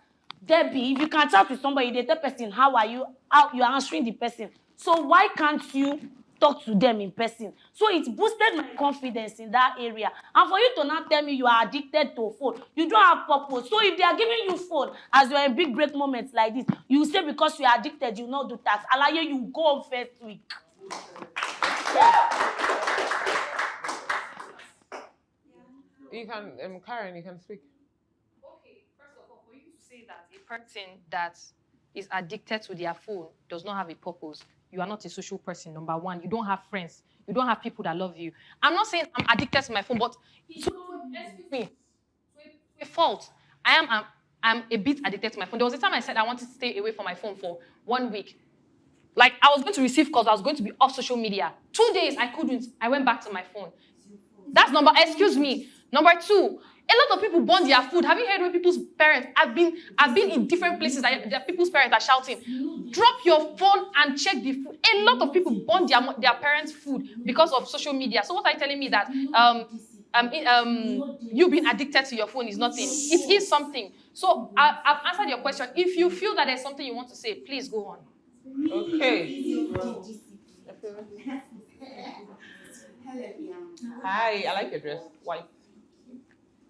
Debbie, if you can chat with somebody, they tell person, how are you? How you are answering the person. So why can't you talk to them in person? So it boosted my confidence in that area. And for you to not tell me you are addicted to a phone, you don't have purpose. So if they are giving you phone as you're in Big Break Moments like this, you say because you are addicted, you not do tax. Alaye, you go on first week. You can, Karen, you can speak. Okay, first of all, for you to say that a person that is addicted to their phone does not have a purpose, you are not a social person, number one. You don't have friends. You don't have people that love you. I'm not saying I'm addicted to my phone, but it's a fault. I'm a bit addicted to my phone. There was a time I said I wanted to stay away from my phone for 1 week. Like, I was going to receive calls. I was going to be off social media. 2 days, I couldn't. I went back to my phone. That's excuse me. Number 2, a lot of people burn their food. Have you heard when people's parents, I've been in different places that people's parents are shouting, drop your phone and check the food. A lot of people burn their parents' food because of social media. So what are you telling me that you being addicted to your phone is nothing? It is something. So I've answered your question. If you feel that there's something you want to say, please go on. Okay. Hi, I like your dress. White.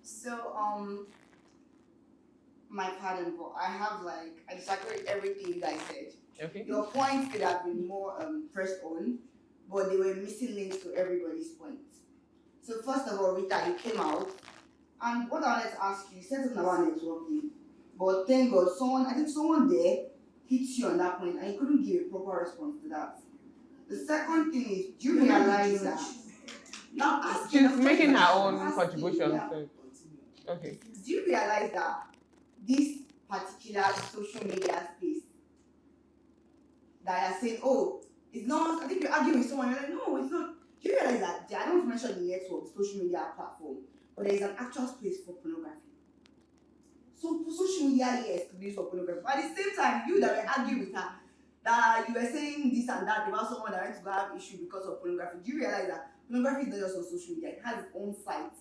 So, my pardon, but I disagree with everything you guys said. Okay. Your points could have been more pressed on, but they were missing links to everybody's points. So first of all, Rita, you came out, and what I wanted to ask you said something about networking, but thank God, someone there hits you on that point, and you couldn't give a proper response to that. The second thing is, do you realize that? Now, she's making her own contribution. Yeah. So. Okay. Do you realize that this particular social media space that you're saying, oh, it's not, I think you're arguing with someone, you're like, no, it's not. Do you realize that I don't mention the network, social media platform, but there is an actual space for pornography? So social media, yes, to be used for pornography. But at the same time, you that were arguing with her, that you were saying this and that about someone that went to have issue because of pornography. Do you realize that pornography is not just on social media, it has its own site.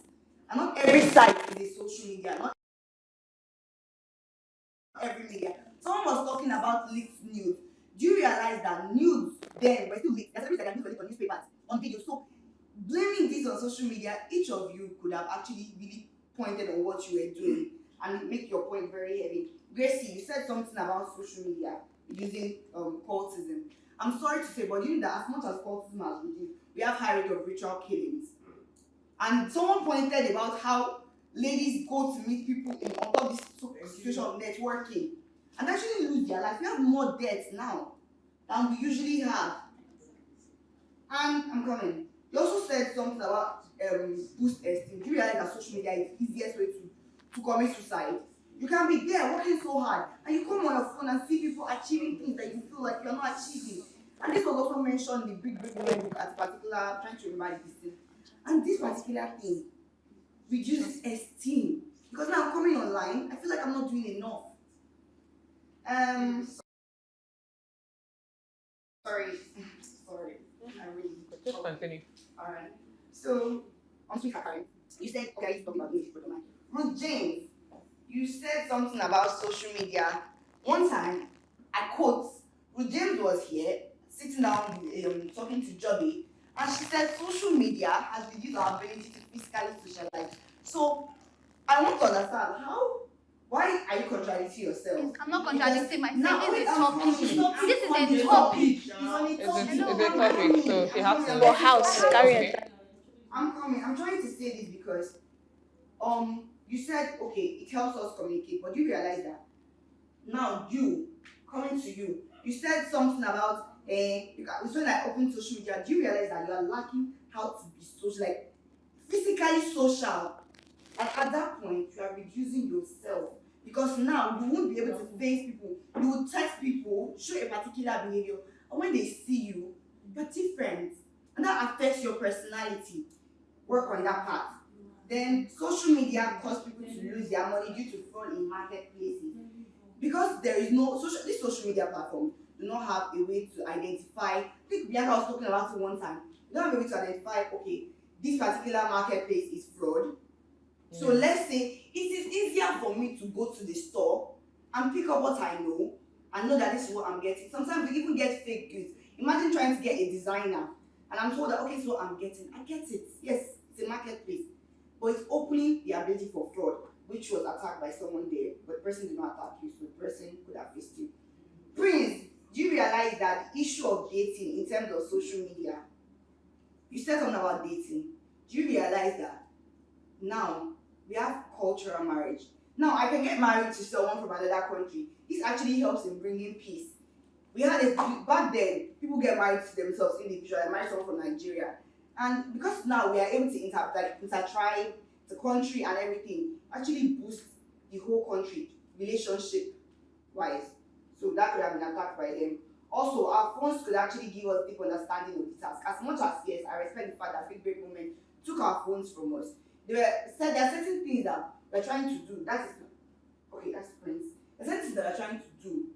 And not every site is a social media, not every media. Someone was talking about leaked news. Do you realize that news then were still leaked? There's everything that news on newspapers, on video. So blaming this on social media, each of you could have actually really pointed on what you were doing and make your point very heavy. Gracie, you said something about social media using cultism. I'm sorry to say, but you know that as much as cultism has reduced, we have high rate of ritual killings. And someone pointed about how ladies go to meet people in on top of this situation of networking and actually lose their life. We have more deaths now than we usually have. And I'm coming. You also said something about boost esteem. Do you realize that social media is the easiest way to commit suicide? You can be there working so hard and you come on your phone and see people achieving things that you feel like you're not achieving. And this was also mentioned in the Big Break book at a particular, trying to remember this thing. And this particular thing reduces esteem. Because now I'm coming online, I feel like I'm not doing enough. Sorry. I really just continue. Alright. So, on Twitter, you said, okay, I used to talk about this, but Ruth James, you said something about social media. One time, I quote, Ruth James was here, sitting down, talking to Joby, and she said social media has reduced our ability to physically socialize. So, I want to understand why are you contradicting yourself? I'm not contradicting myself. Now, This is a topic. This is a topic. It's a topic, so she has to. Your house, carry it. I'm coming. I'm trying to say this because, you said okay, it helps us communicate, but you realize that now coming to you said something about when I open social media. Do you realize that you are lacking how to be social, like physically social? And at that point, you are reducing yourself because now you won't be able to face people. You will text people, show a particular behavior, and when they see you, you're different, and that affects your personality. Work on that part. Then social media cause people to lose their money due to fraud in marketplaces because there is no this social media platform do not have a way to identify. I think Bianca was talking about it one time. You don't have a way to identify. Okay, this particular marketplace is fraud. So let's say it is easier for me to go to the store and pick up what I know and know that this is what I'm getting. Sometimes we even get fake goods. Imagine trying to get a designer and I'm told that, okay, so I'm getting. I get it. Yes, it's a marketplace. But it's opening the ability for fraud, which was attacked by someone there, but the person did not attack you, so the person could have faced you. Prince, do you realize that the issue of dating in terms of social media, you said something about dating. Do you realize that now we have cultural marriage? Now I can get married to someone from another country. This actually helps in bringing peace. We had back then, people get married to themselves individually. I married someone from Nigeria. And because now we are able to inter-tribe, the country and everything, actually boost the whole country relationship-wise. So that could have been attacked by them. Also, our phones could actually give us deep understanding of the task. As much as, yes, I respect the fact that Big Break Moment took our phones from us. There are certain things that we're trying to do. That's Prince. There are certain things that we're trying to do.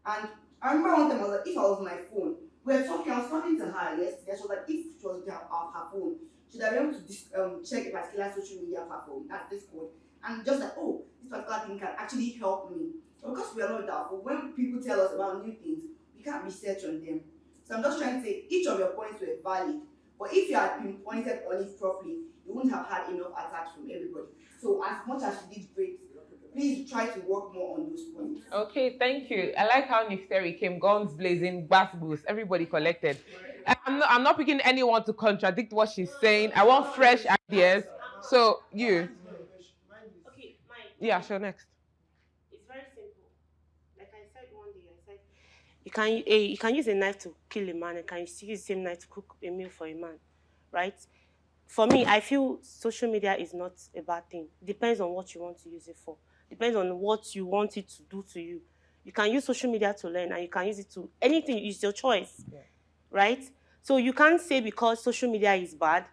And I remember one time I was like, if I was my phone, I was talking to her yesterday. She was like, if she was her phone, she'd have been able to check a particular social media platform, that's Discord, and just like, oh, this particular thing can actually help me. So because we are not that, but when people tell us about new things, we can't research on them. So I'm just trying to say, each of your points were valid, but if you had been pointed on it properly, you wouldn't have had enough attacks from everybody. So as much as you did great, please try to work more on those points. Okay, thank you. I like how Nefteri came guns blazing, bass boost, everybody collected. I'm not picking anyone to contradict what she's saying. I want fresh ideas. So you. Okay, mine. Yeah, sure, next. It's very simple. Like I said one day, you can use a knife to kill a man and can still use the same knife to cook a meal for a man, right? For me, I feel social media is not a bad thing. It depends on what you want to use it for. Depends on what you want it to do to you. You can use social media to learn and you can use it to anything. It's your choice, right? So you can't say because social media is bad,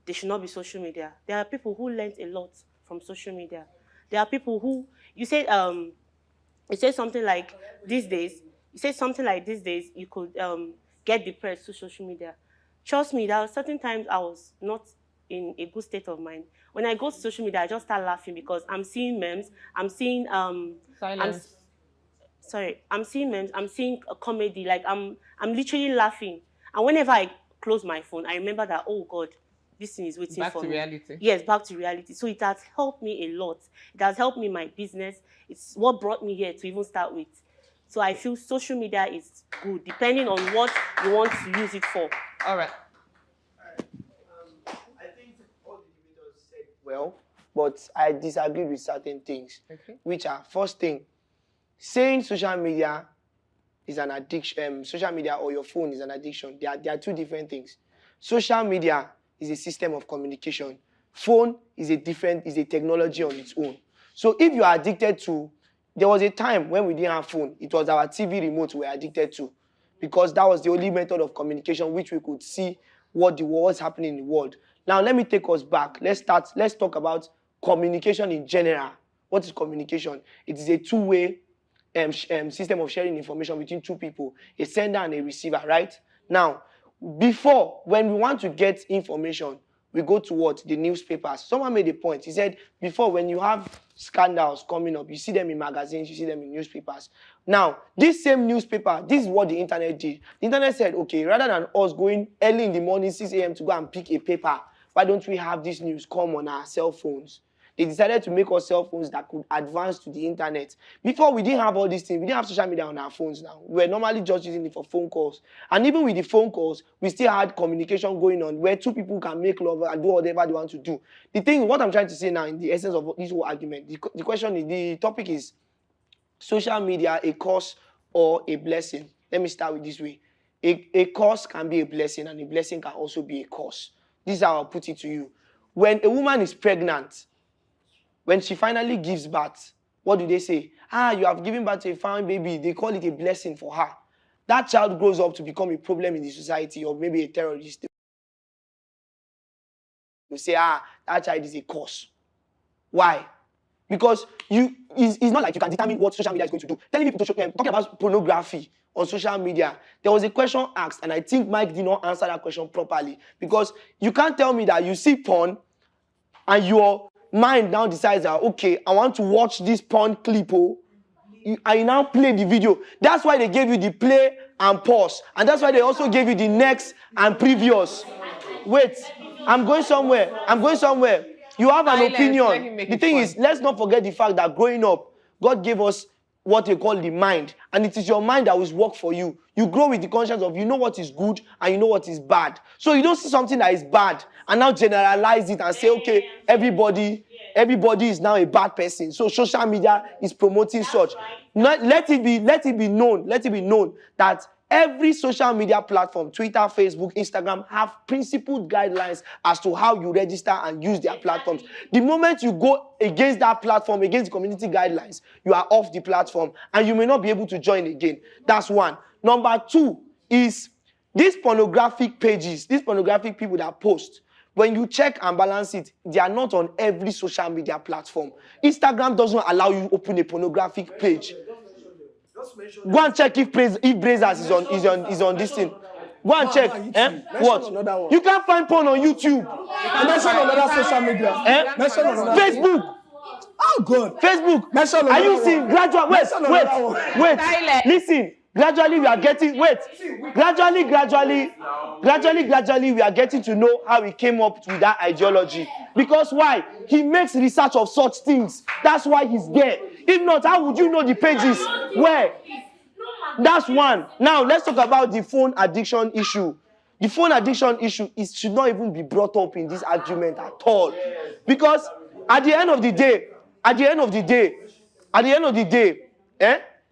they should not be social media. There are people who learned a lot from social media. There are people who, you say something like these days, you could get depressed through social media. Trust me, there are certain times I was not in a good state of mind. When I go to social media, I just start laughing because I'm seeing memes, I'm seeing Silence. I'm seeing memes, I'm seeing a comedy, like I'm literally laughing. And whenever I close my phone, I remember that, oh God, this thing is waiting Back for to me. reality. Yes, back to reality. So it has helped me a lot. It has helped me in my business. It's what brought me here to even start with. So I feel social media is good, depending on what you want to use it for. All right. I think all the debaters said well, but I disagree with certain things, which are, first thing, saying social media is an addiction, social media or your phone is an addiction. They are two different things. Social media is a system of communication. Phone is a technology on its own. So if you are addicted to, there was a time when we didn't have phone, it was our TV remote we were addicted to, because that was the only method of communication which we could see what's happening in the world. Now let me take us back. Let's talk about communication in general. What is communication? It is a two-way system of sharing information between two people, a sender and a receiver, right? Now, before, when we want to get information, we go to what? The newspapers. Someone made a point. He said, before, when you have scandals coming up, you see them in magazines, you see them in newspapers. Now, this same newspaper, this is what the internet did. The internet said, okay, rather than us going early in the morning, 6 a.m. to go and pick a paper, why don't we have this news come on our cell phones? They decided to make us cell phones that could advance to the internet. Before, we didn't have all these things. We didn't have social media on our phones now. We were normally just using it for phone calls. And even with the phone calls, we still had communication going on where two people can make love and do whatever they want to do. The thing, what I'm trying to say now in the essence of this whole argument, the question is, the topic is social media a curse or a blessing? Let me start with this way. A curse can be a blessing and a blessing can also be a curse. This is how I'll put it to you. When a woman is pregnant, when she finally gives birth, what do they say? You have given birth to a fine baby. They call it a blessing for her. That child grows up to become a problem in the society or maybe a terrorist. You say, that child is a curse. Why? Because it's not like you can determine what social media is going to do. Telling people to talking about pornography on social media, there was a question asked, and I think Mike did not answer that question properly. Because you can't tell me that you see porn and your mind now decides that, okay, I want to watch this porn clip, and you now play the video. That's why they gave you the play and pause. And that's why they also gave you the next and previous. Wait, I'm going somewhere. You have an opinion. The thing is, let's not forget the fact that growing up, God gave us what they call the mind. And it is your mind that will work for you. You grow with the conscience of you know what is good and you know what is bad. So you don't see something that is bad and now generalize it and say, okay, everybody is now a bad person. So social media is promoting such. Let it be known that every social media platform, Twitter, Facebook, Instagram, have principled guidelines as to how you register and use their platforms. The moment you go against that platform, against the community guidelines, you are off the platform and you may not be able to join again. That's one. Number two is these pornographic pages, these pornographic people that post. When you check and balance it, they are not on every social media platform. Instagram doesn't allow you to open a pornographic page. Go and check if Brazers is on this thing. Go and check. What? You can't find porn on YouTube. Mention another social media. Facebook. Oh God. Facebook. Are you seeing gradual? Wait. Listen. Gradually we are getting we are getting to know how he came up with that ideology. Because why? He makes research of such things. That's why he's there. If not, how would you know the pages? Where? That's one. Now let's talk about the phone addiction issue. The phone addiction issue should not even be brought up in this argument at all. Because at the end of the day,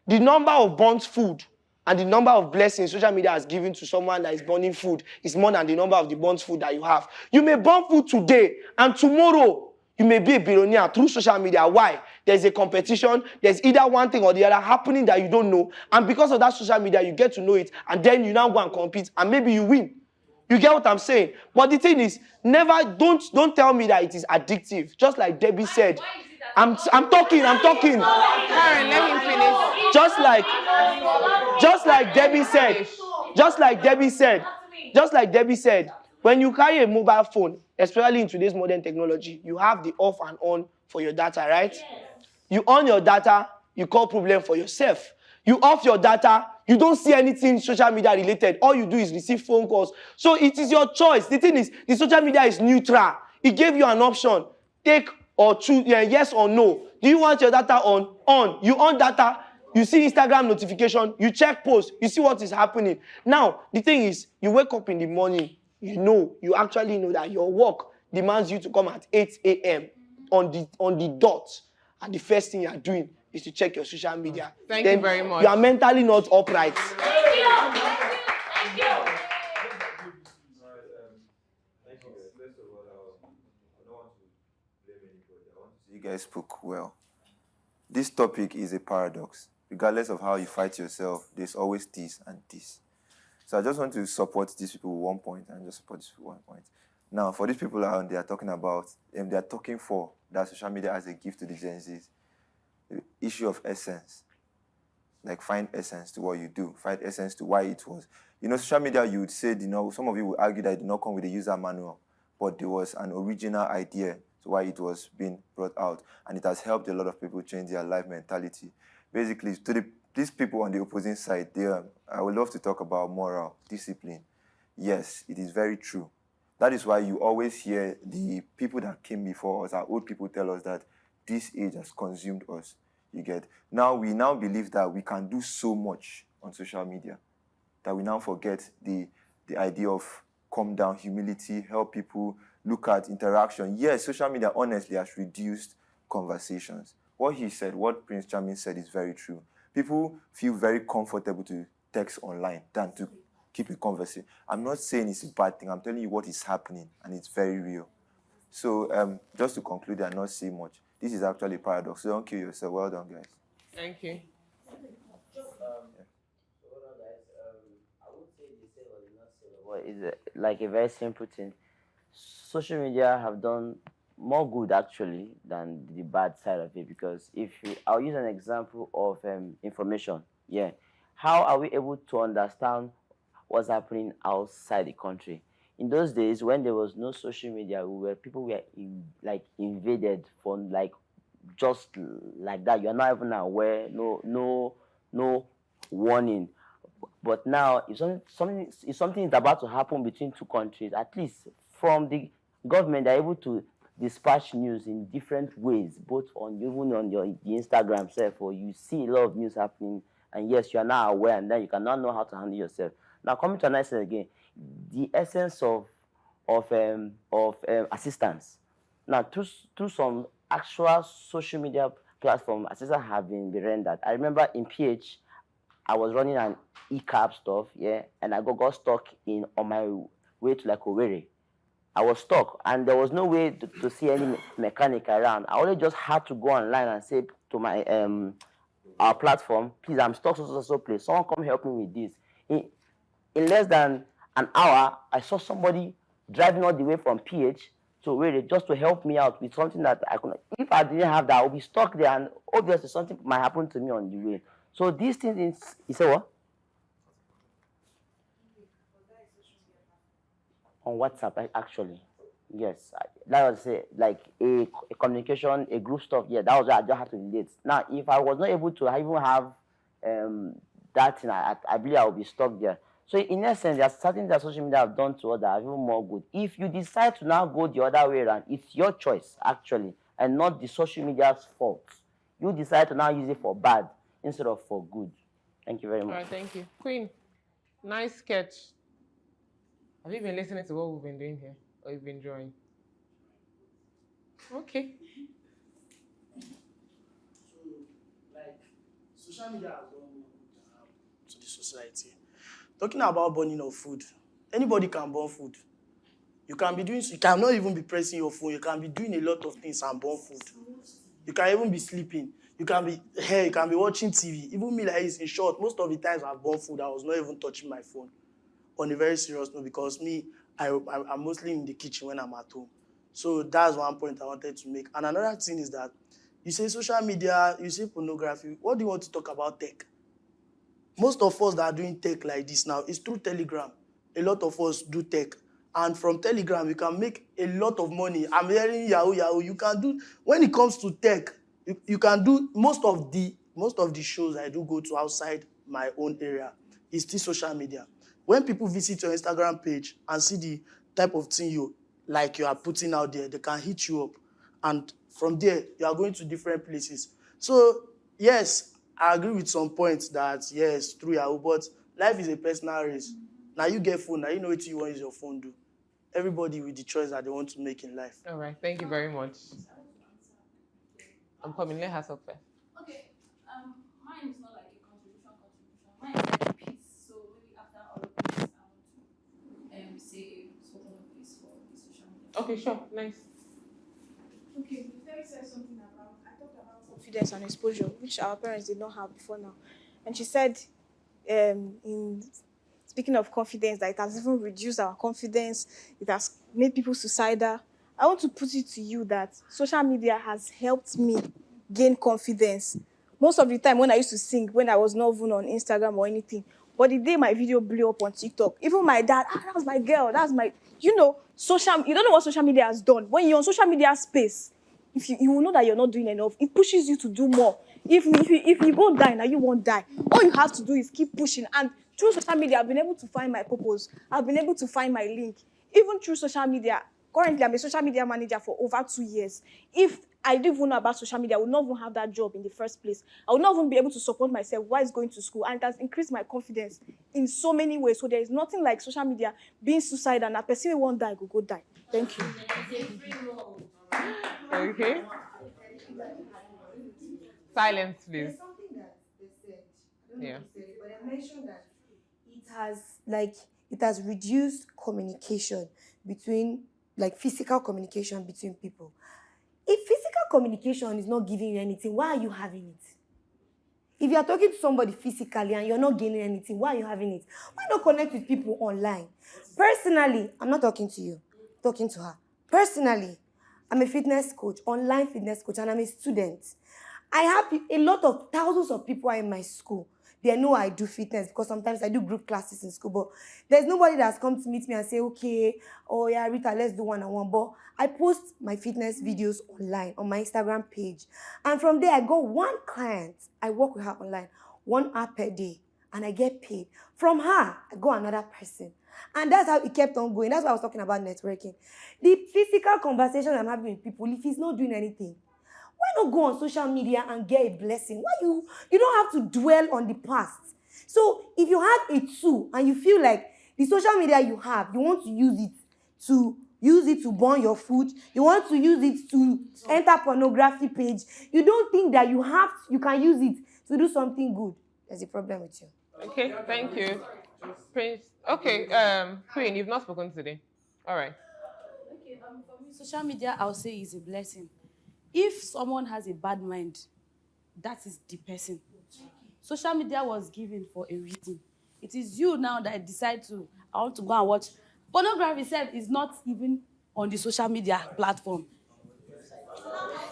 the number of burnt food and the number of blessings social media has given to someone that is burning food is more than the number of the burnt food that you have. You may burn food today, and tomorrow You may be a billionaire through social media. Why? There's a competition. There's either one thing or the other happening that you don't know. And because of that social media, you get to know it. And then you now go and compete. And maybe you win. You get what I'm saying? But the thing is, don't tell me that it is addictive. Just like Debbie said. I'm talking. Karen, let him finish. Just like Debbie said, when you carry a mobile phone, especially in today's modern technology, you have the off and on for your data, right? Yes. You on your data, you call problem for yourself. You off your data, you don't see anything social media related. All you do is receive phone calls. So it is your choice. The thing is, the social media is neutral. It gave you an option. Take or choose, yes or no. Do you want your data on? On. You on data, you see Instagram notification, you check posts, you see what is happening. Now, the thing is, you wake up in the morning, you actually know that your work demands you to come at 8 a.m. on the dot. And the first thing you are doing is to check your social media. Thank you very much. You are mentally not upright. Thank you. You guys spoke well. This topic is a paradox. Regardless of how you fight yourself, there's always this and this. So I just want to support these people with 1 point and just support these people with 1 point. Now, for these people around, they are talking about, they are talking for that social media as a gift to the Gen Zs. The issue of essence. Like, find essence to what you do. Find essence to why it was. Social media, you would say, some of you would argue that it did not come with a user manual, but there was an original idea to why it was being brought out. And it has helped a lot of people change their life mentality. Basically, to these people on the opposing side, I would love to talk about moral, discipline. Yes, it is very true. That is why you always hear the people that came before us, our old people, tell us that this age has consumed us. You get? Now, we now believe that we can do so much on social media that we now forget the idea of calm down, humility, help people, look at interaction. Yes, social media honestly has reduced conversations. What he said, what Prince Charming said is very true. People feel very comfortable to text online than to keep a conversation. I'm not saying it's a bad thing. I'm telling you what is happening, and it's very real. So just to conclude and not say much, this is actually a paradox. So don't kill yourself. Well done, guys. Thank you. Well, it's like a very simple thing. Social media have done more good actually than the bad side of it, because I'll use an example of information. Yeah, how are we able to understand what's happening outside the country? In those days when there was no social media, people were invaded from just like that. You're not even aware, no warning. But now, if something is about to happen between two countries, at least from the government, they're able to dispatch news in different ways, both even on the Instagram self, or you see a lot of news happening, and yes, you are now aware, and then you cannot know how to handle yourself. Now, coming to an essence again, the essence of assistance. Now, through some actual social media platform, assistance have been rendered. I remember in PH, I was running an e-cab stuff, yeah, and I got stuck on my way to Owerri. I was stuck, and there was no way to see any mechanic around. I only just had to go online and say to my our platform, please, I'm stuck so place. Someone come help me with this. In less than an hour, I saw somebody driving all the way from PH to Owerri just to help me out with something that I couldn't. If I didn't have that, I would be stuck there, and obviously something might happen to me on the way. So these things is what? On WhatsApp, actually. Yes. That was like a communication, a group stuff. Yeah, that was what I just had to relate. Now, if I was not able to even have that thing, I believe I would be stuck there. So in essence, there are certain that social media have done to others that are even more good. If you decide to now go the other way around, it's your choice, actually, and not the social media's fault. You decide to now use it for bad instead of for good. Thank you very much. All right, thank you. Queen, nice sketch. Have you been listening to what we've been doing here? Or you've been drawing? Okay. So, social media has done to the society. Talking about burning of food, anybody can burn food. You cannot even be pressing your phone. You can be doing a lot of things and burn food. You can even be sleeping. You can be watching TV. Even me, like this, in short, most of the times I've born food, I was not even touching my phone. On a very serious note, because I'm mostly in the kitchen when I'm at home. So that's one point I wanted to make. And another thing is that you say social media, you say pornography. What do you want to talk about tech? Most of us that are doing tech like this now is through Telegram. A lot of us do tech. And from Telegram, you can make a lot of money. I'm hearing Yahoo. You can do, when it comes to tech, you can do most of the shows I do go to outside my own area is still social media. When people visit your Instagram page and see the type of thing you are putting out there, they can hit you up. And from there, you are going to different places. So, yes, I agree with some points that, yes, through Yahoo, but life is a personal race. Now you get phone, now you know what you want to use your phone do. Everybody with the choice that they want to make in life. All right, thank you very much. I'm coming, let her talk first. Okay, mine is not like a contribution. Mine is like a piece. So maybe after all of this, I want to say a sort of piece for the social media. Okay, sure, nice. Okay, Faye said something about, I talked about confidence and exposure, which our parents did not have before now. And she said, in speaking of confidence, that it has even reduced our confidence, it has made people suicidal. I want to put it to you that social media has helped me gain confidence. Most of the time when I used to sing, when I was not even on Instagram or anything, but the day my video blew up on TikTok, even my dad, that was my girl, that's my, you don't know what social media has done. When you're on social media space, if you will know that you're not doing enough, it pushes you to do more. If you go die, now you won't die. All you have to do is keep pushing. And through social media, I've been able to find my purpose. I've been able to find my link. Even through social media, currently I'm a social media manager for over 2 years. If I didn't even know about social media, I would not even have that job in the first place. I would not even be able to support myself while going to school. And it has increased my confidence in so many ways. So there is nothing like social media being suicidal and a person who won't die, go die. Thank you. Okay. Silence, please. There's something that they said. I don't know Yeah. who said it, but I mentioned that it has reduced communication between, physical communication between people. If physical communication is not giving you anything, why are you having it? If you are talking to somebody physically and you're not gaining anything, why are you having it? Why not connect with people online? Personally, I'm not talking to you, I'm talking to her. Personally, I'm a fitness coach, online fitness coach, and I'm a student. I have a lot of thousands of people are in my school. They know I do fitness because sometimes I do group classes in school, but there's nobody that's come to meet me and say, okay, oh yeah, Rita, let's do one-on-one. But I post my fitness videos online on my Instagram page. And from there, I got one client. I work with her online, 1 hour per day, and I get paid. From her, I go another person. And that's how it kept on going. That's why I was talking about networking. The physical conversation I'm having with people, if he's not doing anything, why not go on social media and get a blessing? Why you don't have to dwell on the past. So if you have a tool and you feel like the social media you have, you want to use it to burn your food, you want to use it to enter pornography page, you don't think that you can use it to do something good, there's a problem with you. Okay, thank you. Prince. Okay, Queen, you've not spoken today. All right. Okay, for me, social media, I'll say, is a blessing. If someone has a bad mind, that is the person. Social media was given for a reason. It is you now that decide I want to go and watch. Pornography itself is not even on the social media platform.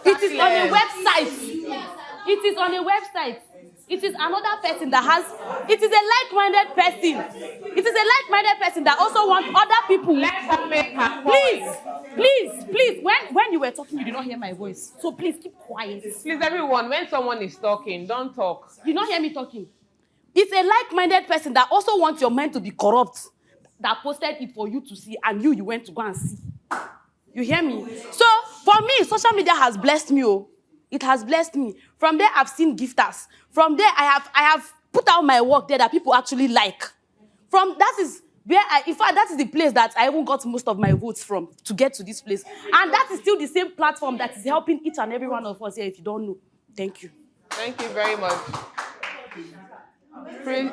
It is on a website. It is on a website. It is another person it is a like-minded person. It is a like-minded person that also wants other people. Let her make her point. Please. When you were talking, you did not hear my voice. So please keep quiet. Please, everyone, when someone is talking, don't talk. You don't hear me talking. It's a like-minded person that also wants your mind to be corrupt, that posted it for you to see, and you went to go and see. You hear me? So for me, social media has blessed me. It has blessed me. From there, I've seen gifters. From there, I have put out my work there that people actually like. That is the place that I even got most of my votes from to get to this place. And that is still the same platform that is helping each and every one of us here, if you don't know. Thank you. Thank you very much. Prince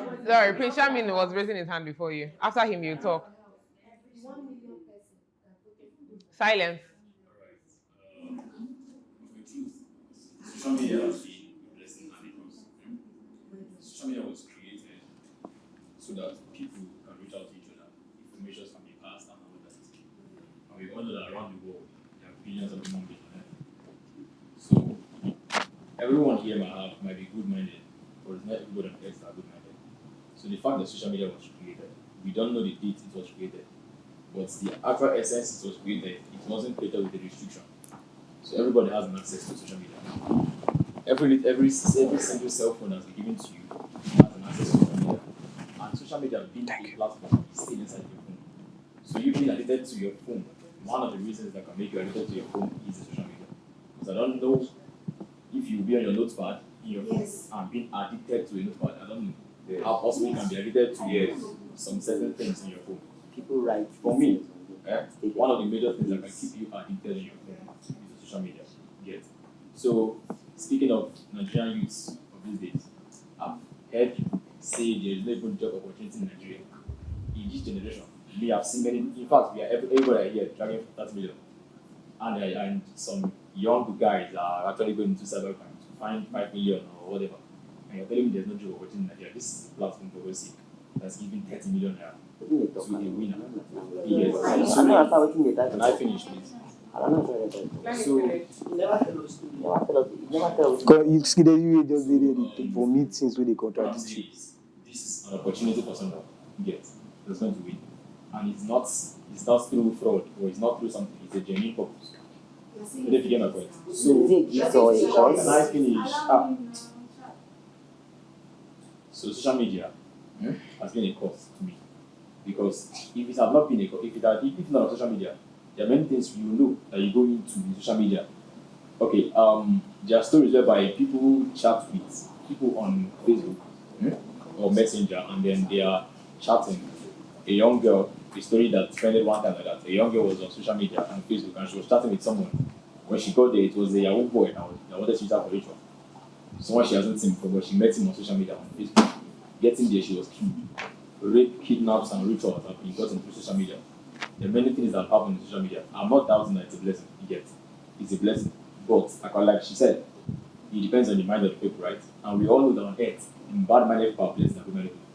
Shamin was raising his hand before you. After him, you talk. 1 million person Silence. Social media has been a blessing and a curse. Social media was created so that people can reach out to each other, information can be passed and all that. And we all know that around the world there are billions of human beings on earth. So everyone here might be good-minded, but it's not everybody on earth that are good-minded. So the fact that social media was created, we don't know the date it was created, but the actual essence it was created, it wasn't created with a restriction. So everybody has an access to social media. Every single cell phone that's been given to you has an access to social media. And social media being a platform is still inside your phone. So you being addicted to your phone, one of the reasons that can make you addicted to your phone is the social media. Because I don't know if you'll be on your notepad in your phone and being addicted to a notepad. I don't know how possible you can be addicted to some certain things in your phone. People write. For me, one of the major things that can keep you addicted in your phone is the social media. Yes. So speaking of Nigerian youths of these days, I've heard people say there is no even job opportunity in Nigeria in this generation. We have seen many. In fact, we are everybody here dragging for 30 million, and some young guys are actually going into cybercrime to find 5 million or whatever. And you're telling me there's no job opportunity in Nigeria. This platform for God's sake that's giving 30 million naira to a winner. Yes. So, can I finish, please? So, you just did for meetings where they contradict you. This is an opportunity for someone to get that's going to win. And it's not through fraud or it's not through something, it's a genuine purpose. So they get my point. So, can I finish? So social media has been a cost to me. Because if it had not been if not on social media, there are many things you know that you go into in social media. Okay, there are stories whereby people chat with people on Facebook or Messenger, and then they are chatting. A young girl, a story that trended one time like that. A young girl was on social media on Facebook, and she was chatting with someone. When she got there, it was a young boy that wanted to use her for ritual. Someone she hasn't seen before, but she met him on social media on Facebook. Getting there, she was killed. Rape, kidnaps, and rituals have been gotten through social media. There are many things that happen on social media. I'm not doubting that it's a blessing, yet. It's a blessing. But, like she said, it depends on the mind of the people, right? And we all know that on earth, in bad-minded people are blessed and good-minded people.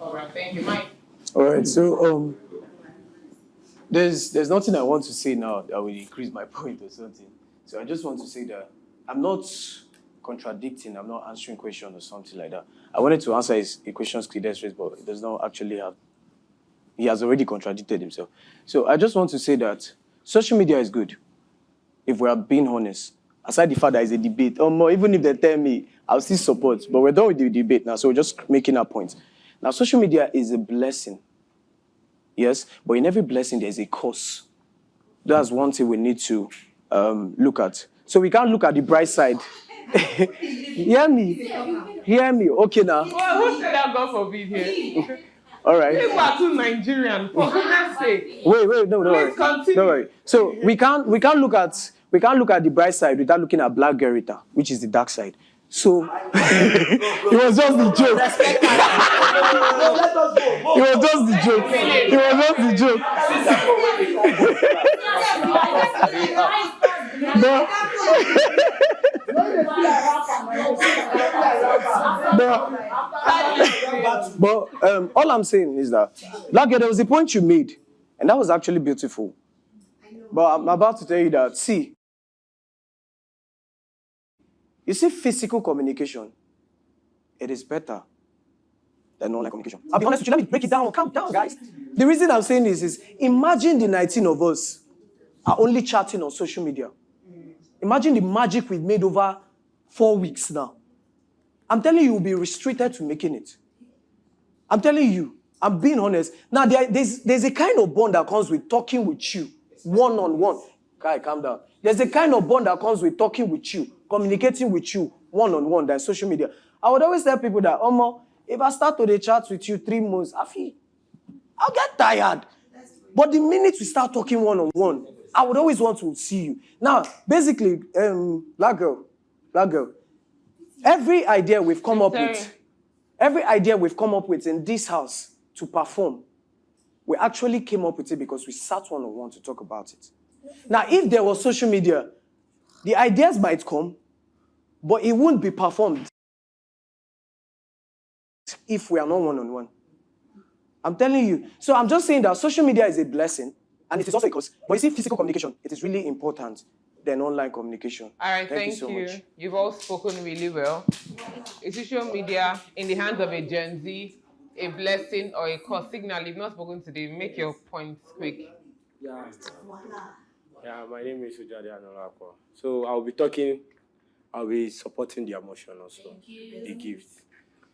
All right, thank you, Mike. All right, so there's nothing I want to say now that will increase my point or something. So I just want to say that I'm not contradicting, I'm not answering questions or something like that. I wanted to answer a question Skiddes raised, but it does not actually have. He has already contradicted himself. So I just want to say that social media is good, if we are being honest. Aside the fact that it's a debate, even if they tell me, I'll still support. But we're done with the debate now, so we're just making our point. Now, social media is a blessing. Yes, but in every blessing, there's a curse. That's one thing we need to look at. So we can't look at the bright side. Hear me. Okay, now. Well, who said that God forbid here? All right. People are too Nigerian, for goodness sake. Wait, no, don't worry. Continue. Don't worry. So we can't look at the bright side without looking at Black Gerita, which is the dark side. So it was just the joke. It was just the joke. It was just the joke. But all I'm saying is that, there was a point you made, and that was actually beautiful. But I'm about to tell you that, see, you see physical communication, it is better than online communication. I'll be honest with you, let me break it down. Calm down, guys. The reason I'm saying this is, imagine the 19 of us are only chatting on social media. Imagine the magic we've made over 4 weeks now. I'm telling you, you'll be restricted to making it. I'm telling you, I'm being honest. Now, there's a kind of bond that comes with talking with you, one-on-one. Guy, calm down. There's a kind of bond that comes with talking with you, communicating with you, one-on-one, than social media. I would always tell people that, if I start to chat with you 3 months, I'll get tired. But the minute we start talking one-on-one, I would always want to see you. Now, basically, black girl, every idea we've come up with in this house to perform, we actually came up with it because we sat one-on-one to talk about it. Now, if there was social media, the ideas might come, but it wouldn't be performed if we are not one-on-one. I'm telling you. So I'm just saying that social media is a blessing, and it is also a curse. But you see, physical communication, it is really important than online communication. All right, thank you so much. You've all spoken really well. Is social media in the hands of a Gen Z a blessing or a curse? Signal, you've not spoken today. Make your points quick. Yeah, my name is Ujade Anolako. So I'll be supporting the emotion also, the gift.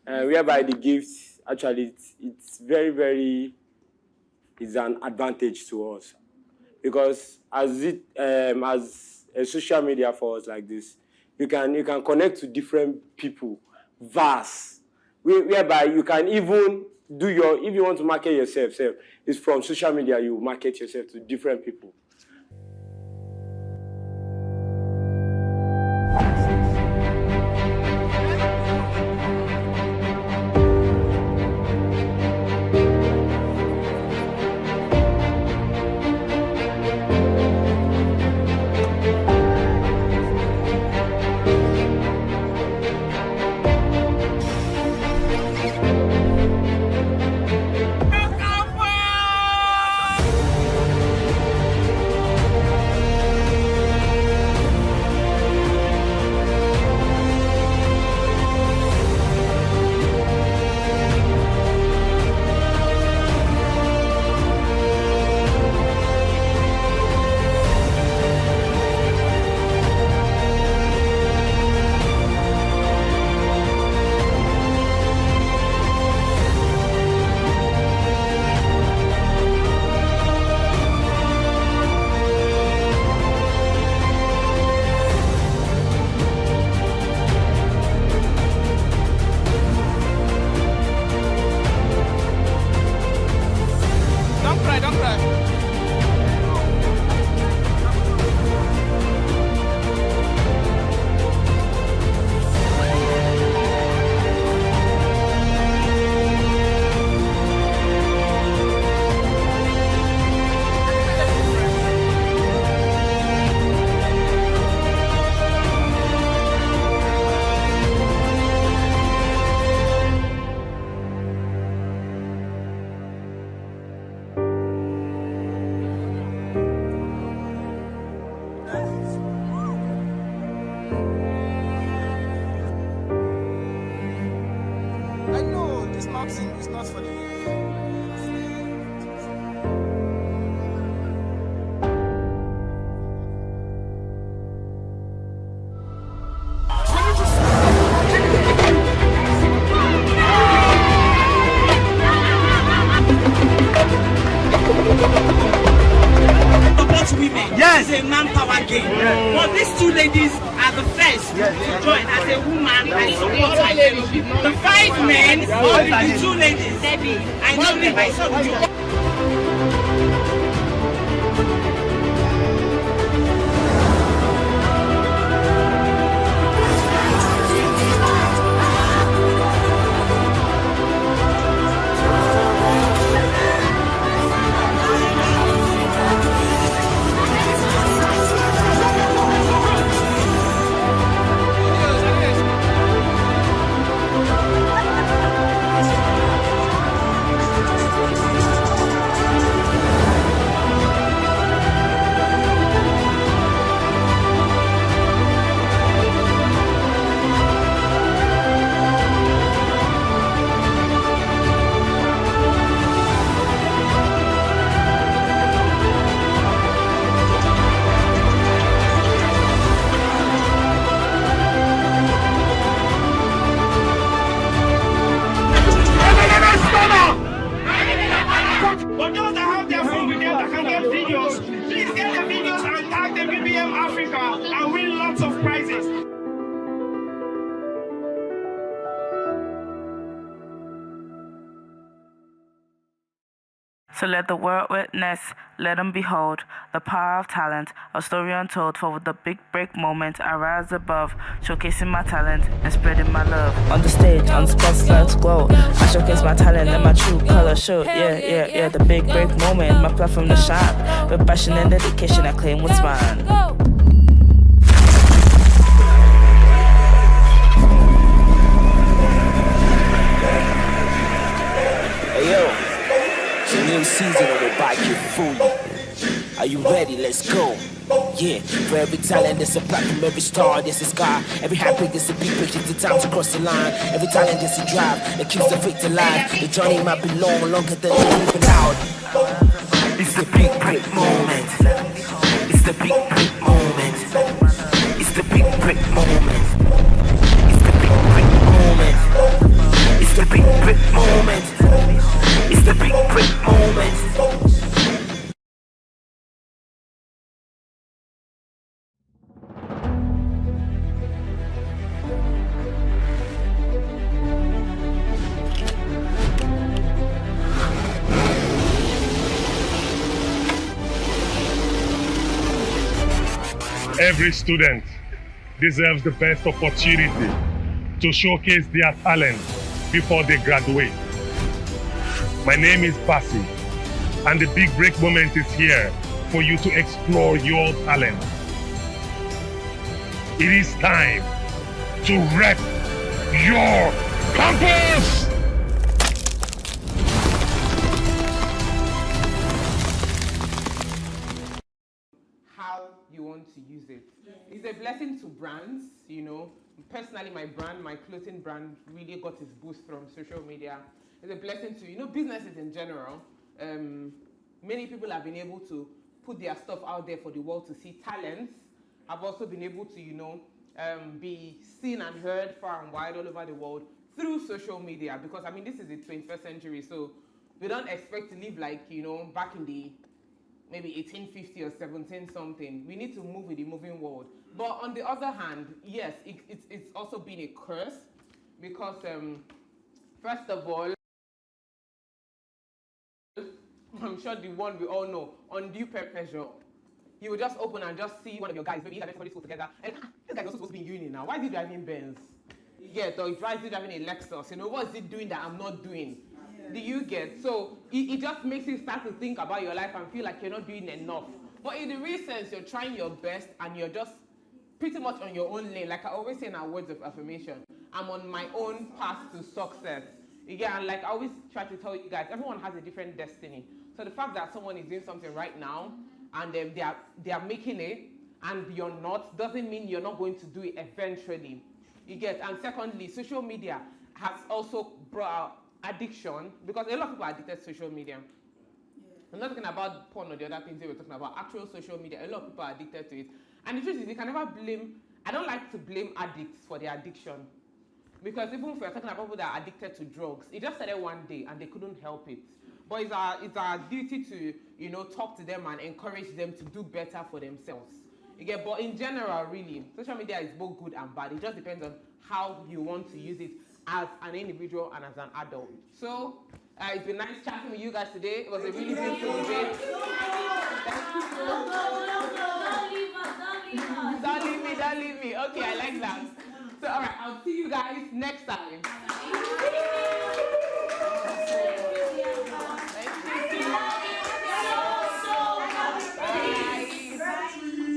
Whereby the gift, actually, it's very, very, it's an advantage to us. Because as a social media for us like this, you can connect to different people, vast, whereby you can even do if you want to market yourself, it's from social media, you market yourself to different people. It's not funny. Women. Yes. It's a manpower game. Yes. But these two ladies are the first to join as a woman and support my fellow people. The 5 men or the 2 ladies. I know them, I saw them. So let the world witness, let them behold the power of talent, a story untold. For with the big break moment, I rise above, showcasing my talent and spreading my love. On the stage, on the spotlight glow, I showcase my talent and my true color show. Yeah, the big break moment, my platform to shine. With passion and dedication, I claim what's mine. Hey yo. New season of the bike, you fool. Are you ready? Let's go. Yeah, for every talent there's a platform, every star there's a sky. Every heartbreak there's a big break, it's the time to cross the line. Every talent there's a drive that keeps the faith alive. The journey might be long, longer than you're living out. It's the big break moment. It's the big break moment. It's the big break moment. It's the big break moment. It's the big break moment. It's the big break moment. Every student deserves the best opportunity to showcase their talent before they graduate. My name is Basi, and the big break moment is here for you to explore your talent. It is time to rep your campus! How you want to use it. It's a blessing to brands, you know. Personally, my clothing brand really got its boost from social media. It's a blessing to, you know, businesses in general. Many people have been able to put their stuff out there for the world to see. Talents have also been able to, you know, be seen and heard far and wide all over the world through social media. Because, I mean, this is the 21st century, so we don't expect to live like, you know, back in the maybe 1850 or 17 something. We need to move with the moving world. But on the other hand, yes, it's also been a curse because, first of all, I'm sure the one we all know, undue peer pressure. You will just open and just see one of your guys, maybe you have everybody school together, and this guy's also supposed to be in uni now. Why is he driving Benz? You get, or why is he driving a Lexus? You know, what is he doing that I'm not doing? Do you get? So it just makes you start to think about your life and feel like you're not doing enough. But in the real sense, you're trying your best and you're just pretty much on your own lane. Like I always say in our words of affirmation, I'm on my own path to success. Yeah, and like I always try to tell you guys, everyone has a different destiny. So the fact that someone is doing something right now and they are making it and you're not, doesn't mean you're not going to do it eventually. You get? And secondly, social media has also brought out addiction, because a lot of people are addicted to social media. I'm not talking about porn or the other things that we're talking about, actual social media. A lot of people are addicted to it. And the truth is, you can never blame, I don't like to blame addicts for their addiction. Because even if we're talking about people that are addicted to drugs, it just started one day and they couldn't help it. But it's our duty to, you know, talk to them and encourage them to do better for themselves. You get? But in general, really, social media is both good and bad. It just depends on how you want to use it as an individual and as an adult. So, it's been nice chatting with you guys today. It was a really beautiful debate. Don't leave me. Okay, I like that. So, all right, I'll see you guys next time.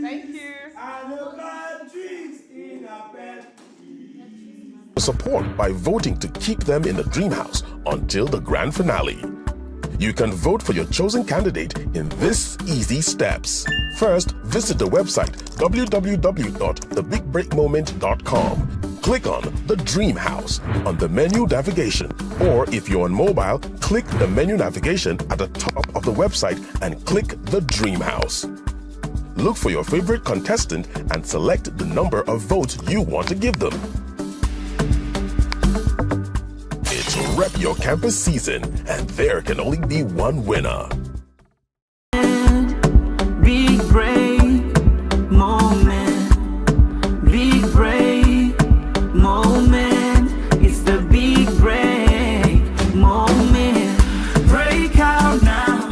Thank you. Support by voting to keep them in the dream house until the grand finale. You can vote for your chosen candidate in this easy steps. First, visit the website www.thebigbreakmoment.com. Click on the Dream House on the menu navigation, or if you're on mobile, click the menu navigation at the top of the website and click the Dream House. Look for your favorite contestant and select the number of votes you want to give them. It's Rep Your Campus season, and there can only be one winner. Big break moment. Big break moment. It's the big break moment. Break out now.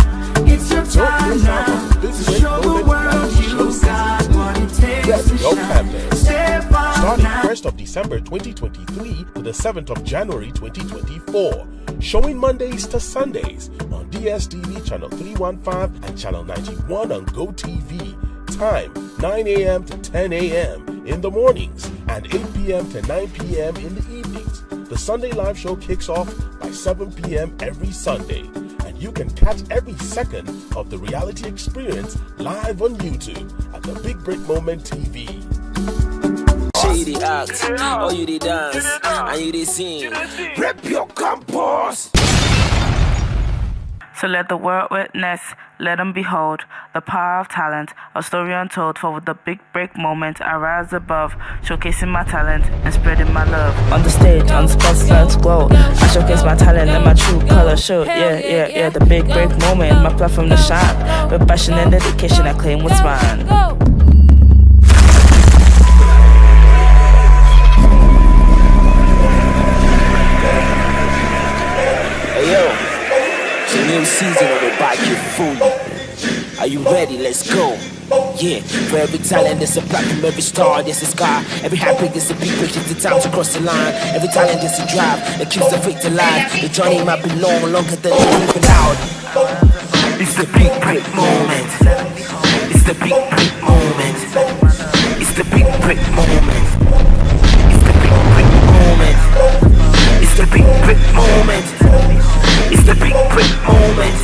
the 1st of December 2023 to the 7th of January 2024. Showing Mondays to Sundays on DSTV Channel 315 and Channel 91 on GoTV. Time 9 a.m. to 10 a.m. in the mornings and 8 p.m. to 9 p.m. in the evenings. The Sunday live show kicks off by 7 p.m. every Sunday. And you can catch every second of the reality experience live on YouTube at the Big Break Moment TV. Shady act, or you did dance, and you did sing. Rep your campus! So let the world witness, let them behold the power of talent, a story untold for the big break moment. I rise above, showcasing my talent and spreading my love. On the stage, on the spotlight glow, I showcase my talent and my true color show. Yeah, the big break moment, my platform to shine. With passion and dedication, I claim what's mine. Hey yo, it's a new season of the bike you fully. Are you ready? Let's go. Yeah, for every talent there's a platform, every star there's a sky. Every heartbreak is a big break, it's the time to cross the line. Every talent is a drive that keeps the faith alive. The journey might be long, longer than you're living out. It's the big break moment. It's the big break moment. It's the big break moment. It's the big break moment. It's the big break moment. It's the big break moment.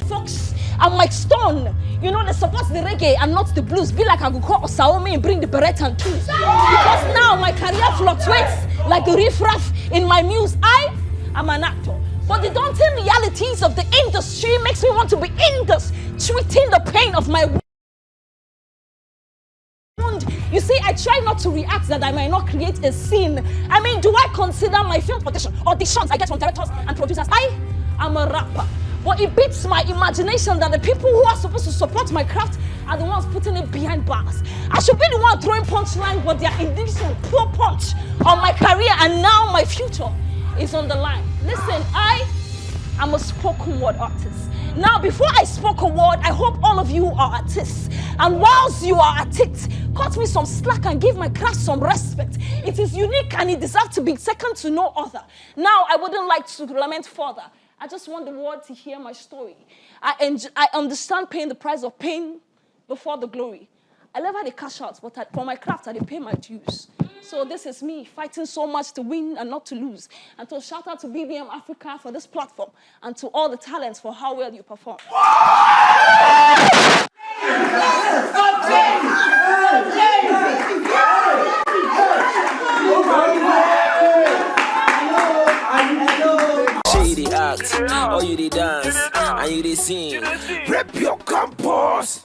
Folks, I'm like Stone. You know, they support the reggae and not the blues. Be like I go call Osaomi and bring the beret and tools. Because now my career fluctuates like the riffraff in my muse. I am an actor. But the daunting realities of the industry makes me want to be in this, treating the pain of my wound. You see, I try not to react that I might not create a scene. I mean, do I consider my film auditions I get from directors and producers? I am a rapper. But it beats my imagination that the people who are supposed to support my craft are the ones putting it behind bars. I should be the one throwing punchline, but they are indecent, poor punch on my career, and now my future is on the line. Listen, I am a spoken word artist. Now, before I spoke a word, I hope all of you are artists. And whilst you are at it, cut me some slack and give my craft some respect. It is unique and it deserves to be second to no other. Now, I wouldn't like to lament further. I just want the world to hear my story. I understand paying the price of pain before the glory. I never had a cash out, but for my craft, I did pay my dues. So this is me fighting so much to win and not to lose. And to shout out to BBM Africa for this platform and to all the talents for how well you perform. Shady act, or you did dance, and you did sing. Rep your campus!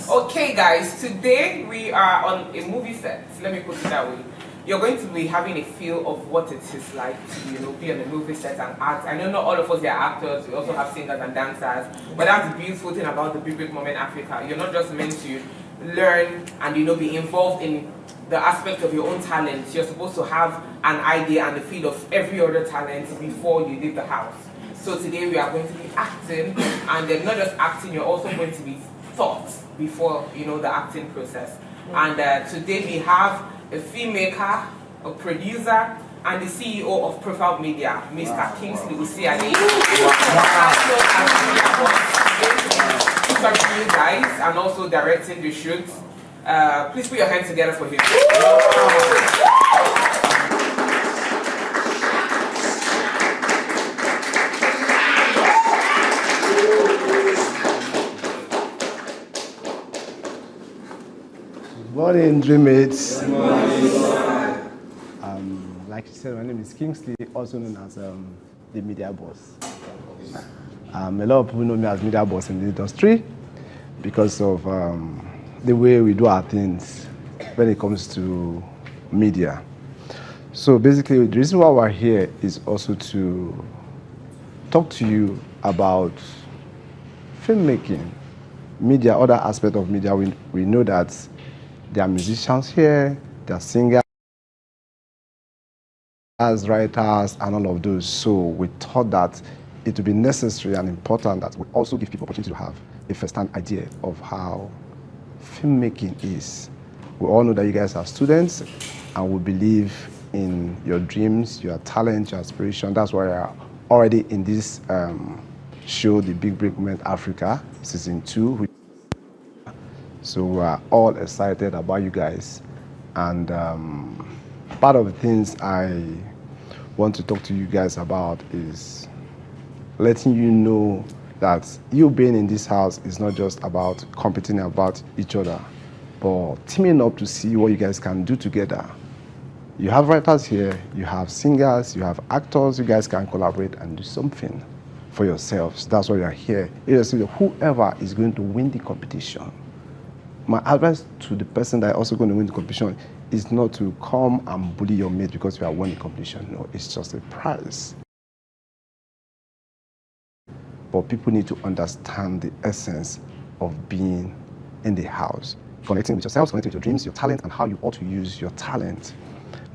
Okay guys, today we are on a movie set. Let me put it that way. You're going to be having a feel of what it is like to, be on a movie set and act. I know not all of us are actors, we also have singers and dancers, but that's the beautiful thing about the Big Break Moment Africa. You're not just meant to learn and be involved in the aspect of your own talent. You're supposed to have an idea and the feel of every other talent before you leave the house. So today we are going to be acting, and then not just acting, you're also going to be taught before the acting process. And today we have a filmmaker, a producer, and the CEO of Profile Media, Mr. Kingsley Usia. Tutoring you guys and also directing the shoot. Please put your hands together for him. Morning, Dreammates. Like you said, my name is Kingsley, also known as the Media Boss. A lot of people know me as Media Boss in the industry because of the way we do our things when it comes to media. So basically, the reason why we're here is also to talk to you about filmmaking, media, other aspect of media. We know that there are musicians here, there are singers, writers, and all of those. So we thought that it would be necessary and important that we also give people opportunity to have a first-hand idea of how filmmaking is We all know that you guys are students, and we believe in your dreams, your talent, your aspiration. That's why you're already in this show, The Big Break Moment Africa, Season 2. So we're all excited about you guys. And part of the things I want to talk to you guys about is letting you know that you being in this house is not just about competing about each other, but teaming up to see what you guys can do together. You have writers here, you have singers, you have actors. You guys can collaborate and do something for yourselves. That's why you're here. Whoever is going to win the competition. My advice to the person that is also going to win the competition is not to come and bully your mate because you have won the competition. No, it's just a prize. But people need to understand the essence of being in the house. Connecting with yourselves, connecting with your dreams, your talent, and how you ought to use your talent.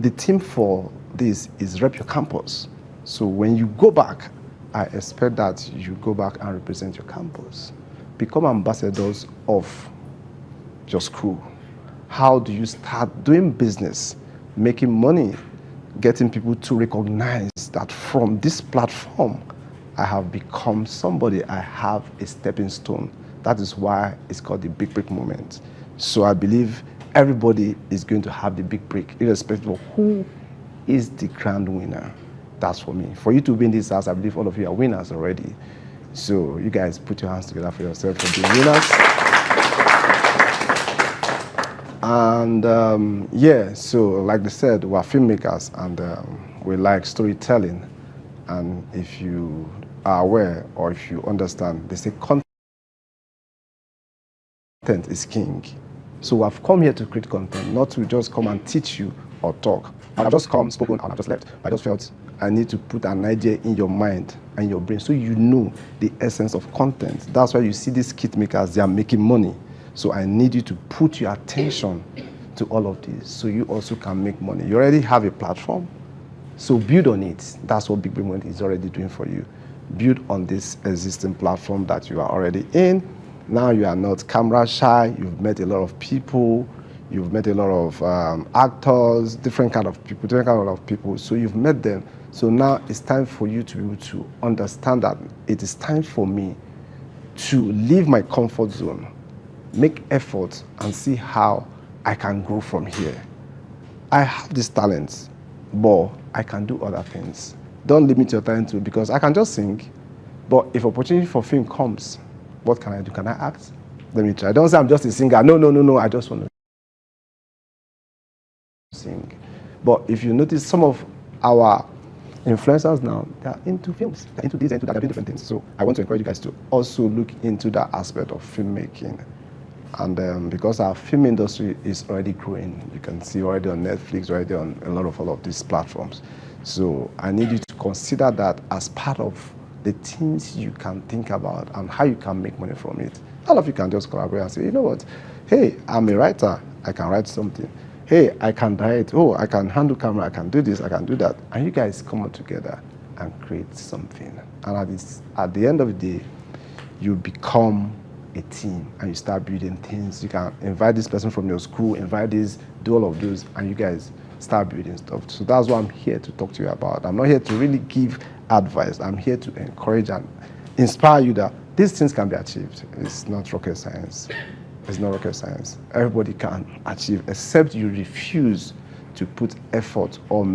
The theme for this is Rep Your Campus. So when you go back, I expect that you go back and represent your campus. Become ambassadors of your school. How do you start doing business, making money, getting people to recognize that from this platform, I have become somebody, I have a stepping stone. That is why it's called the Big Break Moment. So I believe everybody is going to have the big break, irrespective of who is the grand winner. That's for me. For you to win this house, I believe all of you are winners already. So you guys put your hands together for yourself for being winners. And yeah, so like they said, we're filmmakers and we like storytelling. And if you are aware or if you understand, they say content is king. So I've come here to create content, not to just come and teach you or talk. I've just come, spoken, and I've just left. I just felt I need to put an idea in your mind and your brain so you know the essence of content. That's why you see these kit makers, they are making money. So I need you to put your attention to all of this so you also can make money. You already have a platform, so build on it. That's what Big Break Moment is already doing for you. Build on this existing platform that you are already in. Now you are not camera shy. You've met a lot of people. You've met a lot of actors, different kind of people. So you've met them. So now it's time for you to be able to understand that it is time for me to leave my comfort zone, make effort, and see how I can grow from here. I have these talents, but I can do other things. Don't limit your talent to, because I can just sing, but if opportunity for film comes, what can I do? Can I act? Let me try. Don't say I'm just a singer. No. I just want to sing. But if you notice, some of our influencers now, they are into films. They're into this, into that, they're doing different things. So I want to encourage you guys to also look into that aspect of filmmaking. And because our film industry is already growing, you can see already on Netflix, already on a lot of all of these platforms. So I need you to consider that as part of the things you can think about and how you can make money from it. All of you can just collaborate and say, you know what? Hey, I'm a writer. I can write something. Hey, I can direct. Oh, I can handle camera. I can do this. I can do that. And you guys come up together and create something. And at the end of the day, you become a team and you start building things. You can invite this person from your school, invite this, do all of those, and you guys start building stuff. So that's what I'm here to talk to you about. I'm not here to really give advice. I'm here to encourage and inspire you that these things can be achieved. It's not rocket science. It's not rocket science. Everybody can achieve, except you refuse to put effort or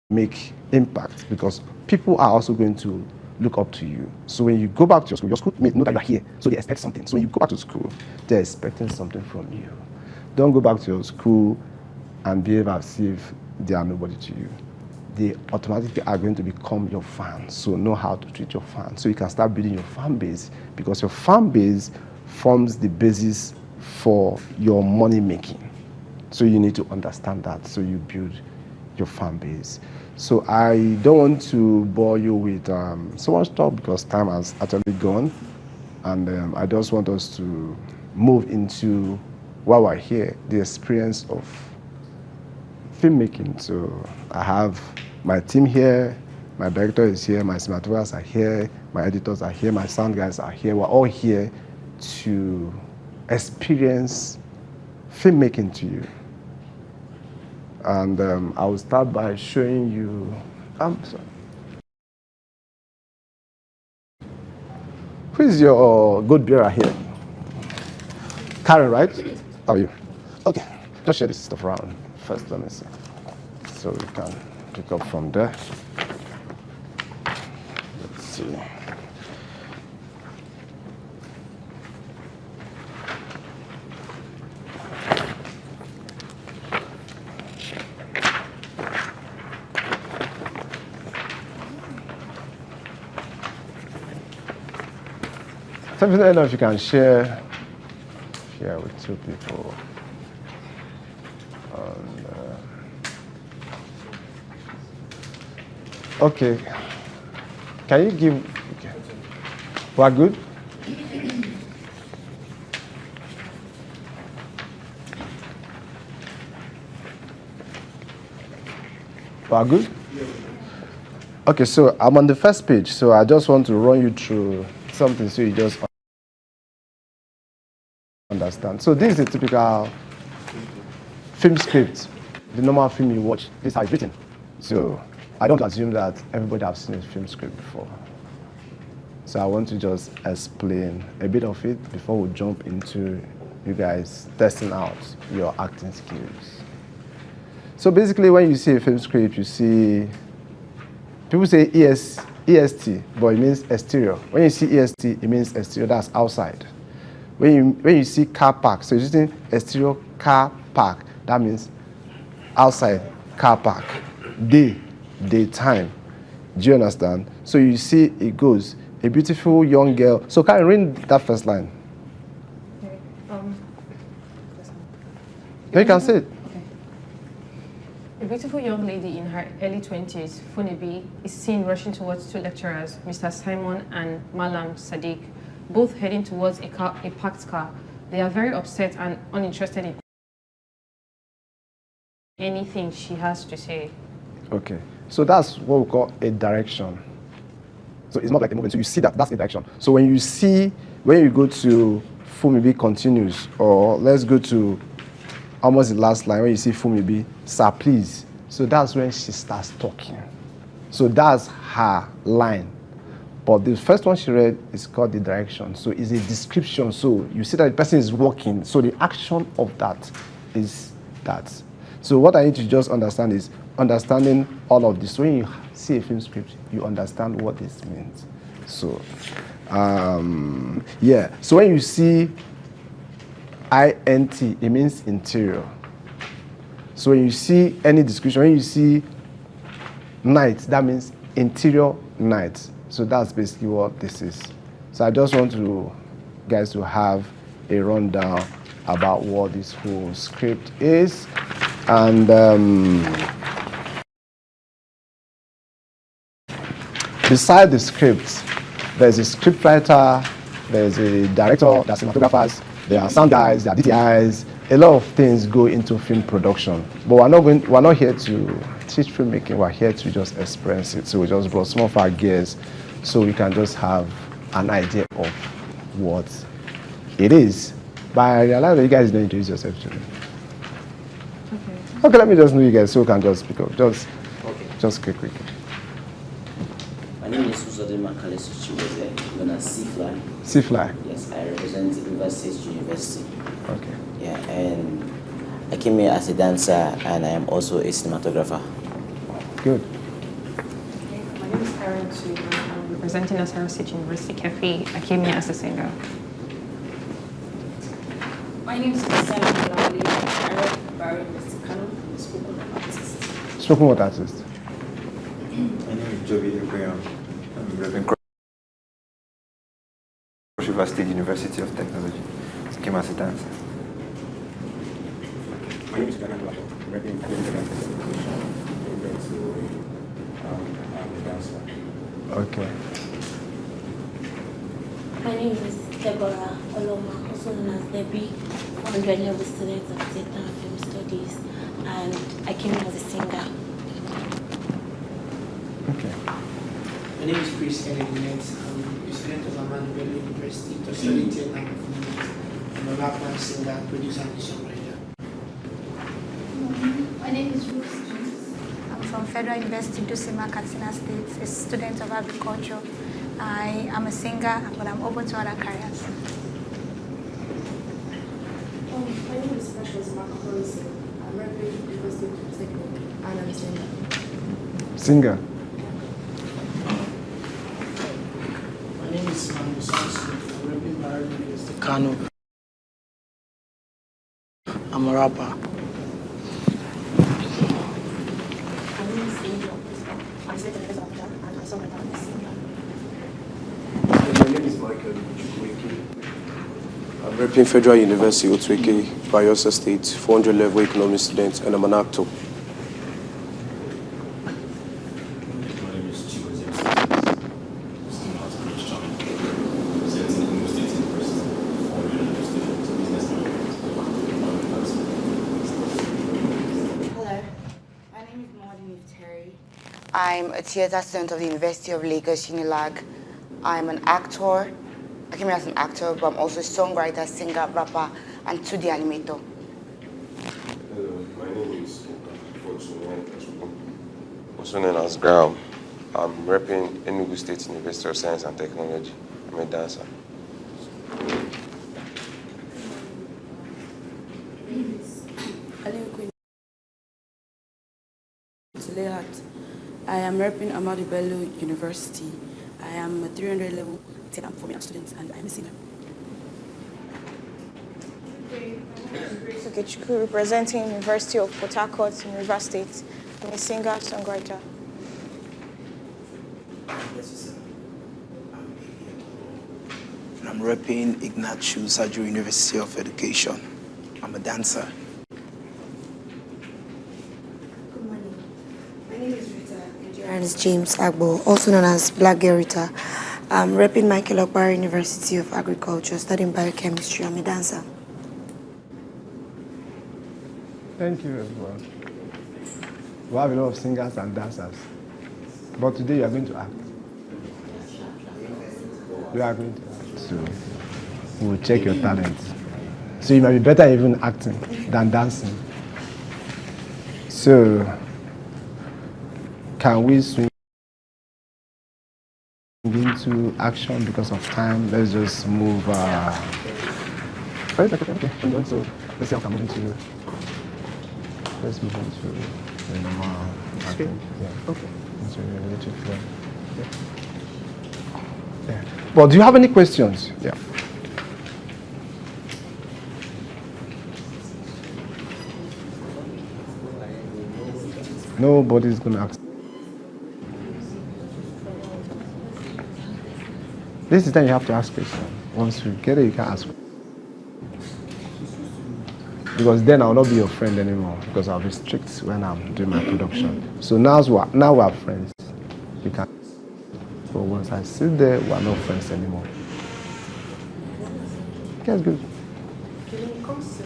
make impact, because people are also going to look up to you. So when you go back to your school may know that you're here, so they expect something. So when you go back to school, they're expecting something from you. Don't go back to your school and behave as if they are nobody to you. They automatically are going to become your fans. So know how to treat your fans so you can start building your fan base, because your fan base forms the basis for your money making. So you need to understand that, so you build your fan base. So I don't want to bore you with so much talk because time has actually gone, and I just want us to move into, while we're here, the experience of filmmaking. So I have my team here, my director is here, my cinematographers are here, my editors are here, my sound guys are here. We're all here to experience filmmaking to you. And I will start by showing you. Sorry. Who is your good bearer here? Karen, right? How are you? Okay, just share this stuff around first. Let me see. So we can pick up from there. Let's see. So I don't know if you can share with two people. Okay. Can you give? Okay. We are good. We are good. Okay, so I'm on the first page. So I just want to run you through something so you just understand. So this is a typical film script, the normal film you watch. This is how it's written. So I don't assume that everybody has seen a film script before. So I want to just explain a bit of it before we jump into you guys testing out your acting skills. So basically when you see a film script, you see, people say EST, but it means exterior. When you see EST, it means exterior, that's outside. When you see car park, so you're using exterior car park, that means outside car park. Daytime. Do you understand? So you see it goes, a beautiful young girl. So can you read that first line? Okay. No, you can say it. Okay. A beautiful young lady in her early 20s, Funebi, is seen rushing towards two lecturers, Mr. Simon and Malam Sadiq, both heading towards a parked car. They are very upset and uninterested in anything she has to say. Okay, so that's what we call a direction. So it's not like a movement. So you see that, that's a direction. So when you go to Fumibi continues, or let's go to almost the last line, when you see Fumibi, sir, please. So that's when she starts talking. So that's her line. But the first one she read is called the direction. So it's a description. So you see that the person is walking. So the action of that is that. So what I need to just understand is understanding all of this. When you see a film script, you understand what this means. So, yeah. So when you see INT, it means interior. So when you see any description, when you see night, that means interior night. So that's basically what this is. So I just want you guys to have a rundown about what this whole script is. And beside the script, there's a script writer, there's a director, there's cinematographers, there are sound guys, there are DTIs. A lot of things go into film production. But we're not here to teach filmmaking, we're here to just experience it. So we just brought some of our gears so we can just have an idea of what it is. But I realize that you guys don't introduce yourself to me. Okay, let me just know you guys so we can just pick up. Just quick. My name is Uzodima Kalesu, known as Seafly. Seafly? Yes, I represent University. Okay. Yeah, and I came here as a dancer and I am also a cinematographer. Good. My name is Karen too. I'm representing Asara State University Cafe. I came here as a singer. My name is Sam. I rep Barry Mesicano, spoken word artist. Spoken word artist. My name is Joby Abraham. I'm repping Cross State University of Technology. I came as a dancer. My name is Ghana Black. I'm repping I'm a dancer. Okay. My name is Deborah Oloma, also known as Debbie, 100 level student of theater and film studies, and I came as a singer. Okay. My name is Chris Kennedy Nets. I'm a student of Amman University to study theater and performance. I'm a rapper, singer, producer, and songwriter. name is Ruth James. I'm from Federal University, Dusima, Katsina State, a student of agriculture. I am a singer, but I'm open to other careers. My name is Precious Marco. I'm representing the University of Technical, and I'm a singer. Singer. My name is Manu Samson. I'm representing the University of Kano. I'm a rapper. My name is Angel. I'm a student of Africa, and I'm a singer. My name is Michael. I'm representing Federal University, Otweke, Bayelsa State, 400 level economics student, and I'm an actor. I'm a theater student of the University of Lagos, Unilag. I'm an actor. I came here as an actor, but I'm also a songwriter, singer, rapper, and 2D animator. Hello, my name is also known as Graham. I'm repping Enugu State University of Science and Technology. I'm a dancer. I am repping Ahmadu Bello University. I am a 300 level formula student, and I'm a singer. Sukechukwu, representing University of Port Harcourt, River State. I'm a singer, songwriter. And I'm repping Ignatius Sajo University of Education. I'm a dancer. Good morning. My name is Rita Endurance James Agbo, also known as Black Girl Rita. I'm repping Michael Okpara University of Agriculture, studying biochemistry. I'm a dancer. Thank you, everyone. We have a lot of singers and dancers. But today you are going to act. You are going to act. So we will check your talent. So you might be better even acting than dancing. So can we swing into action because of time? Let's just move. Okay. So let's see how I'm moving to. Let's move on to the normal acting. Yeah. Okay. So we're ready to flow. Yeah. Well, do you have any questions? Yeah. Nobody's going to ask. This is the time you have to ask questions. Once you get it, you can ask. Because then I'll not be your friend anymore, because I'll be strict when I'm doing my production. So now we're friends. You can. But once I sit there, we're not friends anymore. That's good. When it comes to,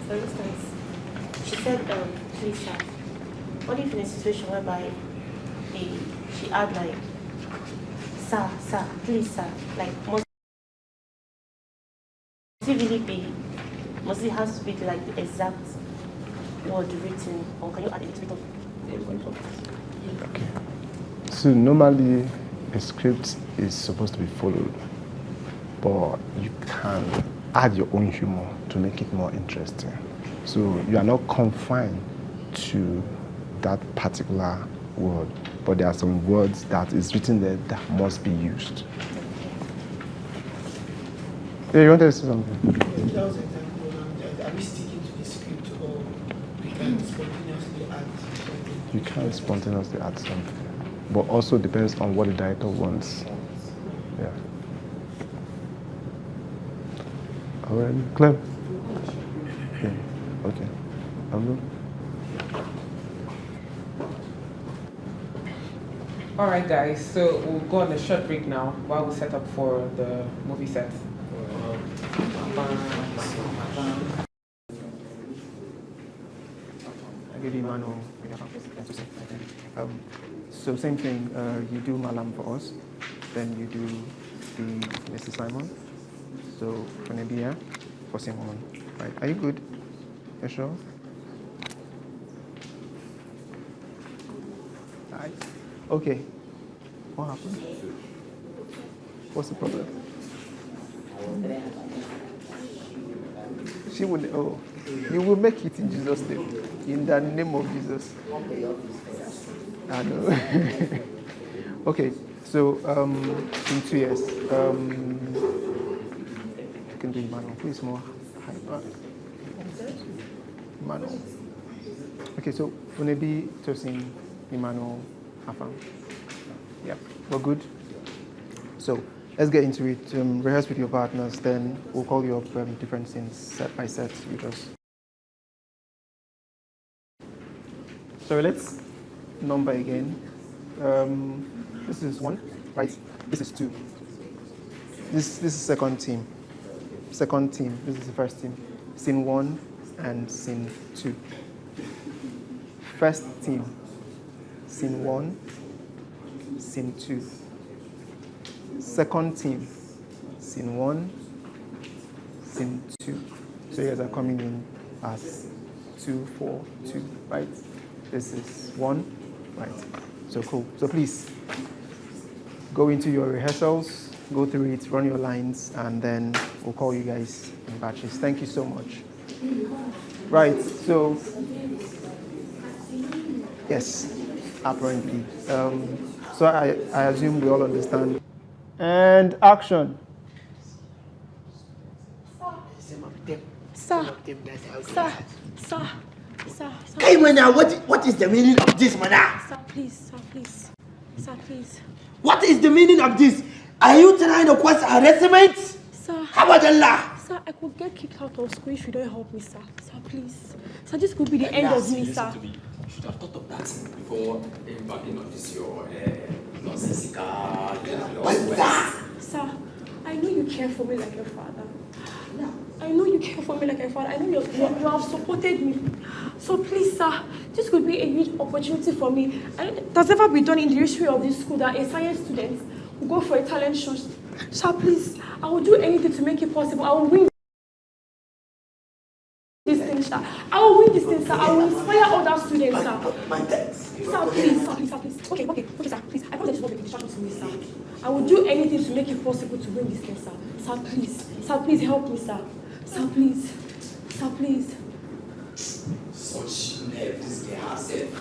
for instance, she said, please, sir. What if in a situation whereby she had like, sir, please, sir, like, must it really be? Must it have to be like the exact word written, or can you add a little bit of? Okay. So normally a script is supposed to be followed, but you can add your own humor to make it more interesting. So you are not confined to that particular word, but there are some words that is written there that must be used. Yeah, you wanted to say something? Are we sticking to the script, or we can spontaneously add something? You can spontaneously add something, but also depends on what the director wants. Yeah. All right, Clem. Yeah. Okay. I'm good. All right, guys. So we'll go on a short break now while we set up for the movie set. Good evening, Manu. So same thing, you do Malam for us, then you do the Mrs. Simon. So gonna be here for Simon, right? Are you good? You sure? Okay. What happened? What's the problem? She will. Oh, you will make it in Jesus' name. In the name of Jesus. I know. Okay. So in 2 years, you can do Emmanuel. Please more. Emmanuel. Okay. So Funebi, Tosin, Emmanuel, Afam. Yeah, we're good. So let's get into it. Rehearse with your partners, then we'll call you up different scenes, set by set. You just. So let's number again. This is 1, right? This is 2. This is second team. Second team. This is the first team. Scene 1 and scene 2. First team. Scene 1. Scene 2. Second team, scene 1, scene 2. So you guys are coming in as 2, 4, 2, right? This is 1, right? So cool. So please go into your rehearsals, go through it, run your lines, and then we'll call you guys in batches. Thank you so much. Right. So yes, apparently. So I assume we all understand. And action. Sir. Hey, Mana, what is the meaning of this, Mana? Sir, please. Sir, please. What is the meaning of this? Are you trying to cause harassment? Sir. How about Allah? Sir, I could get kicked out of school if you don't help me, sir. Sir, please. Sir, this could be the end of me, sir. You should have thought of that before embarking on this your nonsensical. Sir, I know you care for me like your father. I know you care for me like a father. I know you have supported me. So please, sir, this could be a huge opportunity for me. It has never been done in the history of this school that a science student will go for a talent show. Sir, please, I will do anything to make it possible. I will win this thing, sir. I will win this thing, sir. I will inspire other students, sir. Sir, please. Okay, sir, please. I promise this will not be a distraction to me, sir. I will do anything to make it possible to win this thing, sir. Sir, please. Sir, please help me, sir. Sir, please. Sir, please. Such nerve, this girl herself.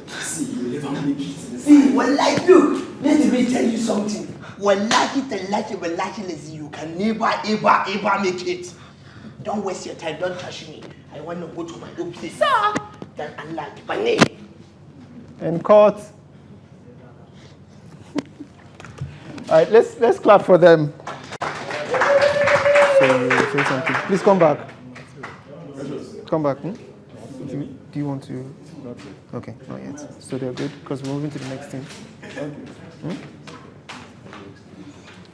See, you never make it. See, wallahi, look, let me tell you something. Wallahi, wallahi, you can never, ever make it. Don't waste your time, don't touch me. I want to go to my own place. Sir! Then Allah, my name. And court. All right, let's clap for them. So say something. Please come back. Come back. Do you want to? Not yet. Okay, not yet. So they're good because we're moving to the next team.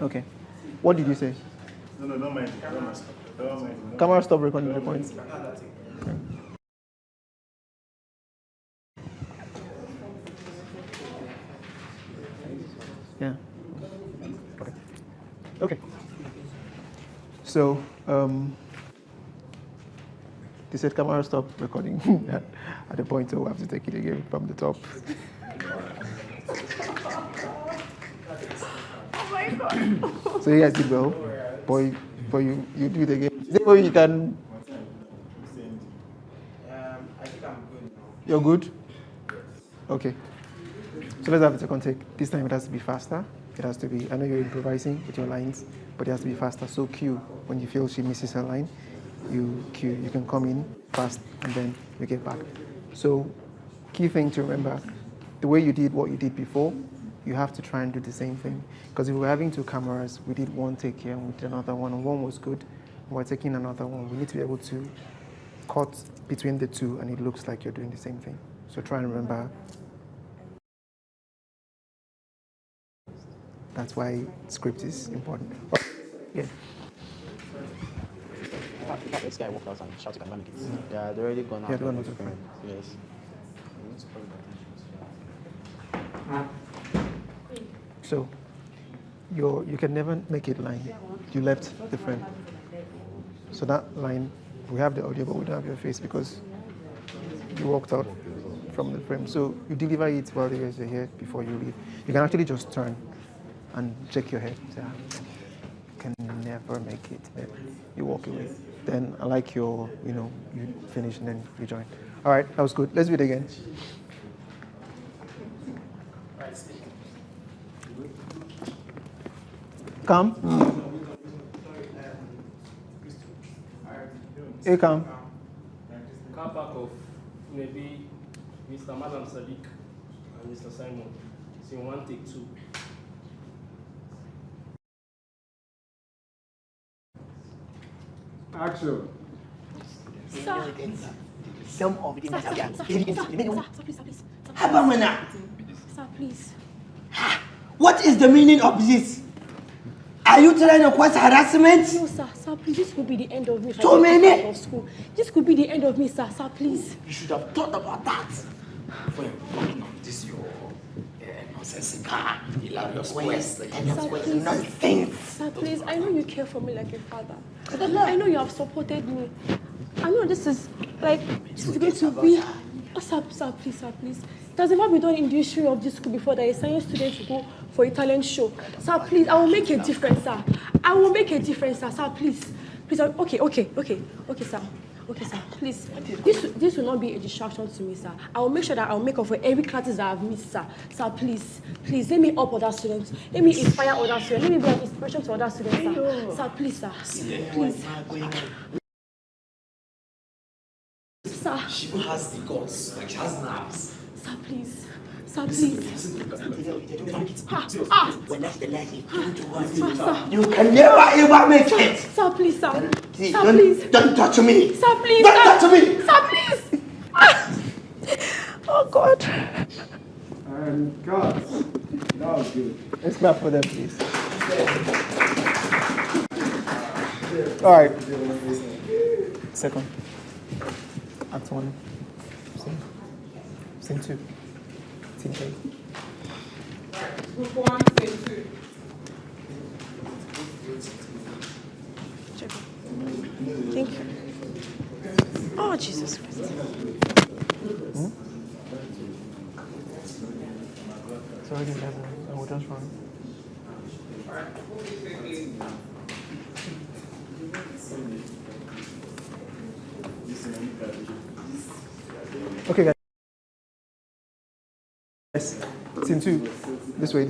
Okay. What did you say? No, don't mind. Don't mind. Camera, stop recording the points. Yeah. Okay. So, they said camera stop recording at the point, so we'll have to take it again from the top. Oh my God. So you guys did well. Boy, you do it again. Is there way you can? I think I'm good now. You're good? Okay. So let's have a second take. This time it has to be faster. It has to be, I know you're improvising with your lines, but it has to be faster. So cue, when you feel she misses her line, you cue. You can come in fast and then you get back. So key thing to remember, the way you did what you did before, you have to try and do the same thing. Because if we were having two cameras, we did one take here and we did another one, and one was good, and we're taking another one. We need to be able to cut between the two and it looks like you're doing the same thing. So try and remember. That's why script is important. Yeah. This guy walked out and shouted and mannequins. Yeah, they're already gone out. Yeah, they're not different. Yes. So you can never make it line. You left the frame. So that line, we have the audio, but we don't have your face because you walked out from the frame. So you deliver it while you guys are here before you leave. You can actually just turn and check your head. Can never make it. Then you walk away. Then I like your, you finish and then you join. All right, that was good. Let's do it again. Come. Hey, come. Car park of maybe Mr. Madam Sadiq and Mr. Simon. So in 1 take 2. Action. Some of them are Sir, please. What is the meaning of this? Are you trying to cause harassment? No, sir. Sir, please. This could be the end of me. So many? Of school. This could be the end of me, sir. Sir, please. You should have thought about that before you're working on this your nonsensical, hilarious quest. Nonsense. Sir, please. I know you care for me like a father. I know you have supported me. I know this is going to be. Oh, sir, please. It has never been done in the history of this school before that a science student to go for a talent show. Sir, please, I will make a difference, sir. I will make a difference, sir. Sir, please. Please, okay, sir. Okay, sir, please. This will not be a distraction to me, sir. I will make sure that I will make up for every classes that I have missed, sir. Sir, please, let me help other students. Let me inspire other students. Let me be an inspiration to other students, sir. Sir, please, sir. Please. Sir. She has the guts, like she has nerves. Sir, please. Sir, please. You can never ever make it. Sir, please, sir. See, Sir, please. Don't touch me. Sir, please. Don't touch me. Sir, please. Oh, God. And God. That was good. Let's clap for them, please. All right. Second. Act 1. Scene 2. Scene 3. Group 1, scene 2. Thank you. Oh, Jesus Christ. It's already 11. I will just run. Okay, guys. Yes. Scene 2. This way.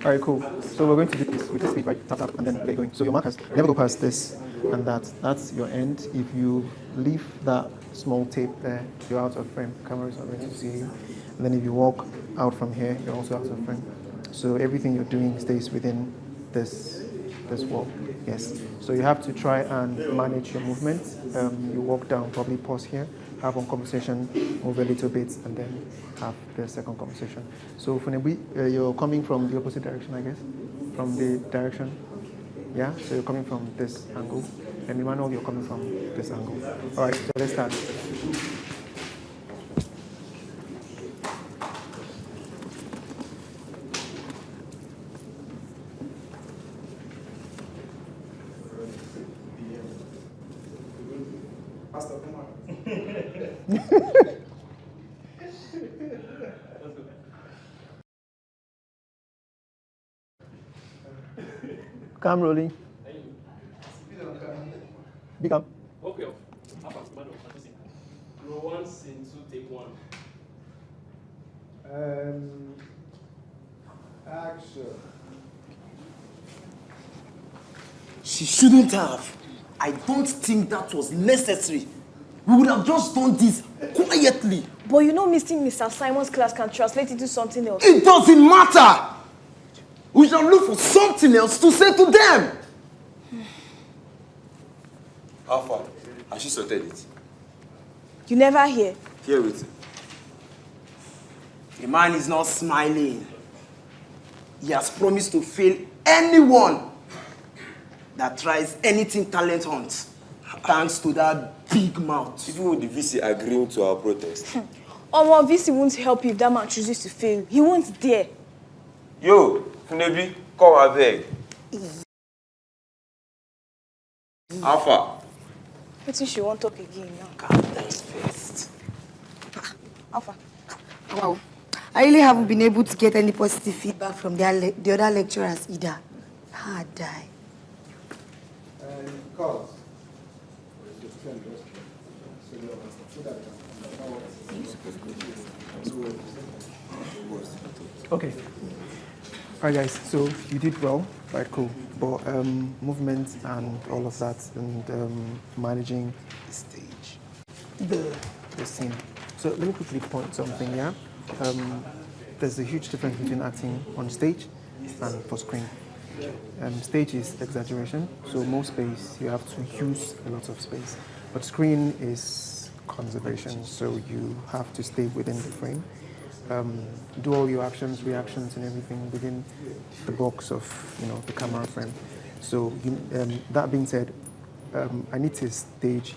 All right, cool. So we're going to do this with the speed, right? Tap, and then we're going. So your markers never go past this and that. That's your end. If you leave that small tape there, you're out of frame. Camera is not going to see you. And then if you walk out from here, you're also out of frame. So everything you're doing stays within this wall. Yes. So you have to try and manage your movement. You walk down, probably pause here, have one conversation, move a little bit, and then have the second conversation. So Funebi, you're coming from the opposite direction, I guess? From the direction? Yeah? So you're coming from this angle. And Emmanuel, you're coming from this angle. All right, so let's start. Cam rolling. Big up. Okay. Row 1, scene 2, take 1. Action. She shouldn't have. I don't think that was necessary. We would have just done this quietly. But you know missing Mr. Simon's class can translate into something else. It doesn't matter. We shall look for something else to say to them. How far? Has she sorted it? You never hear. Hear it. The man is not smiling. He has promised to fail anyone that tries anything talent hunt. Thanks to that big mouth. Even with the VC agreeing to our protest. VC won't help you if that man chooses to fail. He won't dare. Yo, Funebi, come and beg. How far? I think she won't talk again now. Calm down first. Alpha. Wow. I really haven't been able to get any positive feedback from the other lecturers either. Hard die. Okay. All right, guys. So you did well, right? Cool. But movement and all of that, and managing the stage, the scene. So let me quickly point something. Yeah. There's a huge difference between acting on stage and for screen. Stage is exaggeration, so more space. You have to use a lot of space. But screen is conservation, so you have to stay within the frame. Do all your actions, reactions, and everything within the box of the camera frame. So that being said, I need to stage